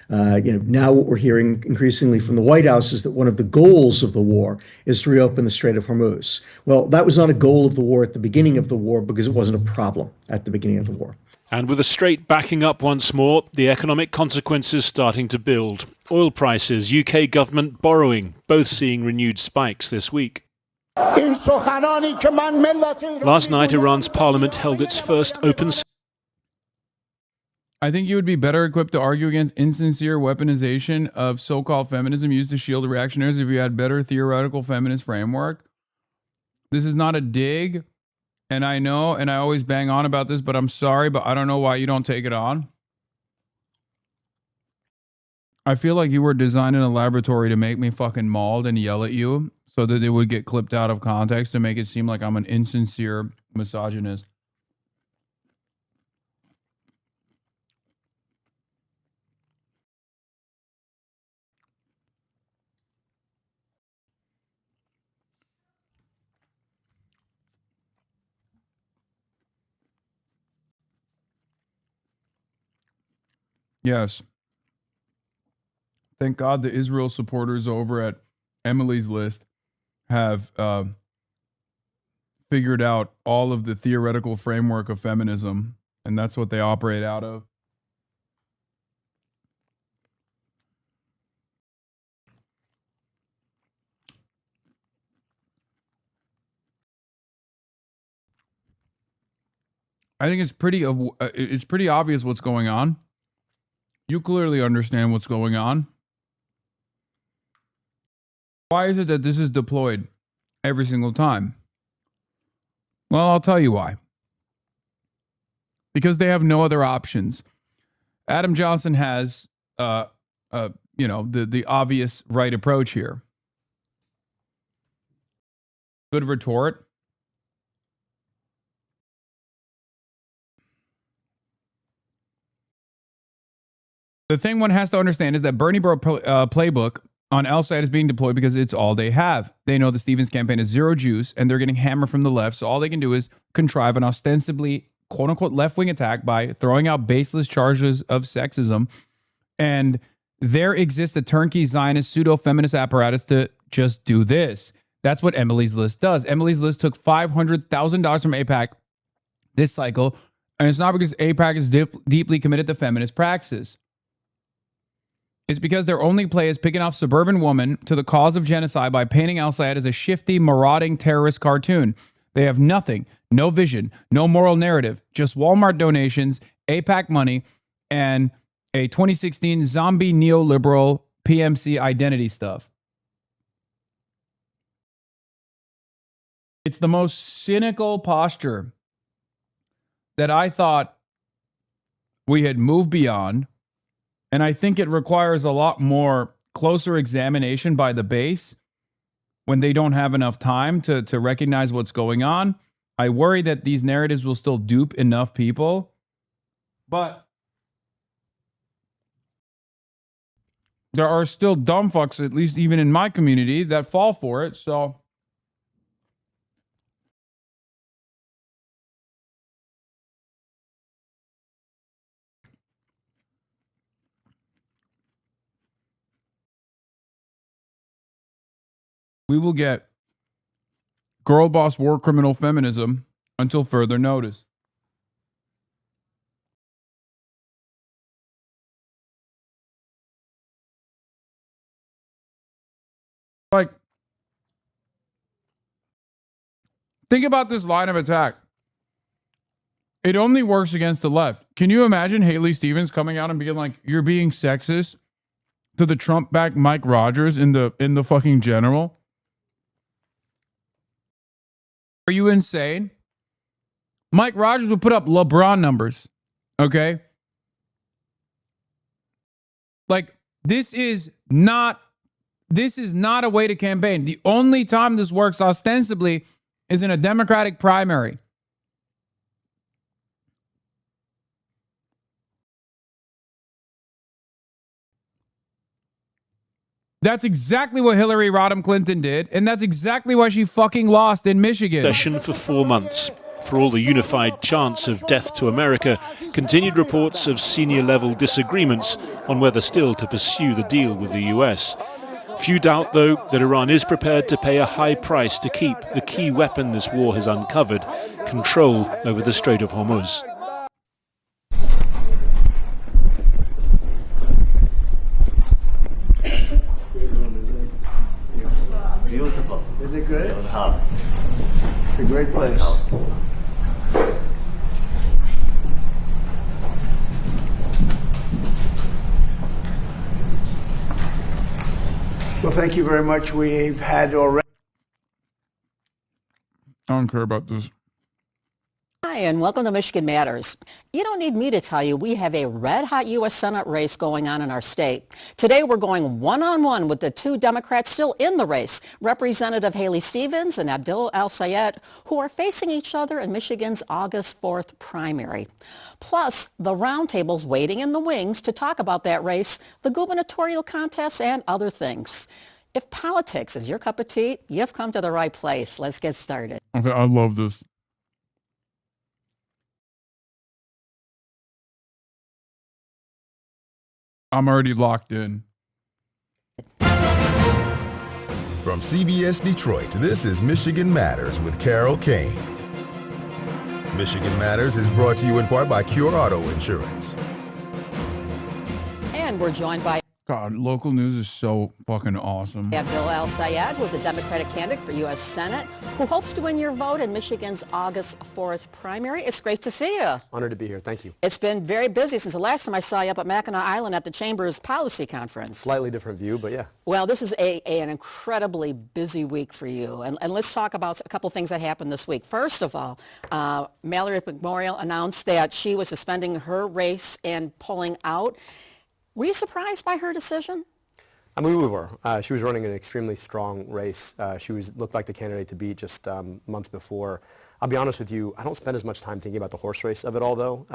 Now what we're hearing increasingly from the White House is that one of the goals of the war is to reopen the Strait of Hormuz. Well, that was not a goal of the war at the beginning of the war because it wasn't a problem at the beginning of the war. And with the strait backing up once more, the economic consequences starting to build. Oil prices, UK government borrowing, both seeing renewed spikes this week. Last night, Iran's parliament held its first open... I think you would be better equipped to argue against insincere weaponization of so-called feminism used to shield reactionaries if you had better theoretical feminist framework. This is not a dig, and I know, and I always bang on about this, but I'm sorry, but I don't know why you don't take it on. I feel like you were designed in a laboratory to make me fucking mauled and yell at you so that it would get clipped out of context to make it seem like I'm an insincere misogynist. Yes. Thank God the Israel supporters over at Emily's List have figured out all of the theoretical framework of feminism, and that's what they operate out of. I think it's pretty obvious what's going on. You clearly understand what's going on. Why is it that this is deployed every single time? Well, I'll tell you why. Because they have no other options. Adam Johnson has, the obvious right approach here. Good retort. The thing one has to understand is that Bernie Bro playbook on L side is being deployed because it's all they have. They know the Stevens campaign is zero juice and they're getting hammered from the left. So all they can do is contrive an ostensibly quote unquote left-wing attack by throwing out baseless charges of sexism. And there exists a turnkey Zionist pseudo-feminist apparatus to just do this. That's what Emily's List does. Emily's List took $500,000 from AIPAC this cycle. And it's not because AIPAC is deeply committed to feminist practices. It's because their only play is picking off suburban woman to the cause of genocide by painting Al Sayed as a shifty, marauding terrorist cartoon. They have nothing, no vision, no moral narrative, just Walmart donations, AIPAC money, and a 2016 zombie neoliberal PMC identity stuff. It's the most cynical posture that I thought we had moved beyond, and I think it requires a lot more closer examination by the base when they don't have enough time to recognize what's going on. I worry that these narratives will still dupe enough people, but there are still dumb fucks, at least even in my community, that fall for it, so... we will get girl boss war criminal feminism until further notice. Like, think about this line of attack. It only works against the left. Can you imagine Haley Stevens coming out and being like, you're being sexist to the Trump-backed Mike Rogers in the fucking general? Are you insane? Mike Rogers would put up LeBron numbers, okay? Like, this is not a way to campaign. The only time this works ostensibly is in a Democratic primary. That's exactly what Hillary Rodham Clinton did, and that's exactly why she fucking lost in Michigan. Session for 4 months. For all the unified chants of death to America, continued reports of senior-level disagreements on whether still to pursue the deal with the US. Few doubt, though, that Iran is prepared to pay a high price to keep the key weapon this war has uncovered, control over the Strait of Hormuz. Beautiful. Is it good? House. It's a great place. House. Well, thank you very much. We've had already. I don't care about this. Hi, and welcome to Michigan Matters. You don't need me to tell you we have a red-hot U.S. Senate race going on in our state. Today, we're going one-on-one with the two Democrats still in the race, Representative Haley Stevens and Abdul El-Sayed, who are facing each other in Michigan's August 4th primary. Plus, the roundtable's waiting in the wings to talk about that race, the gubernatorial contest, and other things. If politics is your cup of tea, you've come to the right place. Let's get started. Okay, I love this. I'm already locked in. From CBS Detroit, this is Michigan Matters with Carol Kane. Michigan Matters is brought to you in part by Cure Auto Insurance. And we're joined by God, local news is so fucking awesome. Abdul El-Sayed, who is a Democratic candidate for U.S. Senate, who hopes to win your vote in Michigan's August 4th primary. It's great to see you. Honored to be here. Thank you. It's been very busy since the last time I saw you up at Mackinac Island at the Chamber's Policy Conference. Slightly different view, but yeah. Well, this is an incredibly busy week for you. And let's talk about a couple things that happened this week. First of all, Mallory McMorial announced that she was suspending her race and pulling out. Were you surprised by her decision? I mean, we were. She was running an extremely strong race. She looked like the candidate to beat just months before. I'll be honest with you, I don't spend as much time thinking about the horse race of it all, though.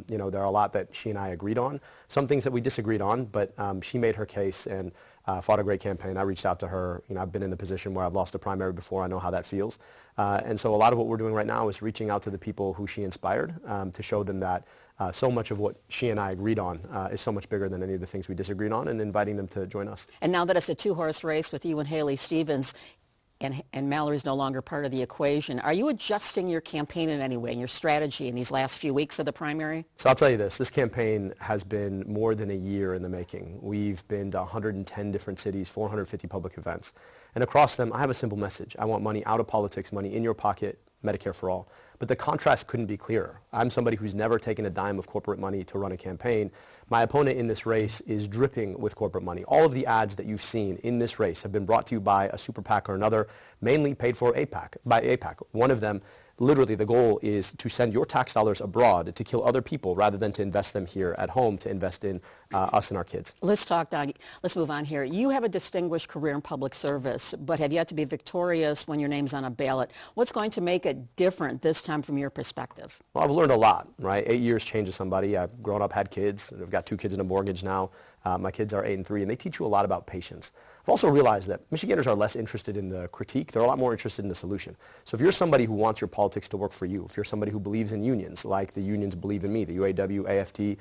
You know, there are a lot that she and I agreed on, some things that we disagreed on, but she made her case and fought a great campaign. I reached out to her. You know, I've been in the position where I've lost a primary before. I know how that feels. And so a lot of what we're doing right now is reaching out to the people who she inspired to show them that so much of what she and I agreed on is so much bigger than any of the things we disagreed on, and inviting them to join us. And now that it's a two-horse race with you and Haley Stevens, and Mallory's no longer part of the equation, are you adjusting your campaign in any way, and your strategy in these last few weeks of the primary? So I'll tell you this campaign has been more than a year in the making. We've been to 110 different cities, 450 public events. And across them, I have a simple message. I want money out of politics, money in your pocket, Medicare for all. But the contrast couldn't be clearer. I'm somebody who's never taken a dime of corporate money to run a campaign. My opponent in this race is dripping with corporate money. All of the ads that you've seen in this race have been brought to you by a super PAC or another, mainly paid for by AIPAC. One of them, literally the goal is to send your tax dollars abroad to kill other people rather than to invest them here at home, to invest in us and our kids. Let's talk, Doug. Let's move on here. You have a distinguished career in public service, but have yet to be victorious when your name's on a ballot. What's going to make it different this time from your perspective? Well, I've learned a lot, right? 8 years changes somebody. I've grown up, had kids. I've got 2 kids and a mortgage now. My kids are 8 and 3, and they teach you a lot about patience. I've also realized that Michiganders are less interested in the critique. They're a lot more interested in the solution. So if you're somebody who wants your politics to work for you, if you're somebody who believes in unions, like the unions believe in me, the UAW, AFT,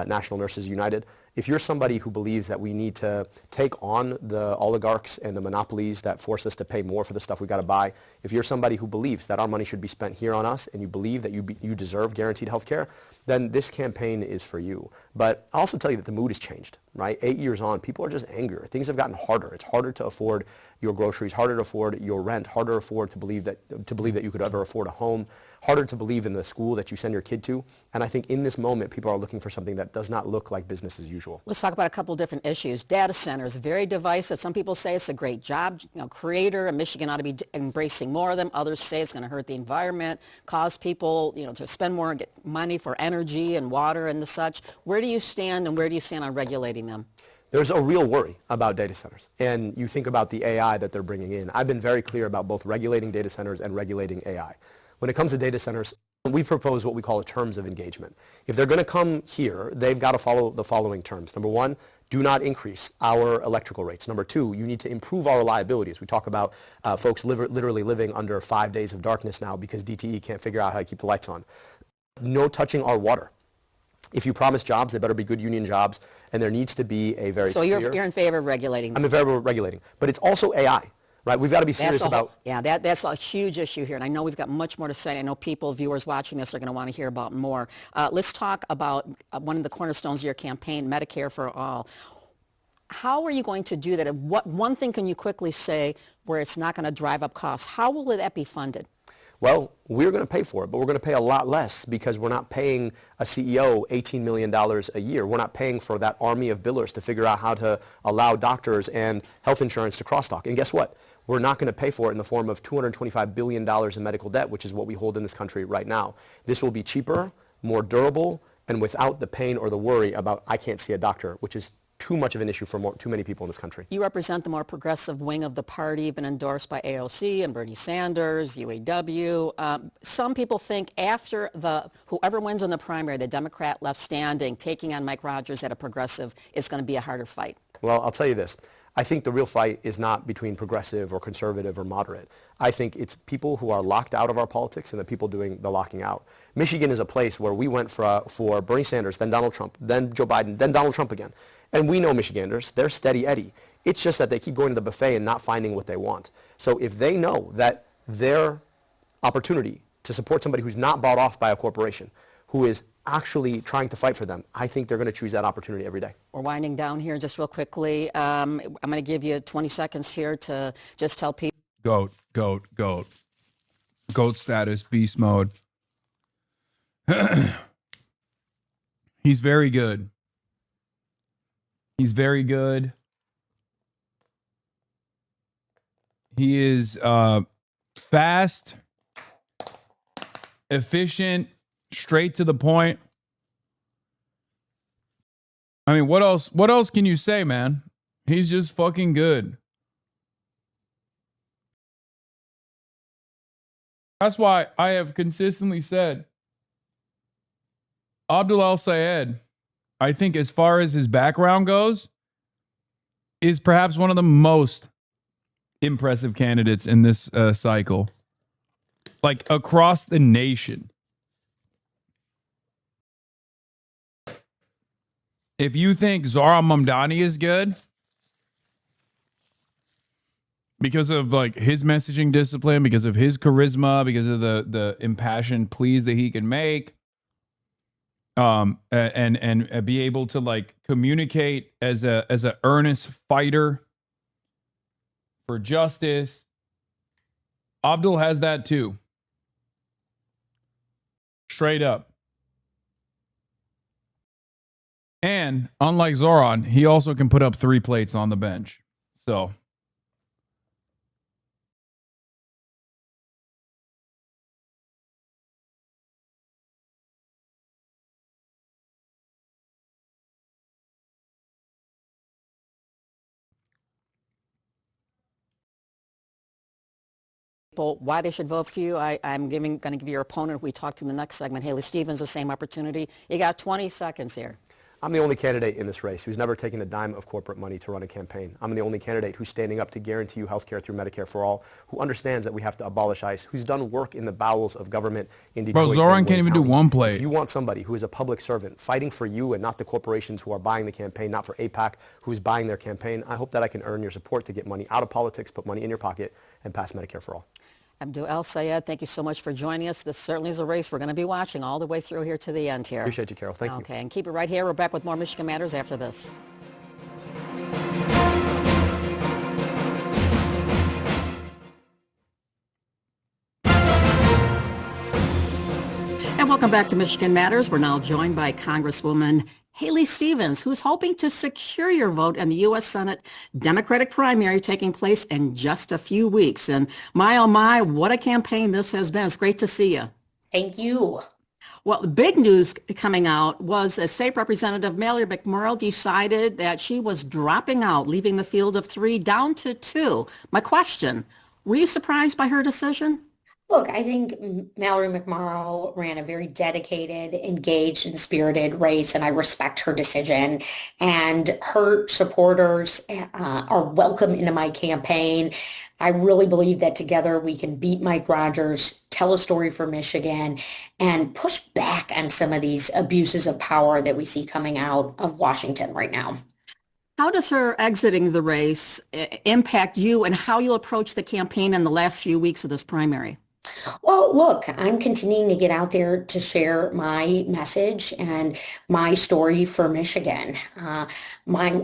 National Nurses United, if you're somebody who believes that we need to take on the oligarchs and the monopolies that force us to pay more for the stuff we got to buy, if you're somebody who believes that our money should be spent here on us and you believe that you deserve guaranteed health care, then this campaign is for you. But I'll also tell you that the mood has changed, right? 8 years on, people are just angrier. Things have gotten harder. It's harder to afford your groceries, harder to afford your rent, harder to afford to believe that you could ever afford a home, harder to believe in the school that you send your kid to. And I think in this moment, people are looking for something that does not look like business as usual. Let's talk about a couple of different issues. Data centers, very divisive. Some people say it's a great job creator, and Michigan ought to be embracing more of them. Others say it's going to hurt the environment, cause people to spend more and get money for energy and water and the such. Where do you stand, and where do you stand on regulating them? There's a real worry about data centers. And you think about the AI that they're bringing in. I've been very clear about both regulating data centers and regulating AI. When it comes to data centers, we propose what we call a terms of engagement. If they're going to come here, they've got to follow the following terms. Number one, do not increase our electrical rates. Number two, you need to improve our reliability. As we talk about folks literally living under 5 days of darkness now because DTE can't figure out how to keep the lights on. No touching our water. If you promise jobs, they better be good union jobs, and there needs to be a very clear... So you're in favor of regulating them? I'm in favor of regulating. But it's also AI. Right, we've got to be serious about... Yeah, that's a huge issue here, and I know we've got much more to say. I know viewers watching this are going to want to hear about more. Let's talk about one of the cornerstones of your campaign, Medicare for All. How are you going to do that? What one thing can you quickly say where it's not going to drive up costs? How will that be funded? Well, we're going to pay for it, but we're going to pay a lot less because we're not paying a CEO $18 million a year. We're not paying for that army of billers to figure out how to allow doctors and health insurance to crosstalk. And guess what? We're not going to pay for it in the form of $225 billion in medical debt, which is what we hold in this country right now. This will be cheaper, more durable, and without the pain or the worry about I can't see a doctor, which is too much of an issue for too many people in this country. You represent the more progressive wing of the party. You've been endorsed by AOC and Bernie Sanders, UAW. Some people think after whoever wins in the primary, the Democrat left standing, taking on Mike Rogers at a progressive, is going to be a harder fight. Well, I'll tell you this. I think the real fight is not between progressive or conservative or moderate. I think it's people who are locked out of our politics and the people doing the locking out. Michigan is a place where we went for Bernie Sanders, then Donald Trump, then Joe Biden, then Donald Trump again. And we know Michiganders, they're steady Eddie. It's just that they keep going to the buffet and not finding what they want. So if they know that their opportunity to support somebody who's not bought off by a corporation, who is actually trying to fight for them, I think they're going to choose that opportunity every day. We're winding down here just real quickly. I'm going to give you 20 seconds here to just tell people. Goat status, beast mode. He's very good. He's very good. He is fast, efficient, straight to the point. I mean, what else can you say, man? He's just fucking good. That's why I have consistently said Abdul El-Sayed, I think as far as his background goes, is perhaps one of the most impressive candidates in this cycle. Like across the nation. If you think Zara Mamdani is good because of like his messaging discipline, because of his charisma, because of the impassioned pleas that he can make, and be able to like communicate as a earnest fighter for justice, Abdul has that too. Straight up. And unlike Zoran, he also can put up 3 plates on the bench. So. Why they should vote for you, I'm going to give your opponent, we talked in the next segment, Haley Stevens, the same opportunity. You got 20 seconds here. I'm the only candidate in this race who's never taken a dime of corporate money to run a campaign. I'm the only candidate who's standing up to guarantee you health care through Medicare for all, who understands that we have to abolish ICE, who's done work in the bowels of government in Detroit. Bro, Zoran can't even do one plate. If you want somebody who is a public servant fighting for you and not the corporations who are buying the campaign, not for AIPAC, who's buying their campaign, I hope that I can earn your support to get money out of politics, put money in your pocket, and pass Medicare for all. Abdul El Sayed, thank you so much for joining us. This certainly is a race we're going to be watching all the way through here to the end here. Appreciate you, Carol. Thank you. Okay, and keep it right here. We're back with more Michigan Matters after this. And welcome back to Michigan Matters. We're now joined by Congresswoman Haley Stevens, who's hoping to secure your vote in the U.S. Senate Democratic primary taking place in just a few weeks. And my, oh my, what a campaign this has been. It's great to see you. Thank you. Well, the big news coming out was that State Representative Mallory McMurrow decided that she was dropping out, leaving the field of 3 down to 2. My question, were you surprised by her decision? Look, I think Mallory McMurrow ran a very dedicated, engaged, and spirited race, and I respect her decision. And her supporters are welcome into my campaign. I really believe that together we can beat Mike Rogers, tell a story for Michigan, and push back on some of these abuses of power that we see coming out of Washington right now. How does her exiting the race impact you and how you'll approach the campaign in the last few weeks of this primary? Well, look, I'm continuing to get out there to share my message and my story for Michigan. I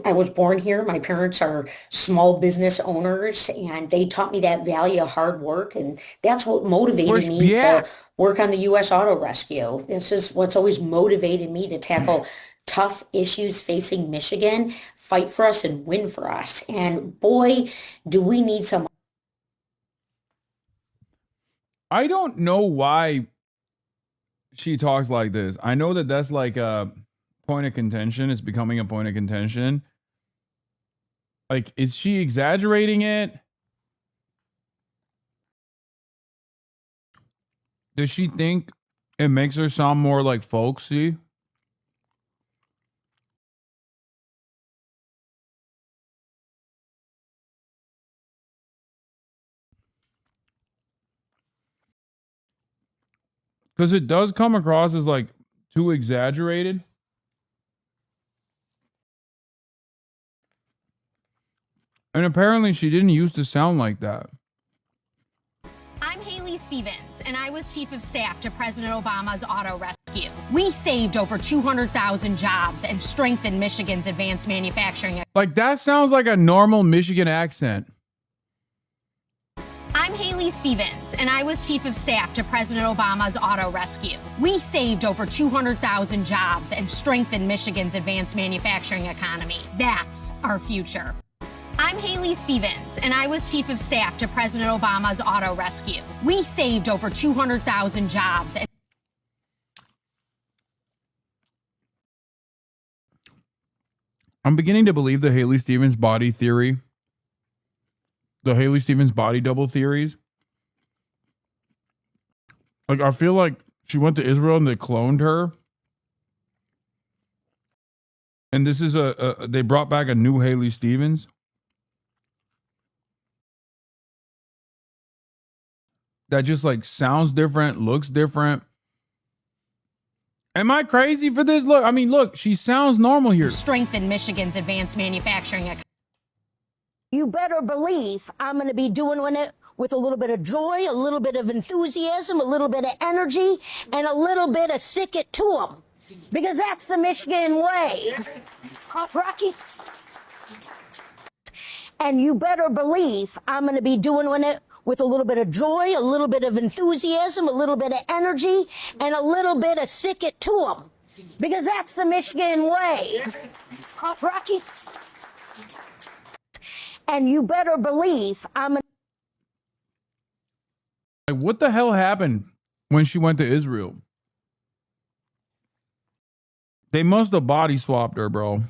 was born here. My parents are small business owners, and they taught me that value of hard work, and that's what motivated me to work on the U.S. Auto Rescue. This is what's always motivated me to tackle tough issues facing Michigan, fight for us, and win for us. And boy, do we need some. I don't know why she talks like this. I know that that's like a point of contention. It's becoming a point of contention. Like, is she exaggerating it? Does she think it makes her sound more like folksy? Because it does come across as like too exaggerated. And apparently she didn't used to sound like that. I'm Haley Stevens, and I was chief of staff to President Obama's auto rescue. We saved over 200,000 jobs and strengthened Michigan's advanced manufacturing. Like, that sounds like a normal Michigan accent. I'm Haley Stevens, and I was chief of staff to President Obama's auto rescue. We saved over 200,000 jobs and strengthened Michigan's advanced manufacturing economy. That's our future. I'm Haley Stevens, and I was chief of staff to President Obama's auto rescue. We saved over 200,000 jobs. I'm beginning to believe the Haley Stevens body theory. The Haley Stevens body double theories. Like, I feel like she went to Israel and they cloned her. And this is they brought back a new Haley Stevens. That just like sounds different, looks different. Am I crazy for this? Look, I mean, look, she sounds normal here. Strengthen Michigan's advanced manufacturing economy. You better believe I'm going to be doing it with a little bit of joy, a little bit of enthusiasm, a little bit of energy, and a little bit of stick it to them. Because that's the Michigan way. Rockets. And you better believe I'm going to be doing it with a little bit of joy, a little bit of enthusiasm, a little bit of energy, and a little bit of sick it to them. Because that's the Michigan way. Rockets. And you better believe What the hell happened when she went to Israel? They must have body swapped her, bro.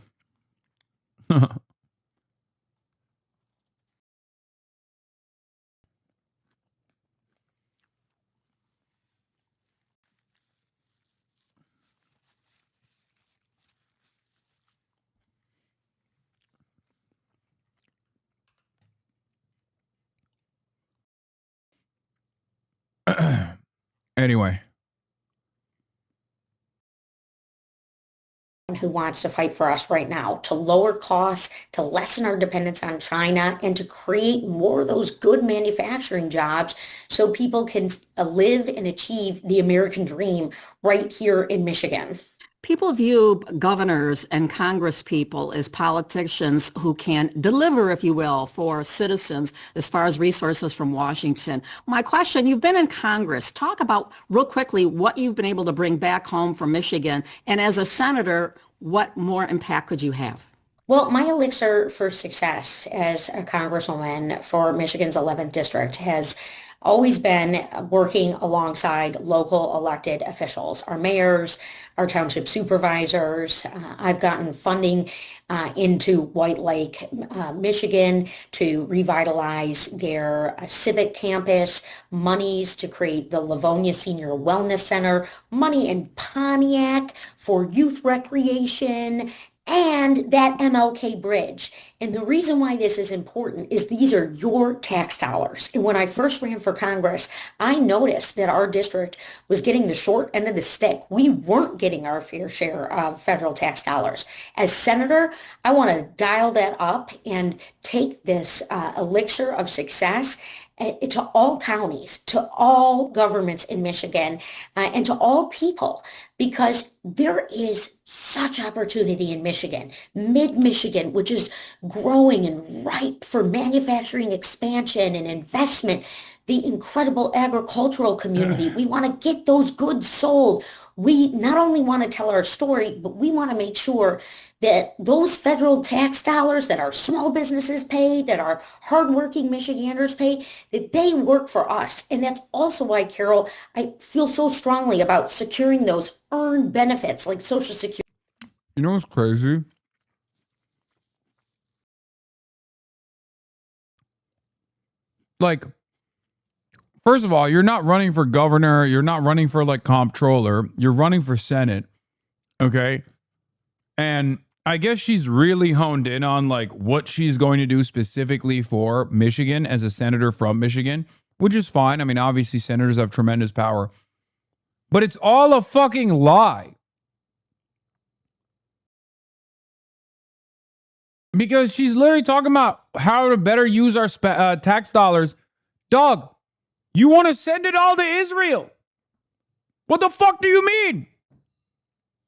Anyway. Who wants to fight for us right now to lower costs, to lessen our dependence on China, and to create more of those good manufacturing jobs so people can live and achieve the American dream right here in Michigan. People view governors and Congress people as politicians who can deliver, if you will, for citizens as far as resources from Washington. My question, you've been in Congress. Talk about real quickly what you've been able to bring back home from Michigan. And as a senator, what more impact could you have? Well, my elixir for success as a congresswoman for Michigan's 11th district has always been working alongside local elected officials, our mayors, our township supervisors. I've gotten funding into White Lake, Michigan to revitalize their civic campus, monies to create the Livonia Senior Wellness Center, money in Pontiac for youth recreation, and that MLK bridge. And the reason why this is important is these are your tax dollars. And when I first ran for Congress, I noticed that our district was getting the short end of the stick. We weren't getting our fair share of federal tax dollars. As senator, I want to dial that up and take this elixir of success to all counties, to all governments in Michigan, and to all people, because there is such opportunity in Michigan, mid-Michigan, which is growing and ripe for manufacturing expansion and investment, the incredible agricultural community. We want to get those goods sold. We not only want to tell our story, but we want to make sure that those federal tax dollars that our small businesses pay, that our hardworking Michiganders pay, that they work for us. And that's also why, Carol, I feel so strongly about securing those earned benefits like Social Security. You know what's crazy? Like, first of all, you're not running for governor. You're not running for like comptroller. You're running for Senate. Okay. And I guess she's really honed in on like what she's going to do specifically for Michigan as a senator from Michigan, which is fine. I mean, obviously senators have tremendous power, but it's all a fucking lie. Because she's literally talking about how to better use our tax dollars. Dog, you want to send it all to Israel? What the fuck do you mean?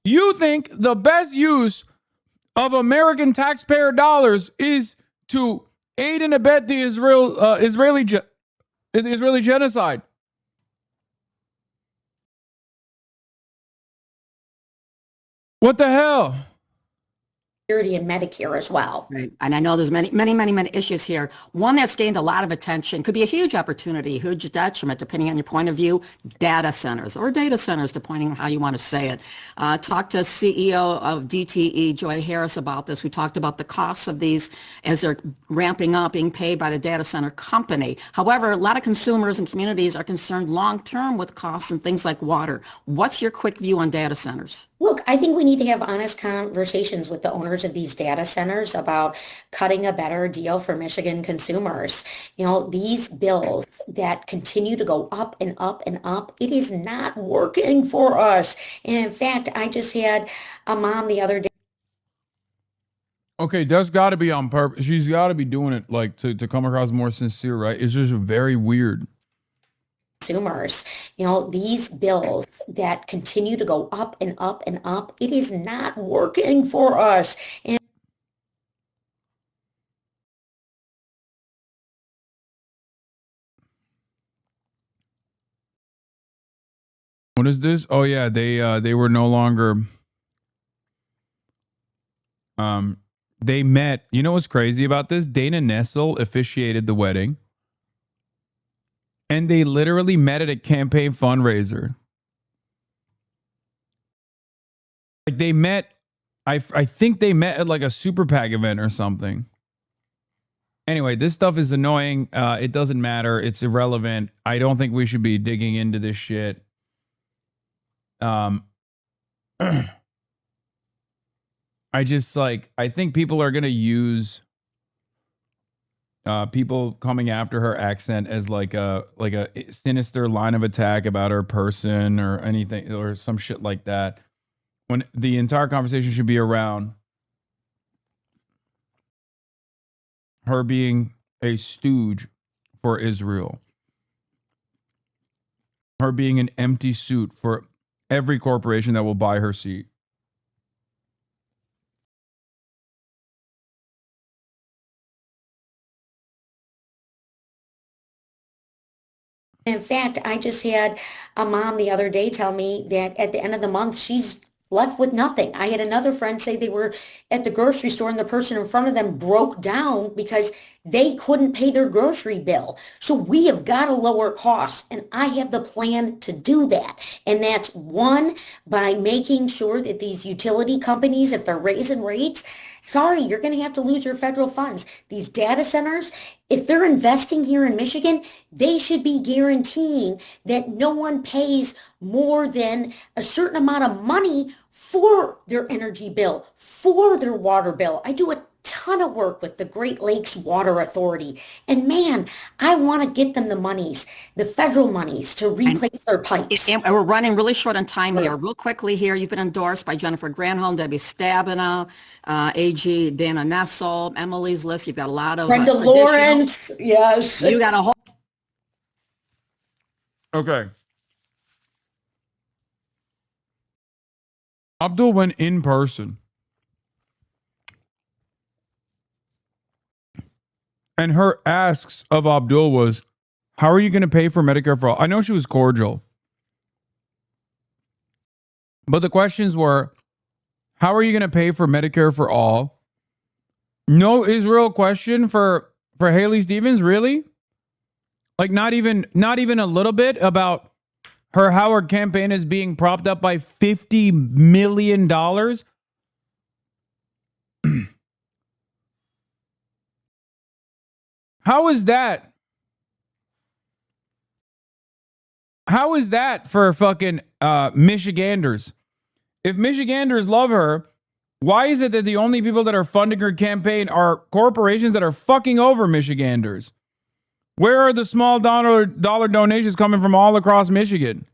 You think the best use of American taxpayer dollars is to aid and abet the Israeli genocide? What the hell? Security and Medicare as well. Right. And I know there's many issues here. One that's gained a lot of attention, could be a huge opportunity, huge detriment, depending on your point of view, data centers, depending on how you want to say it. Talked to CEO of DTE, Joy Harris, about this. We talked about the costs of these as they're ramping up, being paid by the data center company. However, a lot of consumers and communities are concerned long-term with costs and things like water. What's your quick view on data centers? Look, I think we need to have honest conversations with the owners of these data centers about cutting a better deal for Michigan consumers. You know, these bills that continue to go up and up and up, it is not working for us. And in fact, I just had a mom the other day. Okay, that's got to be on purpose. She's got to be doing it like to come across more sincere, right? It's just very weird. Consumers, you know, these bills that continue to go up and up and up, it is not working for us. And What is this? Oh yeah, they were no longer. They met. You know what's crazy about this? Dana Nessel officiated the wedding, and they literally met at a campaign fundraiser. Like they met. I think they met at like a super PAC event or something. Anyway, this stuff is annoying. It doesn't matter. It's irrelevant. I don't think we should be digging into this shit. I just I think people are gonna use people coming after her accent as like a sinister line of attack about her person or anything or some shit like that. When the entire conversation should be around her being a stooge for Israel. Her being an empty suit for every corporation that will buy her seat. In fact, I just had a mom the other day tell me that at the end of the month, she's left with nothing. I had another friend say they were at the grocery store and the person in front of them broke down because they couldn't pay their grocery bill. So we have got to lower costs, and I have the plan to do that. And that's one, by making sure that these utility companies, if they're raising rates, sorry, you're going to have to lose your federal funds. These data centers, if they're investing here in Michigan, they should be guaranteeing that no one pays more than a certain amount of money for their energy bill, for their water bill. I do a ton of work with the Great Lakes Water Authority. And man, I want to get them the monies, the federal monies to replace their pipes. And we're running really short on time here. Real quickly here, you've been endorsed by Jennifer Granholm, Debbie Stabenow, AG Dana Nessel, Emily's List. You've got a lot of Brenda Lawrence, yes. You got a whole. Okay. Abdul went in person. And her asks of Abdul was, how are you going to pay for Medicare for all? I know she was cordial. But the questions were, how are you going to pay for Medicare for all? No Israel question for Haley Stevens, really? Like not even a little bit about her Howard campaign is being propped up by $50 million? How is that? How is that for fucking Michiganders? If Michiganders love her, why is it that the only people that are funding her campaign are corporations that are fucking over Michiganders? Where are the small dollar donations coming from all across Michigan?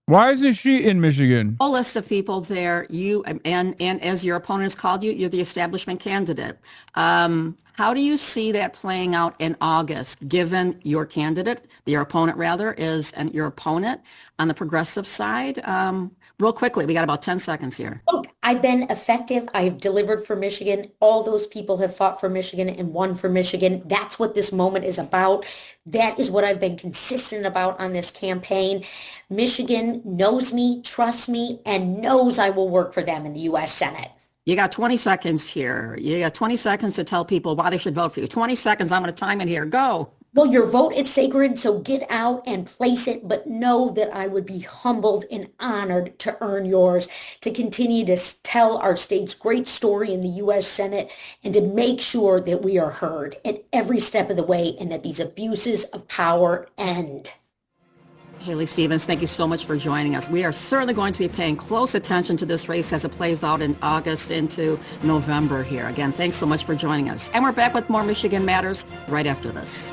Why isn't she in Michigan? Whole list of people there. You and as your opponents called you, you're the establishment candidate. How do you see that playing out in August, given your candidate, your opponent rather, is your opponent on the progressive side? Real quickly, we got about 10 seconds here. Look, I've been effective. I've delivered for Michigan. All those people have fought for Michigan and won for Michigan. That's what this moment is about. That is what I've been consistent about on this campaign. Michigan knows me, trusts me, and knows I will work for them in the U.S. Senate. You got 20 seconds here. You got 20 seconds to tell people why they should vote for you. 20 seconds. I'm going to time it here. Go. Well, your vote is sacred, so get out and place it, but know that I would be humbled and honored to earn yours, to continue to tell our state's great story in the U.S. Senate, and to make sure that we are heard at every step of the way and that these abuses of power end. Haley Stevens, thank you so much for joining us. We are certainly going to be paying close attention to this race as it plays out in August into November here. Again, thanks so much for joining us. And we're back with more Michigan Matters right after this.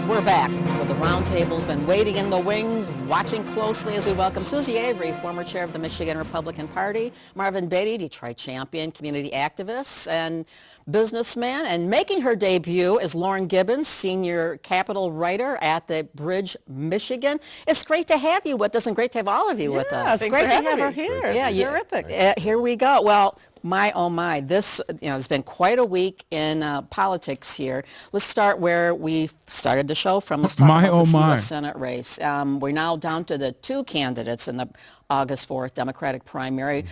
We're back with the roundtable's been waiting in the wings, watching closely as we welcome Susie Avery, former chair of the Michigan Republican Party, Marvin Beatty, Detroit champion, community activist, and businessman, and making her debut is Lauren Gibbons, senior Capitol writer at the Bridge, Michigan. It's great to have you with us, and great to have all of you with us. It's great to have her here. Yeah, terrific. Here we go. Well, my, oh my, this has been quite a week in politics here. Let's start where we started the show from. Let's talk about this U.S. Senate race. We're now down to the two candidates in the August 4th Democratic primary.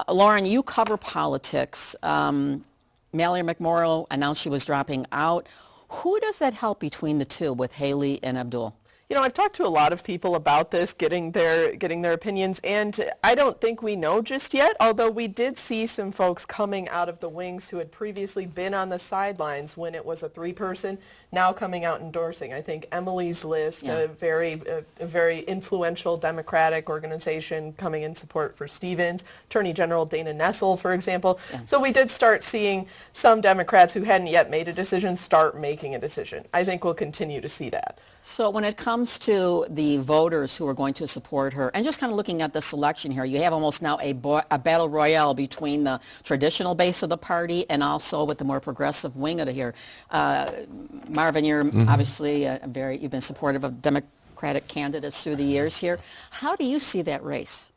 Lauren, you cover politics. Mallory McMorrow announced she was dropping out. Who does that help between the two with Haley and Abdul? You know, I've talked to a lot of people about this, getting their opinions, and I don't think we know just yet, although we did see some folks coming out of the wings who had previously been on the sidelines when it was a three-person, now coming out endorsing. I think Emily's List, a very influential Democratic organization coming in support for Stevens, Attorney General Dana Nessel, for example. So we did start seeing some Democrats who hadn't yet made a decision start making a decision. I think we'll continue to see that. So when it comes to the voters who are going to support her, and just kind of looking at the selection here, you have almost now a battle royale between the traditional base of the party and also with the more progressive wing of it here. Marvin, you're obviously you've been supportive of Democratic candidates through the years here. How do you see that race?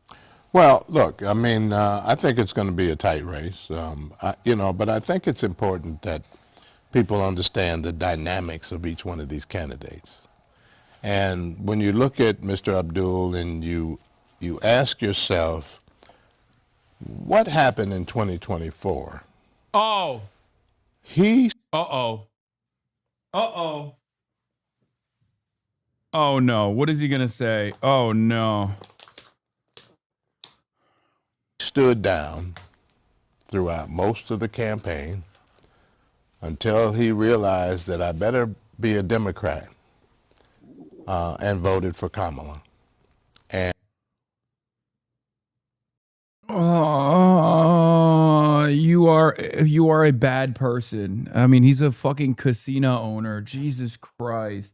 Well, look, I mean, I think it's going to be a tight race, but I think it's important that people understand the dynamics of each one of these candidates. And when you look at Mr. Abdul and you ask yourself, what happened in 2024? Oh. Uh-oh. Oh, no. What is he going to say? Oh, no. Stood down throughout most of the campaign until he realized that I better be a Democrat. And voted for Kamala. And you are a bad person. I mean, he's a fucking casino owner. Jesus Christ.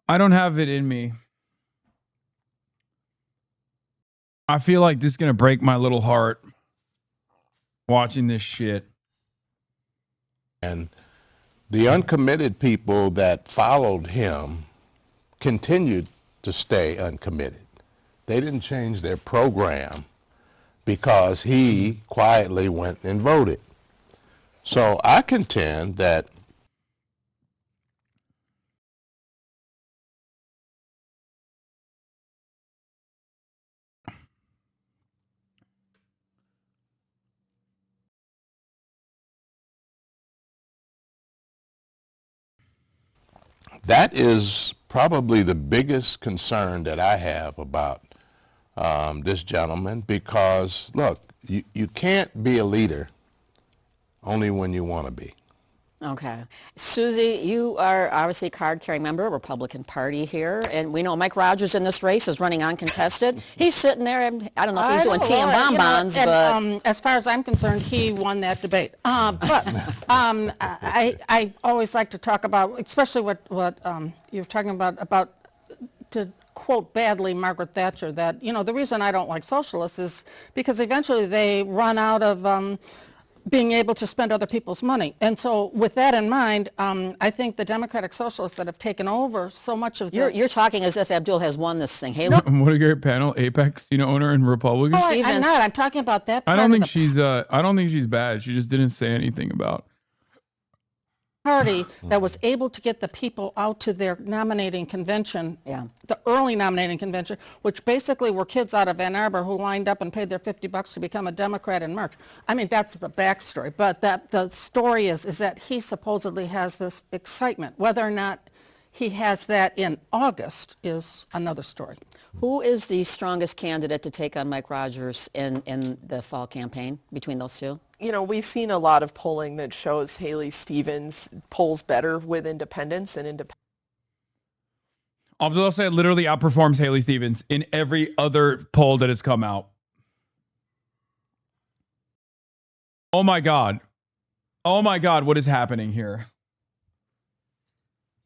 I don't have it in me. I feel like this is going to break my little heart watching this shit. And the uncommitted people that followed him continued to stay uncommitted. They didn't change their program because he quietly went and voted. So I contend that that is probably the biggest concern that I have about this gentleman, because, look, you can't be a leader only when you want to be. Okay. Susie, you are obviously a card-carrying member of the Republican Party here, and we know Mike Rogers in this race is running uncontested. He's sitting there, and I don't know if he's doing tea and bonbons, but... as far as I'm concerned, he won that debate. I always like to talk about, especially what you're talking about, to quote badly Margaret Thatcher, that, the reason I don't like socialists is because eventually they run out of... being able to spend other people's money. And so with that in mind, I think the Democratic Socialists that have taken over so much of You're talking as if Abdul has won this thing. Hey, what a great panel. Apex, owner and Republican. Oh, I'm not. I'm talking about that part I don't think she's bad. She just didn't say anything about party that was able to get the people out to their nominating convention, the early nominating convention, which basically were kids out of Ann Arbor who lined up and paid their $50 to become a Democrat in March. I mean, that's the backstory. But the story is that he supposedly has this excitement. Whether or not he has that in August is another story. Who is the strongest candidate to take on Mike Rogers in the fall campaign between those two? You know, we've seen a lot of polling that shows Haley Stevens polls better with independents and independents. Abdul El-Sayed literally outperforms Haley Stevens in every other poll that has come out. Oh my God. Oh my God, what is happening here?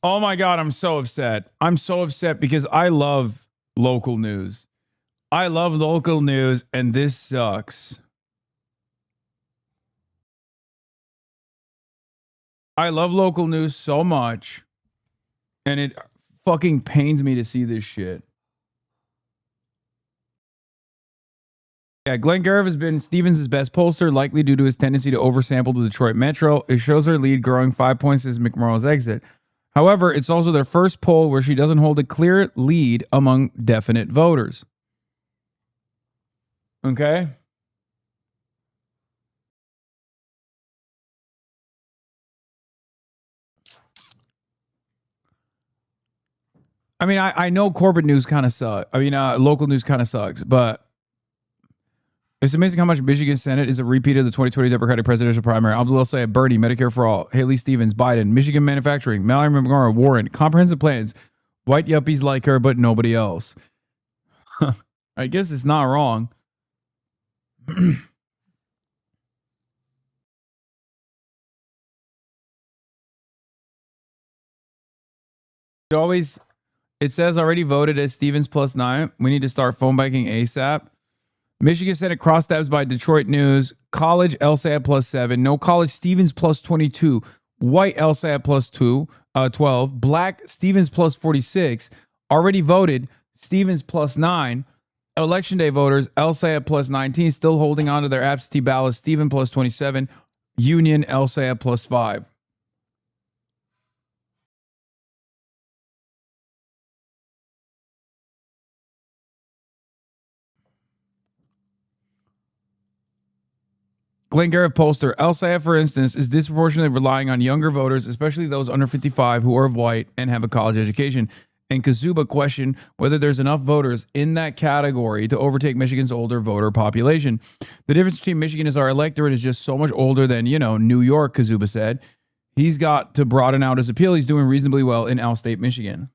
Oh my God, I'm so upset. I'm so upset because I love local news. I love local news, and this sucks. I love local news so much, and it fucking pains me to see this shit. Yeah, Glenn Garriff has been Stevens' best pollster, likely due to his tendency to oversample the Detroit Metro. It shows her lead growing 5 points since McMurrow's exit. However, it's also their first poll where she doesn't hold a clear lead among definite voters. Okay? I mean, I know corporate news kind of sucks. I mean, local news kind of sucks, but it's amazing how much Michigan Senate is a repeat of the 2020 Democratic presidential primary. Abdul El-Sayed, Bernie, Medicare for All, Haley Stevens, Biden, Michigan Manufacturing, Mallory McMorrow, Warren, comprehensive plans. White yuppies like her, but nobody else. I guess it's not wrong. It says already voted as Stevens +9. We need to start phone banking ASAP. Michigan Senate crosstabs by Detroit News. College El-Sayed +7. No college Stevens +22. White El-Sayed +12. Black Stevens +46. Already voted Stevens +9. Election day voters El-Sayed +19. Still holding on to their absentee ballots. Stevens +27. Union El-Sayed +5. Glenn Garriff pollster, El-Sayed, for instance, is disproportionately relying on younger voters, especially those under 55 who are white and have a college education. And Kazuba questioned whether there's enough voters in that category to overtake Michigan's older voter population. The difference between Michigan is our electorate is just so much older than, New York, Kazuba said. He's got to broaden out his appeal. He's doing reasonably well in Outstate Michigan.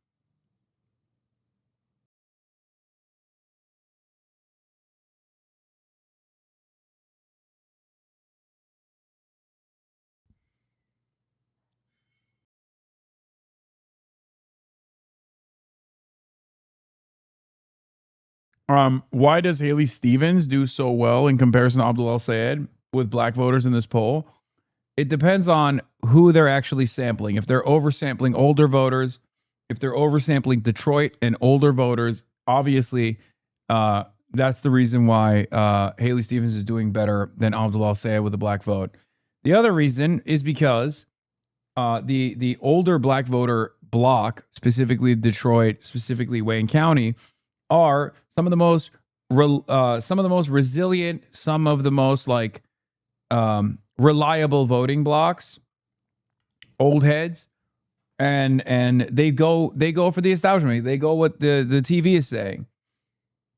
Why does Haley Stevens do so well in comparison to Abdul El-Sayed with black voters in this poll? It depends on who they're actually sampling. If they're oversampling older voters, if they're oversampling Detroit and older voters, obviously that's the reason why Haley Stevens is doing better than Abdul El-Sayed with a black vote. The other reason is because the older black voter block, specifically Detroit, specifically Wayne County, are some of the most resilient, some of the most reliable voting blocks, old heads, and they go for the establishment. They go what the TV is saying.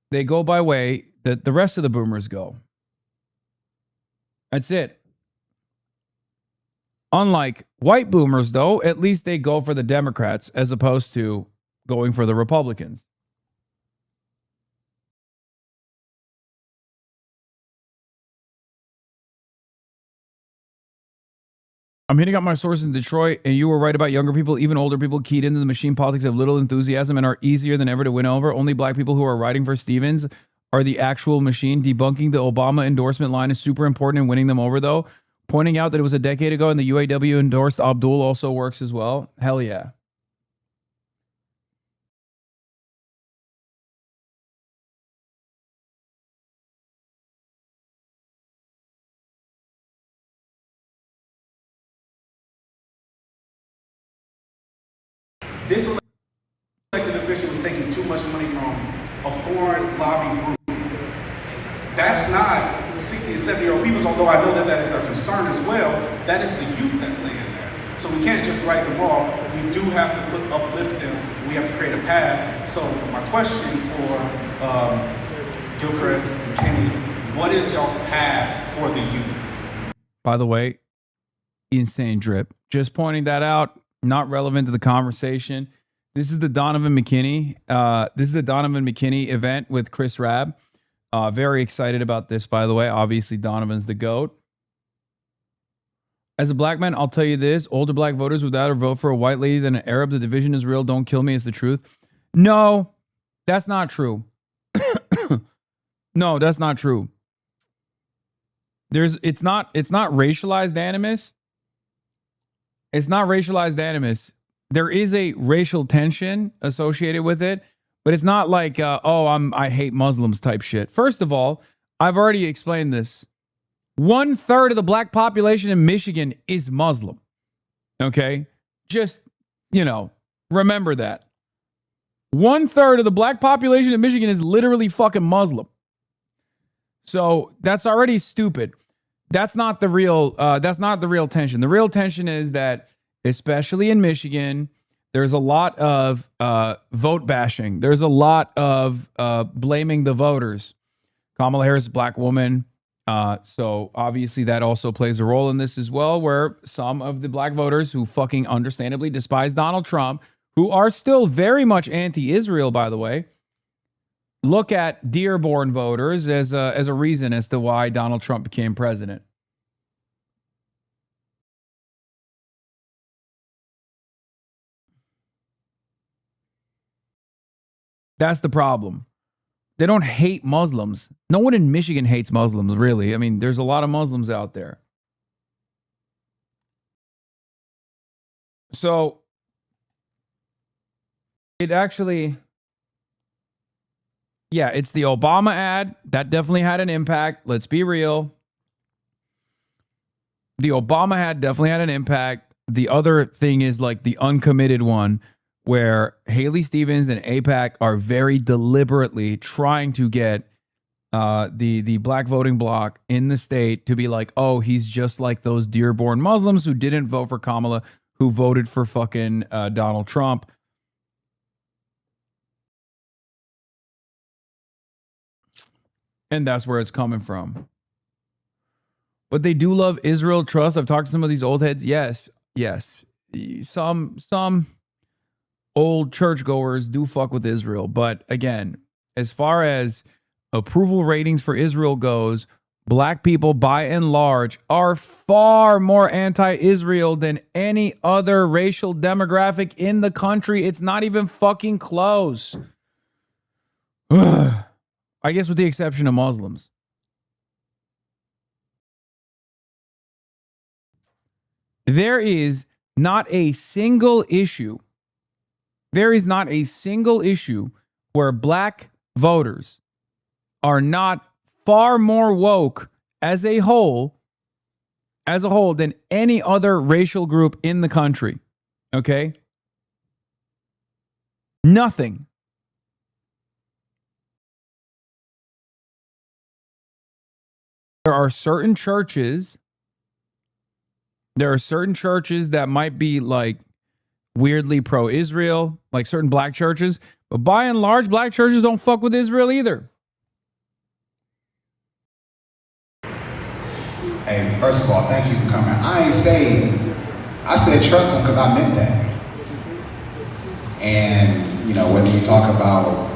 They go by way that the rest of the boomers go. That's it. Unlike white boomers, though, at least they go for the Democrats as opposed to going for the Republicans. I'm hitting up my sources in Detroit, and you were right about younger people. Even older people keyed into the machine politics, have little enthusiasm, and are easier than ever to win over. Only black people who are writing for Stevens are the actual machine. Debunking the Obama endorsement line is super important in winning them over, though. Pointing out that it was a decade ago and the UAW endorsed Abdul also works as well. Hell yeah. This elected official was taking too much money from a foreign lobby group. That's not 60 and 70-year-old people, although I know that is their concern as well. That is the youth that's saying that. So we can't just write them off. We do have to uplift them. We have to create a path. So my question for Gilchrist and Kenny, what is y'all's path for the youth? By the way, insane drip. Just pointing that out, not relevant to the conversation. This is the Donovan McKinney. This is the Donovan McKinney event with Chris Rabb. Very excited about this, by the way. Obviously, Donovan's the GOAT. As a black man, I'll tell you this. Older black voters would rather vote for a white lady than an Arab. The division is real. Don't kill me. It's the truth. No, that's not true. No, that's not true. It's not racialized animus. It's not racialized animus. There is a racial tension associated with it, but it's not like, I hate Muslims type shit. First of all, I've already explained this. 1/3 of the black population in Michigan is Muslim. Okay? Just, remember that. 1/3 of the black population in Michigan is literally fucking Muslim. So that's already stupid. That's not the real tension. The real tension is that, especially in Michigan, there's a lot of vote bashing. There's a lot of blaming the voters. Kamala Harris is a black woman. So obviously that also plays a role in this as well, where some of the black voters who fucking understandably despise Donald Trump, who are still very much anti-Israel, by the way, look at Dearborn voters as a reason as to why Donald Trump became president. That's the problem. They don't hate Muslims. No one in Michigan hates Muslims, really. I mean, there's a lot of Muslims out there. So it actually, it's the Obama ad. That definitely had an impact. Let's be real. The Obama ad definitely had an impact. The other thing is like the uncommitted one, where Haley Stevens and AIPAC are very deliberately trying to get the black voting bloc in the state to be like, oh, he's just like those Dearborn Muslims who didn't vote for Kamala, who voted for fucking Donald Trump. And that's where it's coming from. But they do love Israel Trust. I've talked to some of these old heads. Yes. Some old churchgoers do fuck with Israel. But again, as far as approval ratings for Israel goes, black people by and large are far more anti-Israel than any other racial demographic in the country. It's not even fucking close. I guess with the exception of Muslims. There is not a single issue. There is not a single issue where black voters are not far more woke as a whole than any other racial group in the country. Okay? Nothing. There are certain churches that might be like weirdly pro-Israel, like certain black churches, but by and large, black churches don't fuck with Israel either. Hey, first of all, thank you for coming. I said trust them because I meant that. And, whether you talk about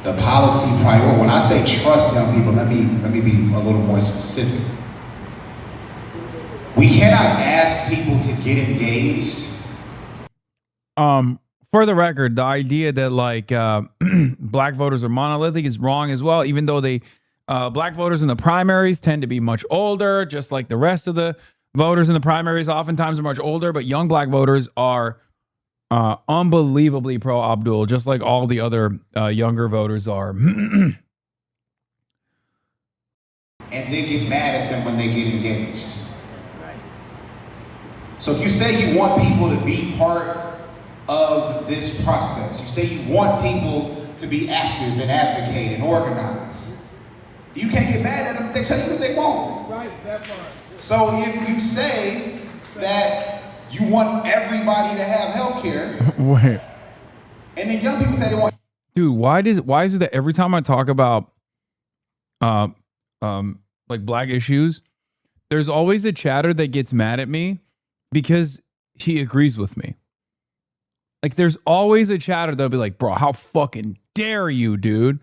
the policy priority, when I say trust young people, let me be a little more specific. We cannot ask people to get engaged. For the record, the idea that like black voters are monolithic is wrong as well, even though black voters in the primaries tend to be much older, just like the rest of the voters in the primaries oftentimes are much older, but young black voters are unbelievably pro-Abdul, just like all the other younger voters are. And they get mad at them when they get engaged. So if you say you want people to be part of this process, you say you want people to be active and advocate and organize, you can't get mad at them if they tell you what they want. Right, that part. So if you say that You want everybody to have health care. Wait. And then young people say they want. Dude, why is it that every time I talk about like black issues, there's always a chatter that gets mad at me because he agrees with me. Like there's always a chatter that'll be like, bro, how fucking dare you, dude?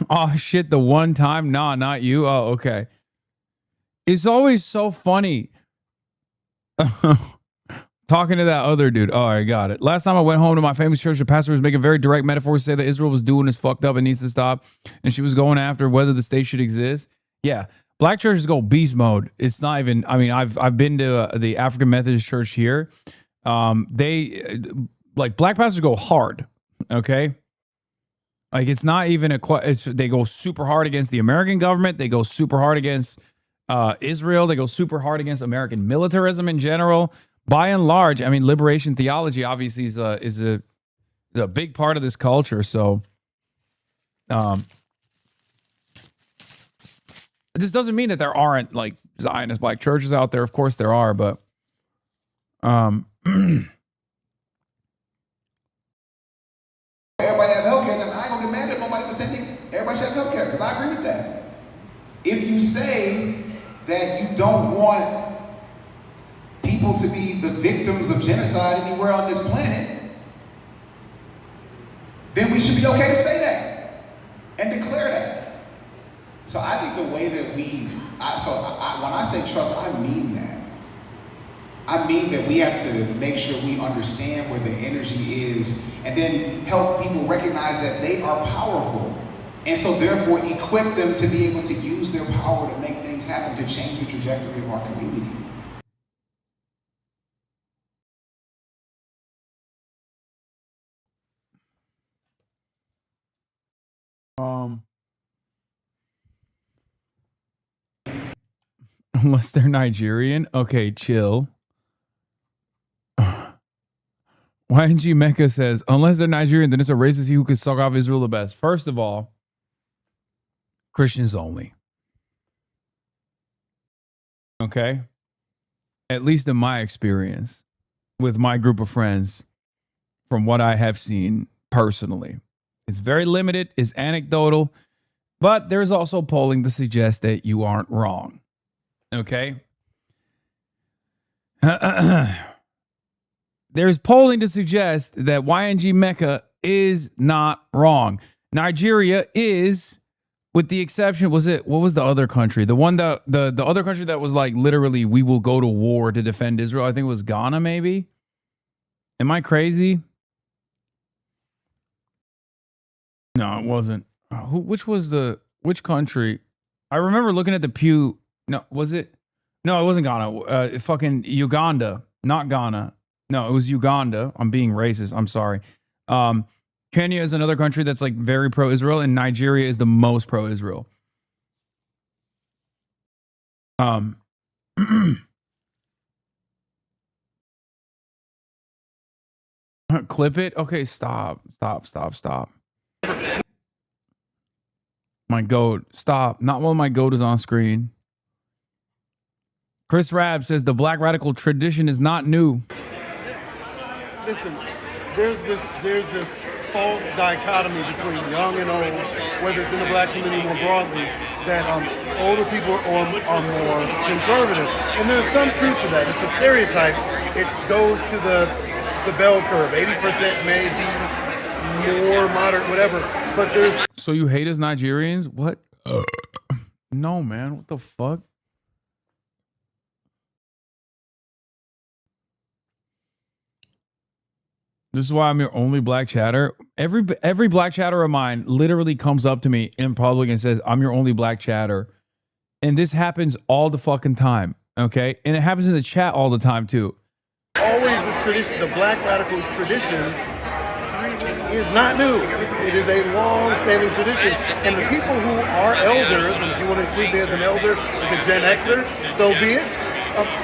Oh shit, the one time, nah, not you. Oh, okay. It's always so funny. Talking to that other dude. Oh, I got it. Last time I went home to my famous church, the pastor was making very direct metaphors to say that Israel was doing is fucked up and needs to stop. And she was going after whether the state should exist. Yeah. Black churches go beast mode. It's not even, I mean, I've been to the African Methodist church here. They, like, black pastors go hard. Okay. Like, it's not even they go super hard against the American government. They go super hard against Israel. They go super hard against American militarism in general. By and large, I mean, liberation theology obviously is a big part of this culture. So, this doesn't mean that there aren't like Zionist black churches out there. Of course there are, but everybody have health care, then I ain't gonna get mad at nobody for saying everybody should have health care, because I agree with that. If you say that you don't want people to be the victims of genocide anywhere on this planet, then we should be okay to say that and declare that. So I think the way that when I say trust, I mean that. I mean that we have to make sure we understand where the energy is and then help people recognize that they are powerful. And so therefore equip them to be able to use their power to make things happen, to change the trajectory of our community. Unless they're Nigerian. Okay, chill. YNG Mecca says, unless they're Nigerian, then it's a racist who could suck off Israel the best. First of all, Christians only. Okay? At least in my experience with my group of friends, from what I have seen personally. It's very limited, it's anecdotal, but there's also polling to suggest that you aren't wrong. Okay? There's polling to suggest that YNG Mecca is not wrong. Nigeria is, with the exception, what was the other country? The one that, the other country that was like, literally, we will go to war to defend Israel. I think it was Ghana, maybe? Am I crazy? No, it wasn't. Which country? I remember looking at the Pew. No, was it? No, it wasn't Ghana. Fucking Uganda, not Ghana. No, it was Uganda. I'm being racist. I'm sorry. Kenya is another country that's like very pro-Israel, and Nigeria is the most pro-Israel. Clip it? Okay, stop. My goat. Stop. Not while my goat is on screen. Chris Rabb says the black radical tradition is not new. Listen, there's this false dichotomy between young and old, whether it's in the black community more broadly, that older people are more conservative. And there's some truth to that. It's a stereotype. It goes to the bell curve. 80% may be more moderate, whatever. But there's... So you hate us Nigerians? What? No, man. What the fuck? This is why I'm your only black chatter. Every black chatter of mine literally comes up to me in public and says, I'm your only black chatter. And this happens all the fucking time, okay? And it happens in the chat all the time, too. Always this tradition, the black radical tradition, is not new. It is a long-standing tradition. And the people who are elders, and if you want to include me as an elder, as a Gen Xer, so be it.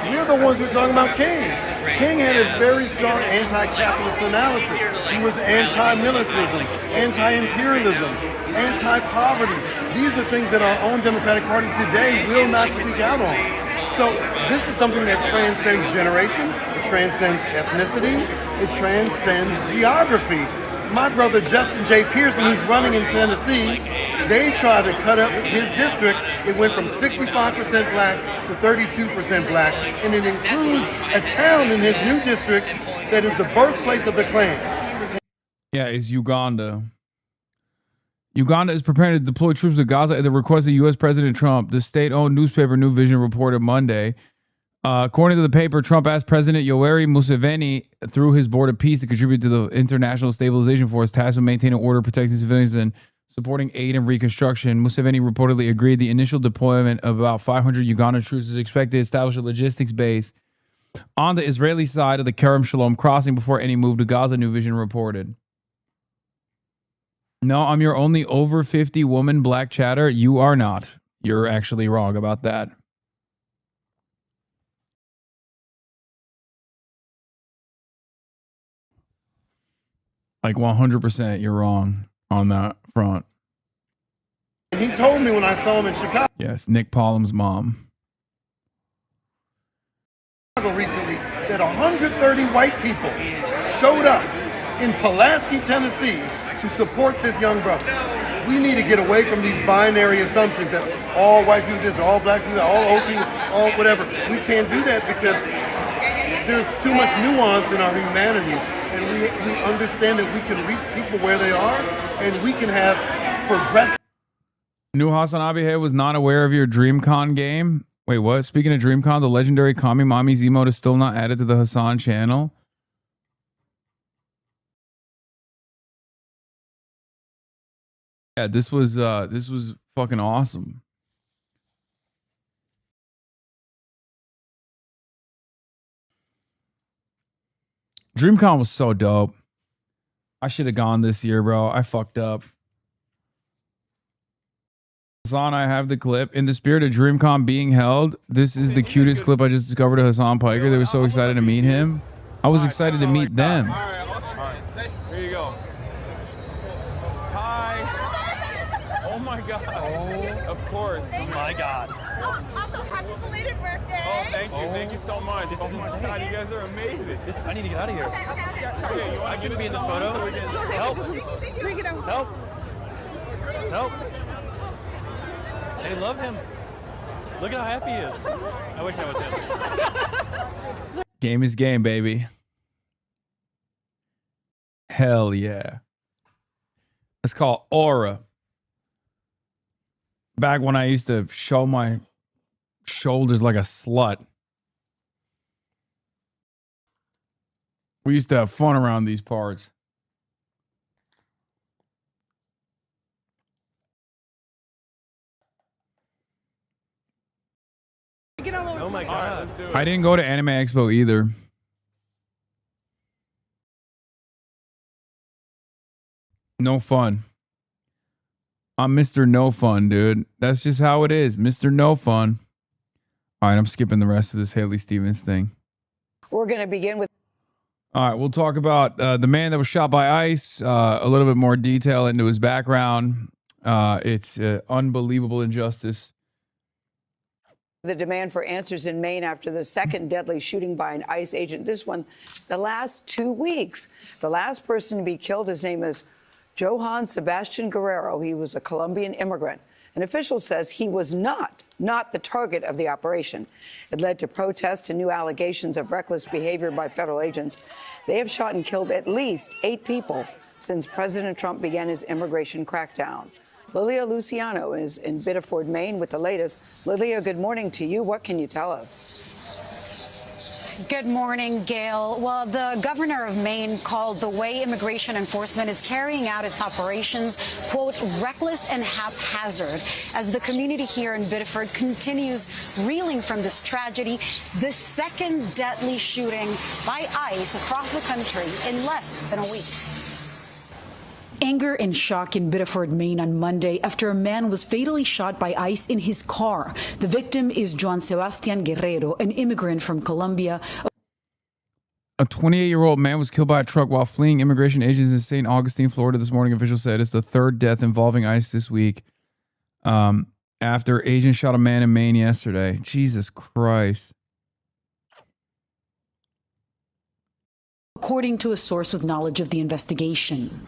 We're the ones who are talking about King. King had a very strong anti-capitalist analysis. He was anti-militarism, anti-imperialism, anti-poverty. These are things that our own Democratic Party today will not speak out on. So this is something that transcends generation, it transcends ethnicity, it transcends geography. My brother Justin J. Pearson, who's running in Tennessee, they tried to cut up his district. It went from 65% black to 32% black, and it includes a town in his new district that is the birthplace of the Klan. Yeah, it's Uganda. Uganda is preparing to deploy troops to Gaza at the request of U.S. President Trump. The state-owned newspaper New Vision reported Monday. According to the paper, Trump asked President Yoweri Museveni through his board of peace to contribute to the International Stabilization Force tasked with maintaining order, protecting civilians, and supporting aid and reconstruction. Museveni reportedly agreed the initial deployment of about 500 Ugandan troops is expected to establish a logistics base on the Israeli side of the Kerem Shalom crossing before any move to Gaza, New Vision reported. No, I'm your only over 50 woman black chatter. You are not. You're actually wrong about that. Like 100% you're wrong on that front. And he told me when I saw him in Chicago Yes, Nick Pollum's mom. recently that 130 white people showed up in Pulaski, Tennessee to support this young brother. We need to get away from these binary assumptions that all white people this, all black people, all old people, all whatever. We can't do that because there's too much nuance in our humanity, and we understand that we can reach people where they are, and we can have progressive. New Hasanabi Head was not aware of your DreamCon game. Wait, what? Speaking of DreamCon, the legendary Kami Mami's emote is still not added to the Hasan channel. Yeah, this was fucking awesome. DreamCon was so dope. I should have gone this year, bro. I fucked up. Hasan, I have the clip. In the spirit of DreamCon being held, this is the cutest clip I just discovered of Hasan Piker. They were so excited to meet him. I was excited to meet them. All right. Here you go. Hi. Oh my God. Oh, of course. Oh my God. Also, happy belated birthday. Oh, thank you so much. This is insane. God, you guys are amazing. I need to get out of here. Okay. Sorry. Okay, you want to be in this photo? Help. Bring it out. Help. They love him. Look at how happy he is. I wish I was him. Game is game, baby. Hell yeah. It's called Aura. Back when I used to show my shoulders like a slut. We used to have fun around these parts. Oh my God. I didn't go to Anime Expo either. No fun. I'm Mr. No Fun, dude. That's just how it is. Mr. No Fun. All right, I'm skipping the rest of this Haley Stevens thing. We're going to begin with. All right, we'll talk about the man that was shot by ICE, a little bit more detail into his background. It's unbelievable injustice. The demand for answers in Maine after the second deadly shooting by an ICE agent. This one, the last 2 weeks. The last person to be killed, his name is Johann Sebastian Guerrero. He was a Colombian immigrant. An official says he was not the target of the operation. It led to protests and new allegations of reckless behavior by federal agents. They have shot and killed at least 8 people since President Trump began his immigration crackdown. Lilia Luciano is in Biddeford, Maine with the latest. Lilia, good morning to you. What can you tell us? Good morning, Gail. Well, the governor of Maine called the way immigration enforcement is carrying out its operations, quote, reckless and haphazard, as the community here in Biddeford continues reeling from this tragedy, the second deadly shooting by ICE across the country in less than a week. Anger and shock in Biddeford, Maine on Monday after a man was fatally shot by ICE in his car. The victim is Juan Sebastian Guerrero, an immigrant from Colombia. A 28-year-old man was killed by a truck while fleeing immigration agents in St. Augustine, Florida this morning, officials said. It's the third death involving ICE this week. after agent shot a man in Maine yesterday. Jesus Christ. According to a source with knowledge of the investigation.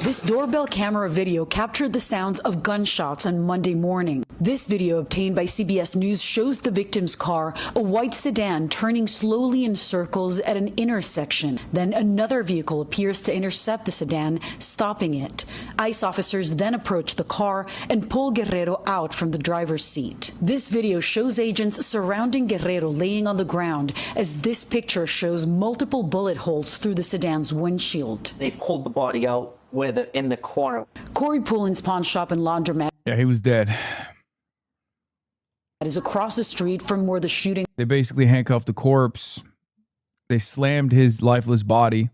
This doorbell camera video captured the sounds of gunshots on Monday morning. This video obtained by CBS News shows the victim's car, a white sedan, turning slowly in circles at an intersection. Then another vehicle appears to intercept the sedan, stopping it. ICE officers then approach the car and pull Guerrero out from the driver's seat. This video shows agents surrounding Guerrero laying on the ground, as this picture shows multiple bullet holes through the sedan's windshield. They pulled the body out in the corner. Corey Poulin's pawn shop and laundromat. Yeah, he was dead. That is across the street from where the shooting. They basically handcuffed the corpse. They slammed his lifeless body,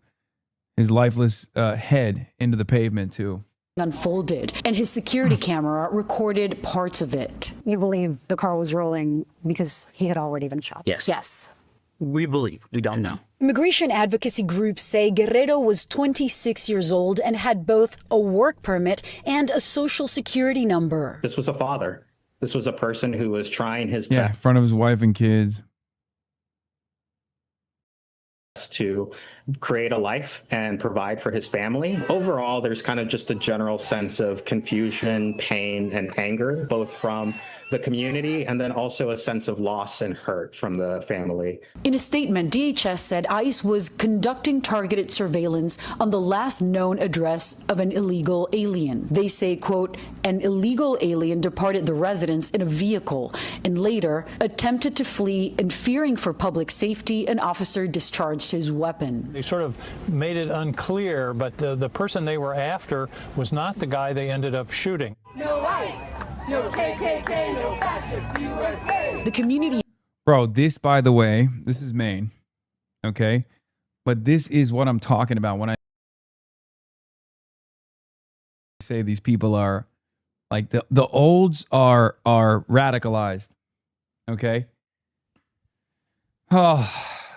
his lifeless head into the pavement too. Unfolded, and his security camera recorded parts of it. You believe the car was rolling because he had already been shot? Yes. Yes. We believe. We don't know. Immigration advocacy groups say Guerrero was 26 years old and had both a work permit and a social security number. This was a father. This was a person who was trying his Yeah, in front of his wife and kids. To create a life and provide for his family. Overall, there's kind of just a general sense of confusion, pain, and anger, both from the community and then also a sense of loss and hurt from the family. In a statement, DHS said ICE was conducting targeted surveillance on the last known address of an illegal alien. They say, quote, an illegal alien departed the residence in a vehicle and later attempted to flee, and fearing for public safety, an officer discharged his weapon. They sort of made it unclear, but the person they were after was not the guy they ended up shooting. No ICE, no KKK, no fascist USA. The community. Bro, this, by the way, this is Maine. Okay? But this is what I'm talking about when I say these people are like the olds are radicalized. Okay? Oh,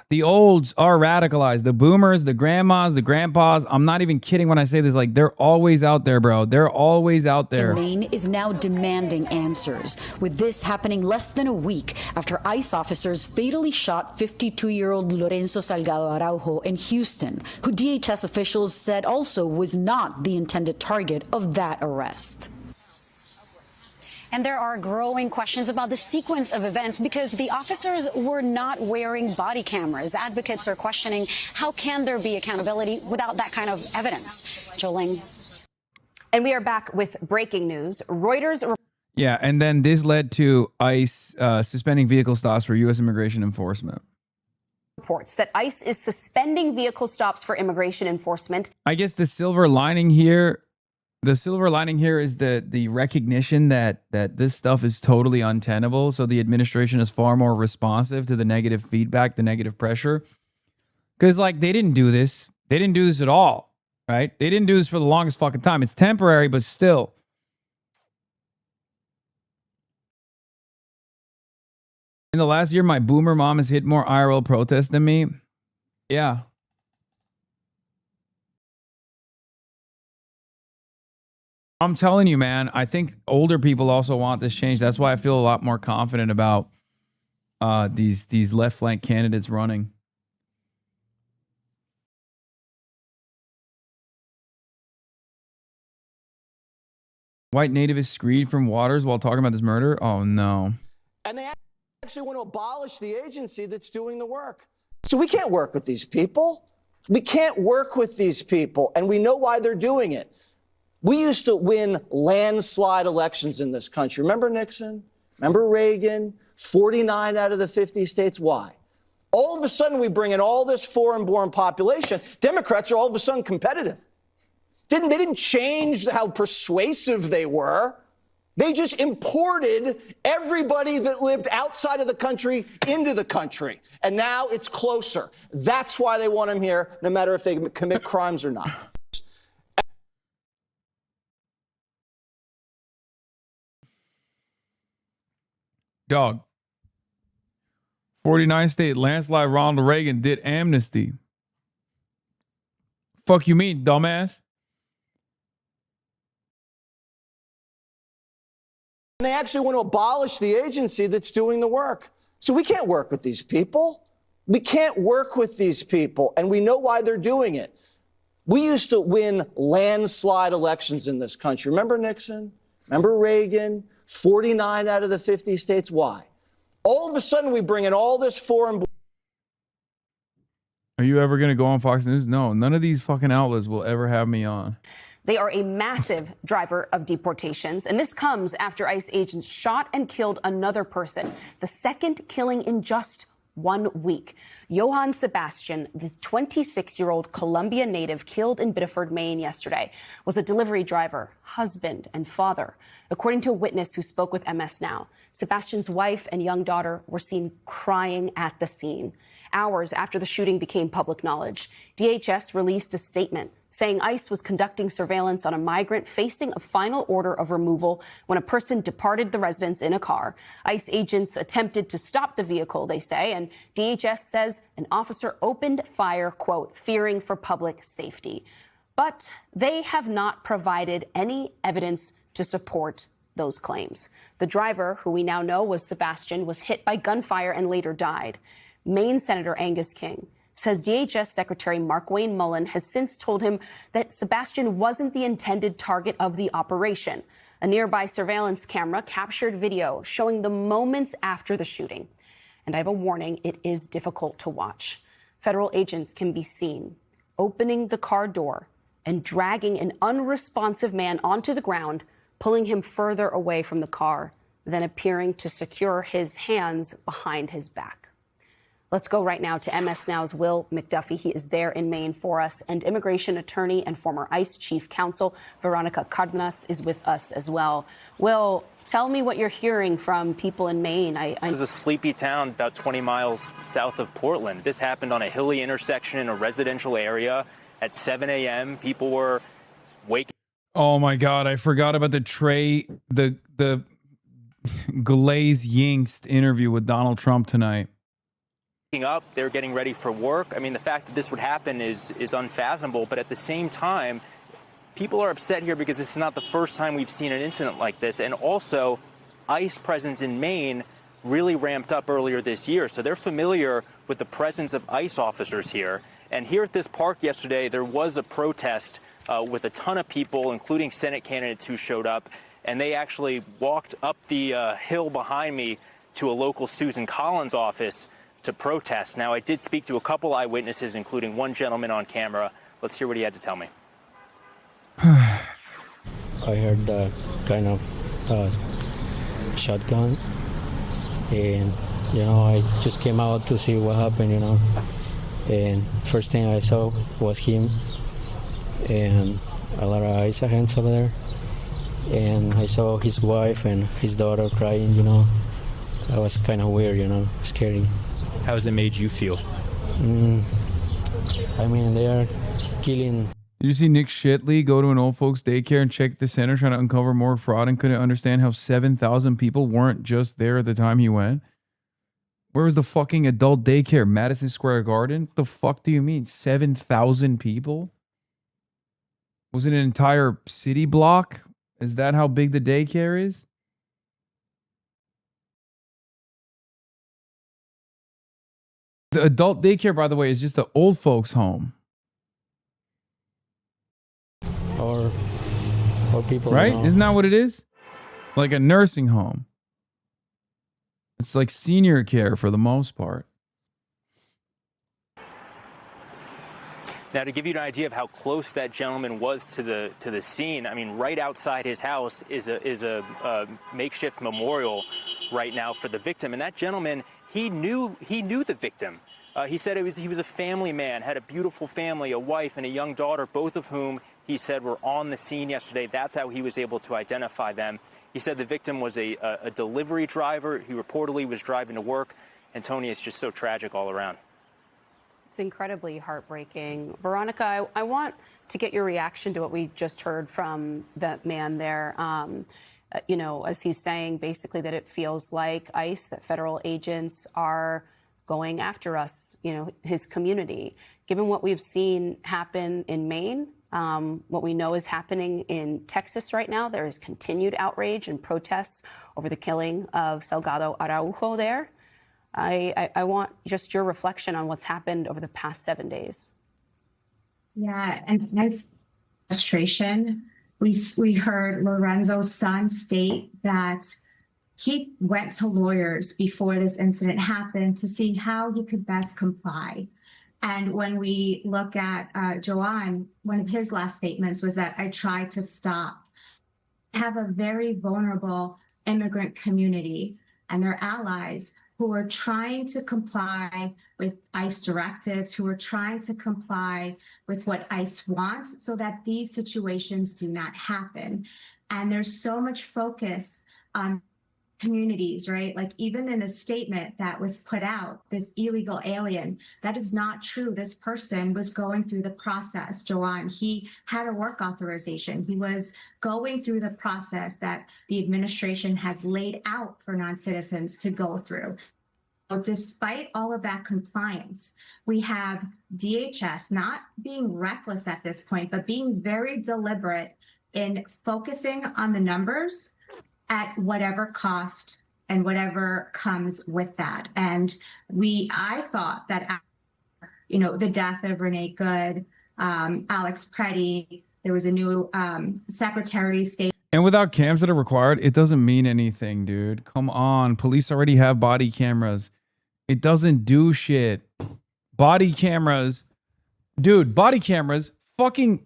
the olds are radicalized. The boomers, the grandmas, the grandpas. I'm not even kidding when I say this. Like, they're always out there, bro. They're always out there. Maine is now demanding answers, with this happening less than a week after ICE officers fatally shot 52-year-old Lorenzo Salgado Araujo in Houston, who DHS officials said also was not the intended target of that arrest. And there are growing questions about the sequence of events because the officers were not wearing body cameras. Advocates are questioning how can there be accountability without that kind of evidence. Jolene. And we are back with breaking news. Reuters. Yeah, and then this led to ICE suspending vehicle stops for U.S. immigration enforcement. Reports that ICE is suspending vehicle stops for immigration enforcement. I guess the silver lining here is the recognition that this stuff is totally untenable. So the administration is far more responsive to the negative feedback, the negative pressure. Because, like, they didn't do this. They didn't do this at all, right? They didn't do this for the longest fucking time. It's temporary, but still. In the last year, my boomer mom has hit more IRL protests than me. Yeah. I'm telling you, man, I think older people also want this change. That's why I feel a lot more confident about these left flank candidates running. White nativist screed from waters while talking about this murder? Oh, no. And they actually want to abolish the agency that's doing the work. So we can't work with these people. We can't work with these people, and we know why they're doing it. We used to win landslide elections in this country. Remember Nixon? Remember Reagan? 49 out of the 50 states. Why? All of a sudden, we bring in all this foreign-born population. Democrats are all of a sudden competitive. They didn't change how persuasive they were. They just imported everybody that lived outside of the country into the country. And now it's closer. That's why they want them here, no matter if they commit crimes or not. Dog. 49 state landslide Ronald Reagan did amnesty. Fuck you mean, dumbass? They actually want to abolish the agency that's doing the work. So we can't work with these people. We can't work with these people, and we know why they're doing it. We used to win landslide elections in this country. Remember Nixon? Remember Reagan? 49 out of the 50 states. Why? All of a sudden, we bring in all this foreign. Are you ever going to go on Fox News? No, none of these fucking outlets will ever have me on. They are a massive driver of deportations, and this comes after ICE agents shot and killed another person, the second killing in just 1 week. Johann Sebastian, the 26-year-old Colombia native killed in Biddeford, Maine yesterday, was a delivery driver, husband, and father. According to a witness who spoke with MS Now, Sebastian's wife and young daughter were seen crying at the scene. Hours after the shooting became public knowledge, DHS released a statement saying ICE was conducting surveillance on a migrant facing a final order of removal when a person departed the residence in a car. ICE agents attempted to stop the vehicle, they say, and DHS says an officer opened fire, quote, fearing for public safety. But they have not provided any evidence to support those claims. The driver, who we now know was Sebastian, was hit by gunfire and later died. Maine Senator Angus King says DHS Secretary Markwayne Mullin has since told him that Sebastian wasn't the intended target of the operation. A nearby surveillance camera captured video showing the moments after the shooting. And I have a warning, it is difficult to watch. Federal agents can be seen opening the car door and dragging an unresponsive man onto the ground, pulling him further away from the car, then appearing to secure his hands behind his back. Let's go right now to MS Now's Will McDuffie. He is there in Maine for us, and immigration attorney and former ICE chief counsel Veronica Cardenas is with us as well. Will, tell me what you're hearing from people in Maine. This is a sleepy town about 20 miles south of Portland. This happened on a hilly intersection in a residential area at 7 a.m. People were waking. Oh my God, I forgot about the Glaze Yingst interview with Donald Trump tonight. Up, they're getting ready for work. I mean, the fact that this would happen is unfathomable, but at the same time, people are upset here because this is not the first time we've seen an incident like this. And also, ICE presence in Maine really ramped up earlier this year, so they're familiar with the presence of ICE officers here. And here at this park yesterday, there was a protest with a ton of people, including Senate candidates who showed up, and they actually walked up the hill behind me to a local Susan Collins office to protest. Now, I did speak to a couple eyewitnesses, including one gentleman on camera. Let's hear what he had to tell me. I heard the kind of shotgun, and, I just came out to see what happened, and first thing I saw was him and a lot of ICE agents over there, and I saw his wife and his daughter crying, That was kind of weird, scary. How has it made you feel? I mean, they are killing. Did you see Nick Shitley go to an old folks daycare and check the center trying to uncover more fraud and couldn't understand how 7,000 people weren't just there at the time he went? Where was the fucking adult daycare? Madison Square Garden? What the fuck do you mean? 7,000 people? Was it an entire city block? Is that how big the daycare is? The adult daycare, by the way, is just an old folks' home. Or people. Right? Isn't that what it is? Like a nursing home. It's like senior care for the most part. Now, to give you an idea of how close that gentleman was to the scene, I mean, right outside his house is a makeshift memorial right now for the victim, and that gentleman, he knew the victim. He said he was a family man, had a beautiful family, a wife and a young daughter, both of whom he said were on the scene yesterday. That's how he was able to identify them. He said the victim was a delivery driver. He reportedly was driving to work. And Tony, it's just so tragic all around. It's incredibly heartbreaking. Veronica, I want to get your reaction to what we just heard from that man there. As he's saying basically that it feels like ICE, that federal agents are going after us, his community. Given what we've seen happen in Maine, What we know is happening in Texas right now. There is continued outrage and protests over the killing of Salgado Araujo there. I want just your reflection on what's happened over the past 7 days. Yeah, and I've frustration. We heard Lorenzo's son state that he went to lawyers before this incident happened to see how he could best comply. And when we look at Joanne, one of his last statements was that I tried to stop. Have a very vulnerable immigrant community and their allies who are trying to comply with ICE directives, who are trying to comply with what ICE wants so that these situations do not happen. And there's so much focus on communities, right? Like even in the statement that was put out, this illegal alien, that is not true. This person was going through the process, Joanne. He had a work authorization. He was going through the process that the administration has laid out for non-citizens to go through. So despite all of that compliance, we have DHS not being reckless at this point, but being very deliberate in focusing on the numbers at whatever cost and whatever comes with that. And I thought that, the death of Renee Good, Alex Preddy, there was a new Secretary of State. And without cams that are required, it doesn't mean anything, dude. Come on. Police already have body cameras. It doesn't do shit. Body cameras. Dude, body cameras. Fucking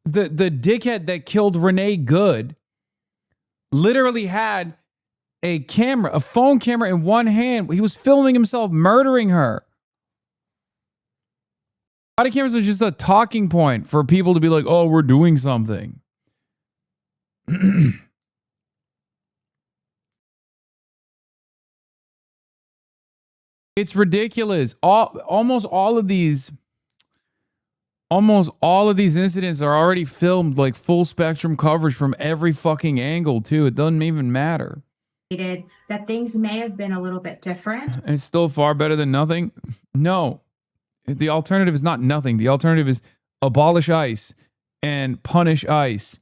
the dickhead that killed Renee Good literally had a phone camera in one hand. He was filming himself murdering her. Body cameras are just a talking point for people to be like, oh, we're doing something. It's ridiculous. Almost all of these incidents are already filmed, like full spectrum coverage from every fucking angle too. It doesn't even matter. That things may have been a little bit different. It's still far better than nothing. No, the alternative is not nothing. The alternative is abolish ICE and punish ICE.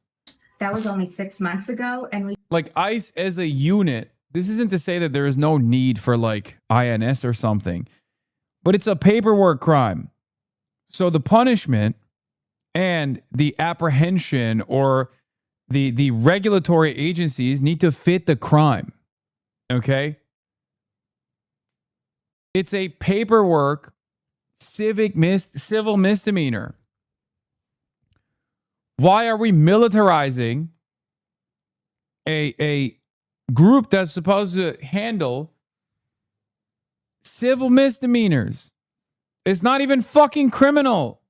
That was only 6 months ago. And like ICE as a unit, this isn't to say that there is no need for like INS or something, but it's a paperwork crime. So the punishment and the apprehension or the regulatory agencies need to fit the crime. Okay? It's a paperwork civil misdemeanor. Why are we militarizing a group that's supposed to handle civil misdemeanors? It's not even fucking criminal.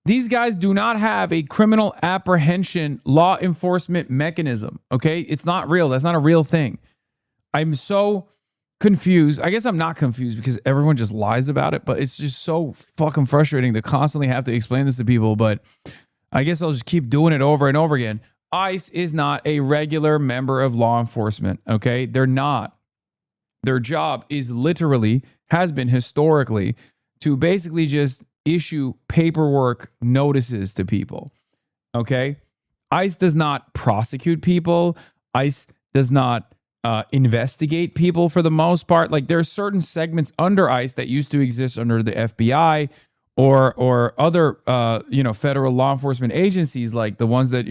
These guys do not have a criminal apprehension law enforcement mechanism. Okay? It's not real. That's not a real thing. I'm so confused. I guess I'm not confused because everyone just lies about it, but it's just so fucking frustrating to constantly have to explain this to people. But I guess I'll just keep doing it over and over again. ICE is not a regular member of law enforcement. Okay? They're not. Their job is literally, has been historically, to basically just issue paperwork notices to people. Okay? ICE does not prosecute people. ICE does not investigate people for the most part. Like, there are certain segments under ICE that used to exist under the FBI or other federal law enforcement agencies, like the ones that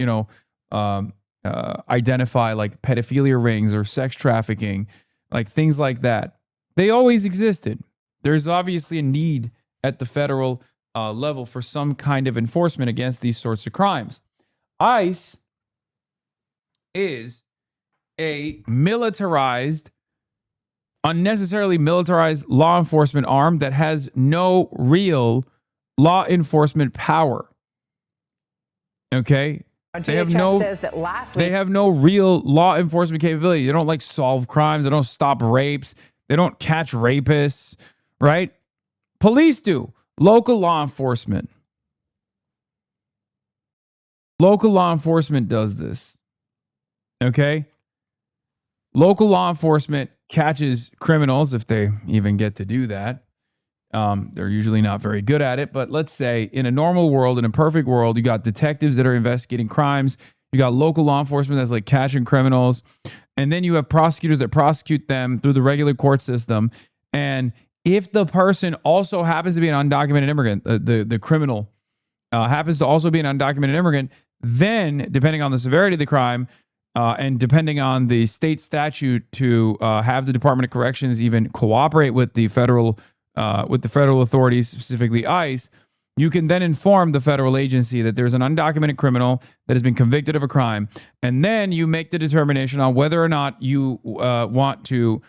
identify like pedophilia rings or sex trafficking, like things like that. They always existed. There's obviously a need at the federal level for some kind of enforcement against these sorts of crimes. ICE is a unnecessarily militarized law enforcement arm that has no real law enforcement power. Okay? They have no real law enforcement capability. They don't like solve crimes. They don't stop rapes. They don't catch rapists, right? Police do. Local law enforcement. Local law enforcement does this. Okay? Local law enforcement catches criminals, if they even get to do that. They're usually not very good at it, but let's say in a normal world, in a perfect world, you got detectives that are investigating crimes. You got local law enforcement that's like catching criminals. And then you have prosecutors that prosecute them through the regular court system. And if the person also happens to be an undocumented immigrant, the criminal happens to also be an undocumented immigrant, then depending on the severity of the crime and depending on the state statute to have the Department of Corrections even cooperate with the federal authorities, specifically ICE, you can then inform the federal agency that there's an undocumented criminal that has been convicted of a crime. And then you make the determination on whether or not you want to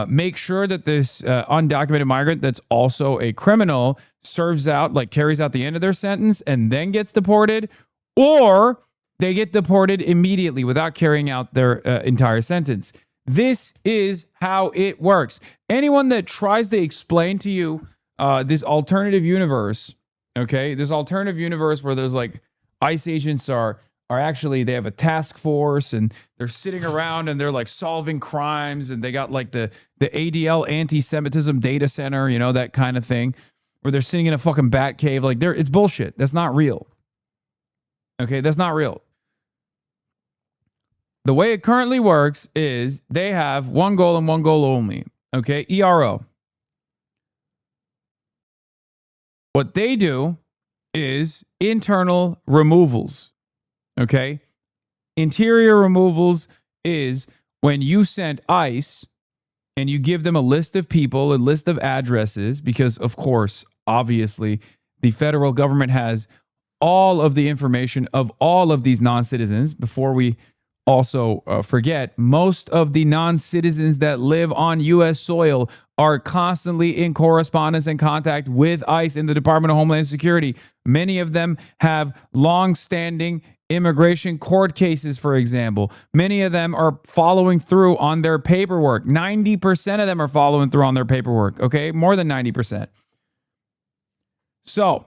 make sure that this undocumented migrant that's also a criminal carries out the end of their sentence and then gets deported, or they get deported immediately without carrying out their entire sentence. This is how it works. Anyone that tries to explain to you this alternative universe, okay, this alternative universe where there's like ICE agents are actually, they have a task force and they're sitting around and they're like solving crimes and they got like the ADL anti-Semitism data center, you know, that kind of thing, where they're sitting in a fucking bat cave. Like, it's bullshit. That's not real. Okay, that's not real. The way it currently works is they have one goal and one goal only. Okay, ERO. What they do is internal removals. Okay, interior removals is when you send ICE and you give them a list of people, a list of addresses, because of course, obviously, the federal government has all of the information of all of these non-citizens. Before we also forget, most of the non-citizens that live on U.S. soil are constantly in correspondence and contact with ICE and the Department of Homeland Security. Many of them have long-standing immigration court cases, for example. Many of them are following through on their paperwork. 90% of them are following through on their paperwork, okay? More than 90%. So,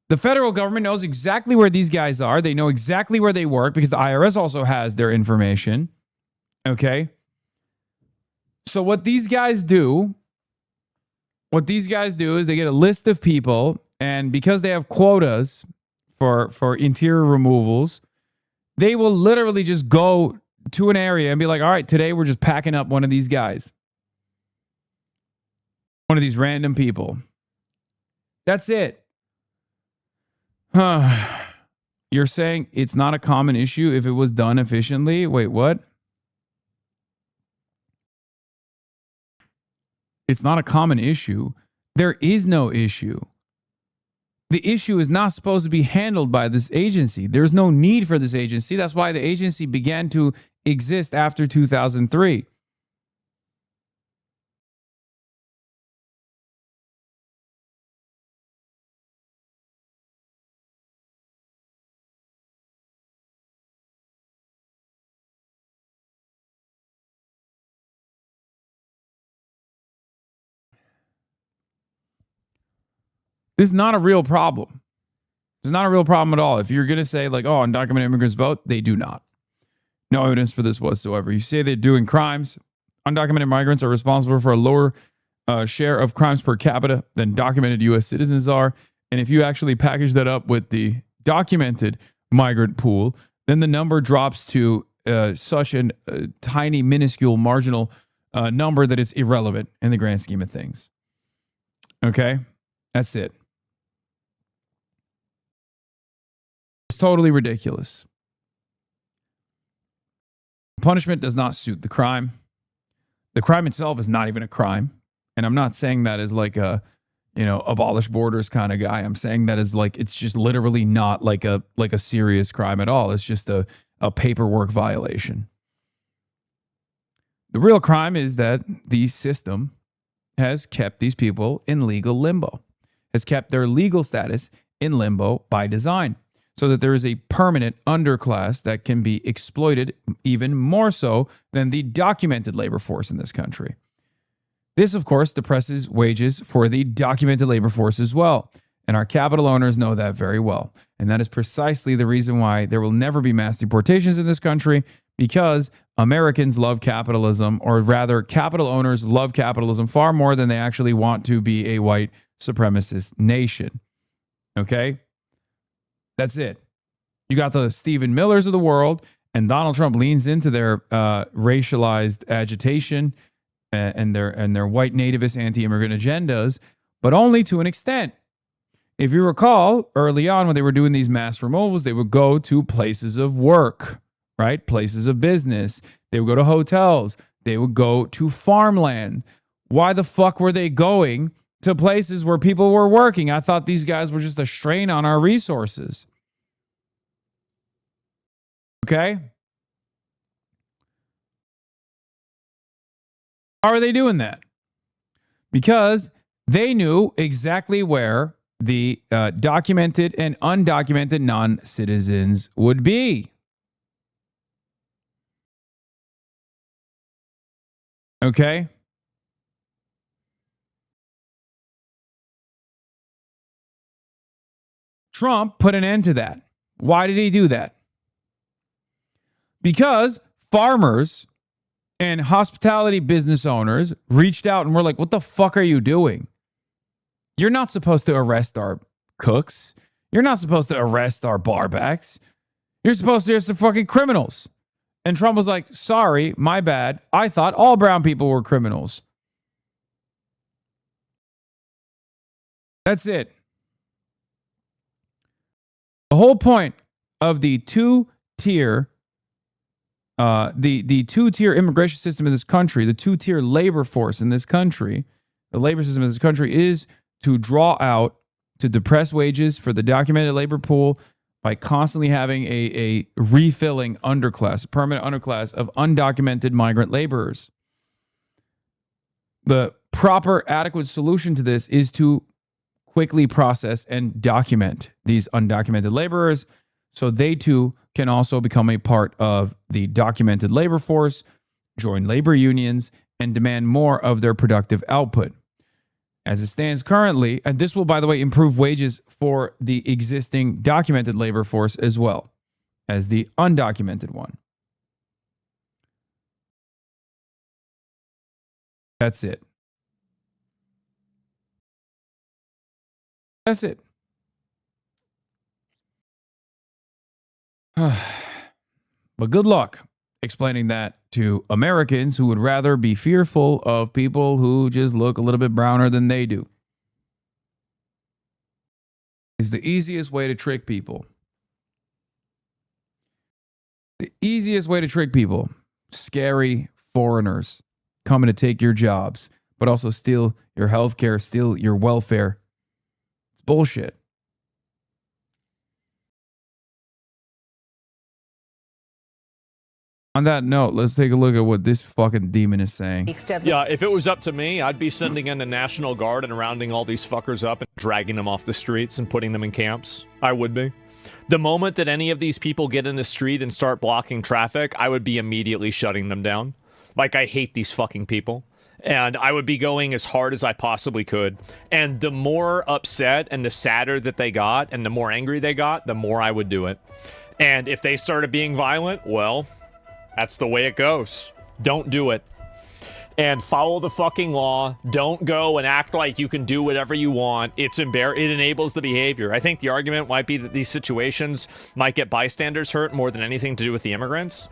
the federal government knows exactly where these guys are. They know exactly where they work because the IRS also has their information, okay? So what these guys do is they get a list of people, and because they have quotas for interior removals, they will literally just go to an area and be like, all right, today we're just packing up one of these guys. One of these random people. That's it. You're saying it's not a common issue if it was done efficiently? Wait, what? It's not a common issue. There is no issue. The issue is not supposed to be handled by this agency. There's no need for this agency. That's why the agency began to exist after 2003. This is not a real problem. It's not a real problem at all. If you're going to say like, oh, undocumented immigrants vote, they do not. No evidence for this whatsoever. You say they're doing crimes. Undocumented migrants are responsible for a lower share of crimes per capita than documented U.S. citizens are. And if you actually package that up with the documented migrant pool, then the number drops to such a tiny, minuscule, marginal number that it's irrelevant in the grand scheme of things. Okay? That's it. It's totally ridiculous. Punishment does not suit the crime. The crime itself is not even a crime. And I'm not saying that as like a, abolish borders kind of guy. I'm saying that as like, it's just literally not like a serious crime at all. It's just a paperwork violation. The real crime is that the system has kept these people in legal limbo, has kept their legal status in limbo by design, so that there is a permanent underclass that can be exploited even more so than the documented labor force in this country. This, of course, depresses wages for the documented labor force as well. And our capital owners know that very well. And that is precisely the reason why there will never be mass deportations in this country, because Americans love capitalism, or rather, capital owners love capitalism far more than they actually want to be a white supremacist nation. Okay? That's it. You got the Stephen Millers of the world, and Donald Trump leans into their racialized agitation and their white nativist anti-immigrant agendas, but only to an extent. If you recall, early on when they were doing these mass removals, they would go to places of work, right? Places of business. They would go to hotels. They would go to farmland. Why the fuck were they going to places where people were working? I thought these guys were just a strain on our resources. Okay? How are they doing that? Because they knew exactly where the documented and undocumented non-citizens would be. Okay? Trump put an end to that. Why did he do that? Because farmers and hospitality business owners reached out and were like, what the fuck are you doing? You're not supposed to arrest our cooks. You're not supposed to arrest our barbacks. You're supposed to arrest the fucking criminals. And Trump was like, sorry, my bad. I thought all brown people were criminals. That's it. The whole point of the two-tier the two-tier immigration system in this country, the two-tier labor force in this country, the labor system in this country is to draw out, to depress wages for the documented labor pool by constantly having a refilling underclass, a permanent underclass of undocumented migrant laborers. The proper, adequate solution to this is to quickly process and document these undocumented laborers so they too can also become a part of the documented labor force, join labor unions, and demand more of their productive output. As it stands currently, and this will, by the way, improve wages for the existing documented labor force as well as the undocumented one. That's it. That's it. But good luck explaining that to Americans who would rather be fearful of people who just look a little bit browner than they do. It's the easiest way to trick people. The easiest way to trick people. Scary foreigners coming to take your jobs, but also steal your health care, steal your welfare. It's bullshit. On that note, let's take a look at what this fucking demon is saying. Yeah, if it was up to me, I'd be sending in the National Guard and rounding all these fuckers up and dragging them off the streets and putting them in camps. I would be. The moment that any of these people get in the street and start blocking traffic, I would be immediately shutting them down. Like, I hate these fucking people. And I would be going as hard as I possibly could. And the more upset and the sadder that they got and the more angry they got, the more I would do it. And if they started being violent, well, that's the way it goes. Don't do it. And follow the fucking law. Don't go and act like you can do whatever you want. It enables the behavior. I think the argument might be that these situations might get bystanders hurt more than anything to do with the immigrants.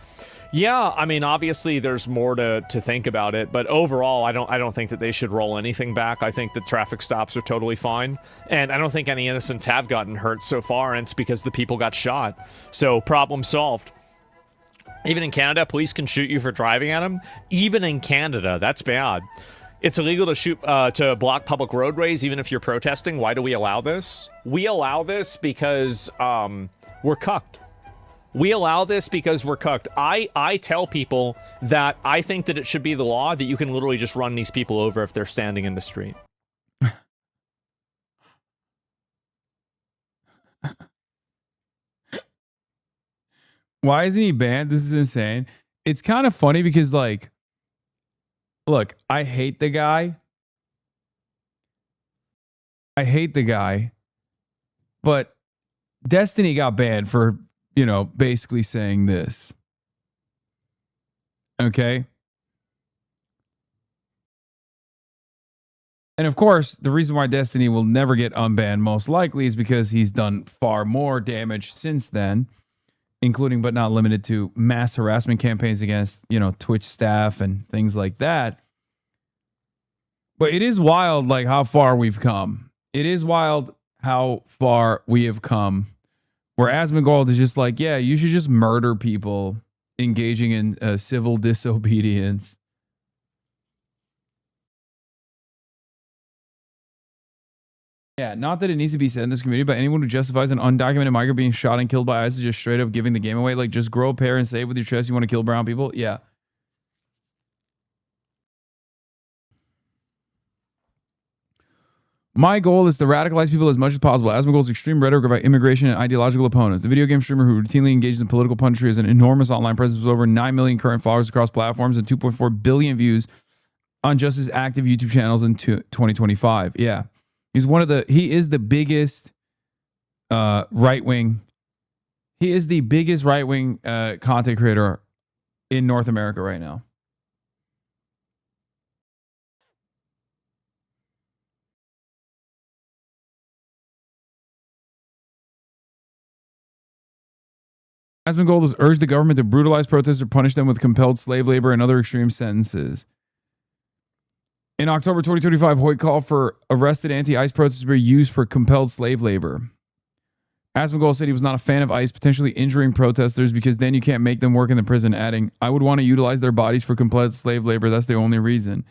Yeah, I mean, obviously there's more to think about it, but overall, I don't think that they should roll anything back. I think that traffic stops are totally fine, and I don't think any innocents have gotten hurt so far, and it's because the people got shot. So, problem solved. Even in Canada, police can shoot you for driving at them. Even in Canada, that's bad. It's illegal to shoot to block public roadways, even if you're protesting. Why do we allow this? We allow this because we're cucked. We allow this because we're cucked. I tell people that I think that it should be the law that you can literally just run these people over if they're standing in the street. Why isn't he banned? This is insane. It's kind of funny because, like, look, I hate the guy. But Destiny got banned for, basically saying this. Okay. And of course, the reason why Destiny will never get unbanned most likely is because he's done far more damage since then, including but not limited to mass harassment campaigns against, Twitch staff and things like that. But it is wild, like, how far we've come. It is wild how far we have come. Where Asmongold is just like, yeah, you should just murder people engaging in civil disobedience. Yeah, not that it needs to be said in this community, but anyone who justifies an undocumented migrant being shot and killed by ISIS is just straight up giving the game away. Like, just grow a pair and say it with your chest you want to kill brown people. Yeah. My goal is to radicalize people as much as possible. Asmongold's extreme rhetoric about immigration and ideological opponents. The video game streamer who routinely engages in political punditry has an enormous online presence with over 9 million current followers across platforms and 2.4 billion views on just his active YouTube channels in 2025. Yeah. He is the biggest right-wing. He is the biggest right-wing content creator in North America right now. Asmongold has urged the government to brutalize protesters or punish them with compelled slave labor and other extreme sentences. In October 2025, Hoyt called for arrested anti-ICE protesters to be used for compelled slave labor. Asmongold said he was not a fan of ICE potentially injuring protesters because then you can't make them work in the prison, adding, I would want to utilize their bodies for compelled slave labor. That's the only reason.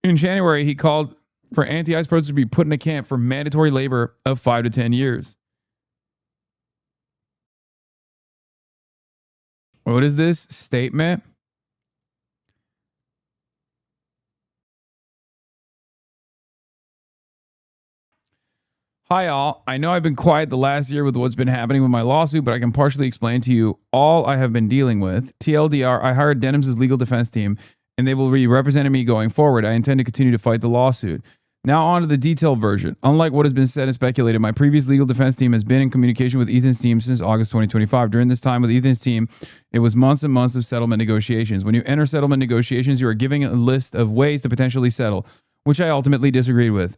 In January, he called for anti-ICE protesters to be put in a camp for mandatory labor of 5 to 10 years. What is this statement? Hi, all. I know I've been quiet the last year with what's been happening with my lawsuit, but I can partially explain to you all I have been dealing with. TLDR, I hired Denim's legal defense team, and they will be representing me going forward. I intend to continue to fight the lawsuit. Now on to the detailed version. Unlike what has been said and speculated, my previous legal defense team has been in communication with Ethan's team since August 2025. During this time with Ethan's team, it was months and months of settlement negotiations. When you enter settlement negotiations, you are giving a list of ways to potentially settle, which I ultimately disagreed with.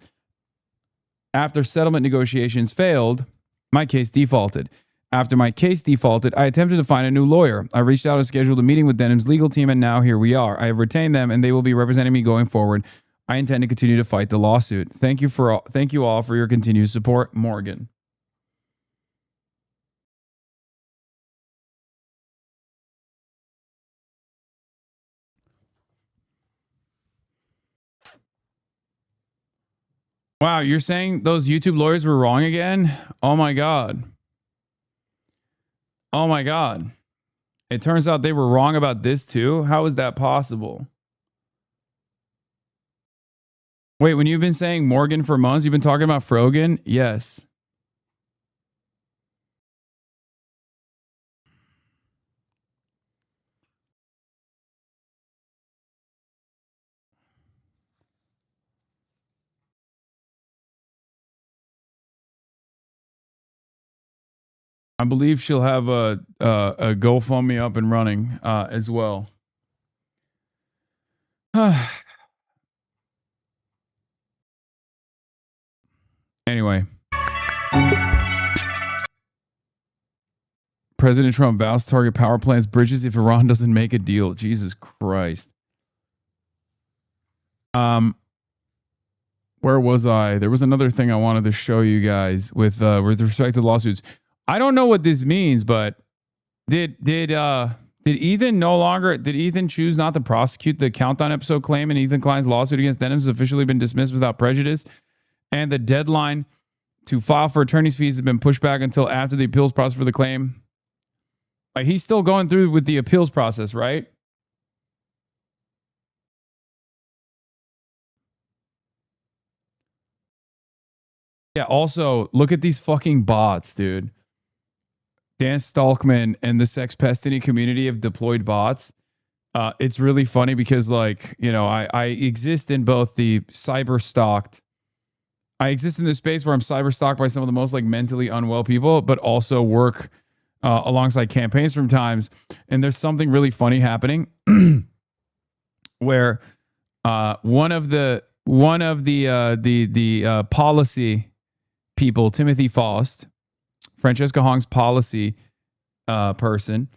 After settlement negotiations failed, my case defaulted. After my case defaulted, I attempted to find a new lawyer. I reached out and scheduled a meeting with Denim's legal team, and now here we are. I have retained them, and they will be representing me going forward. I intend to continue to fight the lawsuit. Thank you all for your continued support, Morgan. Wow, you're saying those YouTube lawyers were wrong again? Oh my God. Oh my God. It turns out they were wrong about this too? How is that possible? Wait, when you've been saying Morgan for months, you've been talking about Frogan? Yes. I believe she'll have a GoFundMe up and running as well. Anyway. President Trump vows to target power plants, bridges if Iran doesn't make a deal. Jesus Christ. Where was I? There was another thing I wanted to show you guys with respect to lawsuits. I don't know what this means, but did Ethan choose not to prosecute the Countdown episode claim, and Ethan Klein's lawsuit against Denham has officially been dismissed without prejudice, and the deadline to file for attorney's fees has been pushed back until after the appeals process for the claim? Like, he's still going through with the appeals process, right? Yeah, also, look at these fucking bots, dude. Dan Stalkman and the Sex Pestiny community have deployed bots. It's really funny because, like, you know, I exist in both the cyber stalked. I exist in this space where I'm cyber stalked by some of the most like mentally unwell people, but also work alongside campaigns from times. And there's something really funny happening where one of the policy people, Timothy Faust, Francesca Hong's policy person,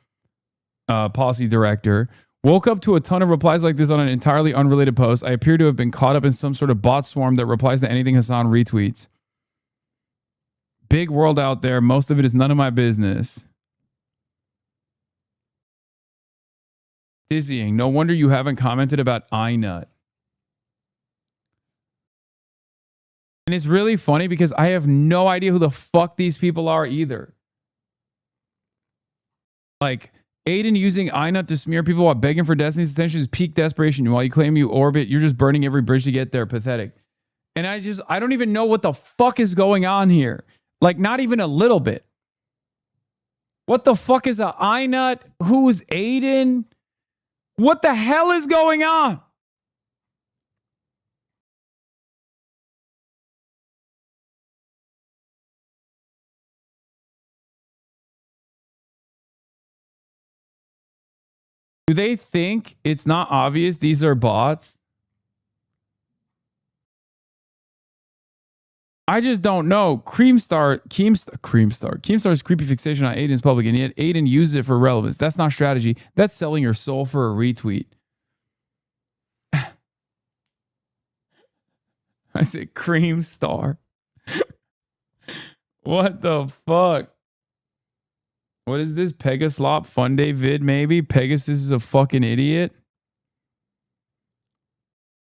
policy director, woke up to a ton of replies like this on an entirely unrelated post. I appear to have been caught up in some sort of bot swarm that replies to anything Hasan retweets. Big world out there. Most of it is none of my business. Dizzying. No wonder you haven't commented about iNut. And it's really funny because I have no idea who the fuck these people are either. Like, Aiden using iNut to smear people while begging for Destiny's attention is peak desperation. While you claim you orbit, you're just burning every bridge to get there. Pathetic. And I don't even know what the fuck is going on here. Like, not even a little bit. What the fuck is a iNut? Who's Aiden? What the hell is going on? Do they think it's not obvious these are bots? I just don't know. Keemstar's creepy fixation on Aiden's public, and yet Aiden used it for relevance. That's not strategy. That's selling your soul for a retweet. I said Creamstar. What the fuck? What is this? Pegaslop Fun Day vid, maybe? Pegasus is a fucking idiot.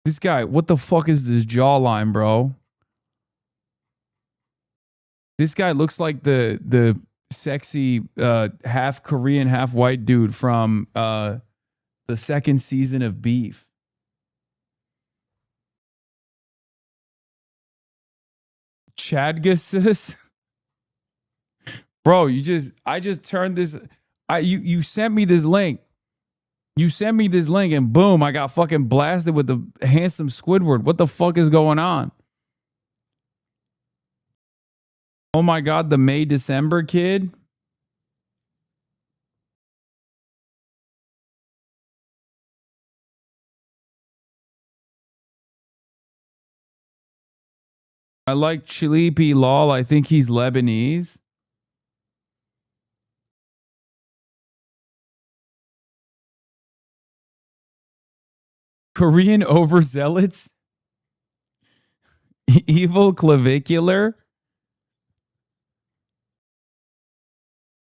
This guy, what the fuck is this jawline, bro? This guy looks like the sexy half Korean, half white dude from the second season of Beef. Chadgasus? Bro, I just turned this. You sent me this link. You sent me this link and boom, I got fucking blasted with the handsome Squidward. What the fuck is going on? Oh my God, the May December kid. I like Chilipi Lol. I think he's Lebanese. Korean overzealots? Evil clavicular?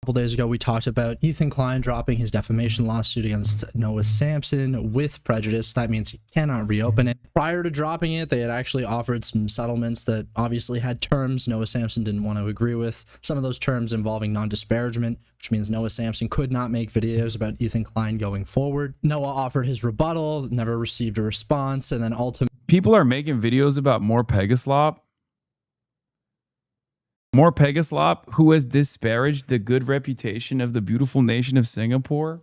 Couple days ago, we talked about Ethan Klein dropping his defamation lawsuit against Noah Sampson with prejudice. That means he cannot reopen it. Prior to dropping it, they had actually offered some settlements that obviously had terms Noah Sampson didn't want to agree with. Some of those terms involving non-disparagement, which means Noah Sampson could not make videos about Ethan Klein going forward. Noah offered his rebuttal, never received a response, and then ultimately... People are making videos about More Pegaslop. More Pegaslop, who has disparaged the good reputation of the beautiful nation of Singapore.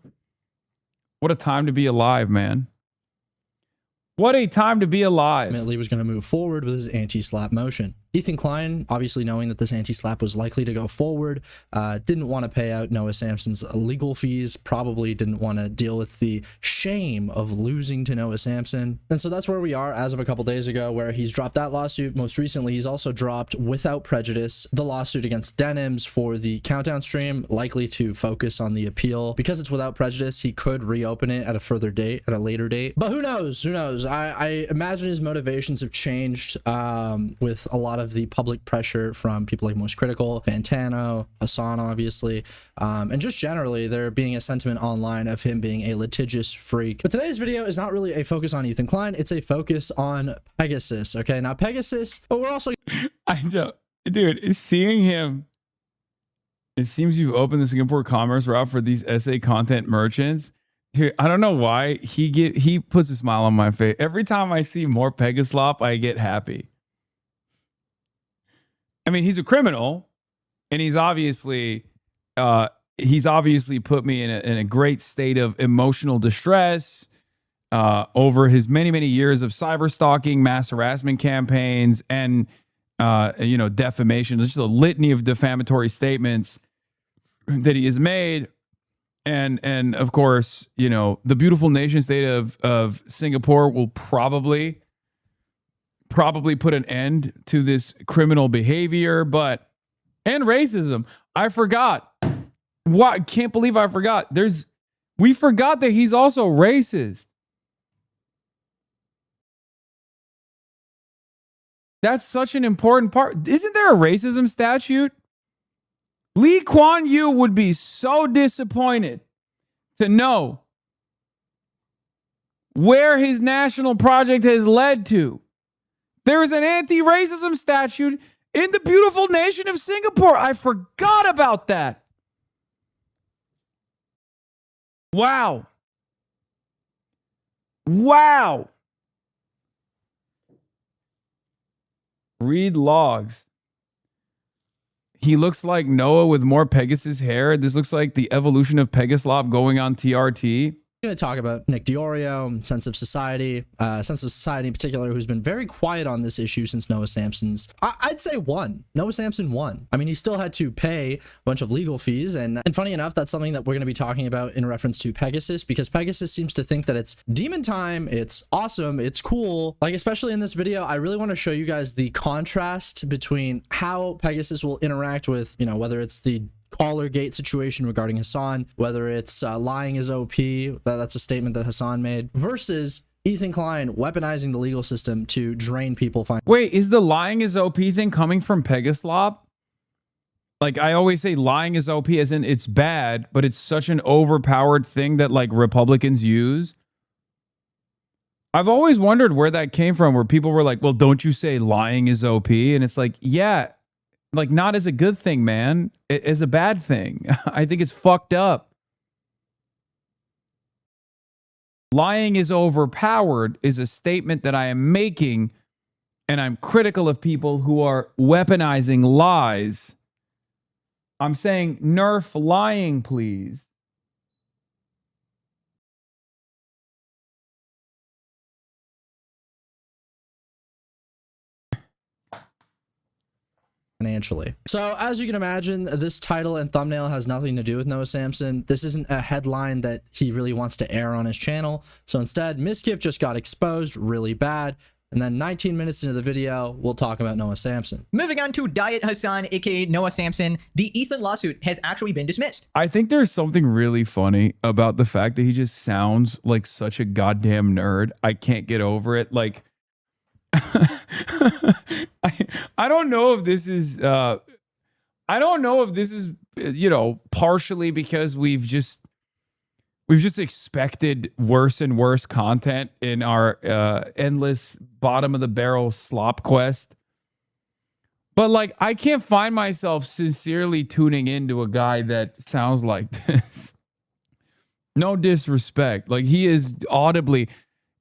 What a time to be alive, man. What a time to be alive. Ultimately was going to move forward with his anti-slap motion. Ethan Klein, obviously knowing that this anti-slap was likely to go forward, didn't want to pay out Noah Sampson's legal fees, probably didn't want to deal with the shame of losing to Noah Sampson. And so that's where we are as of a couple days ago, where he's dropped that lawsuit. Most recently, he's also dropped, without prejudice, the lawsuit against Denims for the Countdown stream, likely to focus on the appeal. Because it's without prejudice, he could reopen it at a further date, at a later date. But who knows? Who knows? I imagine his motivations have changed with a lot of the public pressure from people like Most Critical, Fantano, Hasan, obviously, and just generally there being a sentiment online of him being a litigious freak. But today's video is not really a focus on Ethan Klein, it's a focus on Pegasus. Okay, now Pegasus, but we're also... I don't, dude, seeing him, it seems you've opened the Singapore commerce route for these essay content merchants. Dude, I don't know why he puts a smile on my face. Every time I see More Pegaslop, I get happy. I mean, he's a criminal, and he's obviously put me in a great state of emotional distress over his many years of cyber stalking, mass harassment campaigns, and defamation. There's just a litany of defamatory statements that he has made. And of course, you know, the beautiful nation state of Singapore will probably put an end to this criminal behavior, and racism. I forgot. What? Can't believe I forgot. We forgot that he's also racist. That's such an important part. Isn't there a racism statute? Lee Kuan Yew would be so disappointed to know where his national project has led to. There is an anti-racism statute in the beautiful nation of Singapore. I forgot about that. Wow. Wow. Read logs. He looks like Noah with more Pegasus hair. This looks like the evolution of Pegaslop going on TRT. Going to talk about Nick DiOrio, Sense of Society in particular, who's been very quiet on this issue since Noah Samsen's. I'd say won. Noah Samsen won. I mean, he still had to pay a bunch of legal fees, and funny enough, that's something that we're going to be talking about in reference to Pegasus, because Pegasus seems to think that it's demon time, it's awesome, it's cool. Like, especially in this video, I really want to show you guys the contrast between how Pegasus will interact with, you know, whether it's the caller gate situation regarding Hasan, whether it's lying is OP, that's a statement that Hasan made, versus Ethan Klein weaponizing the legal system to drain people. Wait, is the lying is OP thing coming from Pegaslop? Like, I always say lying is OP as in it's bad, but it's such an overpowered thing that like Republicans use. I've always wondered where that came from, where people were like, well, don't you say lying is OP? And it's like, yeah, like not as a good thing, man, as a bad thing. I think it's fucked up. Lying is overpowered is a statement that I am making, and I'm critical of people who are weaponizing lies. I'm saying nerf lying, please. Financially. So as you can imagine, this title and thumbnail has nothing to do with Noah Samsen. This isn't a headline that he really wants to air on his channel. So instead, Miskiff just got exposed really bad. And then 19 minutes into the video, we'll talk about Noah Samsen. Moving on to Diet Hasan, aka Noah Samsen, the Ethan lawsuit has actually been dismissed. I think there's something really funny about the fact that he just sounds like such a goddamn nerd. I can't get over it. Like, I don't know if this is you know, partially because we've just expected worse and worse content in our endless bottom of the barrel slop quest. But like, I can't find myself sincerely tuning into a guy that sounds like this. No disrespect. Like, he is audibly,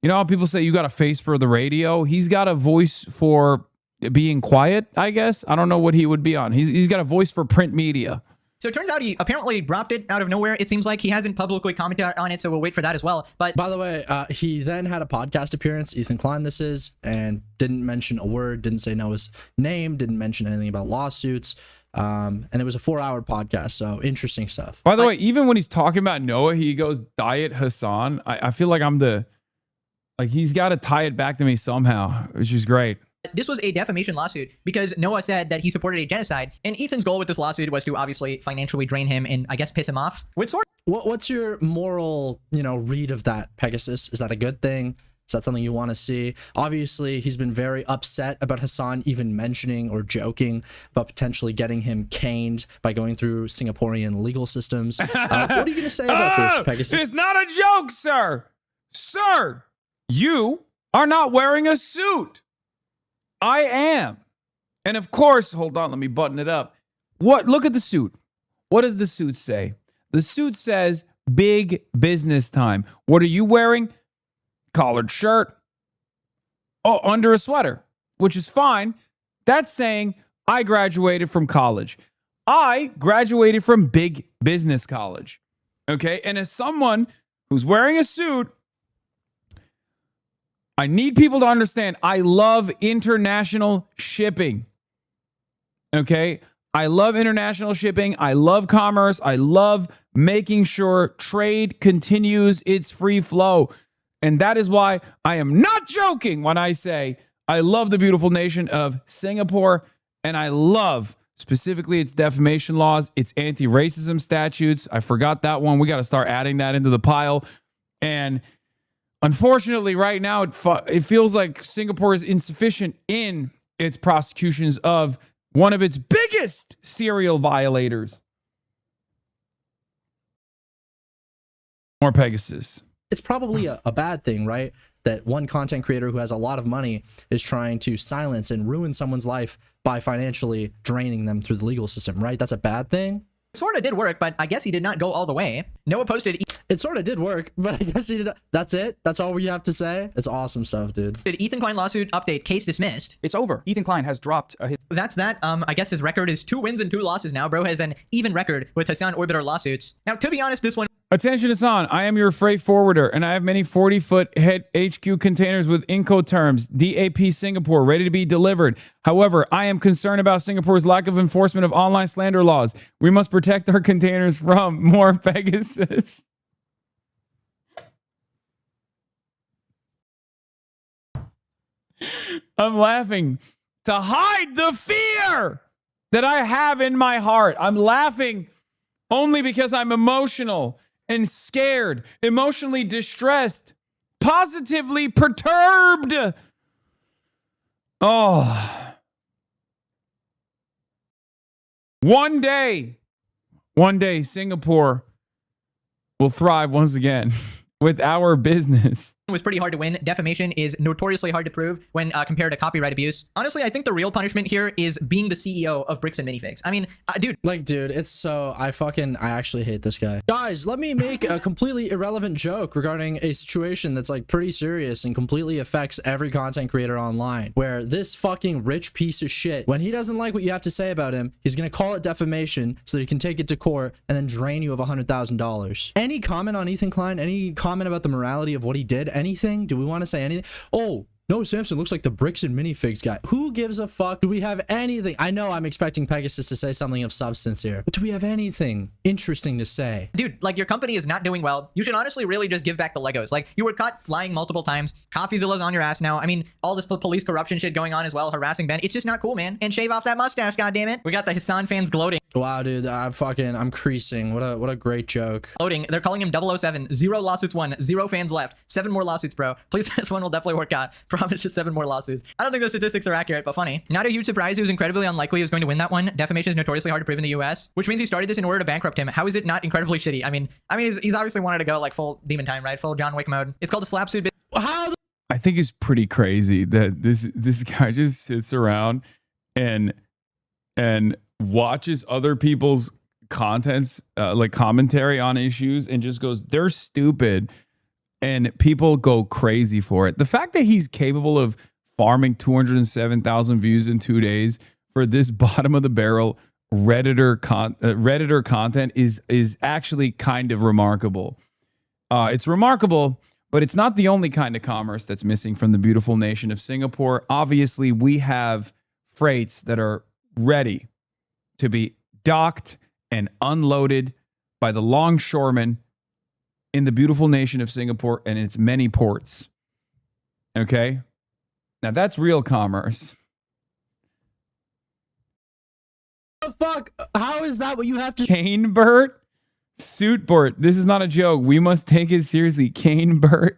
you know how people say you got a face for the radio? He's got a voice for being quiet, I guess. I don't know what he would be on. He's got a voice for print media. So it turns out he apparently dropped it out of nowhere. It seems like he hasn't publicly commented on it, so we'll wait for that as well. But by the way, he then had a podcast appearance, Ethan Klein this is, and didn't mention a word, didn't say Noah's name, didn't mention anything about lawsuits. And it was a 4-hour podcast, so interesting stuff. By the way, even when he's talking about Noah, he goes Diet Hasan. I feel like he's got to tie it back to me somehow, which is great. This was a defamation lawsuit because Noah said that he supported a genocide, and Ethan's goal with this lawsuit was to obviously financially drain him and I guess piss him off. What's your moral, read of that, Pegasus? Is that a good thing? Is that something you want to see? Obviously, he's been very upset about Hasan even mentioning or joking about potentially getting him caned by going through Singaporean legal systems. What are you going to say about this, Pegasus? It's not a joke, sir. Sir, you are not wearing a suit. I am. And of course, hold on, let me button it up. Look at the suit. What does the suit say? The suit says big business time. What are you wearing? Collared shirt. Oh, under a sweater, which is fine. That's saying I graduated from college. I graduated from big business college. Okay. And as someone who's wearing a suit, I need people to understand I love international shipping. Okay. I love international shipping. I love commerce. I love making sure trade continues its free flow. And that is why I am not joking when I say I love the beautiful nation of Singapore, and I love specifically its defamation laws, its anti-racism statutes. I forgot that one. We got to start adding that into the pile. And unfortunately, right now, it feels like Singapore is insufficient in its prosecutions of one of its biggest serial violators. More Pegasus. It's probably a bad thing, right? That one content creator who has a lot of money is trying to silence and ruin someone's life by financially draining them through the legal system, right? That's a bad thing. Sort of did work, but I guess he did not go all the way. Noah posted... It sort of did work, but I guess he did... That's it? That's all we have to say? It's awesome stuff, dude. Ethan Klein lawsuit update, case dismissed. It's over. Ethan Klein has dropped his... That's that. I guess his record is 2 wins and 2 losses now. Bro has an even record with Hasan Orbiter lawsuits. Now, to be honest, this one... Attention, Hasan. I am your freight forwarder, and I have many 40-foot head HQ containers with Incoterms, DAP Singapore, ready to be delivered. However, I am concerned about Singapore's lack of enforcement of online slander laws. We must protect our containers from more Pegasus. I'm laughing to hide the fear that I have in my heart. I'm laughing only because I'm emotional and scared, emotionally distressed, positively perturbed. Oh. One day, Singapore will thrive once again with our business. It was pretty hard to win. Defamation is notoriously hard to prove when compared to copyright abuse. Honestly, I think the real punishment here is being the CEO of Bricks and Minifigs. I mean, dude. Like, dude, it's so... I actually hate this guy. Guys, let me make a completely irrelevant joke regarding a situation that's like pretty serious and completely affects every content creator online, where this fucking rich piece of shit, when he doesn't like what you have to say about him, he's gonna call it defamation so he can take it to court and then drain you of $100,000. Any comment on Ethan Klein? Any comment about the morality of what he did? Anything? Do we want to say anything? Oh, Noah Samson looks like the Bricks and Minifigs guy. Who gives a fuck? Do we have anything? I know I'm expecting Pegasus to say something of substance here, but do we have anything interesting to say? Dude, like, your company is not doing well. You should honestly really just give back the Legos. Like, you were caught lying multiple times. CoffeeZilla's on your ass now. I mean, all this police corruption shit going on as well, harassing Ben. It's just not cool, man. And shave off that mustache, goddammit. We got the Hasan fans gloating. Wow, dude, I'm creasing. What a great joke. Gloating. They're calling him 007. 0 lawsuits won. 0 fans left. 7 more lawsuits, bro. Please, this one will definitely work out. Promise just 7 more lawsuits. I don't think the statistics are accurate, but funny. Not a huge surprise. It was incredibly unlikely he was going to win that one. Defamation is notoriously hard to prove in the US, which means he started this in order to bankrupt him. How is it not incredibly shitty? I mean, he's obviously wanted to go like full demon time, right? Full John Wick mode. It's called a slap suit. How? I think it's pretty crazy that this guy just sits around and watches other people's contents, like commentary on issues, and just goes, they're stupid, and people go crazy for it. The fact that he's capable of farming 207,000 views in 2 days for this bottom of the barrel Redditor content is actually kind of remarkable. It's remarkable, but it's not the only kind of commerce that's missing from the beautiful nation of Singapore. Obviously, we have freights that are ready to be docked and unloaded by the longshoremen in the beautiful nation of Singapore and its many ports. Okay? Now that's real commerce. What the fuck? How is that what you have to... Canebert? Suitbort. This is not a joke. We must take it seriously. Canebert.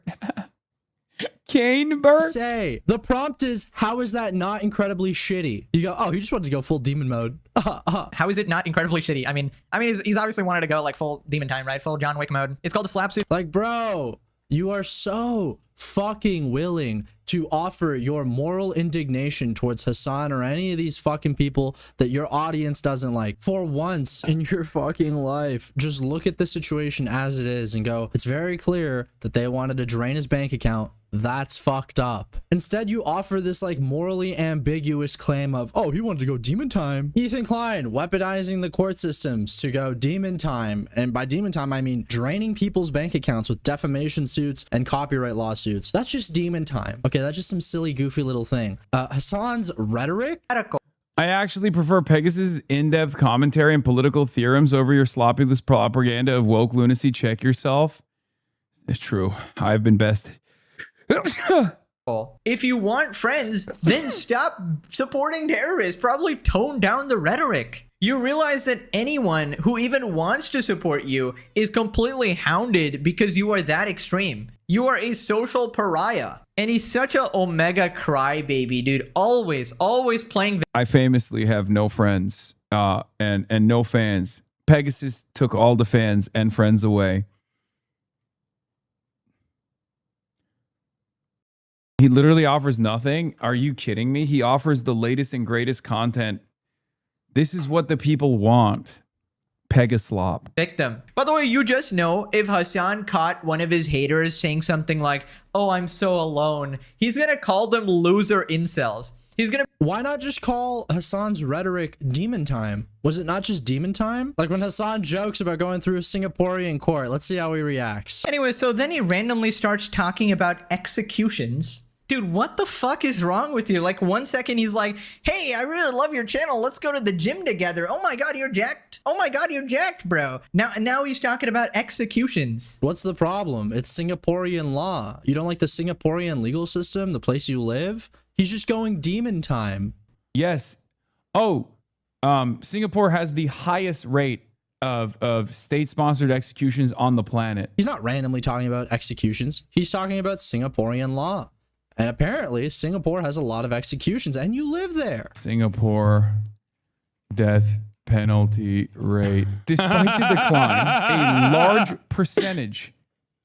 Canebert? Say, the prompt is, how is that not incredibly shitty? You go, oh, he just wanted to go full demon mode. How is it not incredibly shitty? I mean, he's obviously wanted to go like full demon time, right? Full John Wick mode. It's called a slap suit. Like, bro, you are so fucking willing to offer your moral indignation towards Hasan or any of these fucking people that your audience doesn't like. For once in your fucking life, just look at the situation as it is and go, it's very clear that they wanted to drain his bank account. That's fucked up. Instead, you offer this like morally ambiguous claim of, oh, he wanted to go demon time. Ethan Klein weaponizing the court systems to go demon time. And by demon time, I mean draining people's bank accounts with defamation suits and copyright lawsuits. That's just demon time. Okay, that's just some silly, goofy little thing. Hasan's rhetoric. I actually prefer Pegasus' in-depth commentary and political theorems over your sloppiness propaganda of woke lunacy. Check yourself. It's true. I've been bested. If you want friends, then stop supporting terrorists. Probably tone down the rhetoric. You realize that anyone who even wants to support you is completely hounded because you are that extreme. You are a social pariah. And he's such a omega crybaby, dude. Always playing. I famously have no friends and no fans. Pegasus took all the fans and friends away. He literally offers nothing. Are you kidding me? He offers the latest and greatest content. This is what the people want. Pegaslop. Victim. By the way, you just know if Hasan caught one of his haters saying something like, "Oh, I'm so alone," he's gonna call them loser incels. He's gonna. Why not just call Hasan's rhetoric demon time? Was it not just demon time? Like when Hasan jokes about going through a Singaporean court. Let's see how he reacts. Anyway, so then he randomly starts talking about executions. Dude, what the fuck is wrong with you? Like 1 second he's like, "Hey, I really love your channel. Let's go to the gym together. Oh my god, you're jacked. Oh my god, you're jacked, bro." Now he's talking about executions. What's the problem? It's Singaporean law. You don't like the Singaporean legal system, the place you live? He's just going demon time. Yes. Oh, Singapore has the highest rate of state-sponsored executions on the planet. He's not randomly talking about executions. He's talking about Singaporean law. And apparently, Singapore has a lot of executions, and you live there. Singapore death penalty rate. Despite the decline, a large percentage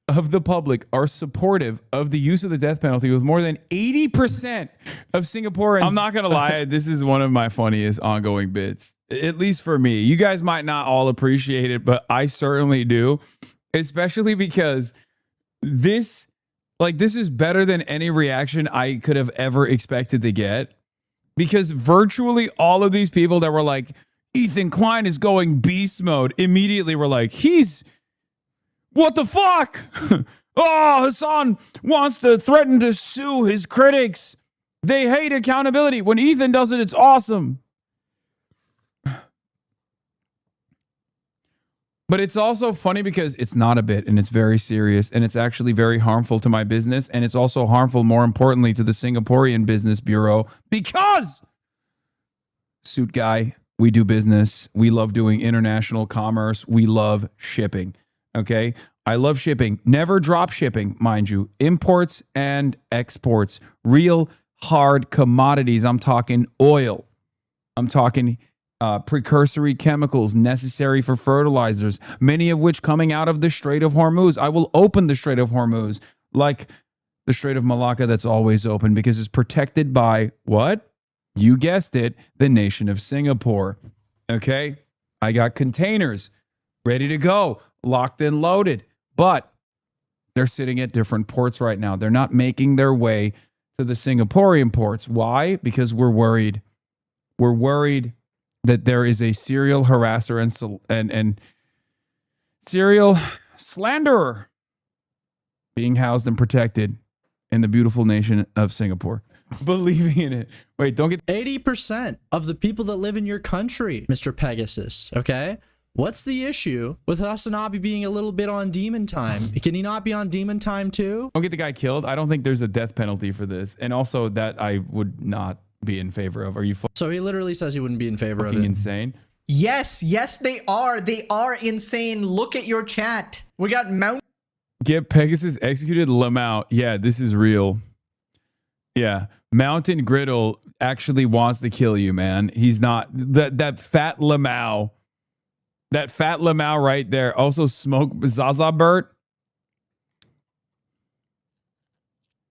of the public are supportive of the use of the death penalty, with more than 80% of Singaporeans. I'm not going to lie. This is one of my funniest ongoing bits, at least for me. You guys might not all appreciate it, but I certainly do, especially because this is better than any reaction I could have ever expected to get, because virtually all of these people that were like, Ethan Klein is going beast mode, immediately were like, what the fuck? Oh, Hasan wants to threaten to sue his critics. They hate accountability. When Ethan does it, it's awesome. But it's also funny because it's not a bit, and it's very serious, and it's actually very harmful to my business, and it's also harmful, more importantly, to the Singaporean Business Bureau, because, suit guy, we do business. We love doing international commerce. We love shipping. Okay? I love shipping. Never drop shipping, mind you. Imports and exports. Real hard commodities. I'm talking oil. I'm talking precursory chemicals necessary for fertilizers, many of which coming out of the Strait of Hormuz. I will open the Strait of Hormuz like the Strait of Malacca that's always open, because it's protected by what? You guessed it, the nation of Singapore. Okay? I got containers ready to go, locked and loaded, but they're sitting at different ports right now. They're not making their way to the Singaporean ports. Why? Because we're worried. We're worried that there is a serial harasser and serial slanderer being housed and protected in the beautiful nation of Singapore. Believing in it. Wait, don't get 80% of the people that live in your country, Mr. Pegasus, okay? What's the issue with Hasanabi being a little bit on demon time? Can he not be on demon time too? Don't get the guy killed. I don't think there's a death penalty for this. And also that I would not be in favor of. Are you so he literally says he wouldn't be in favor of it. Insane. Yes, they are. They are insane. Look at your chat. We got Get Pegasus executed, Lamau. Yeah, this is real. Yeah. Mountain Griddle actually wants to kill you, man. He's not that fat Lamau. That fat Lamau right there. Also smoke Zaza Bert.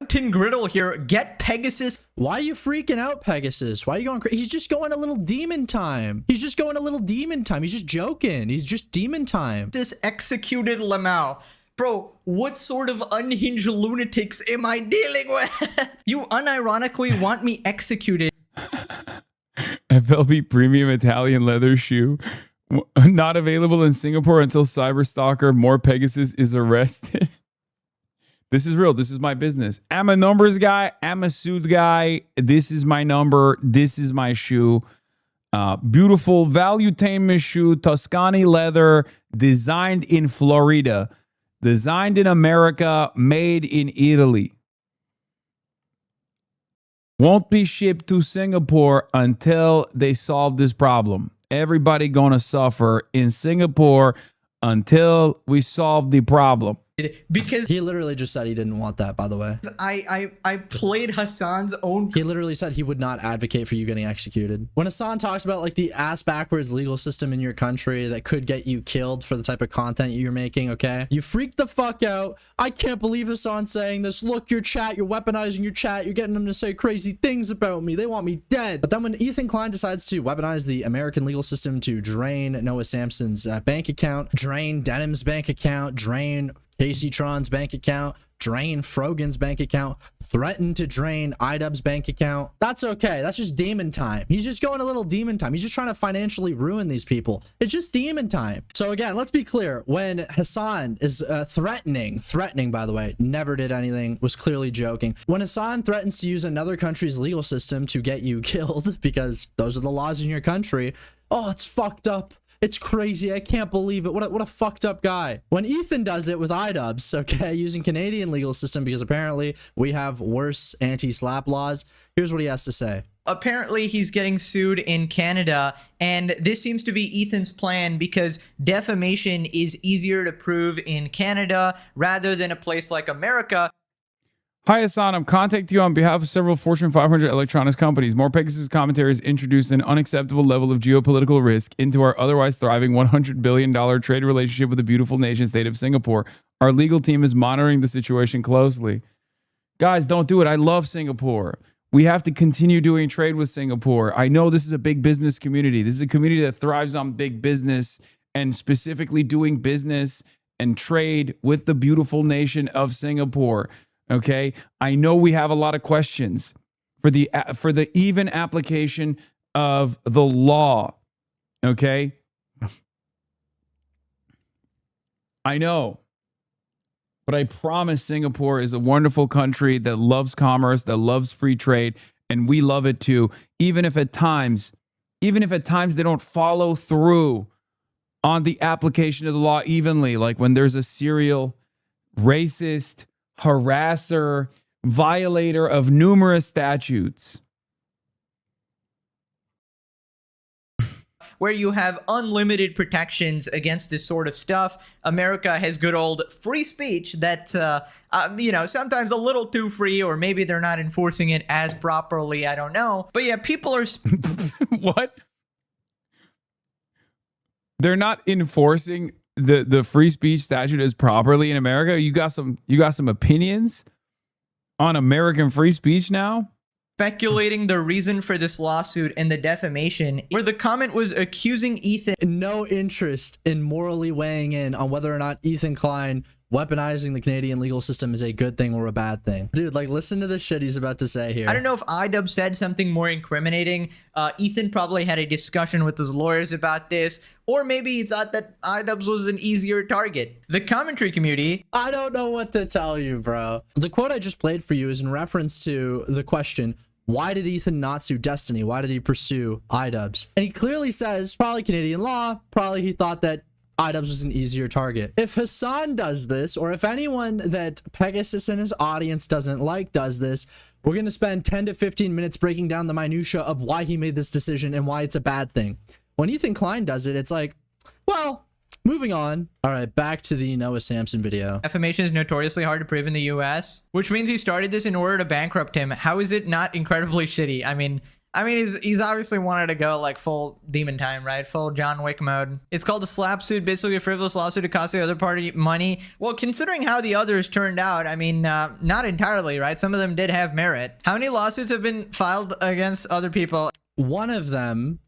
Mountain Griddle here. Get Pegasus. Why are you freaking out, Pegasus? Why are you going crazy? He's just going a little demon time. He's just going a little demon time. He's just joking. He's just demon time. This executed Lamau. Bro, what sort of unhinged lunatics am I dealing with? You unironically want me executed. FLP premium Italian leather shoe. Not available in Singapore until Cyberstalker More Pegasus is arrested. This is real. This is my business. I'm a numbers guy. I'm a suit guy. This is my number. This is my shoe. Beautiful valuetainment shoe, Tuscany leather, designed in Florida, designed in America, made in Italy. Won't be shipped to Singapore until they solve this problem. Everybody gonna suffer in Singapore until we solve the problem. Because he literally just said he didn't want that, by the way. I played Hasan's own. He literally said he would not advocate for you getting executed. When Hasan talks about like the ass backwards legal system in your country that could get you killed for the type of content you're making, okay? You freak the fuck out. I can't believe Hasan's saying this. Look, your chat, you're weaponizing your chat. You're getting them to say crazy things about me. They want me dead. But then when Ethan Klein decides to weaponize the American legal system to drain Noah Samson's bank account, drain Denham's bank account, drain Casey Tron's bank account, drain Frogan's bank account, threaten to drain iDubbbz's bank account. That's okay. That's just demon time. He's just going a little demon time. He's just trying to financially ruin these people. It's just demon time. So again, let's be clear. When Hasan is threatening, by the way, never did anything, was clearly joking. When Hasan threatens to use another country's legal system to get you killed, because those are the laws in your country, oh, it's fucked up. It's crazy. I can't believe it. What a fucked up guy. When Ethan does it with iDubbbz, okay, using Canadian legal system, because apparently we have worse anti-slap laws, here's what he has to say. Apparently he's getting sued in Canada, and this seems to be Ethan's plan because defamation is easier to prove in Canada rather than a place like America. Hi, Hasan. I'm contacting you on behalf of several Fortune 500 electronics companies. More Pegasus commentaries introduced an unacceptable level of geopolitical risk into our otherwise thriving $100 billion trade relationship with the beautiful nation state of Singapore. Our legal team is monitoring the situation closely. Guys, don't do it. I love Singapore. We have to continue doing trade with Singapore. I know this is a big business community. This is a community that thrives on big business and specifically doing business and trade with the beautiful nation of Singapore. Okay, I know we have a lot of questions for the even application of the law. Okay, I know, but I promise Singapore is a wonderful country that loves commerce, that loves free trade, and we love it too. Even if at times they don't follow through on the application of the law evenly, like when there's a serial racist, harasser, violator of numerous statutes. Where you have unlimited protections against this sort of stuff. America has good old free speech that, sometimes a little too free, or maybe they're not enforcing it as properly. I don't know. But yeah, people are... What? They're not enforcing the free speech statute as properly in America? You got some opinions on American free speech now? Speculating the reason for this lawsuit and the defamation, where the comment was accusing Ethan. No interest in morally weighing in on whether or not Ethan Klein weaponizing the Canadian legal system is a good thing or a bad thing. Dude, like, listen to the shit he's about to say here. I don't know if iDubbbz said something more incriminating. Ethan probably had a discussion with his lawyers about this, or maybe he thought that iDubbbz was an easier target. The commentary community... I don't know what to tell you, bro. The quote I just played for you is in reference to the question, why did Ethan not sue Destiny? Why did he pursue iDubbbz? And he clearly says, probably Canadian law, probably he thought that iDubbbz was an easier target. If Hasan does this, or if anyone that Pegasus and his audience doesn't like does this, we're going to spend 10 to 15 minutes breaking down the minutia of why he made this decision and why it's a bad thing. When Ethan Klein does it, it's like, well, moving on. All right, back to the Noah Samson video. Defamation is notoriously hard to prove in the US, which means he started this in order to bankrupt him. How is it not incredibly shitty? I mean, he's obviously wanted to go like full demon time, right? Full John Wick mode. It's called a slap suit, basically a frivolous lawsuit to cost the other party money. Well, considering how the others turned out, not entirely, right? Some of them did have merit. How many lawsuits have been filed against other people? One of them,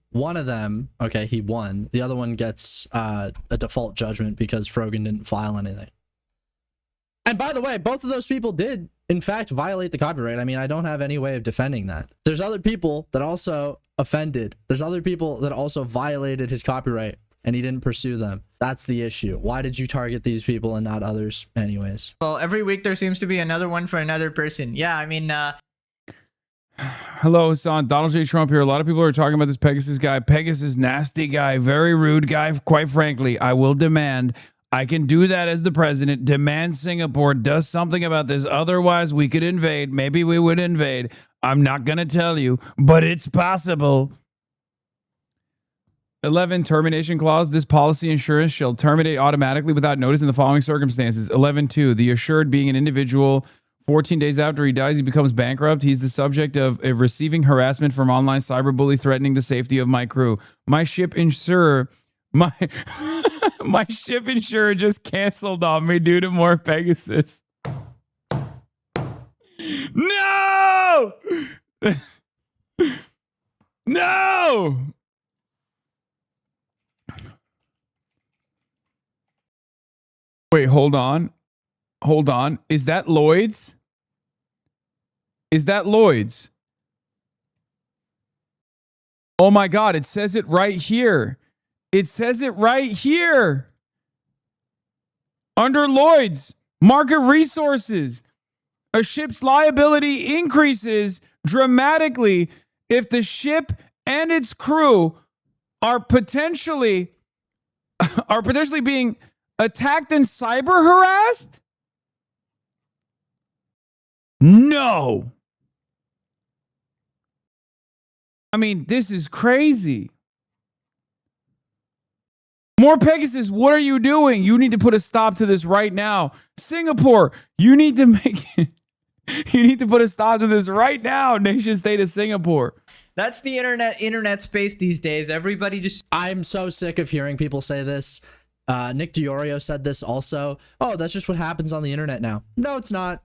okay, he won. The other one gets a default judgment because Frogan didn't file anything. And by the way, both of those people did, in fact, violate the copyright. I don't have any way of defending that. There's other people that also offended. There's other people that also violated his copyright, and he didn't pursue them. That's the issue. Why did you target these people and not others anyways? Well, every week there seems to be another one for another person. Yeah, Hello, Hasan. Donald J. Trump here. A lot of people are talking about this Pegasus guy. Pegasus, nasty guy, very rude guy. Quite frankly, I will demand, I can do that as the president, demand Singapore does something about this. Otherwise, we could invade. Maybe we would invade. I'm not going to tell you, but it's possible. 11, termination clause. This policy insurance shall terminate automatically without notice in the following circumstances. 11.2, the assured being an individual 14 days after he dies, he becomes bankrupt. He's the subject of receiving harassment from online cyberbully threatening the safety of my crew. My ship insurer, my ship insurer just canceled on me due to more Pegasus. No! No! Wait, hold on. Hold on. Is that Lloyd's? Is that Lloyd's? Oh my God, it says it right here. It says it right here. Under Lloyd's, market resources. A ship's liability increases dramatically if the ship and its crew are potentially being attacked and cyber harassed? No. I mean, this is crazy. More Pegasus, what are you doing? You need to put a stop to this right now. Singapore, you need to put a stop to this right now, nation state of Singapore. That's the internet space these days. Everybody just... I'm so sick of hearing people say this. Nick DiOrio said this also. Oh, that's just what happens on the internet now. No, it's not.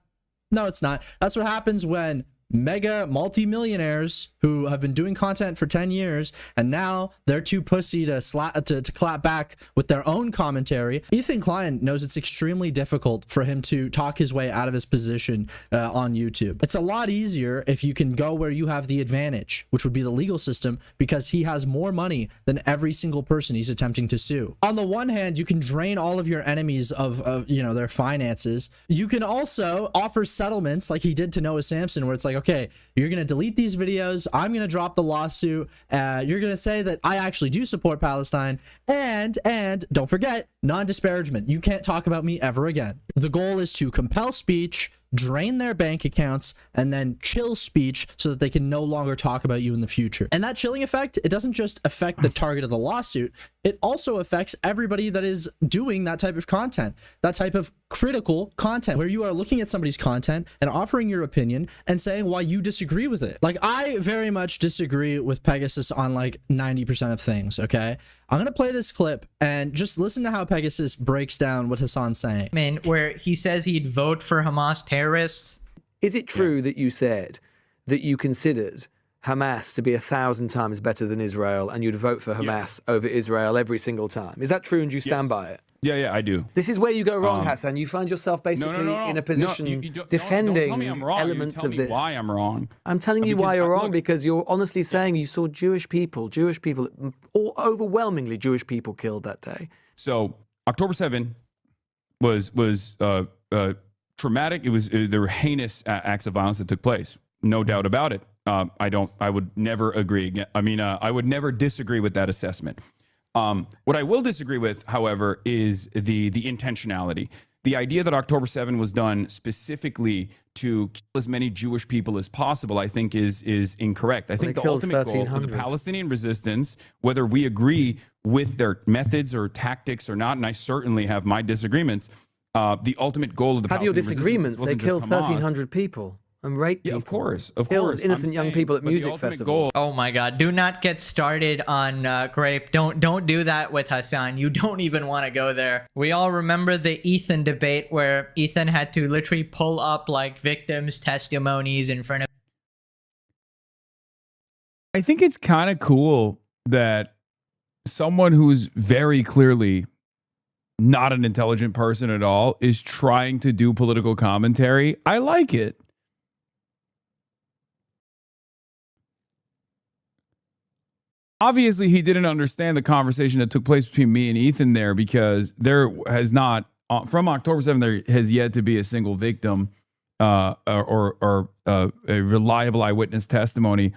No, it's not. That's what happens when mega multi-millionaires who have been doing content for 10 years and now they're too pussy to clap back with their own commentary. Ethan Klein knows it's extremely difficult for him to talk his way out of his position on YouTube. It's a lot easier if you can go where you have the advantage, which would be the legal system, because he has more money than every single person he's attempting to sue. On the one hand, you can drain all of your enemies of their finances. You can also offer settlements like he did to Noah Samson, where it's like, okay, you're going to delete these videos. I'm going to drop the lawsuit. You're going to say that I actually do support Palestine. And don't forget, non-disparagement. You can't talk about me ever again. The goal is to compel speech, drain their bank accounts, and then chill speech so that they can no longer talk about you in the future. And that chilling effect, it doesn't just affect the target of the lawsuit, it also affects everybody that is doing that type of content, that type of critical content, where you are looking at somebody's content and offering your opinion and saying why you disagree with it. Like, I very much disagree with Pegasus on like 90% of things, okay? I'm gonna play this clip and just listen to how Pegasus breaks down what Hasan's saying. Where he says he'd vote for Hamas terrorists. Is it true that you said that you considered Hamas to be 1,000 times better than Israel and you'd vote for Hamas over Israel every single time? Is that true and you stand by it? Yeah, I do. This is where you go wrong, Hasan. You find yourself basically in a position defending don't tell me I'm wrong. elements you tell of me this. Why I'm wrong. I'm telling you why you're wrong, because you're honestly saying you saw Jewish people, overwhelmingly Jewish people killed that day. So October 7 was traumatic. There were heinous acts of violence that took place. No doubt about it. I would never agree again. I would never disagree with that assessment. What I will disagree with, however, is the intentionality. The idea that October 7 was done specifically to kill as many Jewish people as possible, I think is incorrect. I think the ultimate goal of the Palestinian resistance, whether we agree with their methods or tactics or not, and I certainly have my disagreements, the ultimate goal of the Palestinian resistance disagreements. They killed 1,300 people. And rape people. Of course. Killed innocent young people at music festivals. Oh my God! Do not get started on Grape. Don't do that with Hasan. You don't even want to go there. We all remember the Ethan debate where Ethan had to literally pull up like victims' testimonies in front of. I think it's kind of cool that someone who's very clearly not an intelligent person at all is trying to do political commentary. I like it. Obviously, he didn't understand the conversation that took place between me and Ethan there, because there has not, from October 7th, there has yet to be a single victim a reliable eyewitness testimony.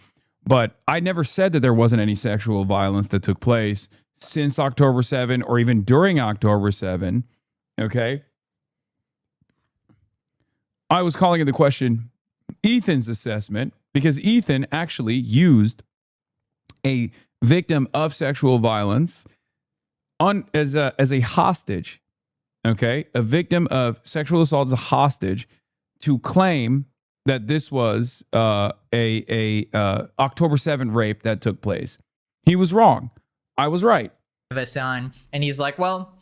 But I never said that there wasn't any sexual violence that took place since October 7 or even during October 7. Okay. I was calling into question Ethan's assessment because Ethan actually used a victim of sexual violence as a hostage. Okay. A victim of sexual assault as a hostage to claim that this was a October 7 rape that took place. He was wrong. I was right. Hasan, and he's like, well,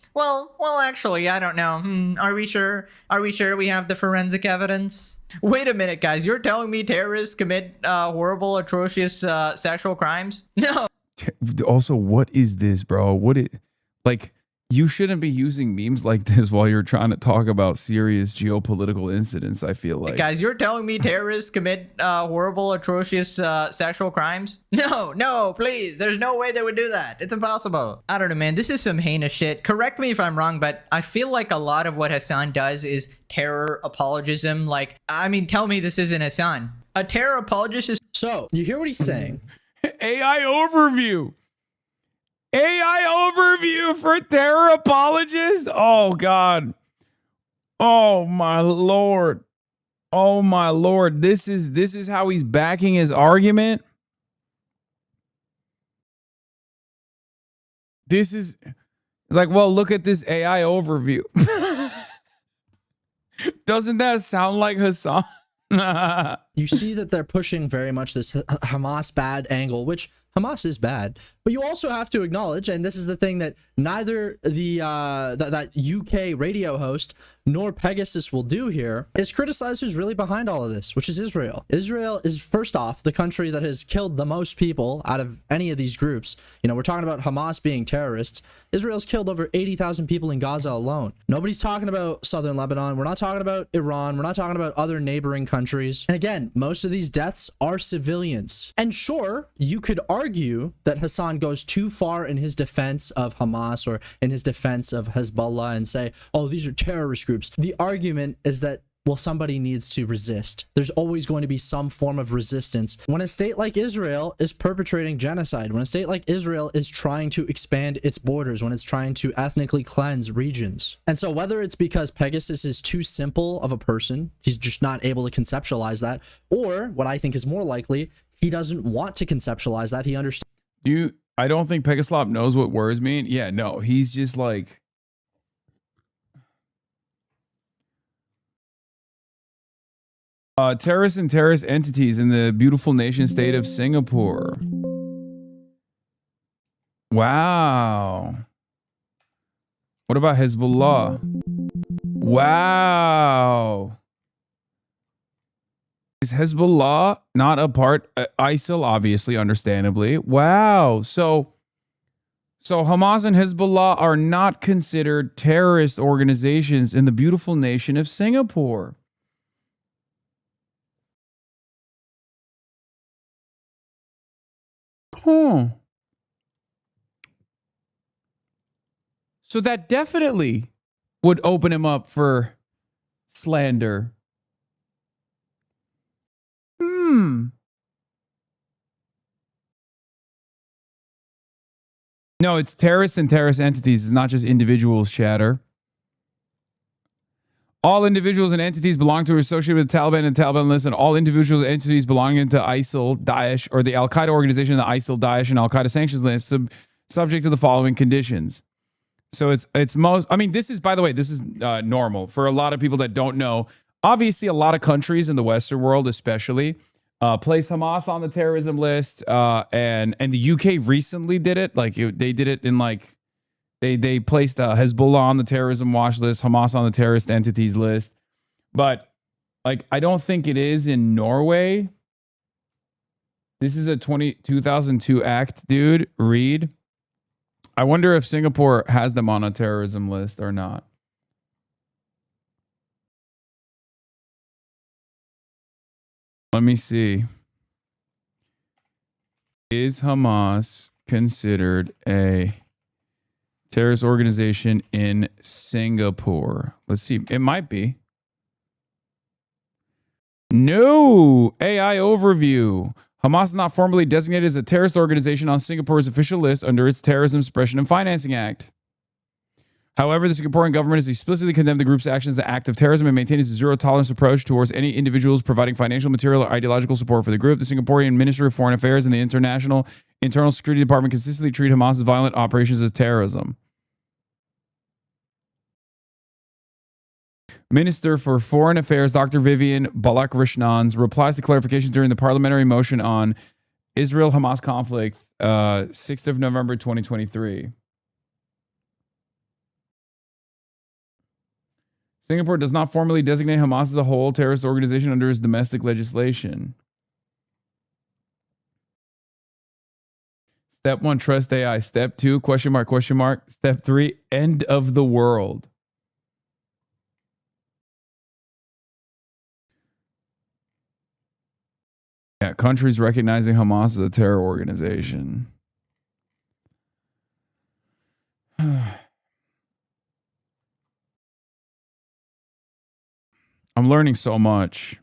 actually, I don't know. Are we sure? Are we sure we have the forensic evidence? Wait a minute, guys. You're telling me terrorists commit horrible, atrocious sexual crimes? No. Also, what is this, bro? You shouldn't be using memes like this while you're trying to talk about serious geopolitical incidents, I feel like. Guys, you're telling me terrorists commit horrible, atrocious sexual crimes? No, please. There's no way they would do that. It's impossible. I don't know, man. This is some heinous shit. Correct me if I'm wrong, but I feel like a lot of what Hasan does is terror apologism. Like, I mean, tell me this isn't Hasan. A terror apologist is... So, you hear what he's saying? AI overview. AI overview for terror apologists? Oh, God. Oh, my Lord. Oh, my Lord. This is how he's backing his argument? It's like, well, look at this AI overview. Doesn't that sound like Hasan? You see that they're pushing very much this Hamas bad angle, which Hamas is bad, but you also have to acknowledge, and this is the thing that neither the that UK radio host nor Pegasus will do here, is criticize who's really behind all of this, which is Israel. Israel is, first off, the country that has killed the most people out of any of these groups. You know, we're talking about Hamas being terrorists. Israel's killed over 80,000 people in Gaza alone. Nobody's talking about southern Lebanon. We're not talking about Iran. We're not talking about other neighboring countries. And again, most of these deaths are civilians. And sure, you could argue that Hasan goes too far in his defense of Hamas or in his defense of Hezbollah and say, oh, these are terrorist groups. The argument is that, well, somebody needs to resist. There's always going to be some form of resistance. When a state like Israel is perpetrating genocide, when a state like Israel is trying to expand its borders, when it's trying to ethnically cleanse regions. And so whether it's because Pegasus is too simple of a person, he's just not able to conceptualize that, or what I think is more likely, he doesn't want to conceptualize that. He understands. I don't think Pegaslop knows what words mean. Yeah, no, he's just like... terrorists and terrorist entities in the beautiful nation state of Singapore. Wow. What about Hezbollah? Wow. Is Hezbollah not a part? ISIL, obviously, understandably. Wow. So Hamas and Hezbollah are not considered terrorist organizations in the beautiful nation of Singapore. So that definitely would open him up for slander. No, it's terrorists and terrorist entities. It's not just individuals, chatter. All individuals and entities belong to or associated with the Taliban and Taliban lists, and all individuals and entities belonging to ISIL, Daesh, or the Al-Qaeda organization, the ISIL, Daesh, and Al-Qaeda sanctions list, subject to the following conditions. So it's most, I mean, this is, by the way, this is normal for a lot of people that don't know. Obviously, a lot of countries in the Western world, especially, place Hamas on the terrorism list, and the UK recently did it. Like they did it in like, They placed Hezbollah on the terrorism watch list, Hamas on the terrorist entities list. But like, I don't think it is in Norway. This is a 2002 act, dude. Read. I wonder if Singapore has them on a terrorism list or not. Let me see. Is Hamas considered a terrorist organization in Singapore? Let's see. It might be. No. AI overview. Hamas is not formally designated as a terrorist organization on Singapore's official list under its Terrorism Suppression and Financing Act. However, the Singaporean government has explicitly condemned the group's actions as an act of terrorism and maintains a zero-tolerance approach towards any individuals providing financial, material, or ideological support for the group. The Singaporean Ministry of Foreign Affairs and the Internal Security Department consistently treat Hamas's violent operations as terrorism. Minister for Foreign Affairs Dr. Vivian Balakrishnan replies to clarification during the parliamentary motion on Israel-Hamas conflict, 6th of November 2023. Singapore does not formally designate Hamas as a whole terrorist organization under its domestic legislation. Step 1, trust AI. Step 2, question mark, question mark. Step 3, end of the world. Yeah, countries recognizing Hamas as a terror organization. I'm learning so much.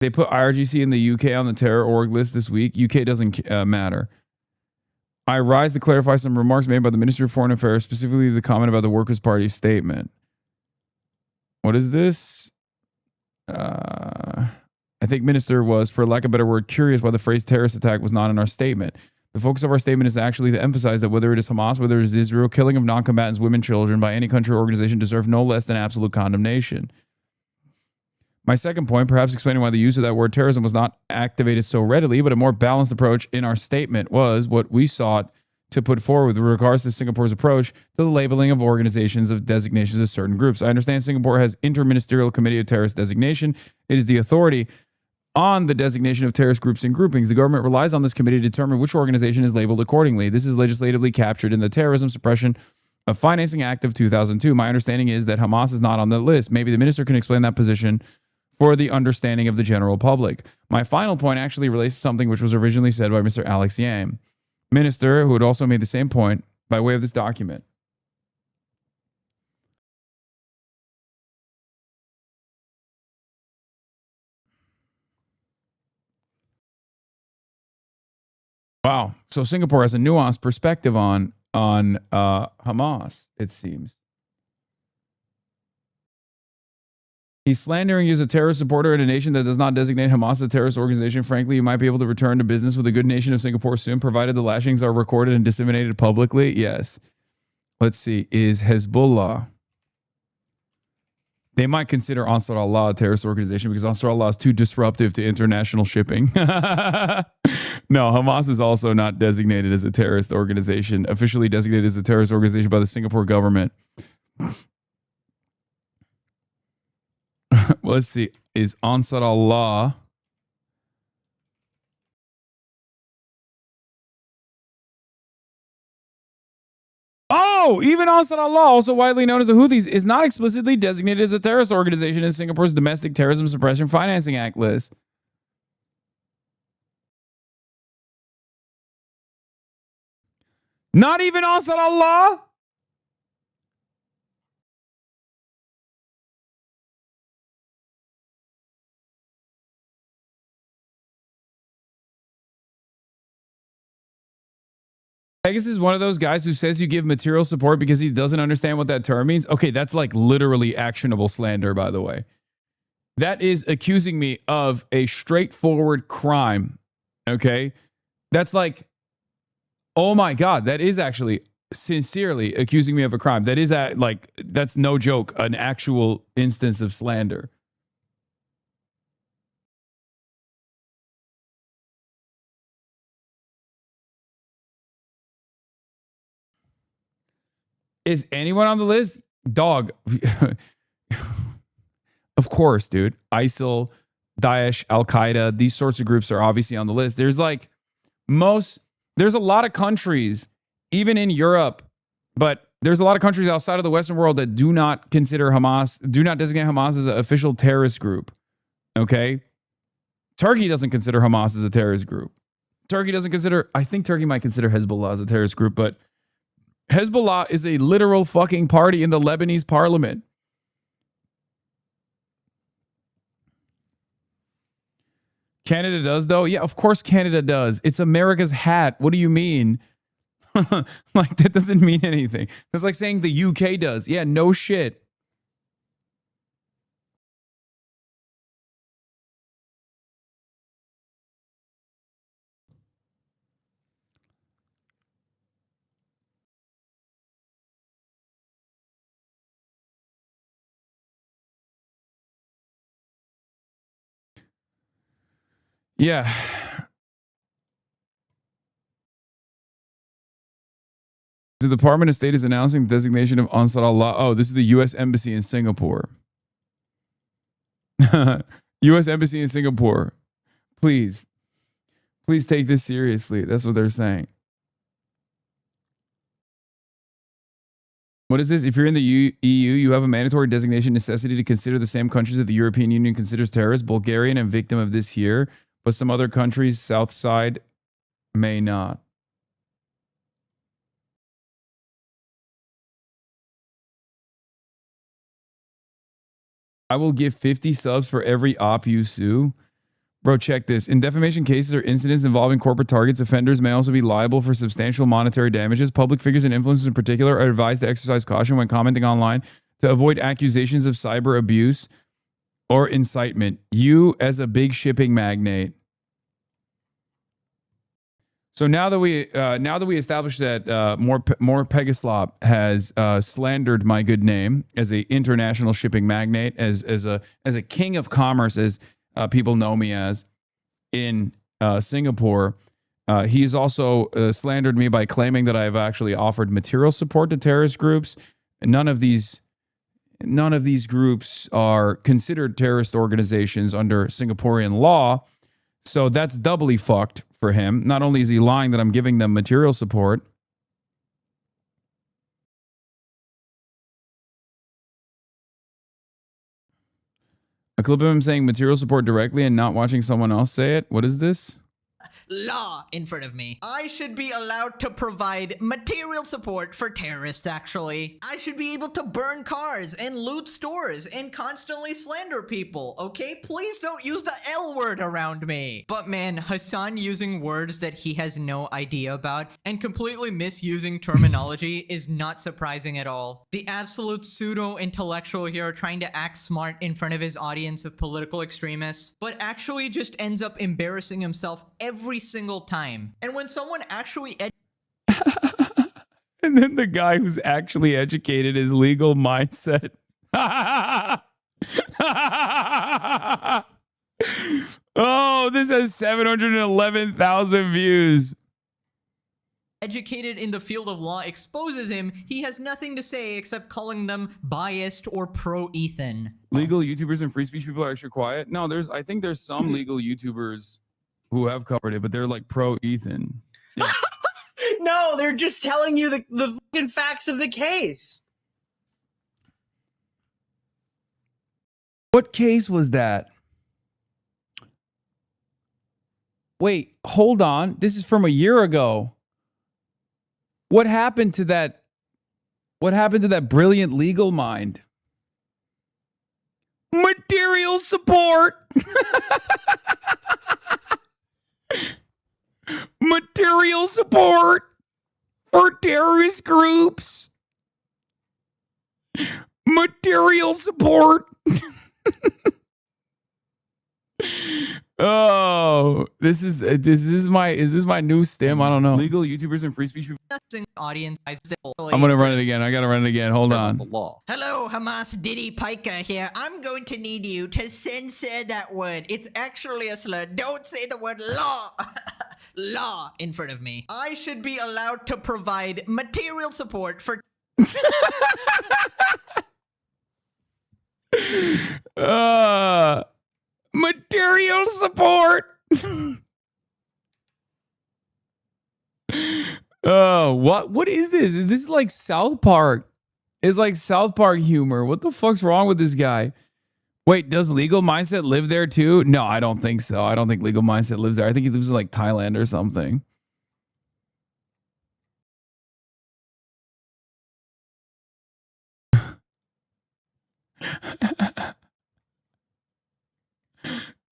They put IRGC in the UK on the terror org list this week. UK doesn't matter. I rise to clarify some remarks made by the Ministry of Foreign Affairs, specifically the comment about the Workers' Party statement. What is this? I think Minister was, for lack of a better word, curious why the phrase terrorist attack was not in our statement. The focus of our statement is actually to emphasize that whether it is Hamas, whether it is Israel, killing of non-combatants, women, children by any country or organization deserve no less than absolute condemnation. My second point, perhaps explaining why the use of that word terrorism was not activated so readily, but a more balanced approach in our statement was what we sought to put forward with regards to Singapore's approach to the labeling of organizations of designations of certain groups. I understand Singapore has Interministerial Committee of Terrorist Designation. It is the authority on the designation of terrorist groups and groupings. The government relies on this committee to determine which organization is labeled accordingly. This is legislatively captured in the Terrorism Suppression of Financing Act of 2002. My understanding is that Hamas is not on the list. Maybe the minister can explain that position for the understanding of the general public. My final point actually relates to something which was originally said by Mr. Alex Yam, minister, who had also made the same point by way of this document. Wow. So Singapore has a nuanced perspective on Hamas, it seems. He's slandering you as a terrorist supporter in a nation that does not designate Hamas as a terrorist organization. Frankly, you might be able to return to business with the good nation of Singapore soon, provided the lashings are recorded and disseminated publicly. Yes. Let's see. Is Hezbollah... They might consider Ansar Allah a terrorist organization because Ansar Allah is too disruptive to international shipping. No, Hamas is also not designated as a terrorist organization, officially designated as a terrorist organization by the Singapore government. Let's see. Is Ansar Allah... Oh, even Ansar Allah, also widely known as the Houthis, is not explicitly designated as a terrorist organization in Singapore's Domestic Terrorism Suppression Financing Act list. Not even Ansar Allah? Pegasus is one of those guys who says you give material support because he doesn't understand what that term means. Okay, that's like literally actionable slander, by the way. That is accusing me of a straightforward crime. Okay? That's like, oh my God, that is actually sincerely accusing me of a crime. That is like, that's no joke, an actual instance of slander. Is anyone on the list? Dog. Of course, dude. ISIL, Daesh, Al-Qaeda, these sorts of groups are obviously on the list. There's a lot of countries, even in Europe, but there's a lot of countries outside of the Western world that do not consider Hamas, do not designate Hamas as an official terrorist group. Okay? Turkey doesn't consider Hamas as a terrorist group. Turkey doesn't consider, I think Turkey might consider Hezbollah as a terrorist group, but Hezbollah is a literal fucking party in the Lebanese parliament. Canada does, though? Yeah, of course Canada does. It's America's hat. What do you mean? Like, that doesn't mean anything. That's like saying the UK does. Yeah, no shit. Yeah. The Department of State is announcing the designation of Ansar Allah. Oh, this is the U.S. Embassy in Singapore. U.S. Embassy in Singapore. Please take this seriously. That's what they're saying. What is this? If you're in the EU, you have a mandatory designation necessity to consider the same countries that the European Union considers terrorists. Bulgarian and victim of this here, but some other countries, South side, may not. I will give 50 subs for every op you sue. Bro, check this. In defamation cases or incidents involving corporate targets, offenders may also be liable for substantial monetary damages. Public figures and influencers in particular are advised to exercise caution when commenting online to avoid accusations of cyber abuse or incitement. You, as a big shipping magnate. So now that we established that more Pegaslop has slandered my good name as a international shipping magnate, as a king of commerce, as people know me as in Singapore, he has also slandered me by claiming that I've actually offered material support to terrorist groups. None of these groups are considered terrorist organizations under Singaporean law. So that's doubly fucked for him. Not only is he lying that I'm giving them material support, a clip of him saying material support directly and not watching someone else say it. What is this? Law in front of me. I should be allowed to provide material support for terrorists, actually. I should be able to burn cars and loot stores and constantly slander people, okay? Please don't use the L word around me. But man, Hasan using words that he has no idea about and completely misusing terminology is not surprising at all. The absolute pseudo-intellectual here trying to act smart in front of his audience of political extremists, but actually just ends up embarrassing himself every single time. And when someone actually and then the guy who's actually educated his legal mindset. Oh, this has 711,000 views. Educated in the field of law exposes him, he has nothing to say except calling them biased or pro-Ethan. Legal YouTubers and free speech people are extra quiet. No, I think there's some legal YouTubers who have covered it, but they're like pro-Ethan. Yeah. No, they're just telling you the fucking facts of the case. What case was that? Wait, hold on. This is from a year ago. What happened to that? What happened to that brilliant legal mind? Material support. Material support for terrorist groups. Material support. Oh, is this my new stem? I don't know. Legal YouTubers and free speech people. Audience, I'm gonna run it again. I gotta run it again. Hold on. Hello, Hasanabi Piker here. I'm going to need you to censor that word. It's actually a slur. Don't say the word law. Law in front of me. I should be allowed to provide material support for material support. What is this? Is this like South Park? It's like South Park humor. What the fuck's wrong with this guy? Wait, does Legal Mindset live there too? No, I don't think so. I don't think Legal Mindset lives there. I think he lives in like Thailand or something.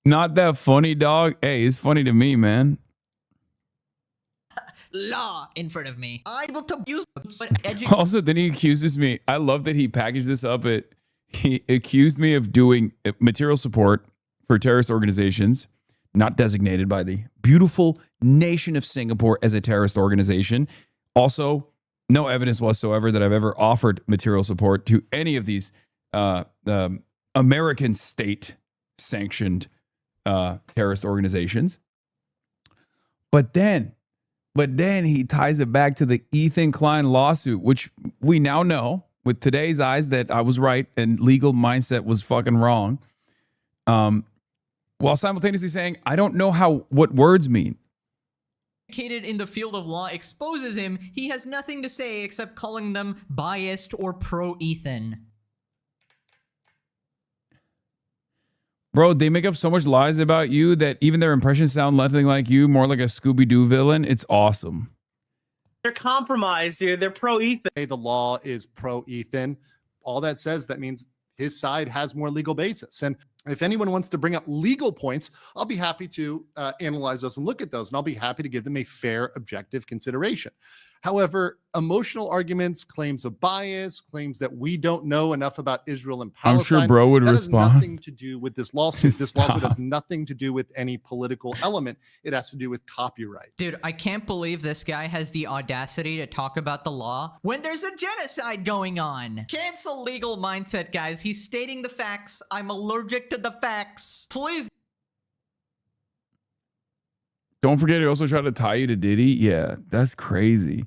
Not that funny, dog. Hey, it's funny to me, man. Law in front of me. I'm able to use Also, then he accuses me. I love that he packaged this up. He accused me of doing material support for terrorist organizations not designated by the beautiful nation of Singapore as a terrorist organization. Also, no evidence whatsoever that I've ever offered material support to any of these American state-sanctioned terrorist organizations. But then he ties it back to the Ethan Klein lawsuit, which we now know with today's eyes that I was right and Legal Mindset was fucking wrong. While simultaneously saying, I don't know what words mean. Educated in the field of law exposes him. He has nothing to say except calling them biased or pro-Ethan. Bro, they make up so much lies about you that even their impressions sound nothing like you, more like a Scooby-Doo villain. It's awesome. They're compromised, dude. They're pro-Ethan. The law is pro-Ethan. All that says, that means his side has more legal basis. And if anyone wants to bring up legal points, I'll be happy to analyze those and look at those, and I'll be happy to give them a fair, objective consideration. However, emotional arguments, claims of bias, claims that we don't know enough about Israel and Palestine, I'm sure bro would that respond. has nothing to do with this lawsuit. This Stop. lawsuit has nothing to do with any political element. It has to do with copyright. Dude, I can't believe this guy has the audacity to talk about the law when there's a genocide going on. Cancel Legal Mindset, guys. He's stating the facts. I'm allergic to the facts. Please. Don't forget, he also tried to tie you to Diddy. Yeah, that's crazy.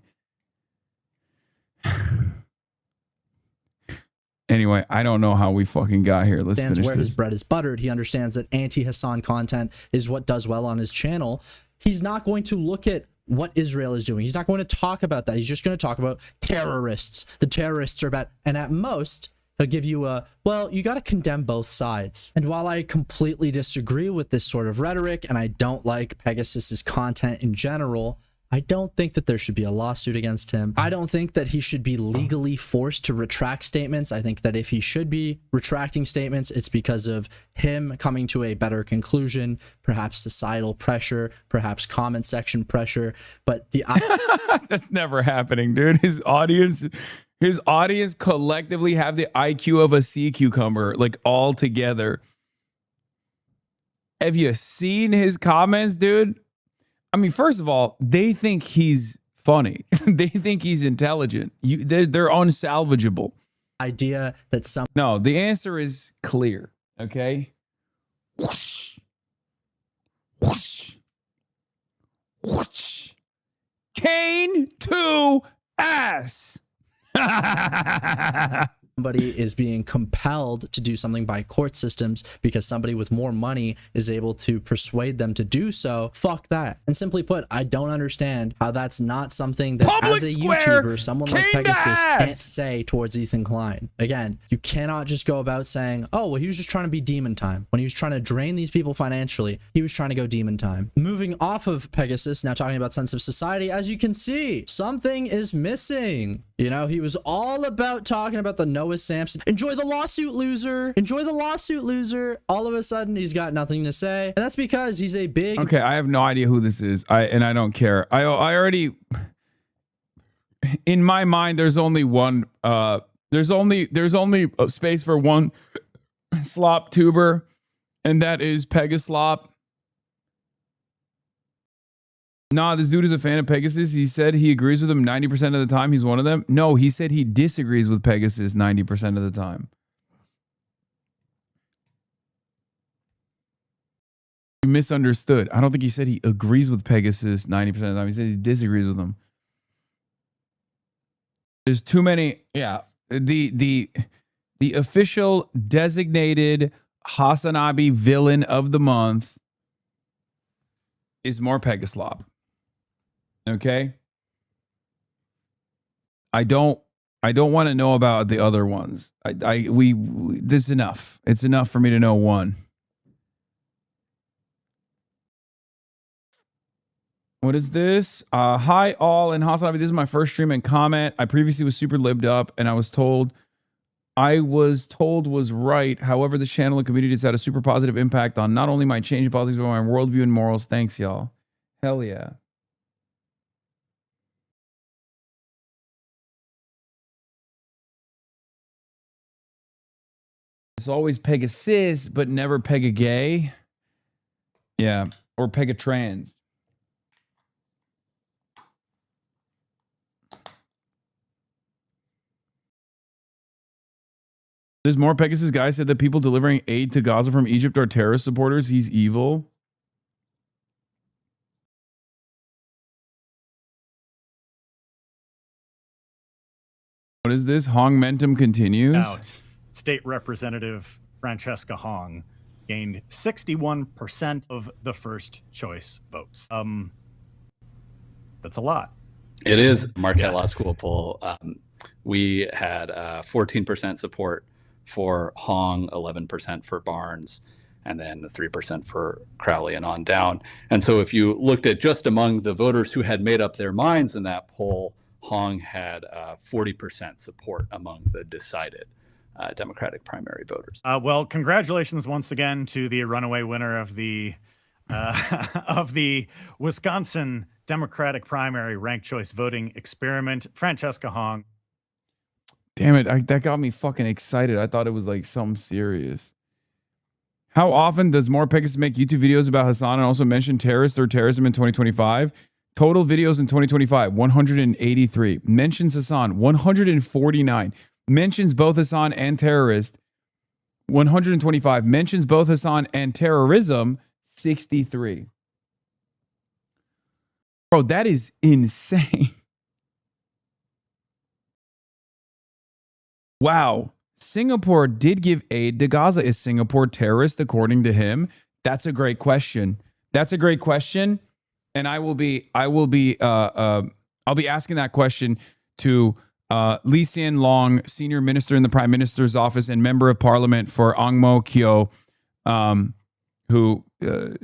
Anyway, I don't know how we fucking got here. Let's finish where this. his bread is buttered. He understands that anti-Hasan content is what does well on his channel. He's not going to look at what Israel is doing. He's not going to talk about that. He's just going to talk about terrorists. The terrorists are bad. And at most, he'll give you a, well, you got to condemn both sides. And while I completely disagree with this sort of rhetoric, and I don't like Pegasus's content in general, I don't think that there should be a lawsuit against him. I don't think that he should be legally forced to retract statements. I think that if he should be retracting statements, it's because of him coming to a better conclusion, perhaps societal pressure, perhaps comment section pressure. But the that's never happening, dude. His audience collectively have the IQ of a sea cucumber, like all together. Have you seen his comments, dude? I mean, first of all, they think he's funny. They think he's intelligent. They're unsalvageable. Idea that some... No, the answer is clear, okay? Whoosh. Whoosh. Whoosh. Cane to ass. Somebody is being compelled to do something by court systems because somebody with more money is able to persuade them to do so. Fuck that. And simply put, I don't understand how that's not something that Public as a square, YouTuber, someone like king to Pegasus ass. can't say towards Ethan Klein. Again, you cannot just go about saying, oh, well, he was just trying to be demon time. When he was trying to drain these people financially, he was trying to go demon time. Moving off of Pegasus, now talking about sense of society, as you can see, something is missing. You know, he was all about talking about the Noah Samson. Enjoy the lawsuit, loser. Enjoy the lawsuit, loser. All of a sudden, he's got nothing to say. And that's because he's a big... Okay, I have no idea who this is. I don't care. I already... In my mind, there's only one... There's only a space for one slop tuber, and that is Pegaslop. Nah, this dude is a fan of Pegasus. He said he agrees with him 90% of the time. He's one of them. No, he said he disagrees with Pegasus 90% of the time. You misunderstood. I don't think he said he agrees with Pegasus 90% of the time. He said he disagrees with him. There's too many. Yeah. The official designated Hasanabi villain of the month is more Pegaslop. Okay. I don't I don't want to know about the other ones. This is enough. It's enough for me to know one. What is this? Hi all, and Hasanabi, this is my first stream and comment. I previously was super libbed up, and I was told was right. However, this channel and community has had a super positive impact on not only my change in politics, but my worldview and morals. Thanks, y'all. Hell yeah. It's always peg a cis, but never peg a gay. Yeah, or peg a trans. There's more. Pegasus guy said that people delivering aid to Gaza from Egypt are terrorist supporters. He's evil. What is this? Hong Mentum continues. Out. State Representative Francesca Hong gained 61% of the first choice votes. That's a lot. It is Marquette Law School poll. We had 14% support for Hong, 11% for Barnes, and then 3% for Crowley and on down. And so if you looked at just among the voters who had made up their minds in that poll, Hong had 40% support among the decided Democratic primary voters. Well, congratulations once again to the runaway winner of the Wisconsin Democratic primary ranked choice voting experiment, Francesca Hong. Damn it, that got me fucking excited. I thought it was like something serious. How often does More Pegasus make YouTube videos about Hasan and also mention terrorists or terrorism in 2025? Total videos in 2025, 183. Mentions Hasan, 149. Mentions both Hasan and terrorist, 125. Mentions both Hasan and terrorism, 63. Bro, that is insane. Wow. Singapore did give aid to Gaza. Is Singapore terrorist according to him? That's a great question. That's a great question. And I'll be asking that question to Lee Hsien Loong, senior minister in the Prime Minister's office and member of parliament for Ang Mo Kio, who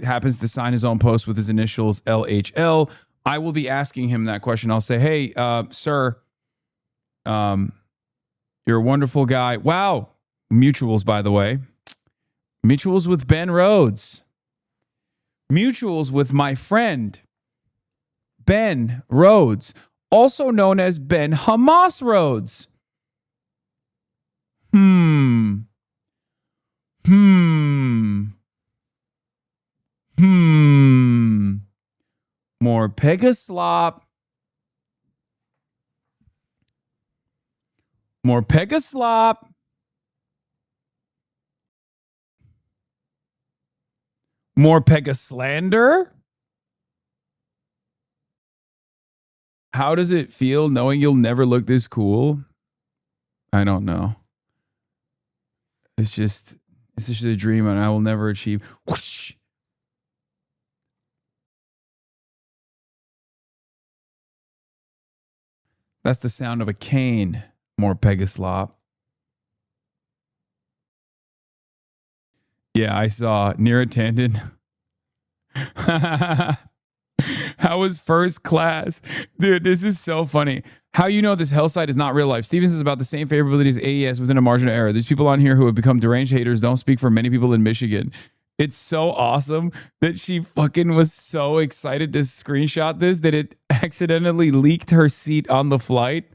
happens to sign his own post with his initials LHL. I will be asking him that question. I'll say, hey, sir, you're a wonderful guy. Wow. Mutuals, by the way. Mutuals with Ben Rhodes. Mutuals with my friend, Ben Rhodes, also known as Ben Hamas Rhodes. More Pegaslop. More Pegaslop. More Pegaslander. How does it feel knowing you'll never look this cool? I don't know. It's just a dream and I will never achieve. Whoosh. That's the sound of a cane. More Pegaslop. Yeah, I saw near a tendon. How was first class? Dude, this is so funny. How you know this hell site is not real life? Stevens is about the same favorability as AES within a margin of error. These people on here who have become deranged haters don't speak for many people in Michigan. It's so awesome that she fucking was so excited to screenshot this that it accidentally leaked her seat on the flight.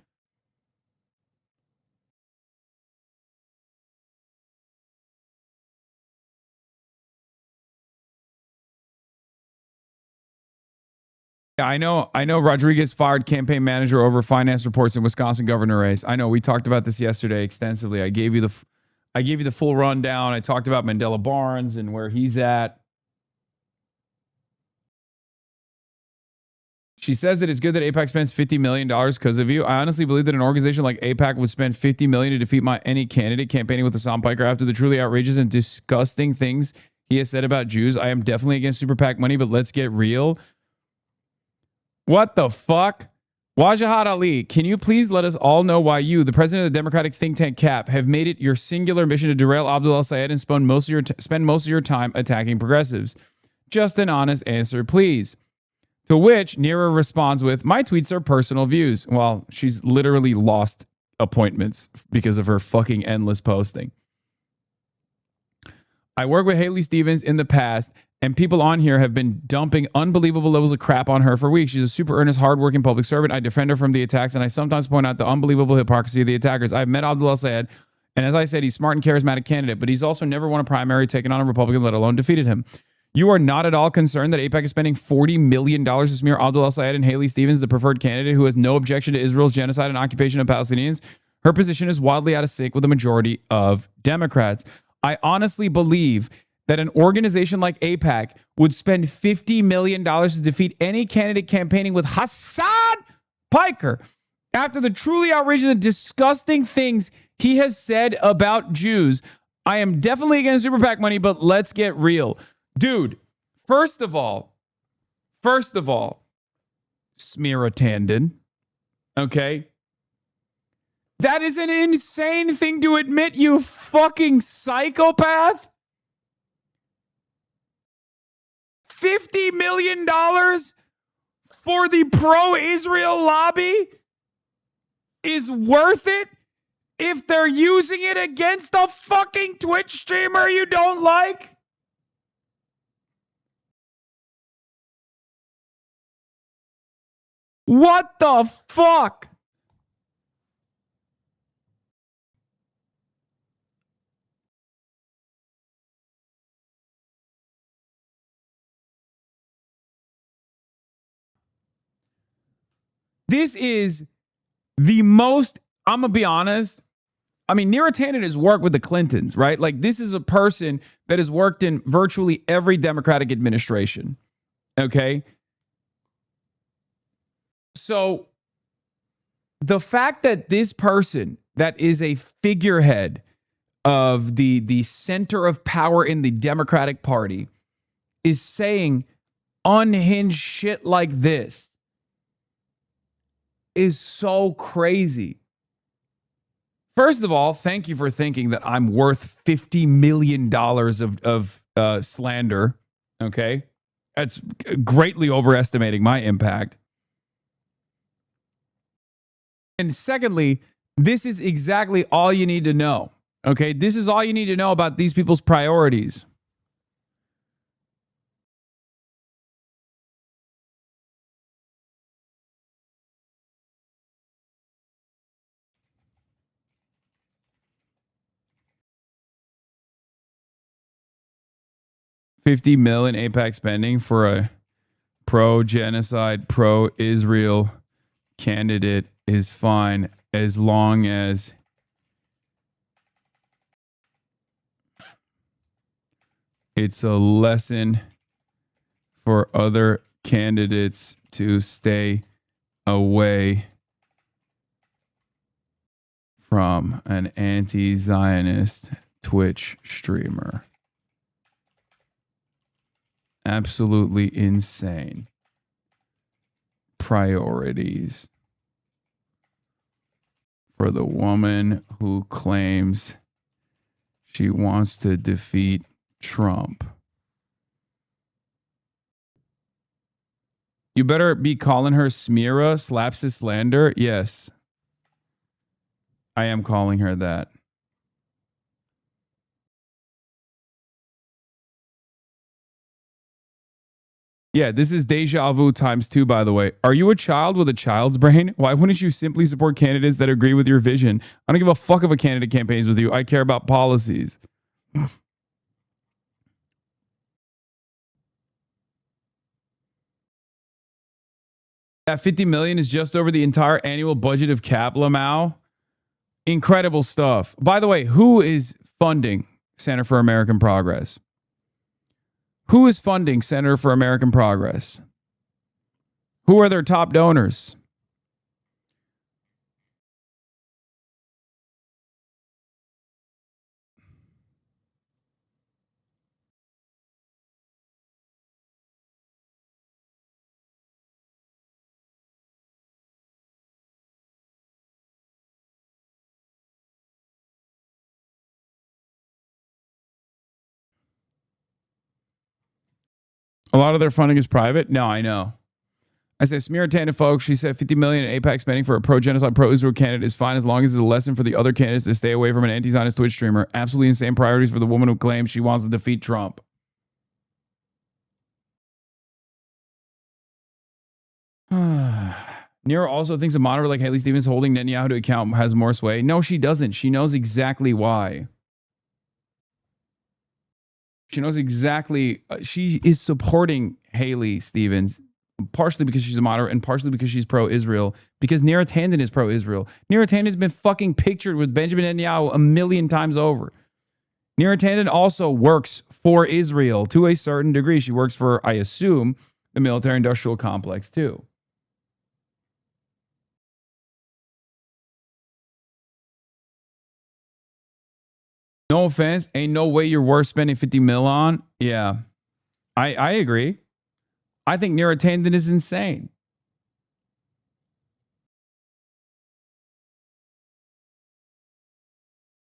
Yeah, I know Rodriguez fired campaign manager over finance reports in Wisconsin governor race. I know we talked about this yesterday extensively. I gave you the full rundown. I talked about Mandela Barnes and where he's at. She says that it's good that AIPAC spends $50 million because of you. I honestly believe that an organization like AIPAC would spend $50 million to defeat any candidate campaigning with Hassan Piker after the truly outrageous and disgusting things he has said about Jews. I am definitely against super PAC money, but let's get real. What the fuck? Wajahat Ali, can you please let us all know why you, the president of the Democratic think tank CAP, have made it your singular mission to derail Abdul al-Sayed and spend most of your time attacking progressives? Just an honest answer, please. To which Neera responds with, my tweets are personal views. Well, she's literally lost appointments because of her fucking endless posting. I worked with Haley Stevens in the past, and people on here have been dumping unbelievable levels of crap on her for weeks. She's a super earnest, hardworking public servant. I defend her from the attacks, and I sometimes point out the unbelievable hypocrisy of the attackers. I've met Abdul al-Sayed, and as I said, he's smart and charismatic candidate, but he's also never won a primary, taken on a Republican, let alone defeated him. You are not at all concerned that AIPAC is spending $40 million to smear Abdul al-Sayed and Haley Stevens, the preferred candidate who has no objection to Israel's genocide and occupation of Palestinians? Her position is wildly out of sync with the majority of Democrats. I honestly believe that an organization like AIPAC would spend $50 million to defeat any candidate campaigning with Hasan Piker after the truly outrageous and disgusting things he has said about Jews. I am definitely against Super PAC money, but let's get real. Dude, first of all, Smira Tandon, okay? That is an insane thing to admit, you fucking psychopath. $50 million for the pro-Israel lobby is worth it if they're using it against a fucking Twitch streamer you don't like? What the fuck? This is the most, I'm going to be honest. I mean, Neera Tandon has worked with the Clintons, right? Like, this is a person that has worked in virtually every Democratic administration. Okay? So, the fact that this person that is a figurehead of the center of power in the Democratic Party is saying unhinged shit like this is so crazy. First of all, thank you for thinking that I'm worth $50 million of slander. Okay? That's greatly overestimating my impact. And secondly, this is exactly all you need to know. Okay? This is all you need to know about these people's priorities. $50 million AIPAC spending for a pro-genocide, pro-Israel candidate is fine as long as it's a lesson for other candidates to stay away from an anti-Zionist Twitch streamer. Absolutely insane. Priorities for the woman who claims she wants to defeat Trump. You better be calling her Smira, Slapsis Slander. Yes. I am calling her that. Yeah, this is deja vu times 2, by the way. Are you a child with a child's brain? Why wouldn't you simply support candidates that agree with your vision? I don't give a fuck if a candidate campaigns with you. I care about policies. That $50 million is just over the entire annual budget of CAP, Lamau. Incredible stuff. By the way, who is funding Center for American Progress? Who is funding Center for American Progress? Who are their top donors? A lot of their funding is private. No, I know. I say smear tainted folks. She said 50 million in APAC spending for a pro-genocide, pro-Israel candidate is fine as long as it's a lesson for the other candidates to stay away from an anti-Zionist Twitch streamer. Absolutely insane priorities for the woman who claims she wants to defeat Trump. Nero also thinks a moderator like Haley Stevens holding Netanyahu to account has more sway. No, she doesn't. She knows exactly why. She knows exactly. She is supporting Haley Stevens, partially because she's a moderate and partially because she's pro-Israel, because Neera Tanden is pro-Israel. Neera Tanden has been fucking pictured with Benjamin Netanyahu a million times over. Neera Tanden also works for Israel to a certain degree. She works for, I assume, the military-industrial complex too. No offense, ain't no way you're worth spending 50 mil on. Yeah, I agree. I think Neera Tanden is insane.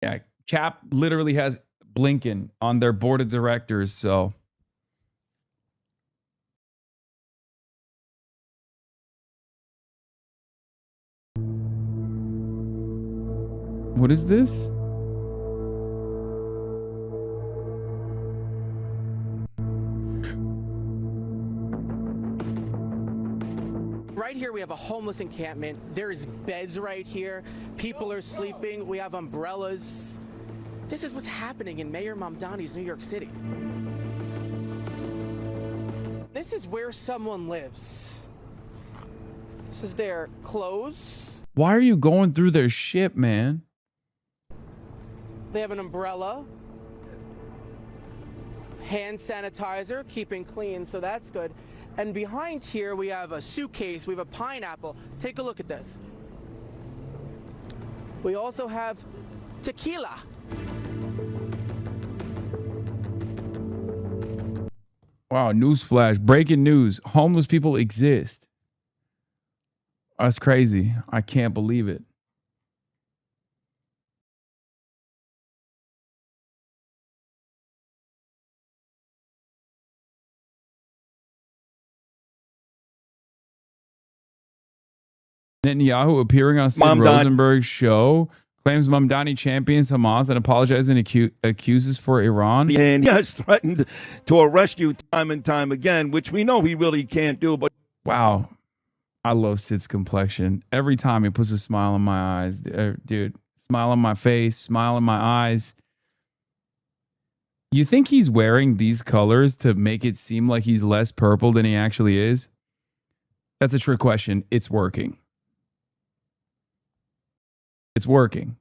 Yeah, Cap literally has Blinken on their board of directors, so. What is this? Right here, we have a homeless encampment. There's beds right here. People are sleeping. We have umbrellas. This is what's happening in Mayor Mamdani's New York City. This is where someone lives. This is their clothes. Why are you going through their shit, man? They have an umbrella. Hand sanitizer, keeping clean, so that's good. And behind here, we have a suitcase, we have a pineapple. Take a look at this. We also have tequila. Wow, newsflash, breaking news. Homeless people exist. That's crazy. I can't believe it. Netanyahu appearing on Sid Rosenberg's show claims Mamdani champions Hamas and apologizes and accuses for Iran. And he has threatened to arrest you time and time again, which we know he really can't do. But wow, I love Sid's complexion. Every time he puts a smile on my eyes, dude, smile on my face, smile in my eyes. You think he's wearing these colors to make it seem like he's less purple than he actually is? That's a trick question. It's working. It's working.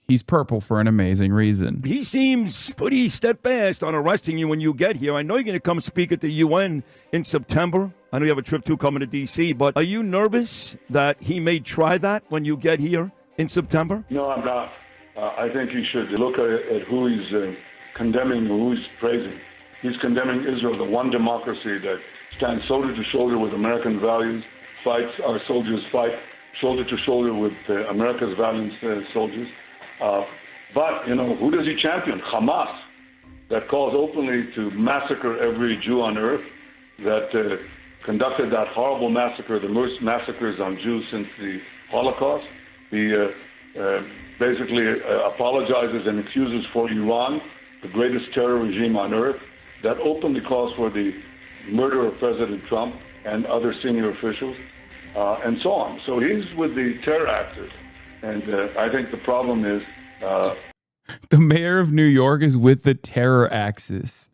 He's purple for an amazing reason. he seems pretty steadfast on arresting you when you get here. I know you're going to come speak at the UN in September. I know you have a trip too coming to D.C., but are you nervous that he may try that when you get here in September? No, I'm not. I think he should look at who he's condemning, who he's praising. He's condemning Israel, the one democracy that stands shoulder to shoulder with American values, fights, our soldiers fight shoulder to shoulder with America's valiant soldiers. But, you know, who does he champion? Hamas, that calls openly to massacre every Jew on earth, that conducted that horrible massacre, the worst massacres on Jews since the Holocaust. He basically apologizes and excuses for Iran, the greatest terror regime on earth, that openly calls for the murder of President Trump and other senior officials, and so on. So he's with the terror actors. And I think the problem is... the mayor of New York is with the terror axis.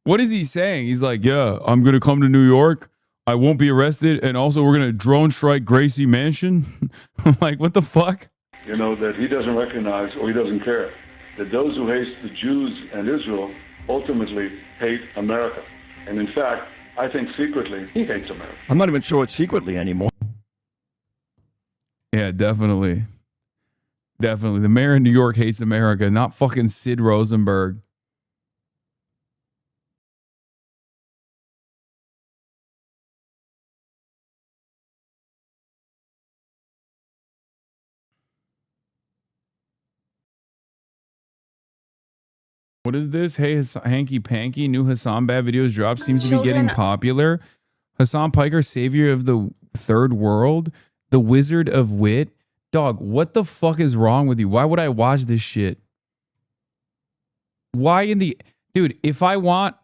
What is he saying? He's like, yeah, I'm going to come to New York. I won't be arrested. And also we're going to drone strike Gracie Mansion. Like, what the fuck? You know, that he doesn't recognize or he doesn't care that those who hate the Jews and Israel ultimately hate America. And in fact, I think secretly he hates America. I'm not even sure it's secretly anymore. Yeah, definitely. Definitely. The mayor of New York hates America, not fucking Sid Rosenberg. What is this? Hey, Hanky Panky, new Hasan Bad videos drop. Seems to be getting popular. Hasan Piker, savior of the third world. The Wizard of Wit. Dog, what the fuck is wrong with you? Why would I watch this shit? Why in the... Dude, if I want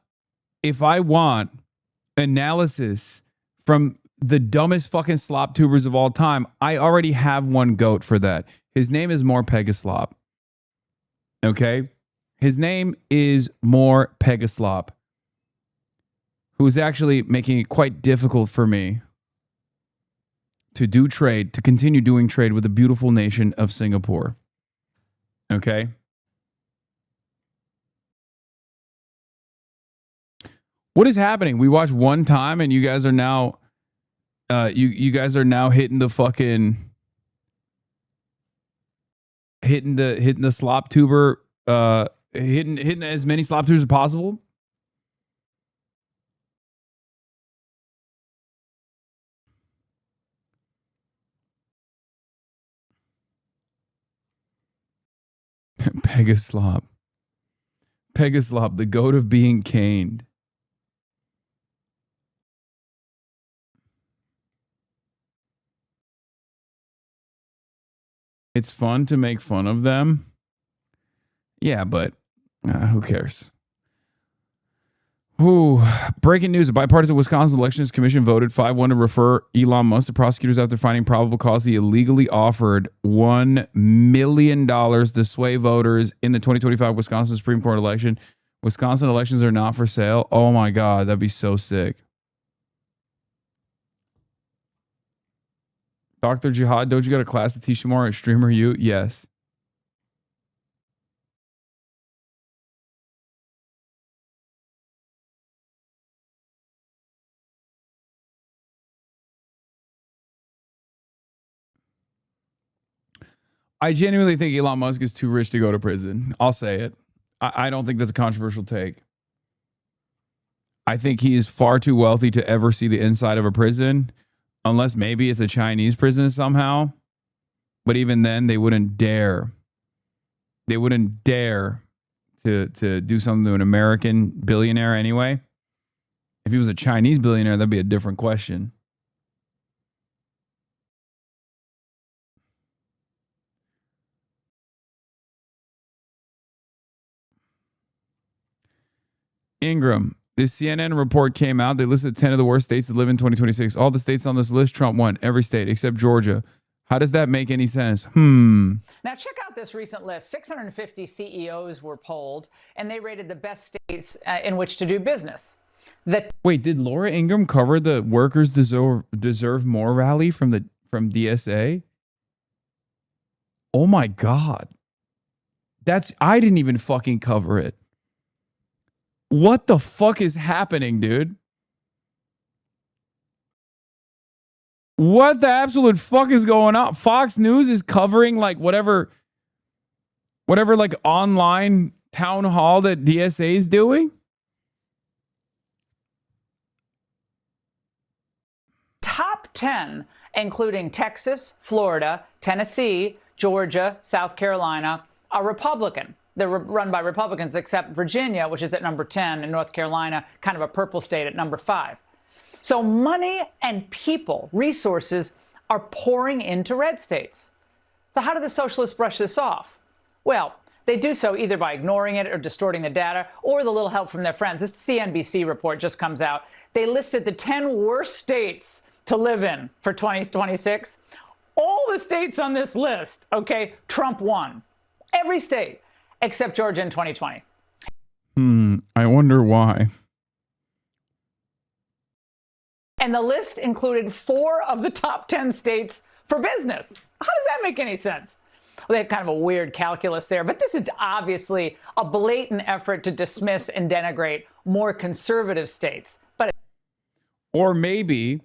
analysis from the dumbest fucking slop tubers of all time, I already have one goat for that. His name is More Pegaslop. Okay? His name is More Pegaslop, who's actually making it quite difficult for me to do trade, to continue doing trade with the beautiful nation of Singapore. Okay? What is happening? We watched one time and you guys are now you guys are now hitting the fucking hitting the slop tuber hitting as many slop tubers as possible. Pegaslop. Pegaslop, the goat of being caned. It's fun to make fun of them. Yeah, but who cares? Ooh, breaking news. A bipartisan Wisconsin Elections Commission voted 5-1 to refer Elon Musk to prosecutors after finding probable cause he illegally offered $1 million to sway voters in the 2025 Wisconsin Supreme Court election. Wisconsin elections are not for sale. Oh my God, that'd be so sick. Dr. Jihad, don't you got a class to teach tomorrow at Streamer U? Yes. I genuinely think Elon Musk is too rich to go to prison. I'll say it. I don't think that's a controversial take. I think he is far too wealthy to ever see the inside of a prison, unless maybe it's a Chinese prison somehow. But even then, they wouldn't dare. They wouldn't dare to do something to an American billionaire anyway. If he was a Chinese billionaire, that'd be a different question. Ingram, this CNN report came out. They listed 10 of the worst states to live in 2026. All the states on this list, Trump won every state except Georgia. How does that make any sense? Now check out this recent list. 650 CEOs were polled, and they rated the best states in which to do business. Wait, did Laura Ingram cover the workers deserve more rally from DSA? Oh my God. I didn't even fucking cover it. What the fuck is happening, dude? What the absolute fuck is going on? Fox News is covering like whatever like online town hall that DSA is doing? Top 10, including Texas, Florida, Tennessee, Georgia, South Carolina, are Republican. They're run by Republicans, except Virginia, which is at number 10, and North Carolina, kind of a purple state, at number 5. So money and people, resources, are pouring into red states. So how do the socialists brush this off? Well, they do so either by ignoring it or distorting the data, or with a little help from their friends. This CNBC report just comes out. They listed the 10 worst states to live in for 2026. All the states on this list, okay, Trump won. Every state. Except Georgia in 2020. I wonder why. And the list included 4 of the top 10 states for business. How does that make any sense? Well, they have kind of a weird calculus there, but this is obviously a blatant effort to dismiss and denigrate more conservative states. Or maybe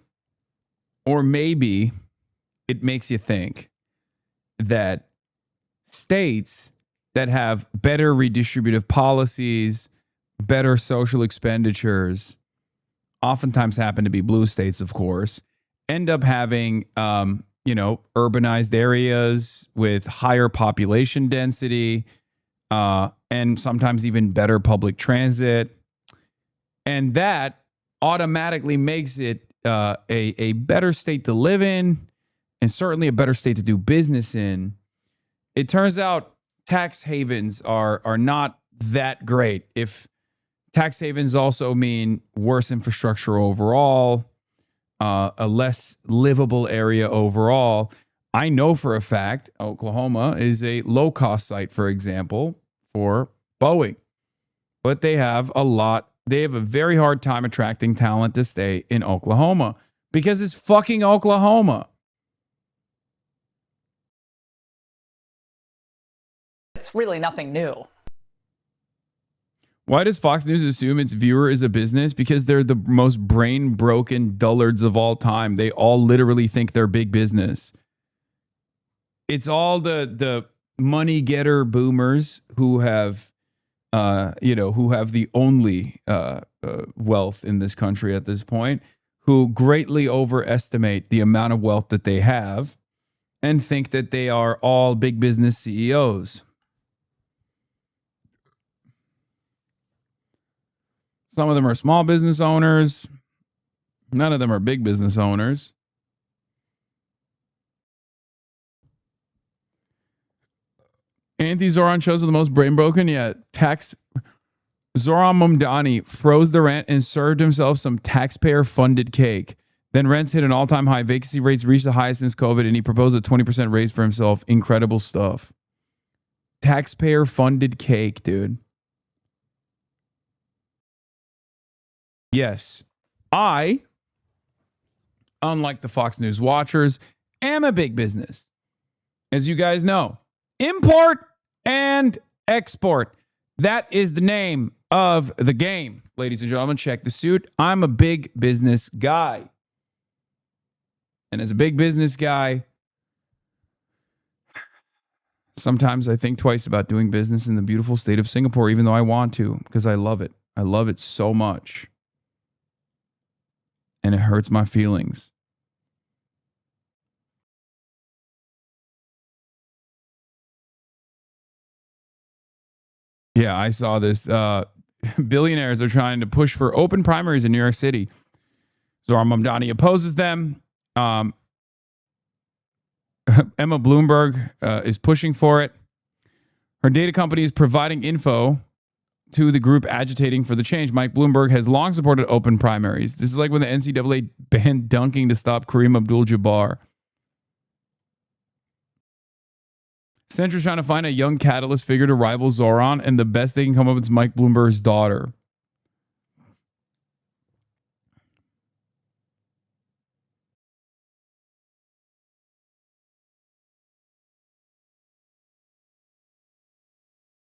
it makes you think that states that have better redistributive policies, better social expenditures, oftentimes happen to be blue states, of course, end up having, urbanized areas with higher population density, and sometimes even better public transit. And that automatically makes it a better state to live in, and certainly a better state to do business in. It turns out tax havens are not that great. If tax havens also mean worse infrastructure overall, a less livable area overall. I know for a fact Oklahoma is a low-cost site, for example, for Boeing. But they have a very hard time attracting talent to stay in Oklahoma because it's fucking Oklahoma. It's really nothing new. Why does Fox News assume its viewer is a business? Because they're the most brain-broken dullards of all time. They all literally think they're big business. It's all the money-getter boomers who have, who have the only wealth in this country at this point, who greatly overestimate the amount of wealth that they have and think that they are all big business CEOs. Some of them are small business owners. None of them are big business owners. Anti-Zoran shows are the most brain broken yet. Zoran Mamdani froze the rent and served himself some taxpayer-funded cake. Then rents hit an all-time high. Vacancy rates reached the highest since COVID, and he proposed a 20% raise for himself. Incredible stuff. Taxpayer-funded cake, dude. Yes, I, unlike the Fox News watchers, am a big business. As you guys know, import and export. That is the name of the game. Ladies and gentlemen, check the suit. I'm a big business guy. And as a big business guy, sometimes I think twice about doing business in the beautiful state of Singapore, even though I want to, because I love it. I love it so much. And it hurts my feelings. Yeah, I saw this. Billionaires are trying to push for open primaries in New York City. Zoran Mamdani opposes them. Emma Bloomberg is pushing for it. Her data company is providing info to the group agitating for the change. Mike Bloomberg has long supported open primaries. This is like when the NCAA banned dunking to stop Kareem Abdul-Jabbar. Central's trying to find a young catalyst figure to rival Zoran, and the best they can come up with is Mike Bloomberg's daughter.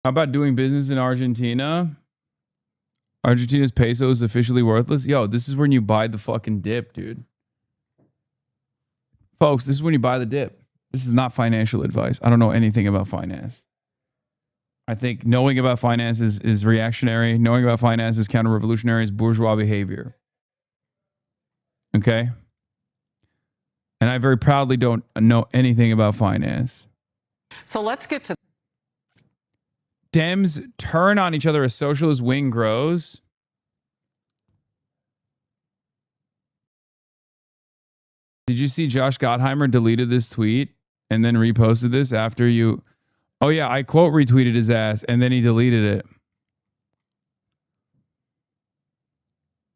How about doing business in Argentina? Argentina's peso is officially worthless. Yo, this is when you buy the fucking dip, dude. Folks, this is when you buy the dip. This is not financial advice. I don't know anything about finance. I think knowing about finance is reactionary. Knowing about finance is counter-revolutionary. It's bourgeois behavior. Okay? And I very proudly don't know anything about finance. So let's get to Dems turn on each other as socialist wing grows. Did you see Josh Gottheimer deleted this tweet and then reposted this after you? Oh yeah, I quote retweeted his ass and then he deleted it.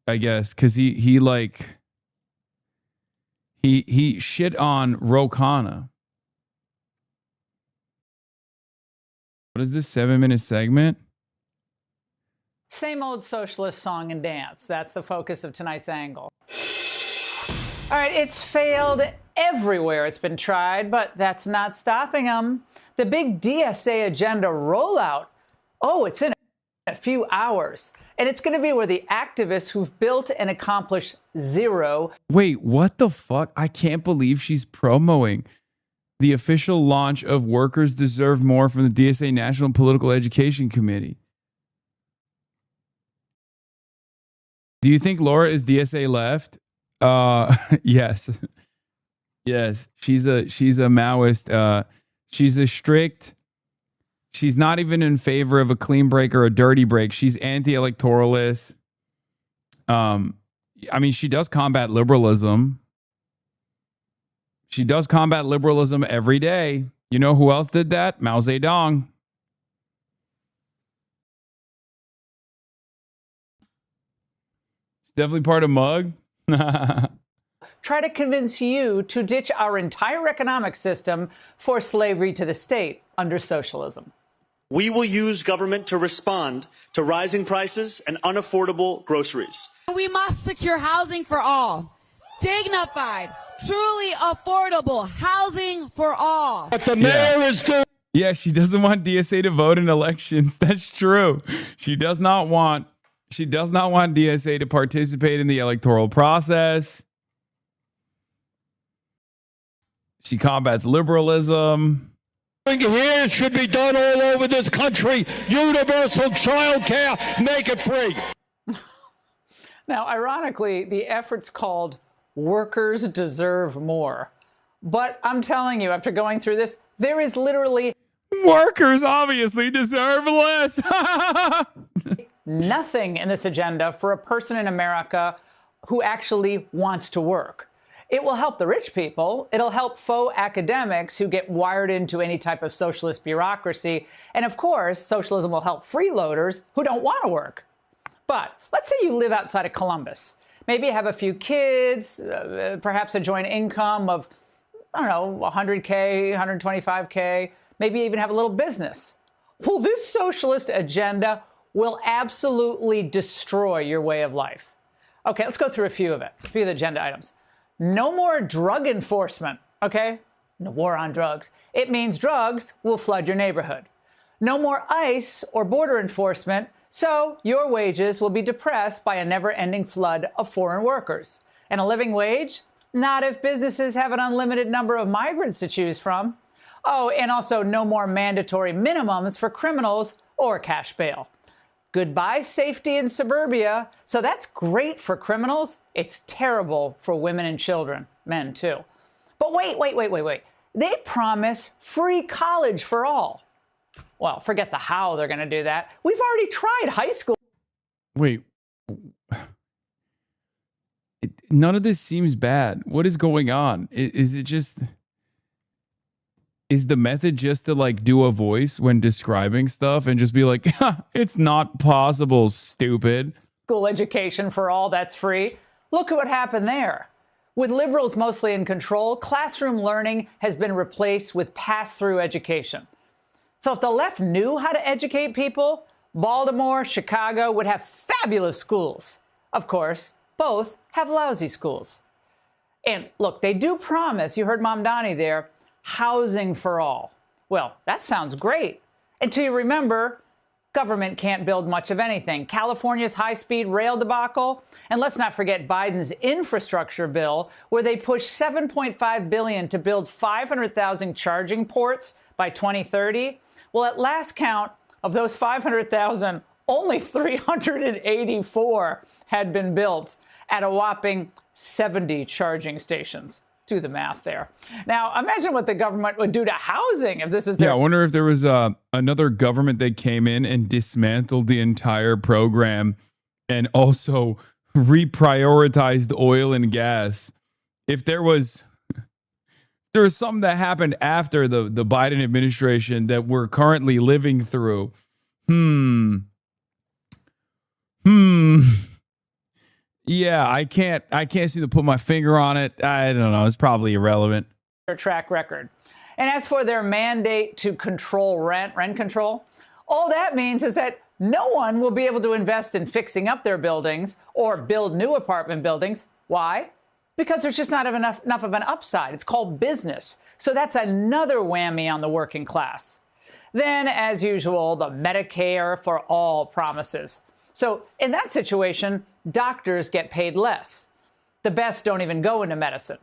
I guess because he shit on Ro Khanna. What is this 7-minute segment? same old socialist song and dance. That's the focus of tonight's angle. All right, it's failed everywhere it's been tried, but that's not stopping them. The big DSA agenda rollout, it's in a few hours. And it's going to be where the activists who've built and accomplished zero. Wait, what the fuck? I can't believe she's promoting the official launch of Workers Deserve More from the DSA National Political Education Committee. Do you think Laura is DSA left? Yes. Yes. She's a Maoist. She's a strict She's not even in favor of a clean break or a dirty break. She's anti-electoralist. I mean, she does combat liberalism. She does combat liberalism every day. You know who else did that? Mao Zedong. She's definitely part of Mug. Try to convince you to ditch our entire economic system for slavery to the state under socialism. We will use government to respond to rising prices and unaffordable groceries. We must secure housing for all. Dignified, truly affordable housing for all. What the mayor is doing. Yeah, she doesn't want DSA to vote in elections. That's true. She does not want DSA to participate in the electoral process. She combats liberalism. Here should be done all over this country. Universal child care, make it free. Now, ironically, the effort's called Workers Deserve More. But I'm telling you, after going through this, there is literally... Workers obviously deserve less. nothing in this agenda for a person in America who actually wants to work. It will help the rich people. It'll help faux academics who get wired into any type of socialist bureaucracy. And of course, socialism will help freeloaders who don't want to work. But let's say you live outside of Columbus. Maybe you have a few kids, perhaps a joint income of, I don't know, 100K, 125K. Maybe you even have a little business. Well, this socialist agenda will absolutely destroy your way of life. Okay, let's go through a few of the agenda items. No more drug enforcement, okay? No war on drugs. It means drugs will flood your neighborhood. No more ICE or border enforcement, so your wages will be depressed by a never-ending flood of foreign workers. And a living wage? Not if businesses have an unlimited number of migrants to choose from. Oh, and also no more mandatory minimums for criminals or cash bail. Goodbye safety in suburbia. So that's great for criminals. It's terrible for women and children, men too. But wait. They promise free college for all. Well, forget the how they're going to do that. We've already tried high school. Wait. None of this seems bad. What is going on? Is it just... Is the method just to like do a voice when describing stuff and just be like, it's not possible, stupid? School education for all, that's free. Look at what happened there. With liberals mostly in control, classroom learning has been replaced with pass-through education. So if the left knew how to educate people, Baltimore, Chicago would have fabulous schools. Of course, both have lousy schools. And look, they do promise, you heard Mamdani there, housing for all. Well, that sounds great. Until you remember, government can't build much of anything. California's high-speed rail debacle, and let's not forget Biden's infrastructure bill, where they pushed $7.5 billion to build 500,000 charging ports by 2030. Well, at last count, of those 500,000, only 384 had been built at a whopping 70 charging stations. Do the math there. Now, imagine what the government would do to housing if this is their... Yeah, I wonder if there was another government that came in and dismantled the entire program and also reprioritized oil and gas. If there was something that happened after the Biden administration that we're currently living through. Yeah, I can't seem to put my finger on it. I don't know. It's probably irrelevant. Their track record. And as for their mandate to control rent control, all that means is that no one will be able to invest in fixing up their buildings or build new apartment buildings. Why? Because there's just not enough of an upside. It's called business. So that's another whammy on the working class. Then, as usual, the Medicare for all promises. So in that situation, doctors get paid less. The best don't even go into medicine.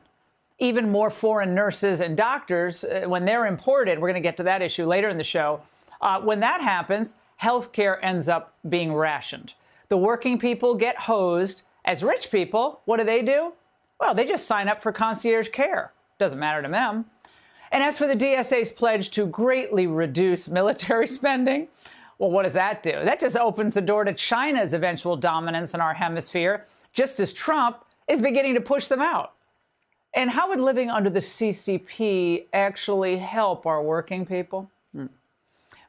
Even more foreign nurses and doctors, when they're imported, we're going to get to that issue later in the show. When that happens, healthcare ends up being rationed. The working people get hosed. As rich people, what do? Well, they just sign up for concierge care. Doesn't matter to them. And as for the DSA's pledge to greatly reduce military spending, well, what does that do? That just opens the door to China's eventual dominance in our hemisphere, just as Trump is beginning to push them out. And how would living under the CCP actually help our working people?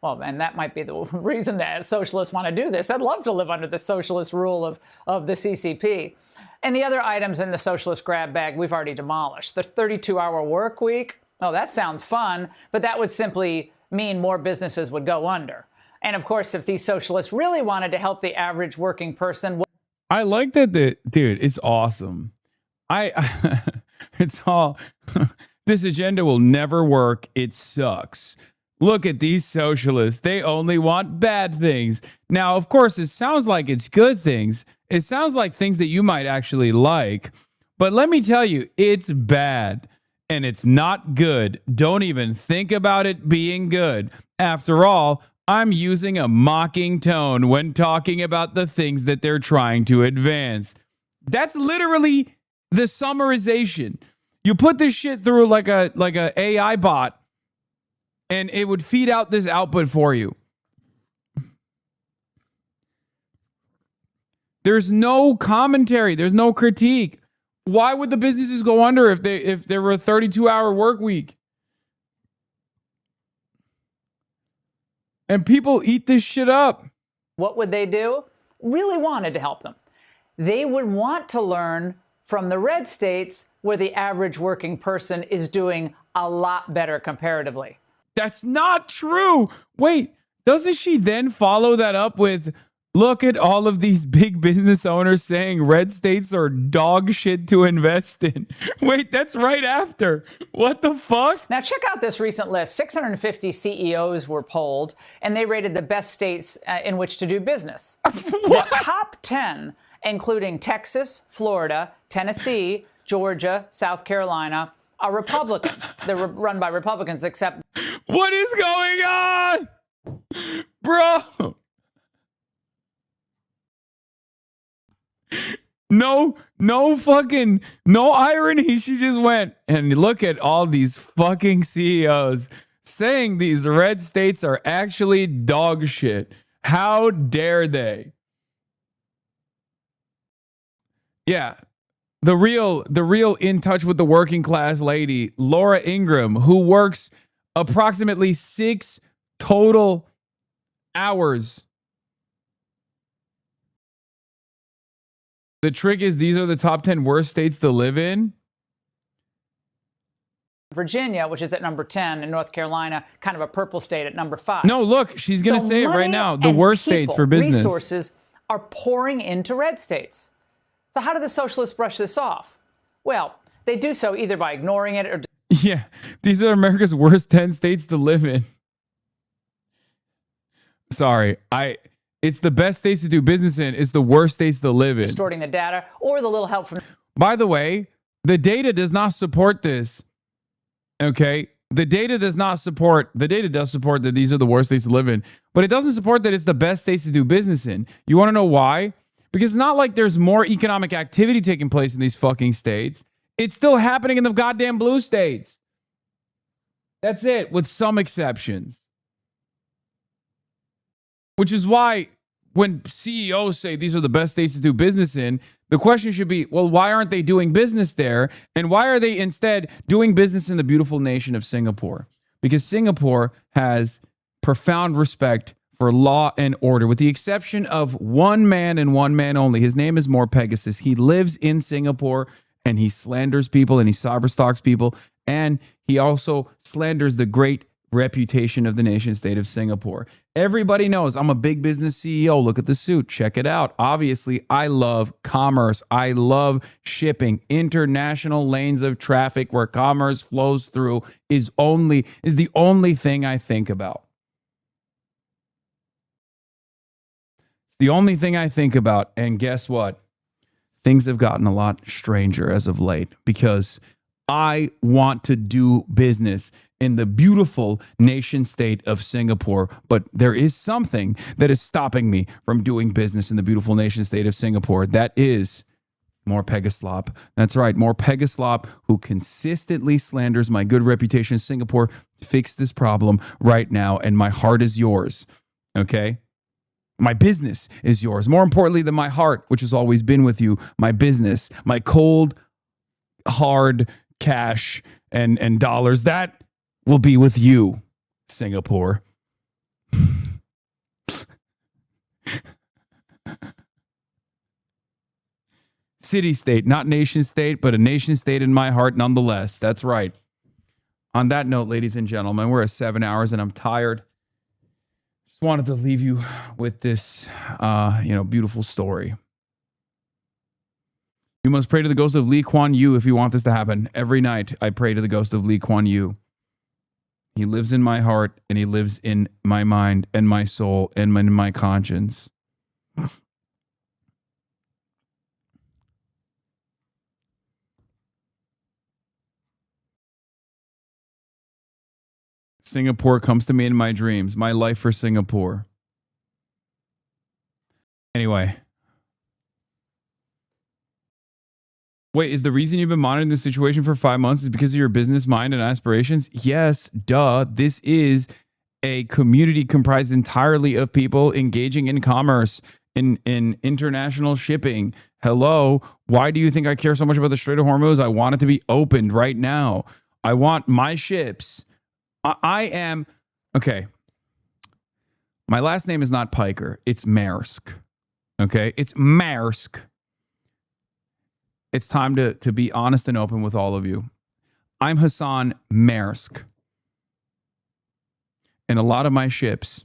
Well, and that might be the reason that socialists want to do this. I'd love to live under the socialist rule of the CCP. And the other items in the socialist grab bag we've already demolished. The 32-hour work week, oh, that sounds fun, but that would simply mean more businesses would go under. And of course, if these socialists really wanted to help the average working person... I like that, dude, it's awesome. It's all, this agenda will never work. It sucks. Look at these socialists. They only want bad things. Now, of course, it sounds like it's good things. It sounds like things that you might actually like. But let me tell you, it's bad and it's not good. Don't even think about it being good. After all, I'm using a mocking tone when talking about the things that they're trying to advance. That's literally the summarization. You put this shit through like a AI bot, and it would feed out this output for you. There's no commentary. There's no critique. Why would the businesses go under if there were a 32-hour work week? And people eat this shit up. What would they do? Really wanted to help them. They would want to learn from the red states where the average working person is doing a lot better comparatively. That's not true. Wait, doesn't she then follow that up with, look at all of these big business owners saying red states are dog shit to invest in? Wait, that's right after. What the fuck? Now check out this recent list. 650 CEOs were polled, and they rated the best states in which to do business. The top 10, including Texas, Florida, Tennessee, Georgia, South Carolina, are Republican. They're run by Republicans, except... What is going on? Bro. No irony. She just went and look at all these fucking CEOs saying these red states are actually dog shit. How dare they? Yeah. The real in touch with the working class lady, Laura Ingraham, who works approximately 6 total hours. The trick is these are the top 10 worst states to live in. Virginia, which is at number 10, and North Carolina, kind of a purple state, at number 5. No, look, she's going to say it right now. The worst states for business. Resources are pouring into red states. So how do the socialists brush this off? Well, they do so either by ignoring it or... Yeah, these are America's worst 10 states to live in. Sorry, it's the best states to do business in. It's the worst states to live in. Distorting the data or the little help from... By the way, the data does not support this. Okay? The data does support that these are the worst states to live in, but it doesn't support that it's the best states to do business in. You want to know why? Because it's not like there's more economic activity taking place in these fucking states. It's still happening in the goddamn blue states. That's it, with some exceptions. Which is why when CEOs say these are the best states to do business in, the question should be, well, why aren't they doing business there? And why are they instead doing business in the beautiful nation of Singapore? Because Singapore has profound respect for law and order, with the exception of one man and one man only. His name is More Pegasus. He lives in Singapore, and he slanders people, and he cyberstalks people, and he also slanders the great reputation of the nation state of Singapore. Everybody knows I'm a big business CEO. Look at the suit. Check it out. Obviously, I love commerce. I love shipping. International lanes of traffic where commerce flows through is the only thing I think about. It's the only thing I think about. And guess what? Things have gotten a lot stranger as of late because I want to do business in the beautiful nation state of Singapore, but there is something that is stopping me from doing business in the beautiful nation state of Singapore. That is More Pegaslop. That's right. More Pegaslop, who consistently slanders my good reputation in Singapore. Fix this problem right now, and my heart is yours. Okay? My business is yours. More importantly than my heart, which has always been with you, my business, my cold, hard cash and dollars, that will be with you, Singapore. City state, not nation state, but a nation state in my heart nonetheless. That's right. On that note, ladies and gentlemen, we're at 7 hours and I'm tired. Just wanted to leave you with this, beautiful story. You must pray to the ghost of Lee Kuan Yew if you want this to happen. Every night I pray to the ghost of Lee Kuan Yew. He lives in my heart and he lives in my mind and my soul and in my conscience. Singapore comes to me in my dreams. My life for Singapore. Anyway. Wait, is the reason you've been monitoring the situation for 5 months is because of your business mind and aspirations? Yes, duh. This is a community comprised entirely of people engaging in commerce, in international shipping. Hello. Why do you think I care so much about the Strait of Hormuz? I want it to be opened right now. I want my ships. I am, okay. My last name is not Piker. It's Maersk. Okay? It's Maersk. It's time to be honest and open with all of you. I'm Hasan Maersk. And a lot of my ships,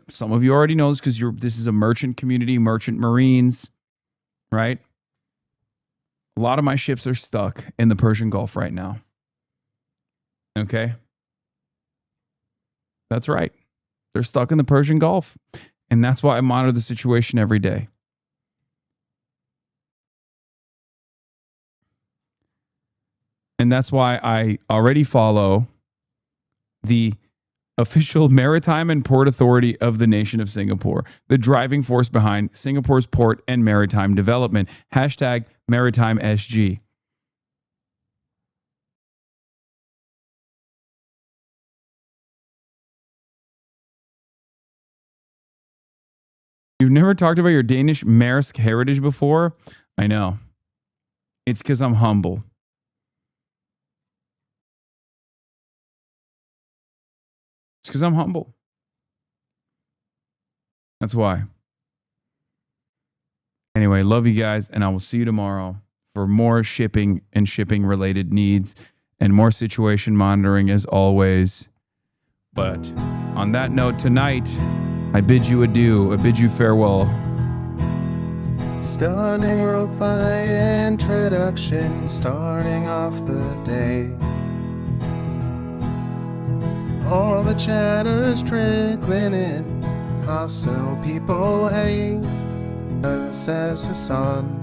some of you already know this because this is a merchant community, merchant marines, right? A lot of my ships are stuck in the Persian Gulf right now. Okay? That's right. They're stuck in the Persian Gulf. And that's why I monitor the situation every day. And that's why I already follow the official maritime and port authority of the nation of Singapore, the driving force behind Singapore's port and maritime development. Hashtag Maritime SG. You've never talked about your Danish Maersk heritage before? I know. It's because I'm humble. It's because I'm humble. That's why. Anyway, love you guys, and I will see you tomorrow for more shipping and shipping-related needs and more situation monitoring as always. But on that note, tonight, I bid you adieu. I bid you farewell. Stunning lo-fi introduction, starting off the day. All the chatter's trickling in, also people hate, says Hasan.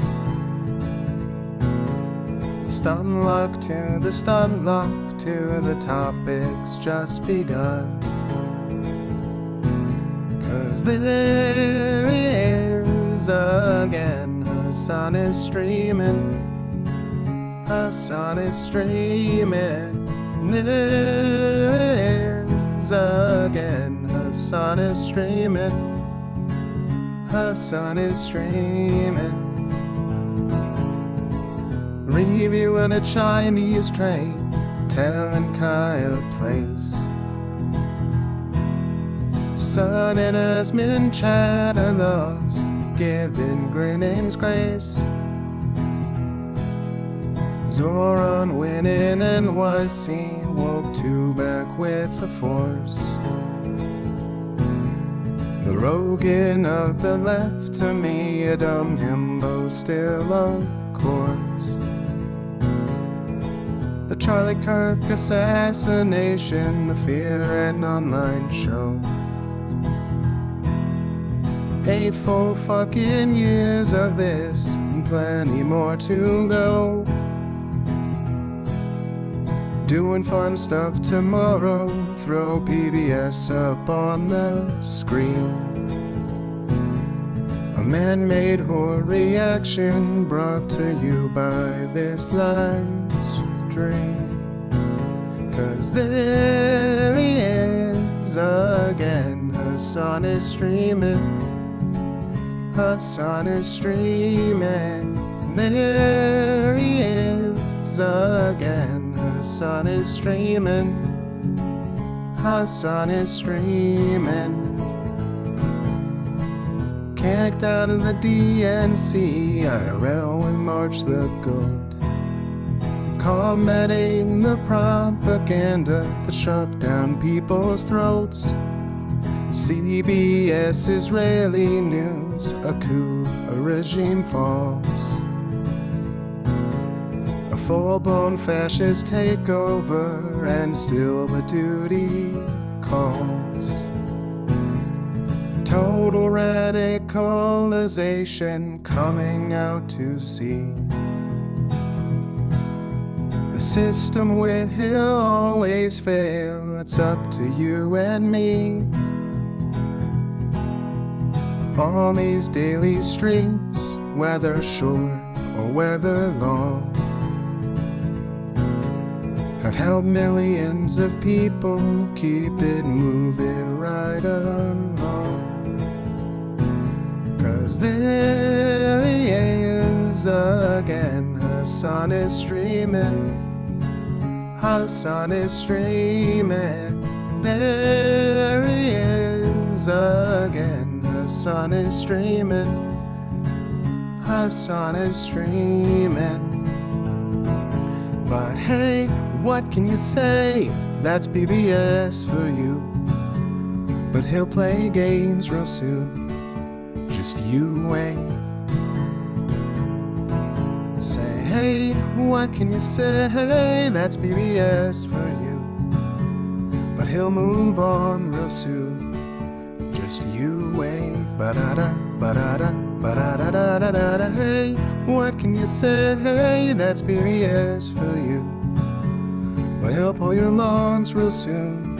Stun luck to the stun luck to the topics just begun. 'Cause there is again, Hasan is streaming, Hasan is streaming. There is again, Hasan is streaming, Hasan is streaming. Reviewing a Chinese train, telling Kyle place. Sun and Asmin chatter loves, giving Grenades grace. Zoran winning NYC, woke two back with the force. The Rogan of the left, to me a dumb himbo still of course. The Charlie Kirk assassination, the Fear and Online show. 8 full fucking years of this, and plenty more to go. Doing fun stuff tomorrow, throw PBS up on the screen. A man-made horror reaction brought to you by this life's dream. 'Cause there he is again, Hasan is streaming. Hasan is streaming. There he is again, Hasan is streaming. Hasan is streaming. Kicked out of the DNC, IRL with March the Goat, combating the propaganda that shoved down people's throats. CBS Israeli news, a coup, a regime falls. A full-blown fascist takeover, and still the duty calls. Total radicalization coming out to sea. The system will always fail, it's up to you and me. On these daily streets, whether short or whether long, have helped millions of people keep it moving right along. 'Cause there he is again, Hasan is streaming. Hasan is streaming. There he is again, Hasan is streaming. Hasan is streaming. But hey, what can you say? That's BBS for you. But he'll play games real soon. Just you wait. Say, hey, what can you say? That's BBS for you. But he'll move on real soon. Just you wait. Ba-da-da, ba-da-da, ba-da-da-da-da-da. Hey, what can you say? That's BBS for you. But he'll pull your lungs real soon.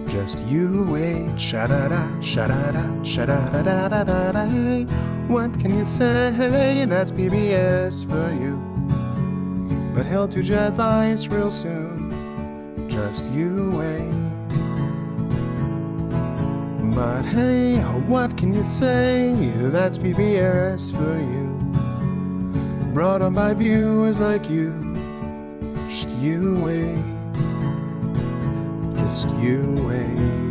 Just you wait. Sha-da-da, sha-da-da, sha-da-da-da-da-da. Hey, what can you say? That's BBS for you. But he'll do your advice real soon. Just you wait. But hey, what can you say? That's BBS for you. Brought on by viewers like you. Just you wait. Just you wait.